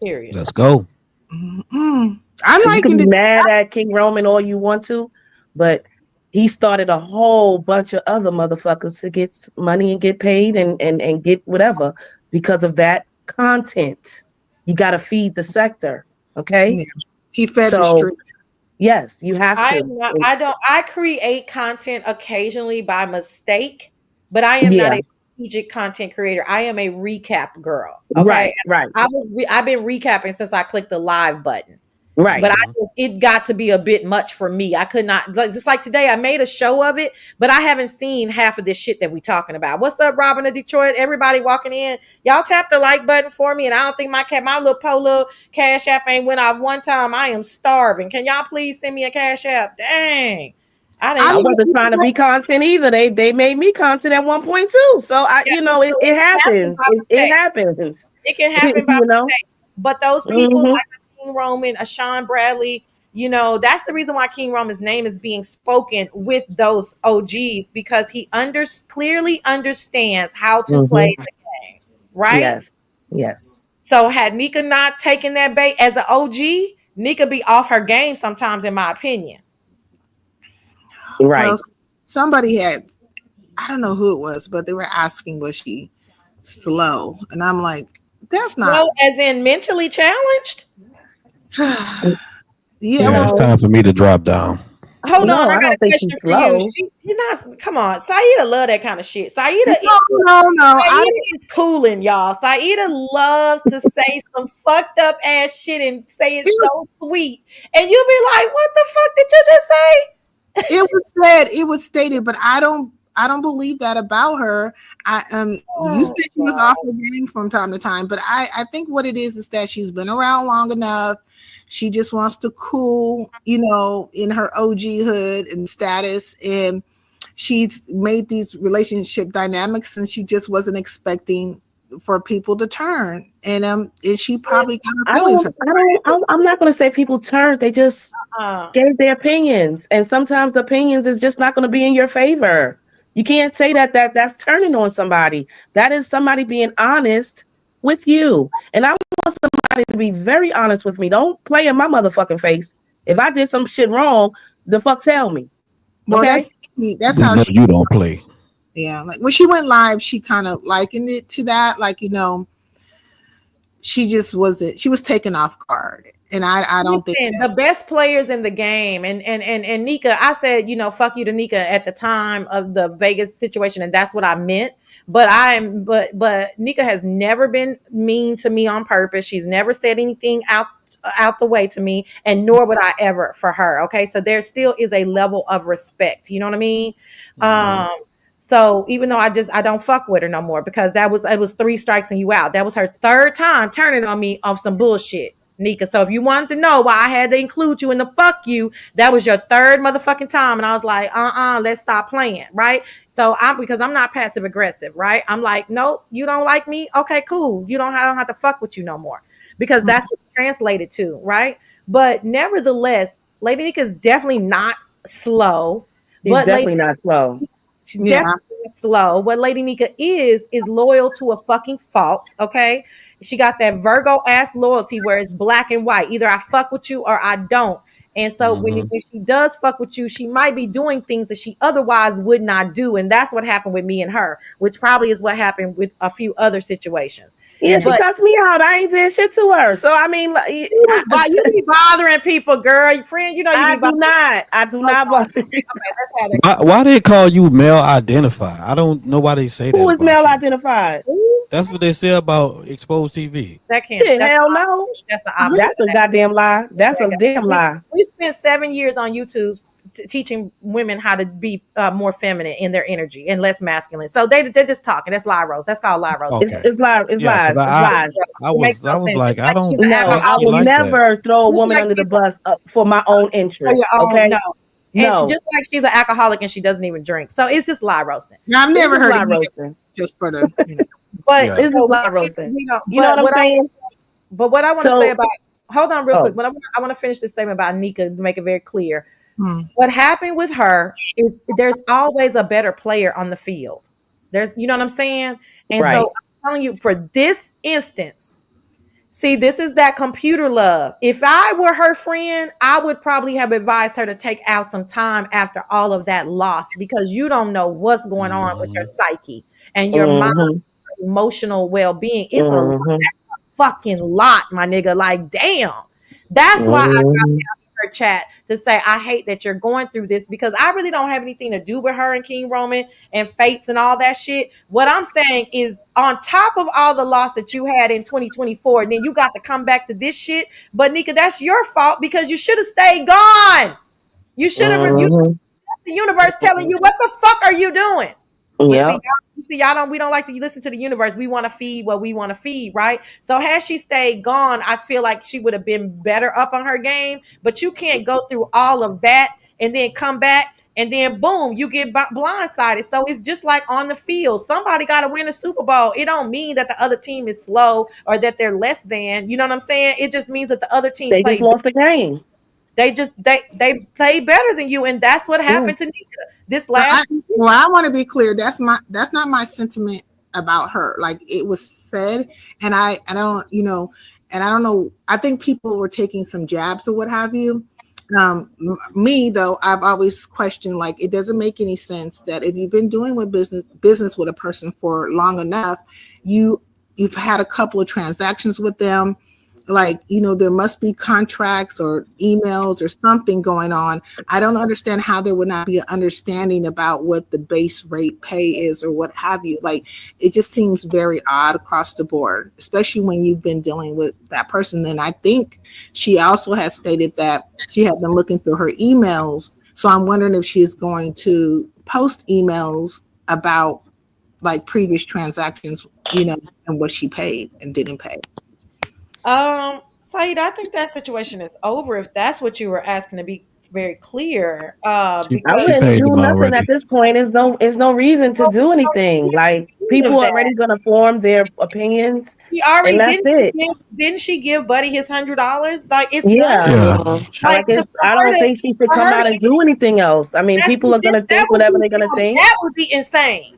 [SPEAKER 14] period.
[SPEAKER 15] Let's go.
[SPEAKER 13] I'm
[SPEAKER 12] So you can
[SPEAKER 13] liking
[SPEAKER 12] be
[SPEAKER 13] it.
[SPEAKER 12] mad at King Roman all you want to, but he started a whole bunch of other motherfuckers to get money and get paid and get whatever because of that content. You got to feed the sector. Okay.
[SPEAKER 13] Yeah. He fed the
[SPEAKER 12] So,
[SPEAKER 13] street.
[SPEAKER 12] yes, you have
[SPEAKER 14] I
[SPEAKER 12] to.
[SPEAKER 14] am not, I don't I create content occasionally by mistake, but I am not
[SPEAKER 12] Yeah.
[SPEAKER 14] a strategic content creator. I am a recap girl. Okay.
[SPEAKER 12] Right. Right.
[SPEAKER 14] I've been recapping since I clicked the live button.
[SPEAKER 12] Right.
[SPEAKER 14] But
[SPEAKER 15] Hmm.
[SPEAKER 14] it got to be a bit much for me. I could not just like today. I made a show of it, but I haven't seen half of this shit that we talking about. What's up, Robin of Detroit? Everybody walking in, y'all tap the like button for me. And I don't think my little polo cash app ain't went off one time. I am starving. Can y'all please send me a cash app? Dang, I didn't
[SPEAKER 13] I
[SPEAKER 12] I
[SPEAKER 14] even.
[SPEAKER 12] wasn't trying to be content either. They made me content at one point too. So
[SPEAKER 14] Yeah,
[SPEAKER 12] it,
[SPEAKER 14] so
[SPEAKER 12] it
[SPEAKER 14] it can happen
[SPEAKER 12] happens.
[SPEAKER 14] by
[SPEAKER 12] It
[SPEAKER 14] mistake.
[SPEAKER 12] happens.
[SPEAKER 14] It can
[SPEAKER 12] you
[SPEAKER 14] happen by
[SPEAKER 12] know.
[SPEAKER 14] mistake. But those people
[SPEAKER 12] Hmm.
[SPEAKER 14] like a King Roman, a Sean Bradley, you know, that's the reason why King Roman's name is being spoken with those OGs, because he clearly understands how to play
[SPEAKER 12] Mm-hmm.
[SPEAKER 14] the game, right?
[SPEAKER 12] Yes. Yes.
[SPEAKER 14] So had Nika not taken that bait as an OG, Nika be off her game sometimes, in my opinion.
[SPEAKER 12] Right.
[SPEAKER 13] Well, somebody had, I don't know who it was, but they were asking, was she slow? And I'm like, that's not.
[SPEAKER 14] Slow as in mentally challenged?
[SPEAKER 13] Yeah,
[SPEAKER 15] Yeah,
[SPEAKER 13] well,
[SPEAKER 15] it's
[SPEAKER 12] No.
[SPEAKER 15] time for me to drop down.
[SPEAKER 14] Hold on,
[SPEAKER 12] No,
[SPEAKER 14] I
[SPEAKER 12] I
[SPEAKER 14] got a
[SPEAKER 12] don't think she's
[SPEAKER 14] question for you.
[SPEAKER 12] slow.
[SPEAKER 14] She's not. Come on, Saida love that kind of shit.
[SPEAKER 13] no, no.
[SPEAKER 14] Saida is cooling, y'all. Saida loves to say some fucked up ass shit and say it
[SPEAKER 13] it,
[SPEAKER 14] so sweet, and you be like, "What the fuck did you just say?"
[SPEAKER 13] it was said, it was stated, but I don't believe that about her. You
[SPEAKER 14] Oh
[SPEAKER 13] said she was off
[SPEAKER 14] God.
[SPEAKER 13] her game from time to time, but I think what it is that she's been around long enough. She just wants to cool, in her OG hood and status, and she's made these relationship dynamics, and she just wasn't expecting for people to turn, and she probably got her feelings hurt.
[SPEAKER 12] I'm not going to say people turned. They just
[SPEAKER 14] Uh,
[SPEAKER 12] gave their opinions. And sometimes the opinions is just not going to be in your favor. You can't say that's turning on somebody. That is somebody being honest with you. And I want somebody to be very honest with me. Don't play in my motherfucking face. If I did some shit wrong, the fuck tell me.
[SPEAKER 13] Well,
[SPEAKER 12] Okay?
[SPEAKER 13] that's
[SPEAKER 15] They
[SPEAKER 13] how
[SPEAKER 15] know
[SPEAKER 13] she.
[SPEAKER 15] you don't play.
[SPEAKER 13] Yeah, like when she went live, she kind of likened it to that. Like, she just wasn't. She was taken off guard, and I don't think
[SPEAKER 14] Listen,
[SPEAKER 13] that.
[SPEAKER 14] the best players in the game, and Nika, I said, fuck you to Nika at the time of the Vegas situation, and that's what I meant. But Nika has never been mean to me on purpose. She's never said anything out the way to me, and nor would I ever for her. Okay, so there still is a level of respect. You know what I mean?
[SPEAKER 15] Mhm.
[SPEAKER 14] Um, so even though I don't fuck with her no more, because it was three strikes and you out. That was her third time turning on me off some bullshit, Nika. So if you wanted to know why I had to include you in the fuck you, that was your third motherfucking time. And I was like, let's stop playing, right? So because I'm not passive aggressive, right? I'm like, nope, you don't like me? Okay, cool. I don't have to fuck with you no more. Because that's what it translated to, right? But nevertheless, Lady Nika is definitely not slow.
[SPEAKER 12] She's
[SPEAKER 14] But
[SPEAKER 12] definitely not slow.
[SPEAKER 14] she's
[SPEAKER 13] Yeah,
[SPEAKER 14] definitely slow. What Lady Nika is loyal to a fucking fault. Okay. She got that Virgo ass loyalty where it's black and white. Either I fuck with you or I don't. And so
[SPEAKER 15] Mhm.
[SPEAKER 14] when she does fuck with you, she might be doing things that she otherwise would not do. And that's what happened with me and her, which probably is what happened with a few other situations.
[SPEAKER 12] Yeah, she
[SPEAKER 14] But
[SPEAKER 12] cussed me out. I ain't did shit to her. So I mean, like,
[SPEAKER 14] you be bothering people, girl. Your friend, you be
[SPEAKER 12] I do
[SPEAKER 14] bothering.
[SPEAKER 12] not. I do
[SPEAKER 14] Okay,
[SPEAKER 12] not.
[SPEAKER 14] let's have that
[SPEAKER 15] Why they call you male identified? I don't know why they say that
[SPEAKER 12] Who is
[SPEAKER 15] about
[SPEAKER 12] male
[SPEAKER 15] you.
[SPEAKER 12] identified?
[SPEAKER 14] conversation.
[SPEAKER 15] That's what they say about exposed TV.
[SPEAKER 14] That can't.
[SPEAKER 12] Shit,
[SPEAKER 14] That's the
[SPEAKER 12] hell no.
[SPEAKER 14] opposite. That's the opposite.
[SPEAKER 12] That's a goddamn lie. That's a damn
[SPEAKER 14] We
[SPEAKER 12] lie.
[SPEAKER 14] we spent 7 years on YouTube teaching women how to be more feminine in their energy and less masculine. So they're just talking. That's lie rose. That's called lie roasting.
[SPEAKER 15] Okay.
[SPEAKER 12] It's lies. It's
[SPEAKER 15] Yeah, because
[SPEAKER 12] lies. It's lies.
[SPEAKER 14] It makes
[SPEAKER 15] I
[SPEAKER 14] no
[SPEAKER 15] was
[SPEAKER 14] sense.
[SPEAKER 15] like,
[SPEAKER 14] Just
[SPEAKER 15] I
[SPEAKER 14] like she's
[SPEAKER 15] don't
[SPEAKER 14] an
[SPEAKER 12] No,
[SPEAKER 15] think
[SPEAKER 12] I
[SPEAKER 15] she
[SPEAKER 12] will
[SPEAKER 14] alcoholic.
[SPEAKER 15] like that.
[SPEAKER 12] never throw a
[SPEAKER 14] Just
[SPEAKER 12] woman
[SPEAKER 14] like
[SPEAKER 12] under the
[SPEAKER 14] she's
[SPEAKER 12] bus for my own
[SPEAKER 14] for your
[SPEAKER 12] interests.
[SPEAKER 14] own
[SPEAKER 12] Okay?
[SPEAKER 14] no. And
[SPEAKER 12] No,
[SPEAKER 14] just like she's an alcoholic and she doesn't even drink. So it's just lie roasting.
[SPEAKER 13] now I've
[SPEAKER 12] it's
[SPEAKER 13] never
[SPEAKER 12] just
[SPEAKER 13] heard
[SPEAKER 12] lie
[SPEAKER 13] of you
[SPEAKER 12] roasting.
[SPEAKER 13] just for the.
[SPEAKER 14] But
[SPEAKER 15] Yeah.
[SPEAKER 12] It's just
[SPEAKER 14] so
[SPEAKER 12] lie roasting.
[SPEAKER 14] we don't.
[SPEAKER 12] You know what I'm saying?
[SPEAKER 14] But what I want to say
[SPEAKER 12] So,
[SPEAKER 14] about hold on real quick.
[SPEAKER 12] oh,
[SPEAKER 14] But I want to finish this statement about Nika to make it very clear.
[SPEAKER 13] Hmm.
[SPEAKER 14] What happened with her is there's always a better player on the field. You know what I'm saying? And so
[SPEAKER 12] right.
[SPEAKER 14] I'm telling you, for this instance, see, this is that computer love. If I were her friend, I would probably have advised her to take out some time after all of that loss, because you don't know what's going on with your
[SPEAKER 15] Mhm.
[SPEAKER 14] psyche and your mind,
[SPEAKER 12] Mm-hmm.
[SPEAKER 14] emotional well-being. It's a
[SPEAKER 12] Mm-hmm.
[SPEAKER 14] fucking lot, my nigga. Like, damn. That's why I
[SPEAKER 12] Mm-hmm.
[SPEAKER 14] her chat to say I hate that you're going through this, because I really don't have anything to do with her and King Roman and fates and all that shit. What I'm saying is, on top of all the loss that you had in 2024, then you got to come back to this shit. But Nika, that's your fault, because you should have stayed gone. You should have
[SPEAKER 12] Mm-hmm.
[SPEAKER 14] the universe telling you, what the fuck are you doing? But
[SPEAKER 12] Yep.
[SPEAKER 14] y'all don't. We don't like to listen to the universe. We want to feed what we want to feed, right? So had she stayed gone, I feel like she would have been better up on her game. But you can't go through all of that and then come back and then boom, you get blindsided. So it's just like on the field. Somebody got to win a Super Bowl. It don't mean that the other team is slow or that they're less than. You know what I'm saying? It just means that the other team
[SPEAKER 12] They just
[SPEAKER 14] played.
[SPEAKER 12] lost the game.
[SPEAKER 14] They play better than you, and that's what happened to Nika this
[SPEAKER 13] But
[SPEAKER 14] last week.
[SPEAKER 13] I want to be clear. That's not my sentiment about her. Like it was said, and I don't, and I don't know. I think people were taking some jabs or what have you. Me though, I've always questioned, like, it doesn't make any sense that if you've been doing with business with a person for long enough, you you've had a couple of transactions with them, like, there must be contracts or emails or something going on. I don't understand how there would not be an understanding about what the base rate pay is or what have you. Like, it just seems very odd across the board, especially when you've been dealing with that person. And I think she also has stated that she had been looking through her emails. So I'm wondering if she is going to post emails about like previous transactions, and what she paid and didn't pay.
[SPEAKER 14] Saeed, I think that situation is over if that's what you were asking, to be very clear.
[SPEAKER 12] I
[SPEAKER 15] She
[SPEAKER 14] Because
[SPEAKER 12] wouldn't
[SPEAKER 15] paid
[SPEAKER 12] do
[SPEAKER 15] them
[SPEAKER 12] nothing
[SPEAKER 15] already.
[SPEAKER 12] at this point. There's no reason to do anything. Like
[SPEAKER 14] of
[SPEAKER 12] people are
[SPEAKER 14] that,
[SPEAKER 12] already gonna form their opinions,
[SPEAKER 14] she already
[SPEAKER 12] and that's it.
[SPEAKER 14] didn't she give Buddy his $100? Like, it's done.
[SPEAKER 12] Yeah.
[SPEAKER 15] Yeah.
[SPEAKER 12] I
[SPEAKER 14] Like,
[SPEAKER 12] like
[SPEAKER 14] to
[SPEAKER 12] it's
[SPEAKER 14] for
[SPEAKER 12] I
[SPEAKER 14] her
[SPEAKER 12] don't
[SPEAKER 14] to
[SPEAKER 12] think she should
[SPEAKER 14] for
[SPEAKER 12] come
[SPEAKER 14] her
[SPEAKER 12] out
[SPEAKER 14] to
[SPEAKER 12] and do anything else. I mean,
[SPEAKER 14] that's
[SPEAKER 12] people are gonna
[SPEAKER 14] that
[SPEAKER 12] think
[SPEAKER 14] would
[SPEAKER 12] whatever
[SPEAKER 14] be
[SPEAKER 12] they're gonna think.
[SPEAKER 14] that would be insane.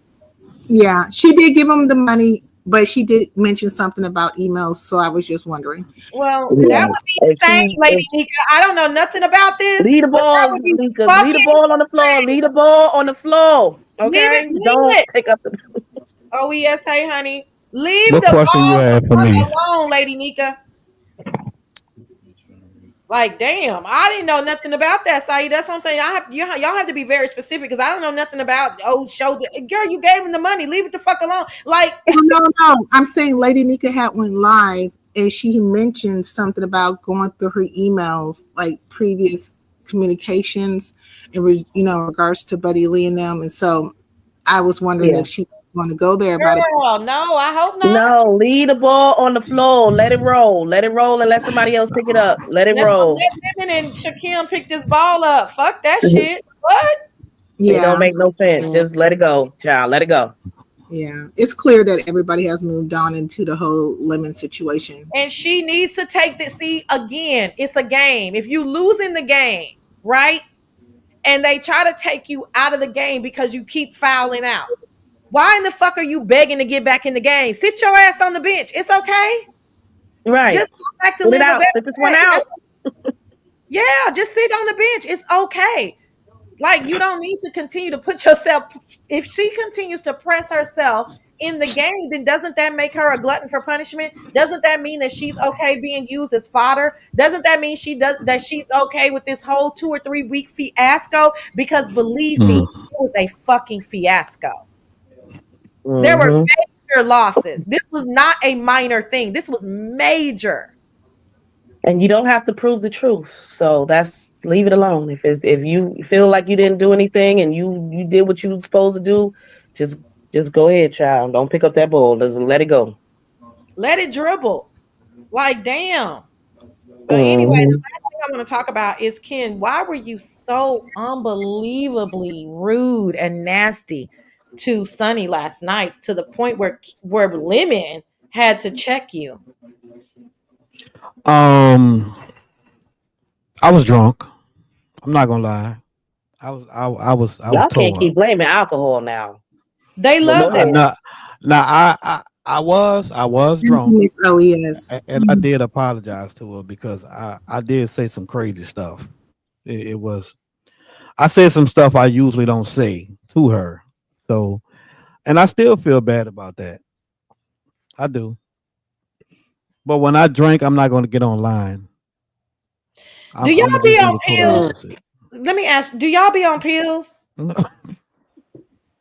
[SPEAKER 13] Yeah, she did give him the money, but she did mention something about emails. So I was just wondering.
[SPEAKER 14] Well, that
[SPEAKER 12] Yeah.
[SPEAKER 14] would be
[SPEAKER 12] If
[SPEAKER 14] insane,
[SPEAKER 12] she
[SPEAKER 14] Lady
[SPEAKER 12] if
[SPEAKER 14] Nika. I don't know nothing about this,
[SPEAKER 12] lead the
[SPEAKER 14] but that
[SPEAKER 12] ball,
[SPEAKER 14] would be
[SPEAKER 12] Lika, lead the
[SPEAKER 14] fucking
[SPEAKER 12] ball on the floor,
[SPEAKER 14] insane.
[SPEAKER 12] lead the ball on the floor. Okay?
[SPEAKER 14] Leave
[SPEAKER 12] Don't
[SPEAKER 14] it.
[SPEAKER 12] pick up the
[SPEAKER 14] Oh yes, hey honey. Leave
[SPEAKER 15] What
[SPEAKER 14] the
[SPEAKER 15] question you
[SPEAKER 14] ball the
[SPEAKER 15] had for
[SPEAKER 14] fuck
[SPEAKER 15] me?
[SPEAKER 14] alone, Lady Nika. Like, damn, I didn't know nothing about that, Saeed. That's what I'm saying. Y'all have to be very specific, because I don't know nothing about. Oh, show the girl, you gave him the money. Leave it the fuck alone. Like,
[SPEAKER 13] No, no, I'm saying Lady Nika had went live and she mentioned something about going through her emails, like previous communications, in regards to Buddy Lee and them. And so I was wondering
[SPEAKER 12] Yeah.
[SPEAKER 13] if she want to go there about it.
[SPEAKER 14] girl, no, I hope not.
[SPEAKER 12] No, lead the ball on the floor. Let it roll. Let it roll and let somebody else pick it up. Let it roll.
[SPEAKER 14] Let Lemon and Shakim pick this ball up. Fuck that
[SPEAKER 12] It
[SPEAKER 14] shit. What?
[SPEAKER 12] don't
[SPEAKER 13] Yeah,
[SPEAKER 12] make no sense. Just let it go, child. Let it go.
[SPEAKER 13] yeah. It's clear that everybody has moved on into the whole Lemon situation.
[SPEAKER 14] And she needs to take the see again. It's a game. If you lose in the game, right? And they try to take you out of the game because you keep fouling out. Why in the fuck are you begging to get back in the game? Sit your ass on the bench. It's okay.
[SPEAKER 12] Right.
[SPEAKER 14] Just go back to
[SPEAKER 12] Sit it
[SPEAKER 14] live a
[SPEAKER 12] out.
[SPEAKER 14] better
[SPEAKER 12] Sit this one
[SPEAKER 14] life.
[SPEAKER 12] out.
[SPEAKER 14] Yeah, just sit on the bench. It's okay. Like, you don't need to continue to put yourself. If she continues to press herself in the game, then doesn't that make her a glutton for punishment? Doesn't that mean that she's okay being used as fodder? Doesn't that mean she's okay with this whole 2 or 3 week fiasco? Because believe me,
[SPEAKER 15] Mm.
[SPEAKER 14] it was a fucking fiasco. There were
[SPEAKER 12] Mm-hmm.
[SPEAKER 14] major losses. This was not a minor thing. This was major.
[SPEAKER 12] And you don't have to prove the truth. So that's leave it alone. If you feel like you didn't do anything and you did what you were supposed to do, just just go ahead, child. Don't pick up that ball. Just let it go.
[SPEAKER 14] Let it dribble. Like, damn. But anyway,
[SPEAKER 12] Mm-hmm.
[SPEAKER 14] the last thing I want to talk about is, Ken, why were you so unbelievably rude and nasty to Sonny last night, to the point where Lemon had to check you?
[SPEAKER 15] Um, I was drunk. I'm not gonna lie. I was
[SPEAKER 12] Y'all can't
[SPEAKER 15] tore up.
[SPEAKER 12] keep blaming alcohol now.
[SPEAKER 14] They
[SPEAKER 12] But
[SPEAKER 14] love
[SPEAKER 12] go
[SPEAKER 14] that.
[SPEAKER 12] ahead.
[SPEAKER 15] Now, I was
[SPEAKER 13] Thank you,
[SPEAKER 15] drunk,
[SPEAKER 13] Miss OES.
[SPEAKER 15] and I did apologize to her because I did say some crazy stuff. It was I said some stuff I usually don't say to her. So, and I still feel bad about that. I do. But when I drink, I'm not going to get online.
[SPEAKER 14] Do
[SPEAKER 15] I'm
[SPEAKER 14] y'all
[SPEAKER 15] gonna
[SPEAKER 14] be
[SPEAKER 15] just do
[SPEAKER 14] on
[SPEAKER 15] the total
[SPEAKER 14] pills?
[SPEAKER 15] opposite.
[SPEAKER 14] Let me ask, do y'all be on pills? Okay.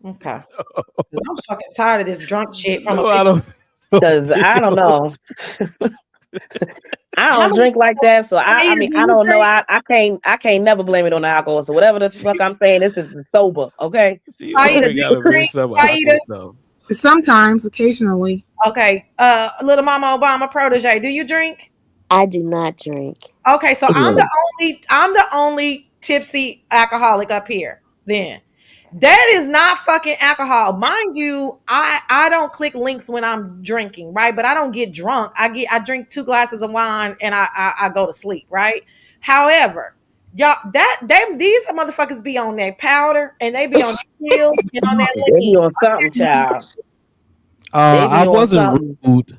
[SPEAKER 14] 'Cause I'm fucking tired of this drunk shit from a
[SPEAKER 15] No, I
[SPEAKER 14] bitch.
[SPEAKER 15] don't.
[SPEAKER 12] Because I don't know. I
[SPEAKER 14] How
[SPEAKER 12] don't
[SPEAKER 14] many
[SPEAKER 12] drink like that. So I
[SPEAKER 14] Saida,
[SPEAKER 12] mean
[SPEAKER 14] do
[SPEAKER 12] I
[SPEAKER 14] you
[SPEAKER 12] don't know.
[SPEAKER 14] drink?
[SPEAKER 12] I can't never blame it on the alcohol. So whatever the fuck I'm saying, this is sober, okay?
[SPEAKER 15] She
[SPEAKER 14] Saida,
[SPEAKER 15] always
[SPEAKER 14] do
[SPEAKER 15] got
[SPEAKER 14] you
[SPEAKER 15] to bring
[SPEAKER 14] drink?
[SPEAKER 15] some alcohol
[SPEAKER 14] Saida?
[SPEAKER 15] stuff.
[SPEAKER 13] Sometimes, occasionally.
[SPEAKER 14] Okay. Little Mama Obama protege, do you drink?
[SPEAKER 9] I do not drink.
[SPEAKER 14] Okay, so
[SPEAKER 12] Yeah.
[SPEAKER 14] I'm the only tipsy alcoholic up here. Then that is not fucking alcohol, mind you. I don't click links when I'm drinking, right? But I don't get drunk. I drink 2 glasses of wine and I go to sleep, right? However, Y'all, these motherfuckers be on that powder and they be on the pills and on that
[SPEAKER 12] They be
[SPEAKER 14] lean.
[SPEAKER 12] on something, child. They
[SPEAKER 15] I
[SPEAKER 12] be on
[SPEAKER 15] wasn't
[SPEAKER 12] something.
[SPEAKER 15] rude.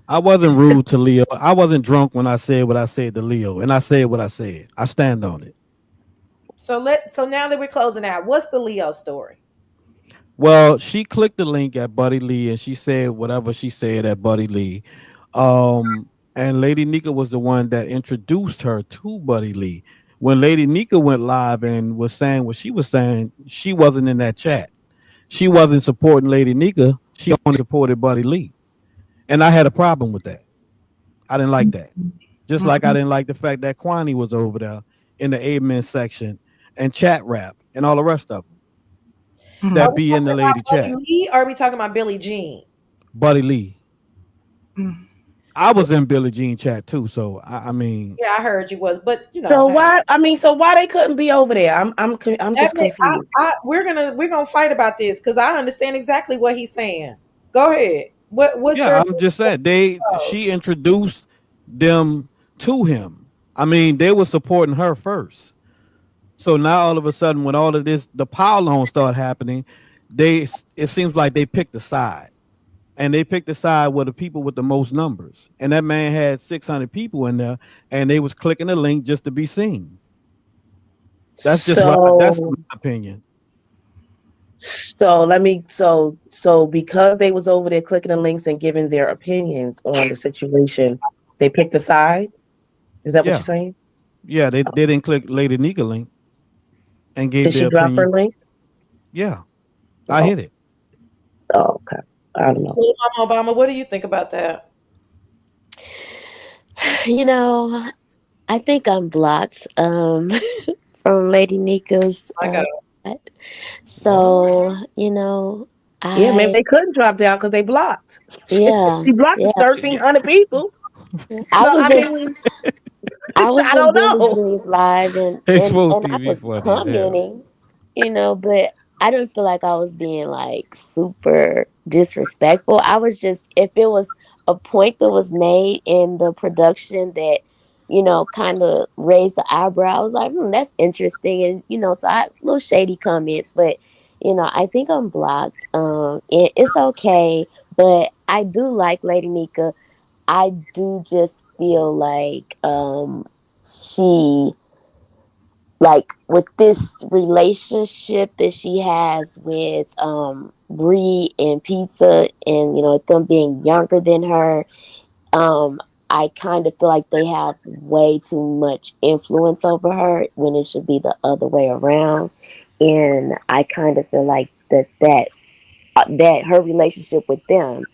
[SPEAKER 15] I wasn't rude to Leo. I wasn't drunk when I said what I said to Leo, and I said what I said. I stand on it.
[SPEAKER 14] So now that we're closing out, what's the Leo story?
[SPEAKER 15] Well, she clicked the link at Buddy Lee, and she said whatever she said at Buddy Lee. And Lady Nika was the one that introduced her to Buddy Lee. When Lady Nika went live and was saying what she was saying, she wasn't in that chat. She wasn't supporting Lady Nika. She only supported Buddy Lee. And I had a problem with that. I didn't like that. Just like I didn't like the fact that Kwani was over there in the amen section and chat rap and all the rest of them
[SPEAKER 14] Are
[SPEAKER 15] that
[SPEAKER 14] we
[SPEAKER 15] be in
[SPEAKER 14] talking
[SPEAKER 15] the
[SPEAKER 14] about
[SPEAKER 15] lady
[SPEAKER 14] Buddy
[SPEAKER 15] chat.
[SPEAKER 14] Lee or are we talking about Billie Jean?
[SPEAKER 15] Buddy Lee. I was in Billie Jean chat too, so I mean,
[SPEAKER 14] Yeah, I heard you was, but
[SPEAKER 12] So
[SPEAKER 14] hey.
[SPEAKER 12] why? I mean, so why they couldn't be over there? I'm
[SPEAKER 14] That
[SPEAKER 12] just
[SPEAKER 14] may,
[SPEAKER 12] confused.
[SPEAKER 14] we're gonna fight about this because I understand exactly what he's saying. Go ahead. What's
[SPEAKER 15] yeah,
[SPEAKER 14] your
[SPEAKER 15] I'm just saying she introduced them to him. I mean, they were supporting her first. So now all of a sudden, when all of this, the pile on start happening, it seems like they picked a side, and they picked the side with the people with the most numbers. And that man had 600 people in there, and they was clicking the link just to be seen. That's my
[SPEAKER 12] So
[SPEAKER 15] opinion.
[SPEAKER 12] so because they was over there clicking the links and giving their opinions on the situation, they picked a side. Is that what you're
[SPEAKER 15] Yeah,
[SPEAKER 12] saying?
[SPEAKER 15] yeah, they didn't click Lady Nika link and gave
[SPEAKER 12] Did she
[SPEAKER 15] their
[SPEAKER 12] drop her
[SPEAKER 15] opinion.
[SPEAKER 12] link?
[SPEAKER 15] Yeah, I
[SPEAKER 12] Oh,
[SPEAKER 15] hit it.
[SPEAKER 12] oh, okay. I don't know.
[SPEAKER 14] Mama Obama? What do you think about that?
[SPEAKER 9] You know, I think I'm blocked from Lady Nika's
[SPEAKER 14] My God.
[SPEAKER 9] chat.
[SPEAKER 15] What?
[SPEAKER 9] So,
[SPEAKER 12] Yeah, maybe
[SPEAKER 9] I
[SPEAKER 12] they couldn't drop down because they blocked.
[SPEAKER 9] yeah,
[SPEAKER 12] She blocked
[SPEAKER 9] yeah.
[SPEAKER 12] 1,300 people.
[SPEAKER 9] I
[SPEAKER 12] So I
[SPEAKER 9] was in
[SPEAKER 12] mean,
[SPEAKER 9] I
[SPEAKER 12] I
[SPEAKER 9] was in
[SPEAKER 12] don't
[SPEAKER 9] Billie
[SPEAKER 12] know.
[SPEAKER 9] Jean's live and and
[SPEAKER 15] Expo
[SPEAKER 9] and I
[SPEAKER 15] TV
[SPEAKER 9] was
[SPEAKER 15] funny as hell.
[SPEAKER 9] commenting, but I didn't feel like I was being like super disrespectful. I was just if it was a point that was made in the production that kind of raised the eyebrow. I was like, that's interesting, and so I little shady comments, but I think I'm blocked. It's okay, but I do like Lady Nika. I do just feel like she like with this relationship that she has with Bree and Pizza and them being younger than her, um I kind of feel like they have way too much influence over her when it should be the other way around. And I kind of feel like that her relationship with them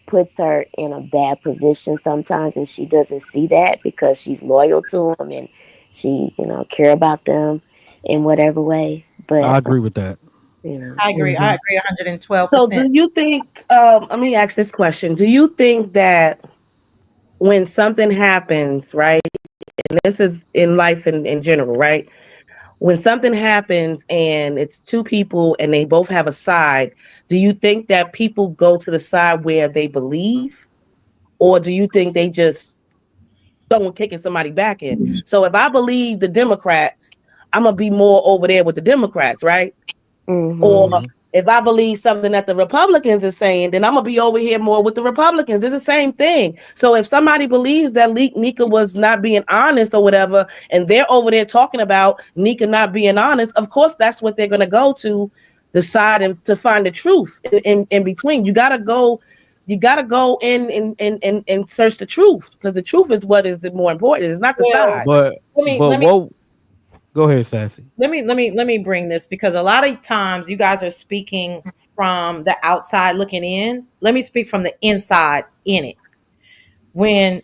[SPEAKER 9] puts her in a bad position sometimes, and she doesn't see that because she's loyal to them and she care about them in whatever way.
[SPEAKER 15] I
[SPEAKER 9] But
[SPEAKER 15] agree with that.
[SPEAKER 14] I agree. I
[SPEAKER 12] Mhm.
[SPEAKER 14] agree
[SPEAKER 12] So
[SPEAKER 14] 112%.
[SPEAKER 12] do you think, let me ask this question. Do you think that when something happens, right, and this is in life in general, right? When something happens and it's two people and they both have a side, do you think that people go to the side where they believe? Or do you think they just someone kicking somebody back in? So if I believe the Democrats, I'm gonna be more over there with the Democrats, right? Or
[SPEAKER 9] mm-hmm.
[SPEAKER 15] Hmm.
[SPEAKER 12] if I believe something that the Republicans are saying, then I'm gonna be over here more with the Republicans. It's the same thing. So if somebody believes that Nika was not being honest or whatever, and they're over there talking about Nika not being honest, of course that's what they're gonna go to decide and to find the truth in between. You gotta go in and search the truth because the truth is what is the more important. It's not the
[SPEAKER 14] Well,
[SPEAKER 12] sides.
[SPEAKER 15] But
[SPEAKER 14] let me
[SPEAKER 15] but
[SPEAKER 14] let me
[SPEAKER 15] what? Go ahead, Sassy.
[SPEAKER 14] let me bring this because a lot of times you guys are speaking from the outside looking in. Let me speak from the inside in it. When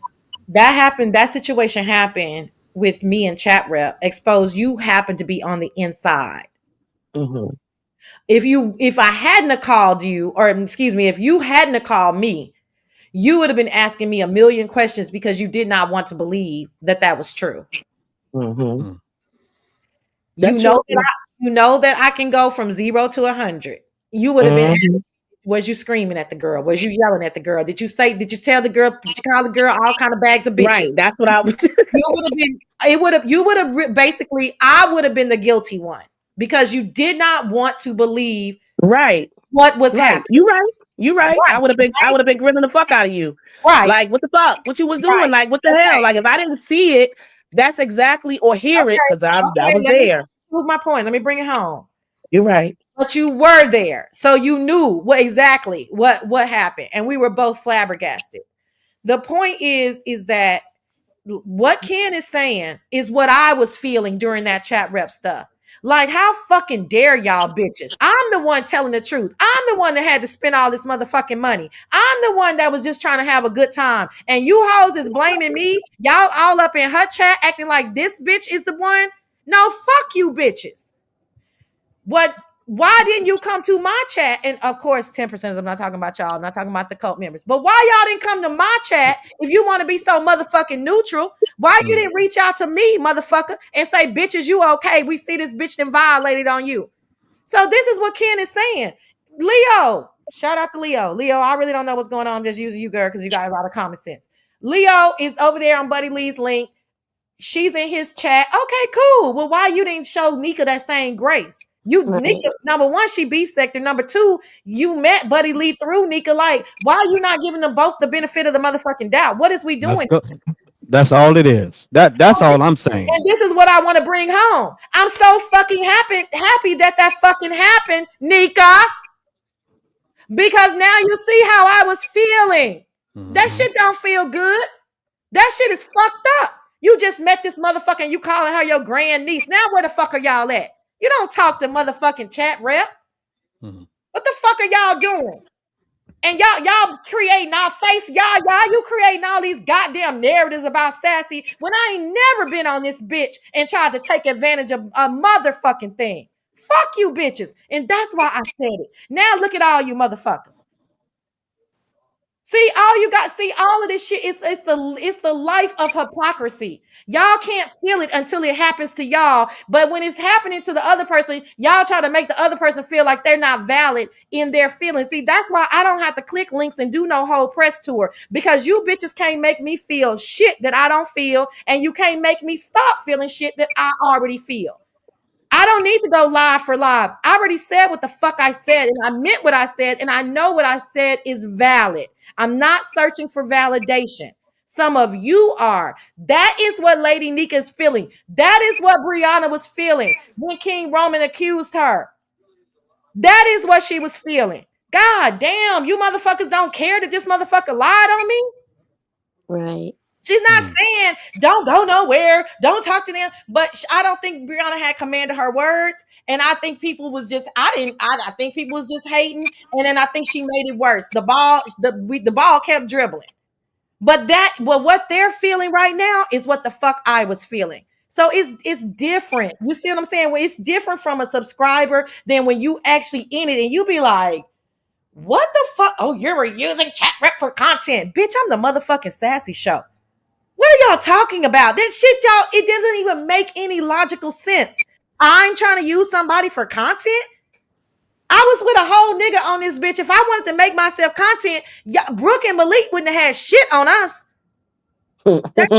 [SPEAKER 14] that happened, that situation happened with me and chat rep exposed, you happen to be on the inside.
[SPEAKER 12] Mm-hmm.
[SPEAKER 14] If I hadn't have called you, or excuse me, if you hadn't have called me, you would have been asking me a million questions because you did not want to believe that that was true.
[SPEAKER 12] Mm-hmm.
[SPEAKER 15] Mm.
[SPEAKER 14] You
[SPEAKER 12] That's
[SPEAKER 14] know
[SPEAKER 12] true.
[SPEAKER 14] that I can go from 0 to 100. You would have been happy
[SPEAKER 12] Mm-hmm.
[SPEAKER 14] Was you screaming at the girl? Was you yelling at the girl? Did you tell the girl, did you call the girl all kind of bags of bitches?
[SPEAKER 12] Right. That's what I was.
[SPEAKER 14] You would have basically, I would have been the guilty one because you did not want to believe
[SPEAKER 12] Right.
[SPEAKER 14] what was
[SPEAKER 12] Right.
[SPEAKER 14] happening.
[SPEAKER 12] You right. I would have been grilling the fuck out of you.
[SPEAKER 14] Right.
[SPEAKER 12] Like, what the fuck? What you was doing?
[SPEAKER 14] Right.
[SPEAKER 12] Like, what the hell? Like, if I didn't see it, that's exactly, or hear it, because I was
[SPEAKER 14] let me
[SPEAKER 12] there.
[SPEAKER 14] prove my point. Let me bring it home.
[SPEAKER 12] You're right.
[SPEAKER 14] But you were there. So you knew exactly what happened. And we were both flabbergasted. The point is that what Ken is saying is what I was feeling during that chat rep stuff. Like, how fucking dare y'all bitches? I'm the one telling the truth. I'm the one that had to spend all this motherfucking money. I'm the one that was just trying to have a good time. And you hoes is blaming me. Y'all all up in her chat acting like this bitch is the one. No, fuck you bitches. Why didn't you come to my chat? And of course, 10%, I'm not talking about y'all. I'm not talking about the cult members. But why y'all didn't come to my chat if you want to be so motherfucking neutral? Why you didn't reach out to me, motherfucker, and say, bitches, you okay? We see this bitch then violated on you. So this is what Ken is saying. Leo, shout out to Leo. Leo, I really don't know what's going on. I'm just using you, girl, because you got a lot of common sense. Leo is over there on Buddy Lee's link. She's in his chat. Okay, cool. Well, why you didn't show Nika that same grace? Nika, number one, she beef sector. Number two, you met Buddy Lee through Nika. Like, why are you not giving them both the benefit of the motherfucking doubt? What is we doing?
[SPEAKER 15] That's all it is. That's all I'm saying.
[SPEAKER 14] And this is what I want to bring home. I'm so fucking happy that fucking happened, Nika. Because now you see how I was feeling. That shit don't feel good. That shit is fucked up. You just met this motherfucker and you calling her your grand niece. Now where the fuck are y'all at? You don't talk to motherfucking chat rep. What the fuck are y'all doing? And y'all creating all face, you creating all these goddamn narratives about Sassy when I ain't never been on this bitch and tried to take advantage of a motherfucking thing. Fuck you bitches. And that's why I said it. Now look at all you motherfuckers. See, all of this shit it's the life of hypocrisy. Y'all can't feel it until it happens to y'all. But when it's happening to the other person, y'all try to make the other person feel like they're not valid in their feelings. See, that's why I don't have to click links and do no whole press tour, because you bitches can't make me feel shit that I don't feel, and you can't make me stop feeling shit that I already feel. I don't need to go live for live. I already said what the fuck I said, and I meant what I said, and I know what I said is valid. I'm not searching for validation. Some of you are. That is what Lady Nika is feeling. That is what Brianna was feeling when King Roman accused her. That is what she was feeling. God damn, you motherfuckers don't care that this motherfucker lied on me?
[SPEAKER 9] Right.
[SPEAKER 14] She's not saying don't go nowhere, don't talk to them, but I don't think Brianna had commanded her words, and I think people was just I think people was just hating, and then I think she made it worse. The ball kept dribbling, but what they're feeling right now is what the fuck I was feeling. So it's different. You see what I'm saying? Well, it's different from a subscriber than when you actually in it and you be like, what the fuck? Oh, you're using chat rep for content, bitch. I'm the motherfucking Sassy Show. What are y'all talking about? That shit, y'all, it doesn't even make any logical sense. I'm trying to use somebody for content. I was with a whole nigga on this bitch. If I wanted to make myself content, Brooke and Malik wouldn't have had shit on us. That's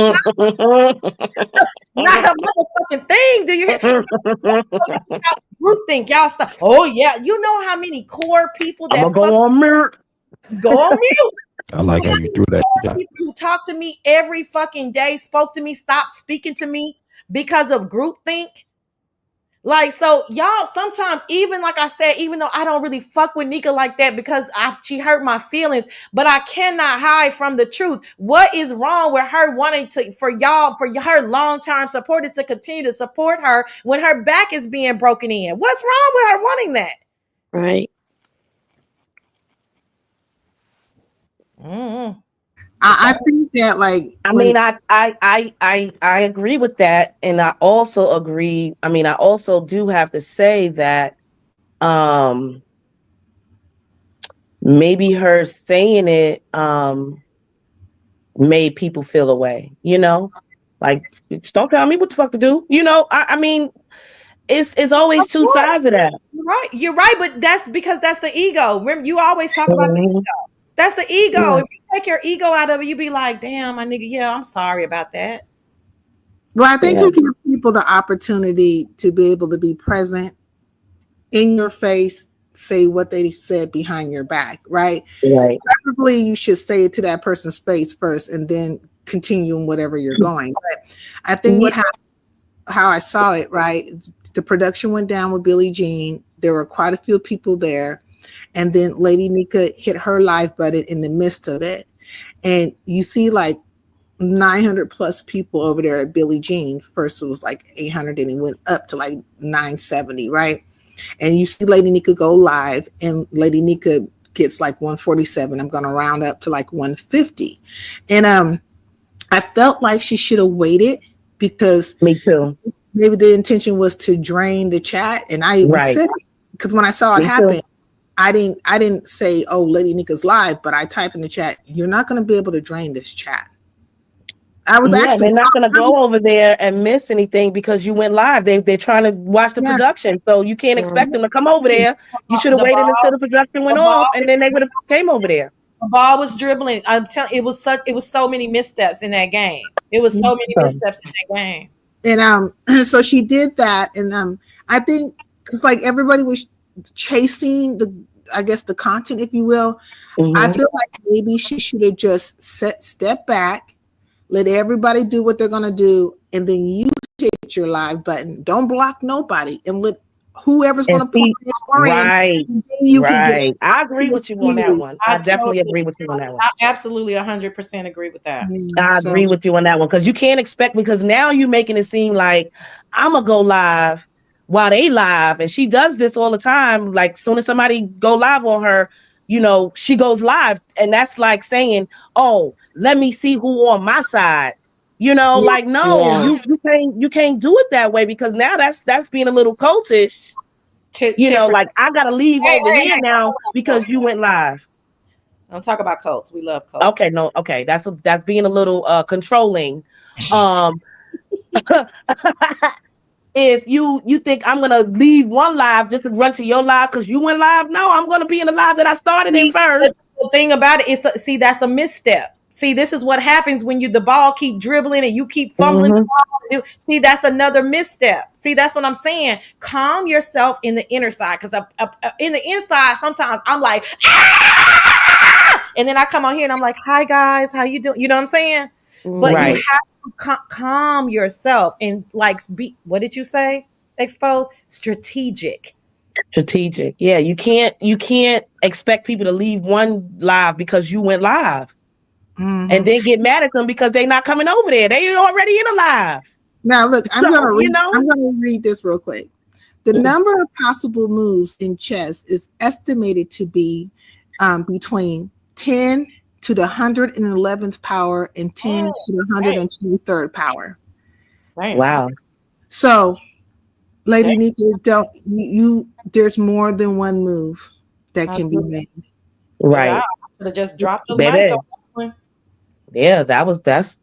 [SPEAKER 14] not a motherfucking thing. Do you hear? Y'all group think y'all stuff. Oh yeah, you know how many core people that
[SPEAKER 12] I'm gonna go on mute.
[SPEAKER 14] Go on mute.
[SPEAKER 15] I like how you threw that.
[SPEAKER 14] People who talk to me every fucking day, spoke to me, stopped speaking to me because of groupthink. Like, so y'all sometimes, even like I said, even though I don't really fuck with Nika like that because she hurt my feelings, but I cannot hide from the truth. What is wrong with her wanting for her long-term supporters to continue to support her when her back is being broken in? What's wrong with her wanting that?
[SPEAKER 9] Right.
[SPEAKER 14] Mm-hmm.
[SPEAKER 13] I think that, like,
[SPEAKER 12] I mean, I agree with that, and I also agree. I mean, I also do have to say that maybe her saying it made people feel away. You know, like, just don't tell me what the fuck to do. You know, I mean, it's always two sides of that.
[SPEAKER 14] right. You're right, but that's because that's the ego. Remember, you always talk about the
[SPEAKER 12] Mhm.
[SPEAKER 14] ego. That's the ego.
[SPEAKER 12] Yeah.
[SPEAKER 14] If you take your ego out of it, you be like, damn, my nigga, yeah, I'm sorry about that.
[SPEAKER 13] Well, I think
[SPEAKER 12] Yeah.
[SPEAKER 13] you give people the opportunity to be able to be present in your face, say what they said behind your back, right?
[SPEAKER 12] Right.
[SPEAKER 13] Probably you should say it to that person's face first and then continue in whatever you're going. But I think
[SPEAKER 12] Yeah.
[SPEAKER 13] what happened, how I saw it, right? The production went down with Billie Jean. There were quite a few people there. And then Lady Nika hit her live button in the midst of it. And you see like 900 plus people over there at Billie Jean's. First it was like 800, and it went up to like 970, right? And you see Lady Nika go live, and Lady Nika gets like 147. I'm going to round up to like 150. And I felt like she should have waited because
[SPEAKER 12] Me too.
[SPEAKER 13] maybe the intention was to drain the chat. And I even
[SPEAKER 12] Right.
[SPEAKER 13] said it because when I saw it
[SPEAKER 12] Me
[SPEAKER 13] happen,
[SPEAKER 12] too.
[SPEAKER 13] I didn't say, oh, Lady Nika's live, but I typed in the chat, you're not going to be able to drain this chat. I was
[SPEAKER 12] Yeah,
[SPEAKER 13] actually,
[SPEAKER 12] they're not gonna go over there and miss anything because you went live. They're trying to watch the
[SPEAKER 13] yeah.
[SPEAKER 12] production, so you can't expect them to come over there. You should have
[SPEAKER 14] The
[SPEAKER 12] waited until
[SPEAKER 14] ball,
[SPEAKER 12] the production
[SPEAKER 14] the
[SPEAKER 12] went
[SPEAKER 14] ball,
[SPEAKER 12] off, and then they would have came over there.
[SPEAKER 14] the ball was dribbling. I'm telling it was so many missteps in that game. It was so many
[SPEAKER 12] So,
[SPEAKER 14] missteps in that game.
[SPEAKER 13] And so she did that, and I think because like everybody was chasing the, I guess the content, if you will. I
[SPEAKER 12] mhm.
[SPEAKER 13] feel like maybe she should have just step back, let everybody do what they're gonna do, and then you hit your live button. Don't block nobody, and let whoever's
[SPEAKER 12] And
[SPEAKER 13] gonna
[SPEAKER 12] see,
[SPEAKER 13] pour in,
[SPEAKER 12] right,
[SPEAKER 13] and then you can get
[SPEAKER 12] right. I agree with you on that
[SPEAKER 13] it.
[SPEAKER 12] one.
[SPEAKER 14] I
[SPEAKER 12] I definitely
[SPEAKER 14] totally,
[SPEAKER 12] agree with you on that one.
[SPEAKER 14] I absolutely 100% agree with that.
[SPEAKER 12] I
[SPEAKER 13] So
[SPEAKER 12] agree with you on that one because you can't expect, because now you're making it seem like I'm gonna go live while they live, and she does this all the time. Like, soon as somebody go live on her, she goes live, and that's like saying, "Oh, let me see who on my side."
[SPEAKER 13] yeah,
[SPEAKER 12] Like, no,
[SPEAKER 9] Yeah.
[SPEAKER 12] you can't do it that way, because now that's being a little cultish.
[SPEAKER 14] Tit for
[SPEAKER 12] Like, I gotta leave
[SPEAKER 14] hey,
[SPEAKER 12] over
[SPEAKER 14] hey,
[SPEAKER 12] here
[SPEAKER 14] hey,
[SPEAKER 12] now because you went live.
[SPEAKER 14] don't talk about Colts. We love Colts.
[SPEAKER 12] Okay, no, okay, that's being a little controlling. Um, if you think I'm gonna leave one live just to run to your live because you went live, no, I'm gonna be in the live that I started in
[SPEAKER 14] See,
[SPEAKER 12] first.
[SPEAKER 14] the thing about it is, see, that's a misstep. See, this is what happens when the ball keep dribbling and you keep fumbling the
[SPEAKER 12] Mm-hmm.
[SPEAKER 14] ball. See, that's another misstep. See, that's what I'm saying. Calm yourself in the inner side, because in the inside, sometimes I'm like, ah! And then I come on here and I'm like, hi guys, how you doing? You know what I'm saying? But you
[SPEAKER 12] Right,
[SPEAKER 14] have to calm yourself and like be. What did you say? Expose strategic.
[SPEAKER 12] strategic. Yeah, you can't expect people to leave one live because you went live, and
[SPEAKER 13] mhm.
[SPEAKER 12] then get mad at them because they're not coming over there. They already in a live.
[SPEAKER 13] Now look,
[SPEAKER 12] So
[SPEAKER 13] I'm gonna read this real quick. The number of possible moves in chess is estimated to be between 10 to the 111th power and 10 to the
[SPEAKER 14] Hey,
[SPEAKER 13] 123rd power.
[SPEAKER 14] damn.
[SPEAKER 12] wow.
[SPEAKER 13] So,
[SPEAKER 14] Damn.
[SPEAKER 13] Lady Nika, don't there's more than one move that can be made.
[SPEAKER 14] Yeah, I
[SPEAKER 12] Right,
[SPEAKER 14] should have just dropped the mic on
[SPEAKER 12] baby.
[SPEAKER 14] that one.
[SPEAKER 12] Yeah, that's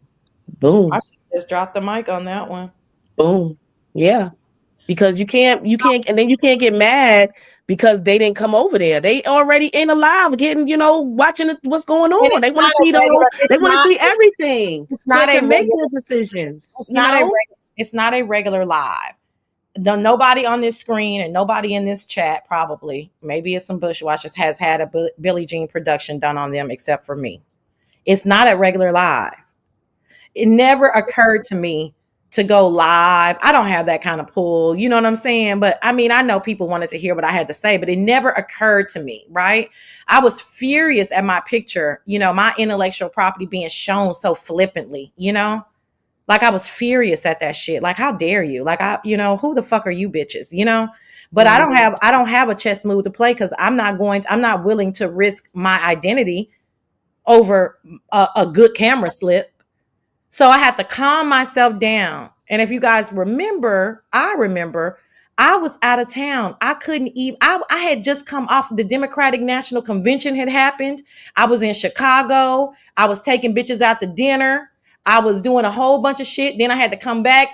[SPEAKER 14] I
[SPEAKER 12] boom,
[SPEAKER 14] should have just dropped the mic on that one.
[SPEAKER 12] boom. Yeah. Because you can't, and then you can't get mad because they didn't come over there. They already in a live getting, watching what's going
[SPEAKER 14] And
[SPEAKER 12] on.
[SPEAKER 14] it's
[SPEAKER 12] They want
[SPEAKER 14] not
[SPEAKER 12] to see
[SPEAKER 14] a regular.
[SPEAKER 12] they want to see everything
[SPEAKER 14] It's
[SPEAKER 12] so they
[SPEAKER 14] not a
[SPEAKER 12] can make
[SPEAKER 14] regular.
[SPEAKER 12] their decisions,
[SPEAKER 14] It's not a regular. It's not a regular live. No, nobody on this screen and nobody in this chat, probably, maybe it's some bushwashers, has had a Billie Jean production done on them except for me. It's not a regular live. It never occurred to me to go live. I don't have that kind of pull, you know what I'm saying? But I mean, I know people wanted to hear what I had to say, but it never occurred to me, right? I was furious at my picture, my intellectual property being shown so flippantly, like I was furious at that shit. Like, how dare you? Like, who the fuck are you bitches, But I don't have a chess move to play, because I'm not willing to risk my identity over a good camera slip. So I had to calm myself down. And if you guys remember, I was out of town. I couldn't even, I had just come off the Democratic National Convention had happened. I was in Chicago. I was taking bitches out to dinner. I was doing a whole bunch of shit. Then I had to come back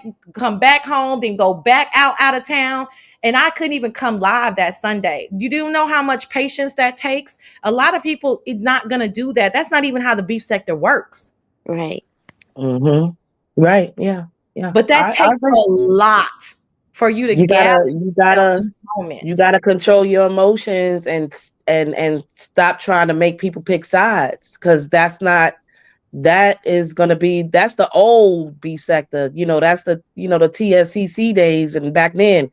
[SPEAKER 14] home, then go back out of town. and I couldn't even come live that Sunday. You do know how much patience that takes? A lot of people is not going to do that. That's not even how the beef sector works.
[SPEAKER 9] Right.
[SPEAKER 12] Mm-hmm. Right. Yeah. Yeah.
[SPEAKER 14] But that
[SPEAKER 12] I
[SPEAKER 14] takes
[SPEAKER 12] agree.
[SPEAKER 14] a lot for you to
[SPEAKER 12] You
[SPEAKER 14] gather
[SPEAKER 12] gotta,
[SPEAKER 14] yourself in the moment.
[SPEAKER 12] you gotta control your emotions and stop trying to make people pick sides, because that is gonna be, that's the old beef sector. That's the the TSCC days, and back then.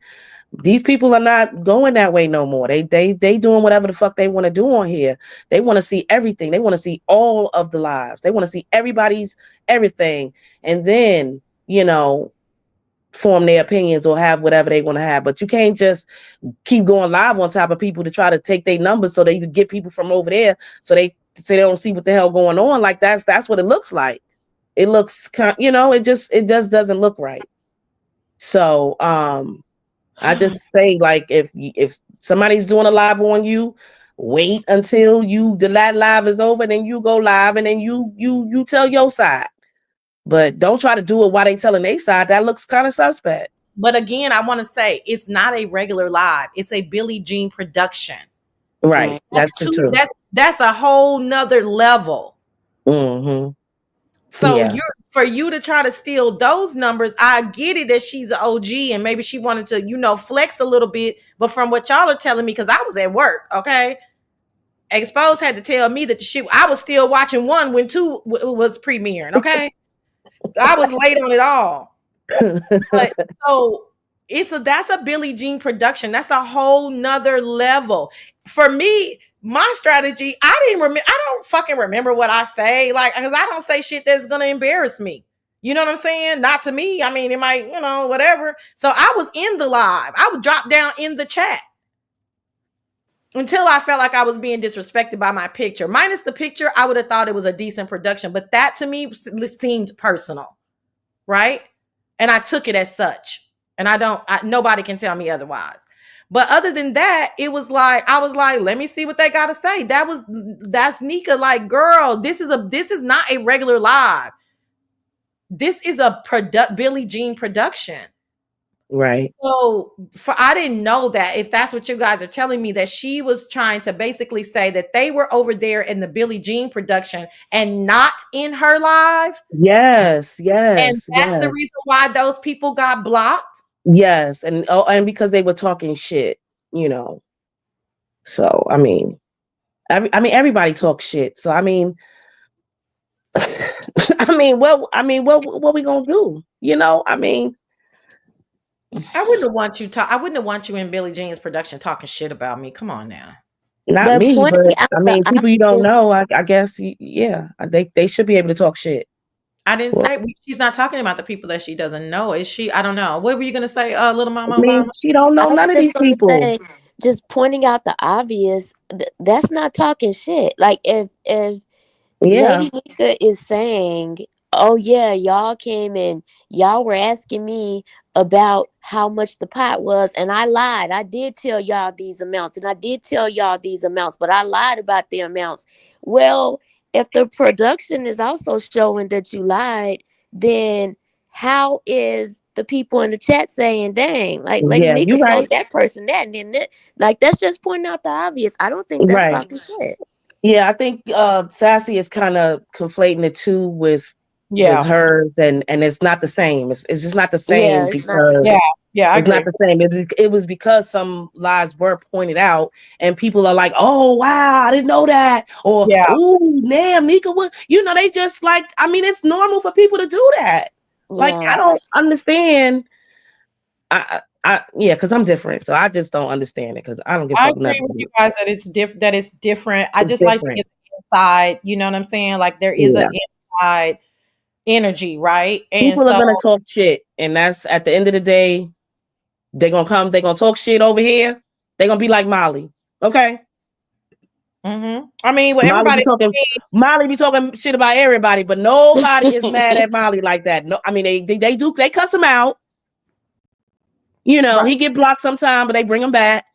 [SPEAKER 12] These people are not going that way no more. They doing whatever the fuck they want to do on here. They want to see everything. They want to see all of the lives. They want to see everybody's everything, and then form their opinions or have whatever they want to have. But you can't just keep going live on top of people to try to take their numbers so that you can get people from over there so they don't see what the hell going on. Like that's what it looks like. It looks it just doesn't look right. So I just say, like, if somebody's doing a live on you, wait until the live is over, then you go live, and then you tell your side. But don't try to do it while they telling their side. That looks kind of suspect.
[SPEAKER 14] But again, I want to say it's not a regular live. It's a Billie Jean production.
[SPEAKER 12] Right. That's true.
[SPEAKER 14] That's a whole nother level.
[SPEAKER 12] Mm-hmm.
[SPEAKER 14] So for you to try to steal those numbers, I get it that she's an OG and maybe she wanted to, flex a little bit. But from what y'all are telling me, because I was at work, okay, Exposed had to tell me that the shit, I was still watching 1 when 2 was premiering, okay. I was late on it all. But so that's a Billie Jean production. That's a whole nother level. For me, my strategy, I don't fucking remember what I say, like, because I don't say shit that's gonna embarrass me. You know what I'm saying? Not to me. I mean, it might, whatever. So I was in the live. I would drop down in the chat until I felt like I was being disrespected by my picture. Minus the picture, I would have thought it was a decent production. But that to me seemed personal, right? And I took it as such. And nobody can tell me otherwise. But other than that, I was like, let me see what they got to say. That's Nika. Like, girl, this is not a regular live. This is a Billie Jean production.
[SPEAKER 12] Right.
[SPEAKER 14] So I didn't know that, if that's what you guys are telling me, that she was trying to basically say that they were over there in the Billie Jean production and not in her live.
[SPEAKER 12] Yes.
[SPEAKER 14] And that's the reason why those people got blocked.
[SPEAKER 12] Yes. And because they were talking shit, So I mean everybody talks shit. So I mean what we gonna do?
[SPEAKER 14] I wouldn't want you in Billie Jean's production talking shit about me. Come on now.
[SPEAKER 12] Not
[SPEAKER 9] But
[SPEAKER 12] me,
[SPEAKER 9] pointing
[SPEAKER 12] but
[SPEAKER 9] out
[SPEAKER 12] I
[SPEAKER 9] the
[SPEAKER 12] mean, people you don't
[SPEAKER 9] obvious,
[SPEAKER 12] know. I guess, they should be able to talk shit.
[SPEAKER 14] I didn't say she's not talking about the people that she doesn't know. Is she? I don't know. What were you gonna say, little
[SPEAKER 12] I
[SPEAKER 14] mama
[SPEAKER 12] mean,
[SPEAKER 14] Obama?
[SPEAKER 12] she don't know
[SPEAKER 9] I was
[SPEAKER 12] none of these
[SPEAKER 9] just gonna
[SPEAKER 12] people.
[SPEAKER 9] say, just pointing out the obvious, that's not talking shit. Like if
[SPEAKER 12] Yeah,
[SPEAKER 9] Lady Nika is saying, oh yeah, y'all came and y'all were asking me about how much the pot was, and I lied. I did tell y'all these amounts, and I did tell y'all these amounts, but I lied about the amounts. Well, if the production is also showing that you lied, then how is the people in the chat saying, dang, like Lady
[SPEAKER 12] yeah,
[SPEAKER 9] Nika
[SPEAKER 12] you right.
[SPEAKER 9] told that person that, and then like that's just pointing out the obvious. I don't think that's
[SPEAKER 12] Right.
[SPEAKER 9] talking shit.
[SPEAKER 12] Yeah, I think Sassy is kind of conflating the two with hers, and it's not the same. It's just not the same,
[SPEAKER 9] Yeah, it's not the
[SPEAKER 12] because
[SPEAKER 9] same.
[SPEAKER 14] Yeah, I
[SPEAKER 12] it's
[SPEAKER 14] agree.
[SPEAKER 12] not the same. It was because some lies were pointed out, and people are like, "Oh wow, I didn't know that," or "Oh damn, Nika, what?" They just like. I mean, it's normal for people to do that. Like,
[SPEAKER 9] Yeah.
[SPEAKER 12] I don't understand. Because I'm different, so I just don't understand it, because I don't give a
[SPEAKER 14] I
[SPEAKER 12] fuck
[SPEAKER 14] agree
[SPEAKER 12] nothing.
[SPEAKER 14] with you guys that it's different. That it's different. I
[SPEAKER 12] It's
[SPEAKER 14] just like to
[SPEAKER 12] different.
[SPEAKER 14] get the inside. You know what I'm saying? Like, there is an inside energy, right? And
[SPEAKER 12] People are
[SPEAKER 14] so
[SPEAKER 12] gonna talk shit, and that's, at the end of the day, they're gonna talk shit over here. They're gonna be like Molly, okay?
[SPEAKER 14] I mean, well,
[SPEAKER 12] Molly
[SPEAKER 14] everybody.
[SPEAKER 12] be talking shit about everybody, but nobody is mad at Molly like that. No, I mean, they cuss him out. He get blocked sometime, but they bring him back.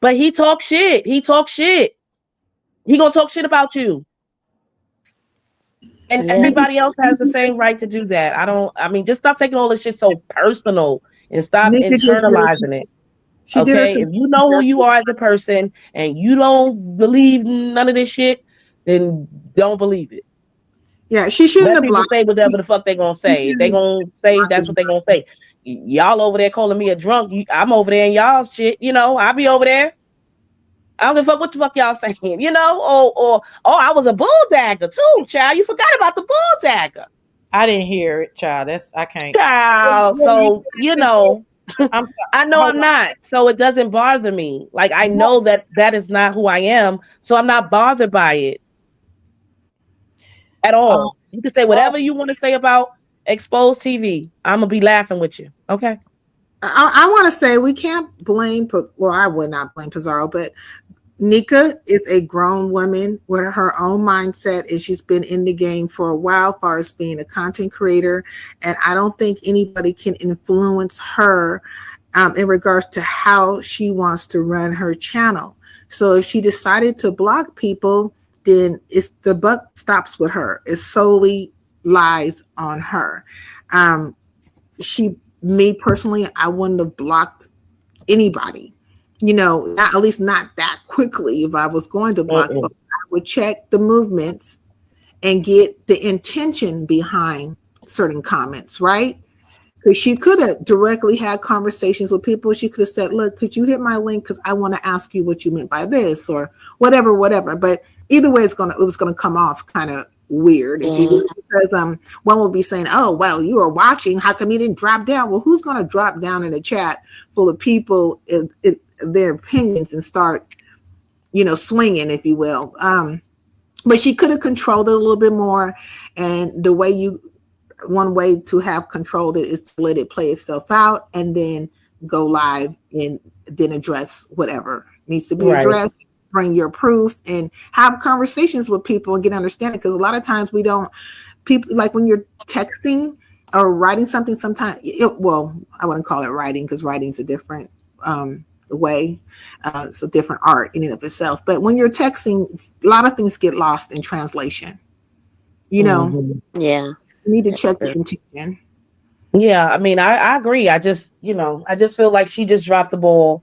[SPEAKER 12] But he talks shit. He gonna talk shit about you. And
[SPEAKER 9] Yeah.
[SPEAKER 12] everybody else has the same right to do that. I mean, just stop taking all this shit so personal and stop
[SPEAKER 13] Nika just did
[SPEAKER 12] internalizing it.
[SPEAKER 13] she did her
[SPEAKER 12] Okay.
[SPEAKER 13] some
[SPEAKER 12] If you know who you are as a person and you don't believe none of this shit, then don't believe it.
[SPEAKER 13] yeah, she shouldn't
[SPEAKER 12] Let
[SPEAKER 13] have
[SPEAKER 12] people
[SPEAKER 13] blocked.
[SPEAKER 12] say whatever the fuck they gonna
[SPEAKER 13] She
[SPEAKER 12] say. If they
[SPEAKER 13] shouldn't
[SPEAKER 12] gonna say, that's what they gonna say. Y'all over there calling me a drunk. I'm over there in y'all's shit. I be over there. I don't give a fuck what the fuck y'all saying, or I was a bull dagger too, child. You forgot about the bull dagger.
[SPEAKER 14] I didn't hear it, child. I can't.
[SPEAKER 12] Child.
[SPEAKER 14] What were you
[SPEAKER 12] So,
[SPEAKER 14] trying to say? I'm
[SPEAKER 12] I
[SPEAKER 14] sorry.
[SPEAKER 12] know
[SPEAKER 14] Hold
[SPEAKER 12] I'm not. So it doesn't bother me. Like I
[SPEAKER 14] on.
[SPEAKER 12] know that is not who I am. So I'm not bothered by it at
[SPEAKER 14] Um,
[SPEAKER 12] all. You can say whatever you want to say about exposed TV. I'm gonna be laughing with you. Okay.
[SPEAKER 13] I want to say we can't blame. Well, I would not blame Pizarro, but Nika is a grown woman with her own mindset, and she's been in the game for a while, as far as being a content creator. And I don't think anybody can influence her in regards to how she wants to run her channel. So if she decided to block people, then it's the buck stops with her. It solely lies on her. Um, me personally, I wouldn't have blocked anybody. Not, at least not that quickly. If I was going to block
[SPEAKER 12] Mm-mm.
[SPEAKER 13] folks, I would check the movements and get the intention behind certain comments, right? Because she could have directly had conversations with people. She could have said, "Look, could you hit my link? Because I want to ask you what you meant by this," or whatever, whatever. But either way, it was gonna come off kind of weird, if you
[SPEAKER 9] Mhm.
[SPEAKER 13] will, because one will be saying, "Oh, well, you were watching. How come you didn't drop down?" Well, who's gonna drop down in a chat full of people, their opinions, and start, swinging, if you will? But she could have controlled it a little bit more, and the way you one way to have controlled it is to let it play itself out and then go live and then address whatever needs to be
[SPEAKER 12] Right.
[SPEAKER 13] addressed, bring your proof, and have conversations with people and get understanding. Because a lot of times we don't, people, like when you're texting or writing something, sometimes well, I wouldn't call it writing, because writing's a different way. It's a different art in and of itself. But when you're texting, a lot of things get lost in translation.
[SPEAKER 12] Mhm.
[SPEAKER 9] Yeah.
[SPEAKER 13] You need to
[SPEAKER 9] That's
[SPEAKER 13] check the
[SPEAKER 9] true.
[SPEAKER 13] intention.
[SPEAKER 12] Yeah, I mean, I agree. I just feel like she just dropped the ball.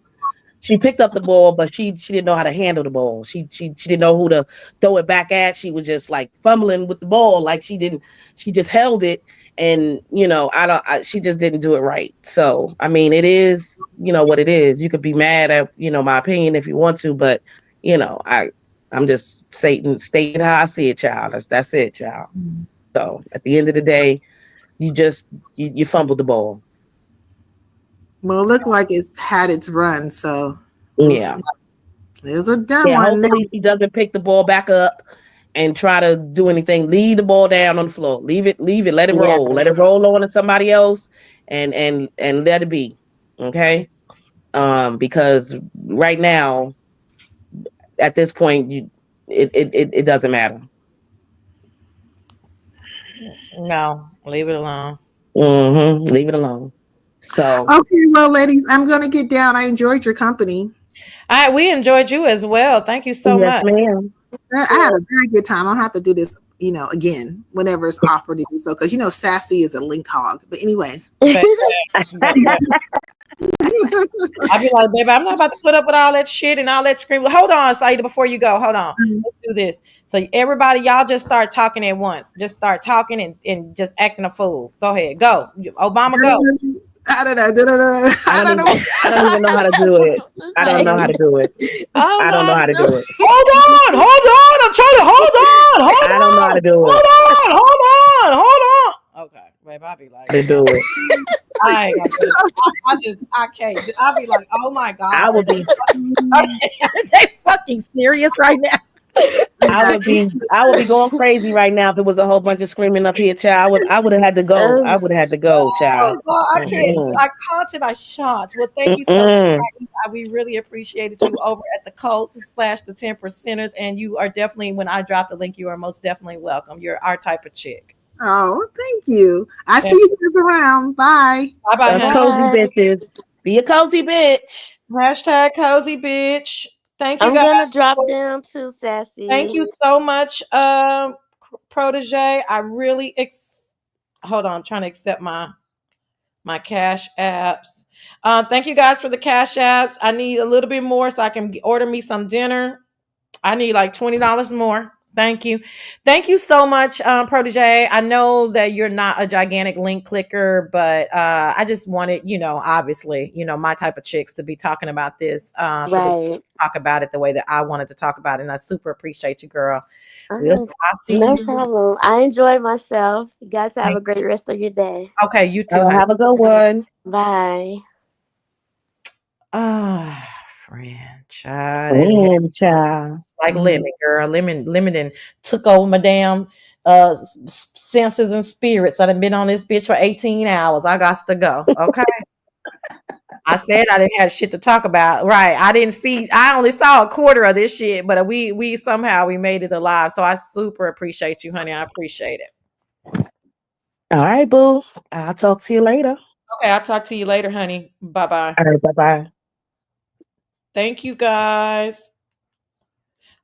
[SPEAKER 12] She picked up the ball, but she didn't know how to handle the ball. She didn't know who to throw it back at. She was just like fumbling with the ball, like she didn't. She just held it, and I don't. She just didn't do it right. So I mean, it is what it is. You could be mad at my opinion if you want to, but I'm just stating how I see it, child. That's it, child. So at the end of the day, you fumbled the ball.
[SPEAKER 13] Well, it looked like it's had its run, so we'll
[SPEAKER 12] Yeah.
[SPEAKER 13] see. There's a done
[SPEAKER 12] Yeah,
[SPEAKER 13] one now.
[SPEAKER 12] hopefully she doesn't pick the ball back up and try to do anything. Leave the ball down on the floor. Leave it, let it
[SPEAKER 9] Yeah.
[SPEAKER 12] roll. Let it roll on to somebody else and let it be. Okay? Because right now, at this point, it doesn't matter.
[SPEAKER 14] No, leave it alone.
[SPEAKER 12] Leave it alone. So
[SPEAKER 13] Okay, well, ladies, I'm gonna get down. I enjoyed your company.
[SPEAKER 14] All right, we enjoyed you as well. Thank you so
[SPEAKER 12] yes,
[SPEAKER 14] much.
[SPEAKER 12] ma'am.
[SPEAKER 13] I had a very good time. I'll have to do this, again whenever it's offered to do so, because Sassy is a link hog. But anyways,
[SPEAKER 14] Baby, I'd be like, baby, I'm not about to put up with all that shit and all that scream. Hold on, Saida, before you go, hold on. Let's do this. So everybody, y'all just start talking at once. Just start talking and just acting a fool. Go ahead, go. Obama, go.
[SPEAKER 13] I don't know. I don't know.
[SPEAKER 12] I don't even know how to do it.
[SPEAKER 9] It's
[SPEAKER 12] I don't
[SPEAKER 9] like,
[SPEAKER 12] know how to do it.
[SPEAKER 9] I don't
[SPEAKER 12] I
[SPEAKER 9] know
[SPEAKER 12] don't
[SPEAKER 9] how
[SPEAKER 12] know
[SPEAKER 9] to
[SPEAKER 12] how to
[SPEAKER 9] do
[SPEAKER 12] do
[SPEAKER 9] it.
[SPEAKER 12] it.
[SPEAKER 14] Hold on. I'm trying to hold
[SPEAKER 12] I don't know how to do it.
[SPEAKER 14] on. Okay, babe, I'll be like,
[SPEAKER 12] How to do it.
[SPEAKER 14] I ain't gonna do it. I can't. I'll be like, oh my God.
[SPEAKER 12] I would be
[SPEAKER 14] Are they fucking serious right now?
[SPEAKER 12] I would be going crazy right now if it was a whole bunch of screaming up here, child. I would have had to go. I would have had to go, child.
[SPEAKER 14] Oh God, I can't.
[SPEAKER 12] Mm-mm.
[SPEAKER 14] I can't. I shan't. Well, thank you so much.
[SPEAKER 12] Mm-mm.
[SPEAKER 14] We really appreciated you over at the cult slash the 10%ers. And you are definitely, when I drop the link, you are most definitely welcome. You're our type of chick.
[SPEAKER 13] Oh, thank you. I see you guys around. Bye.
[SPEAKER 14] Bye bye,
[SPEAKER 12] Us
[SPEAKER 14] honey.
[SPEAKER 12] cozy
[SPEAKER 9] Bye.
[SPEAKER 12] bitches. Be a cozy bitch.
[SPEAKER 14] Hashtag cozy bitch. Thank you
[SPEAKER 9] I'm
[SPEAKER 14] guys.
[SPEAKER 9] gonna drop down too,
[SPEAKER 14] Thank
[SPEAKER 9] Sassy.
[SPEAKER 14] you so much, Protege. I really hold on, I'm trying to accept my cash apps. Thank you guys for the cash apps. I need a little bit more so I can order me some dinner. I need like $20 more. Thank you. Thank you so much, Protege. I know that you're not a gigantic link clicker, but I just wanted, obviously, my type of chicks to be talking about this. So that you
[SPEAKER 9] Right.
[SPEAKER 14] talk about it the way that I wanted to talk about it. And I super appreciate you, girl.
[SPEAKER 9] Uh-huh.
[SPEAKER 14] I'll see
[SPEAKER 9] No
[SPEAKER 14] you.
[SPEAKER 9] problem. I enjoyed myself. You guys have
[SPEAKER 14] Thank
[SPEAKER 9] a great rest of your day.
[SPEAKER 14] Okay, you too,
[SPEAKER 12] Oh,
[SPEAKER 14] honey.
[SPEAKER 12] have a good one.
[SPEAKER 9] Bye.
[SPEAKER 14] Ah, friend, child.
[SPEAKER 12] Damn, child.
[SPEAKER 14] Like lemon, girl. Lemon and took over my damn senses and spirits. I done been on this bitch for 18 hours. I got to go. Okay. I said I didn't have shit to talk about. Right. I only saw a quarter of this shit, but we somehow we made it alive. So I super appreciate you, honey. I appreciate it.
[SPEAKER 12] All right, boo. I'll talk to you later.
[SPEAKER 14] Okay, I'll talk to you later, honey. Bye-bye.
[SPEAKER 12] All right, bye-bye.
[SPEAKER 14] Thank you guys.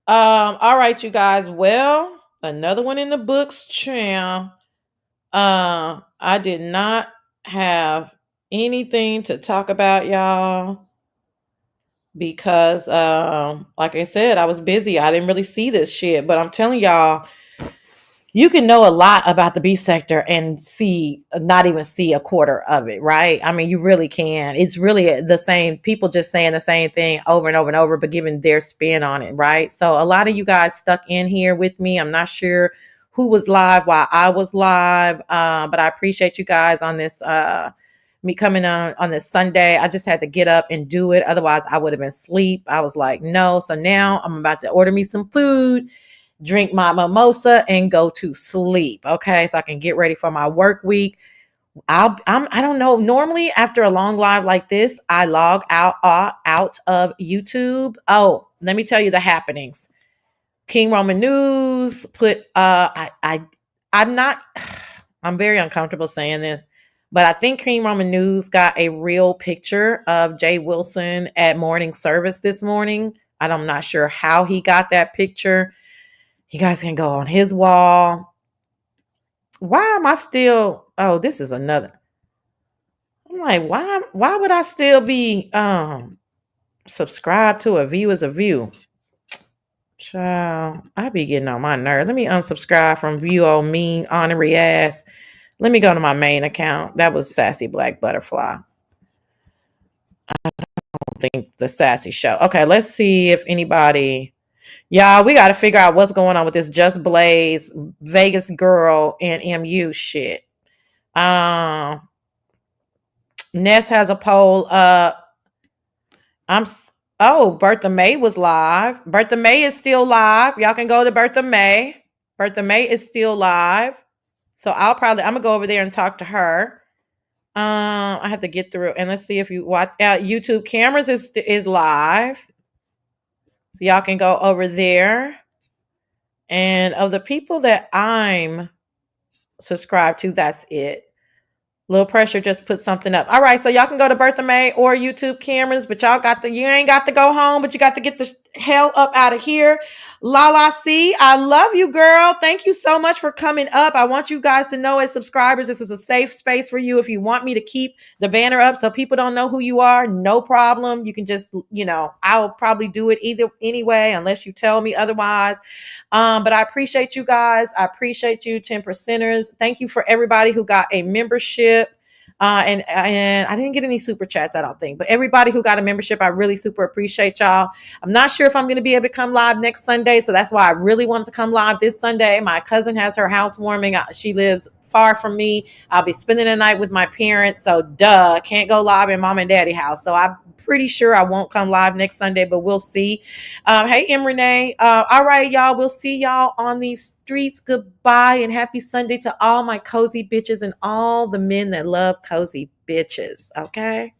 [SPEAKER 14] All right, you guys. Well, another one in the books, champ. I did not have anything to talk about, y'all, because like I said, I was busy. I didn't really see this shit, but I'm telling y'all, you can know a lot about the beef sector and not even see a quarter of it, right? I mean, you really can. It's really the same people just saying the same thing over and over and over, but giving their spin on it, right? So a lot of you guys stuck in here with me. I'm not sure who was live while I was live, but I appreciate you guys on this. Me coming on this Sunday. I just had to get up and do it. Otherwise, I would have been asleep. I was like, no. So now I'm about to order me some food, drink my mimosa, and go to sleep. Okay, so I can get ready for my work week. I don't know. Normally, after a long live like this, I log out of YouTube. Oh, let me tell you the happenings. King Roman News put I'm not I'm very uncomfortable saying this, but I think King Roman News got a real picture of Jay Wilson at morning service this morning. I'm not sure how he got that picture. You guys can go on his wall. Why am I still? Oh, this is another. I'm like, why? Why would I still be subscribed to a view as a view? Child, I be getting on my nerve. Let me unsubscribe from view old mean honorary ass. Let me go to my main account. That was Sassy Black Butterfly. I don't think the Sassy Show. Okay, let's see if anybody. Y'all, we got to figure out what's going on with this Just Blaze Vegas girl and MU shit. Ness has a poll up. Bertha May was live. Bertha May is still live. Y'all can go to Bertha May. Bertha May is still live. So I'm gonna go over there and talk to her. I have to get through and let's see if you watch YouTube cameras is live. So y'all can go over there. And of the people that I'm subscribed to, that's it. Little Pressure just put something up. All right, so y'all can go to Bertha May or YouTube cameras, but you ain't got to go home, but you got to get the hell up out of here. Lala C, I love you, girl. Thank you so much for coming up. I want you guys to know as subscribers, this is a safe space for you. If you want me to keep the banner up so people don't know who you are, no problem. You can just, I'll probably do it either anyway, unless you tell me otherwise. But I appreciate you guys. I appreciate you, 10 percenters. Thank you for everybody who got a membership. And I didn't get any super chats, I don't think. But everybody who got a membership, I really super appreciate y'all. I'm not sure if I'm going to be able to come live next Sunday. So that's why I really wanted to come live this Sunday. My cousin has her housewarming. She lives far from me. I'll be spending the night with my parents. So can't go live in mom and daddy house. So I'm pretty sure I won't come live next Sunday, but we'll see. Hey, M. Renee. All right, y'all. We'll see y'all on these streets. Goodbye and happy Sunday to all my cozy bitches and all the men that love cozy bitches. Okay.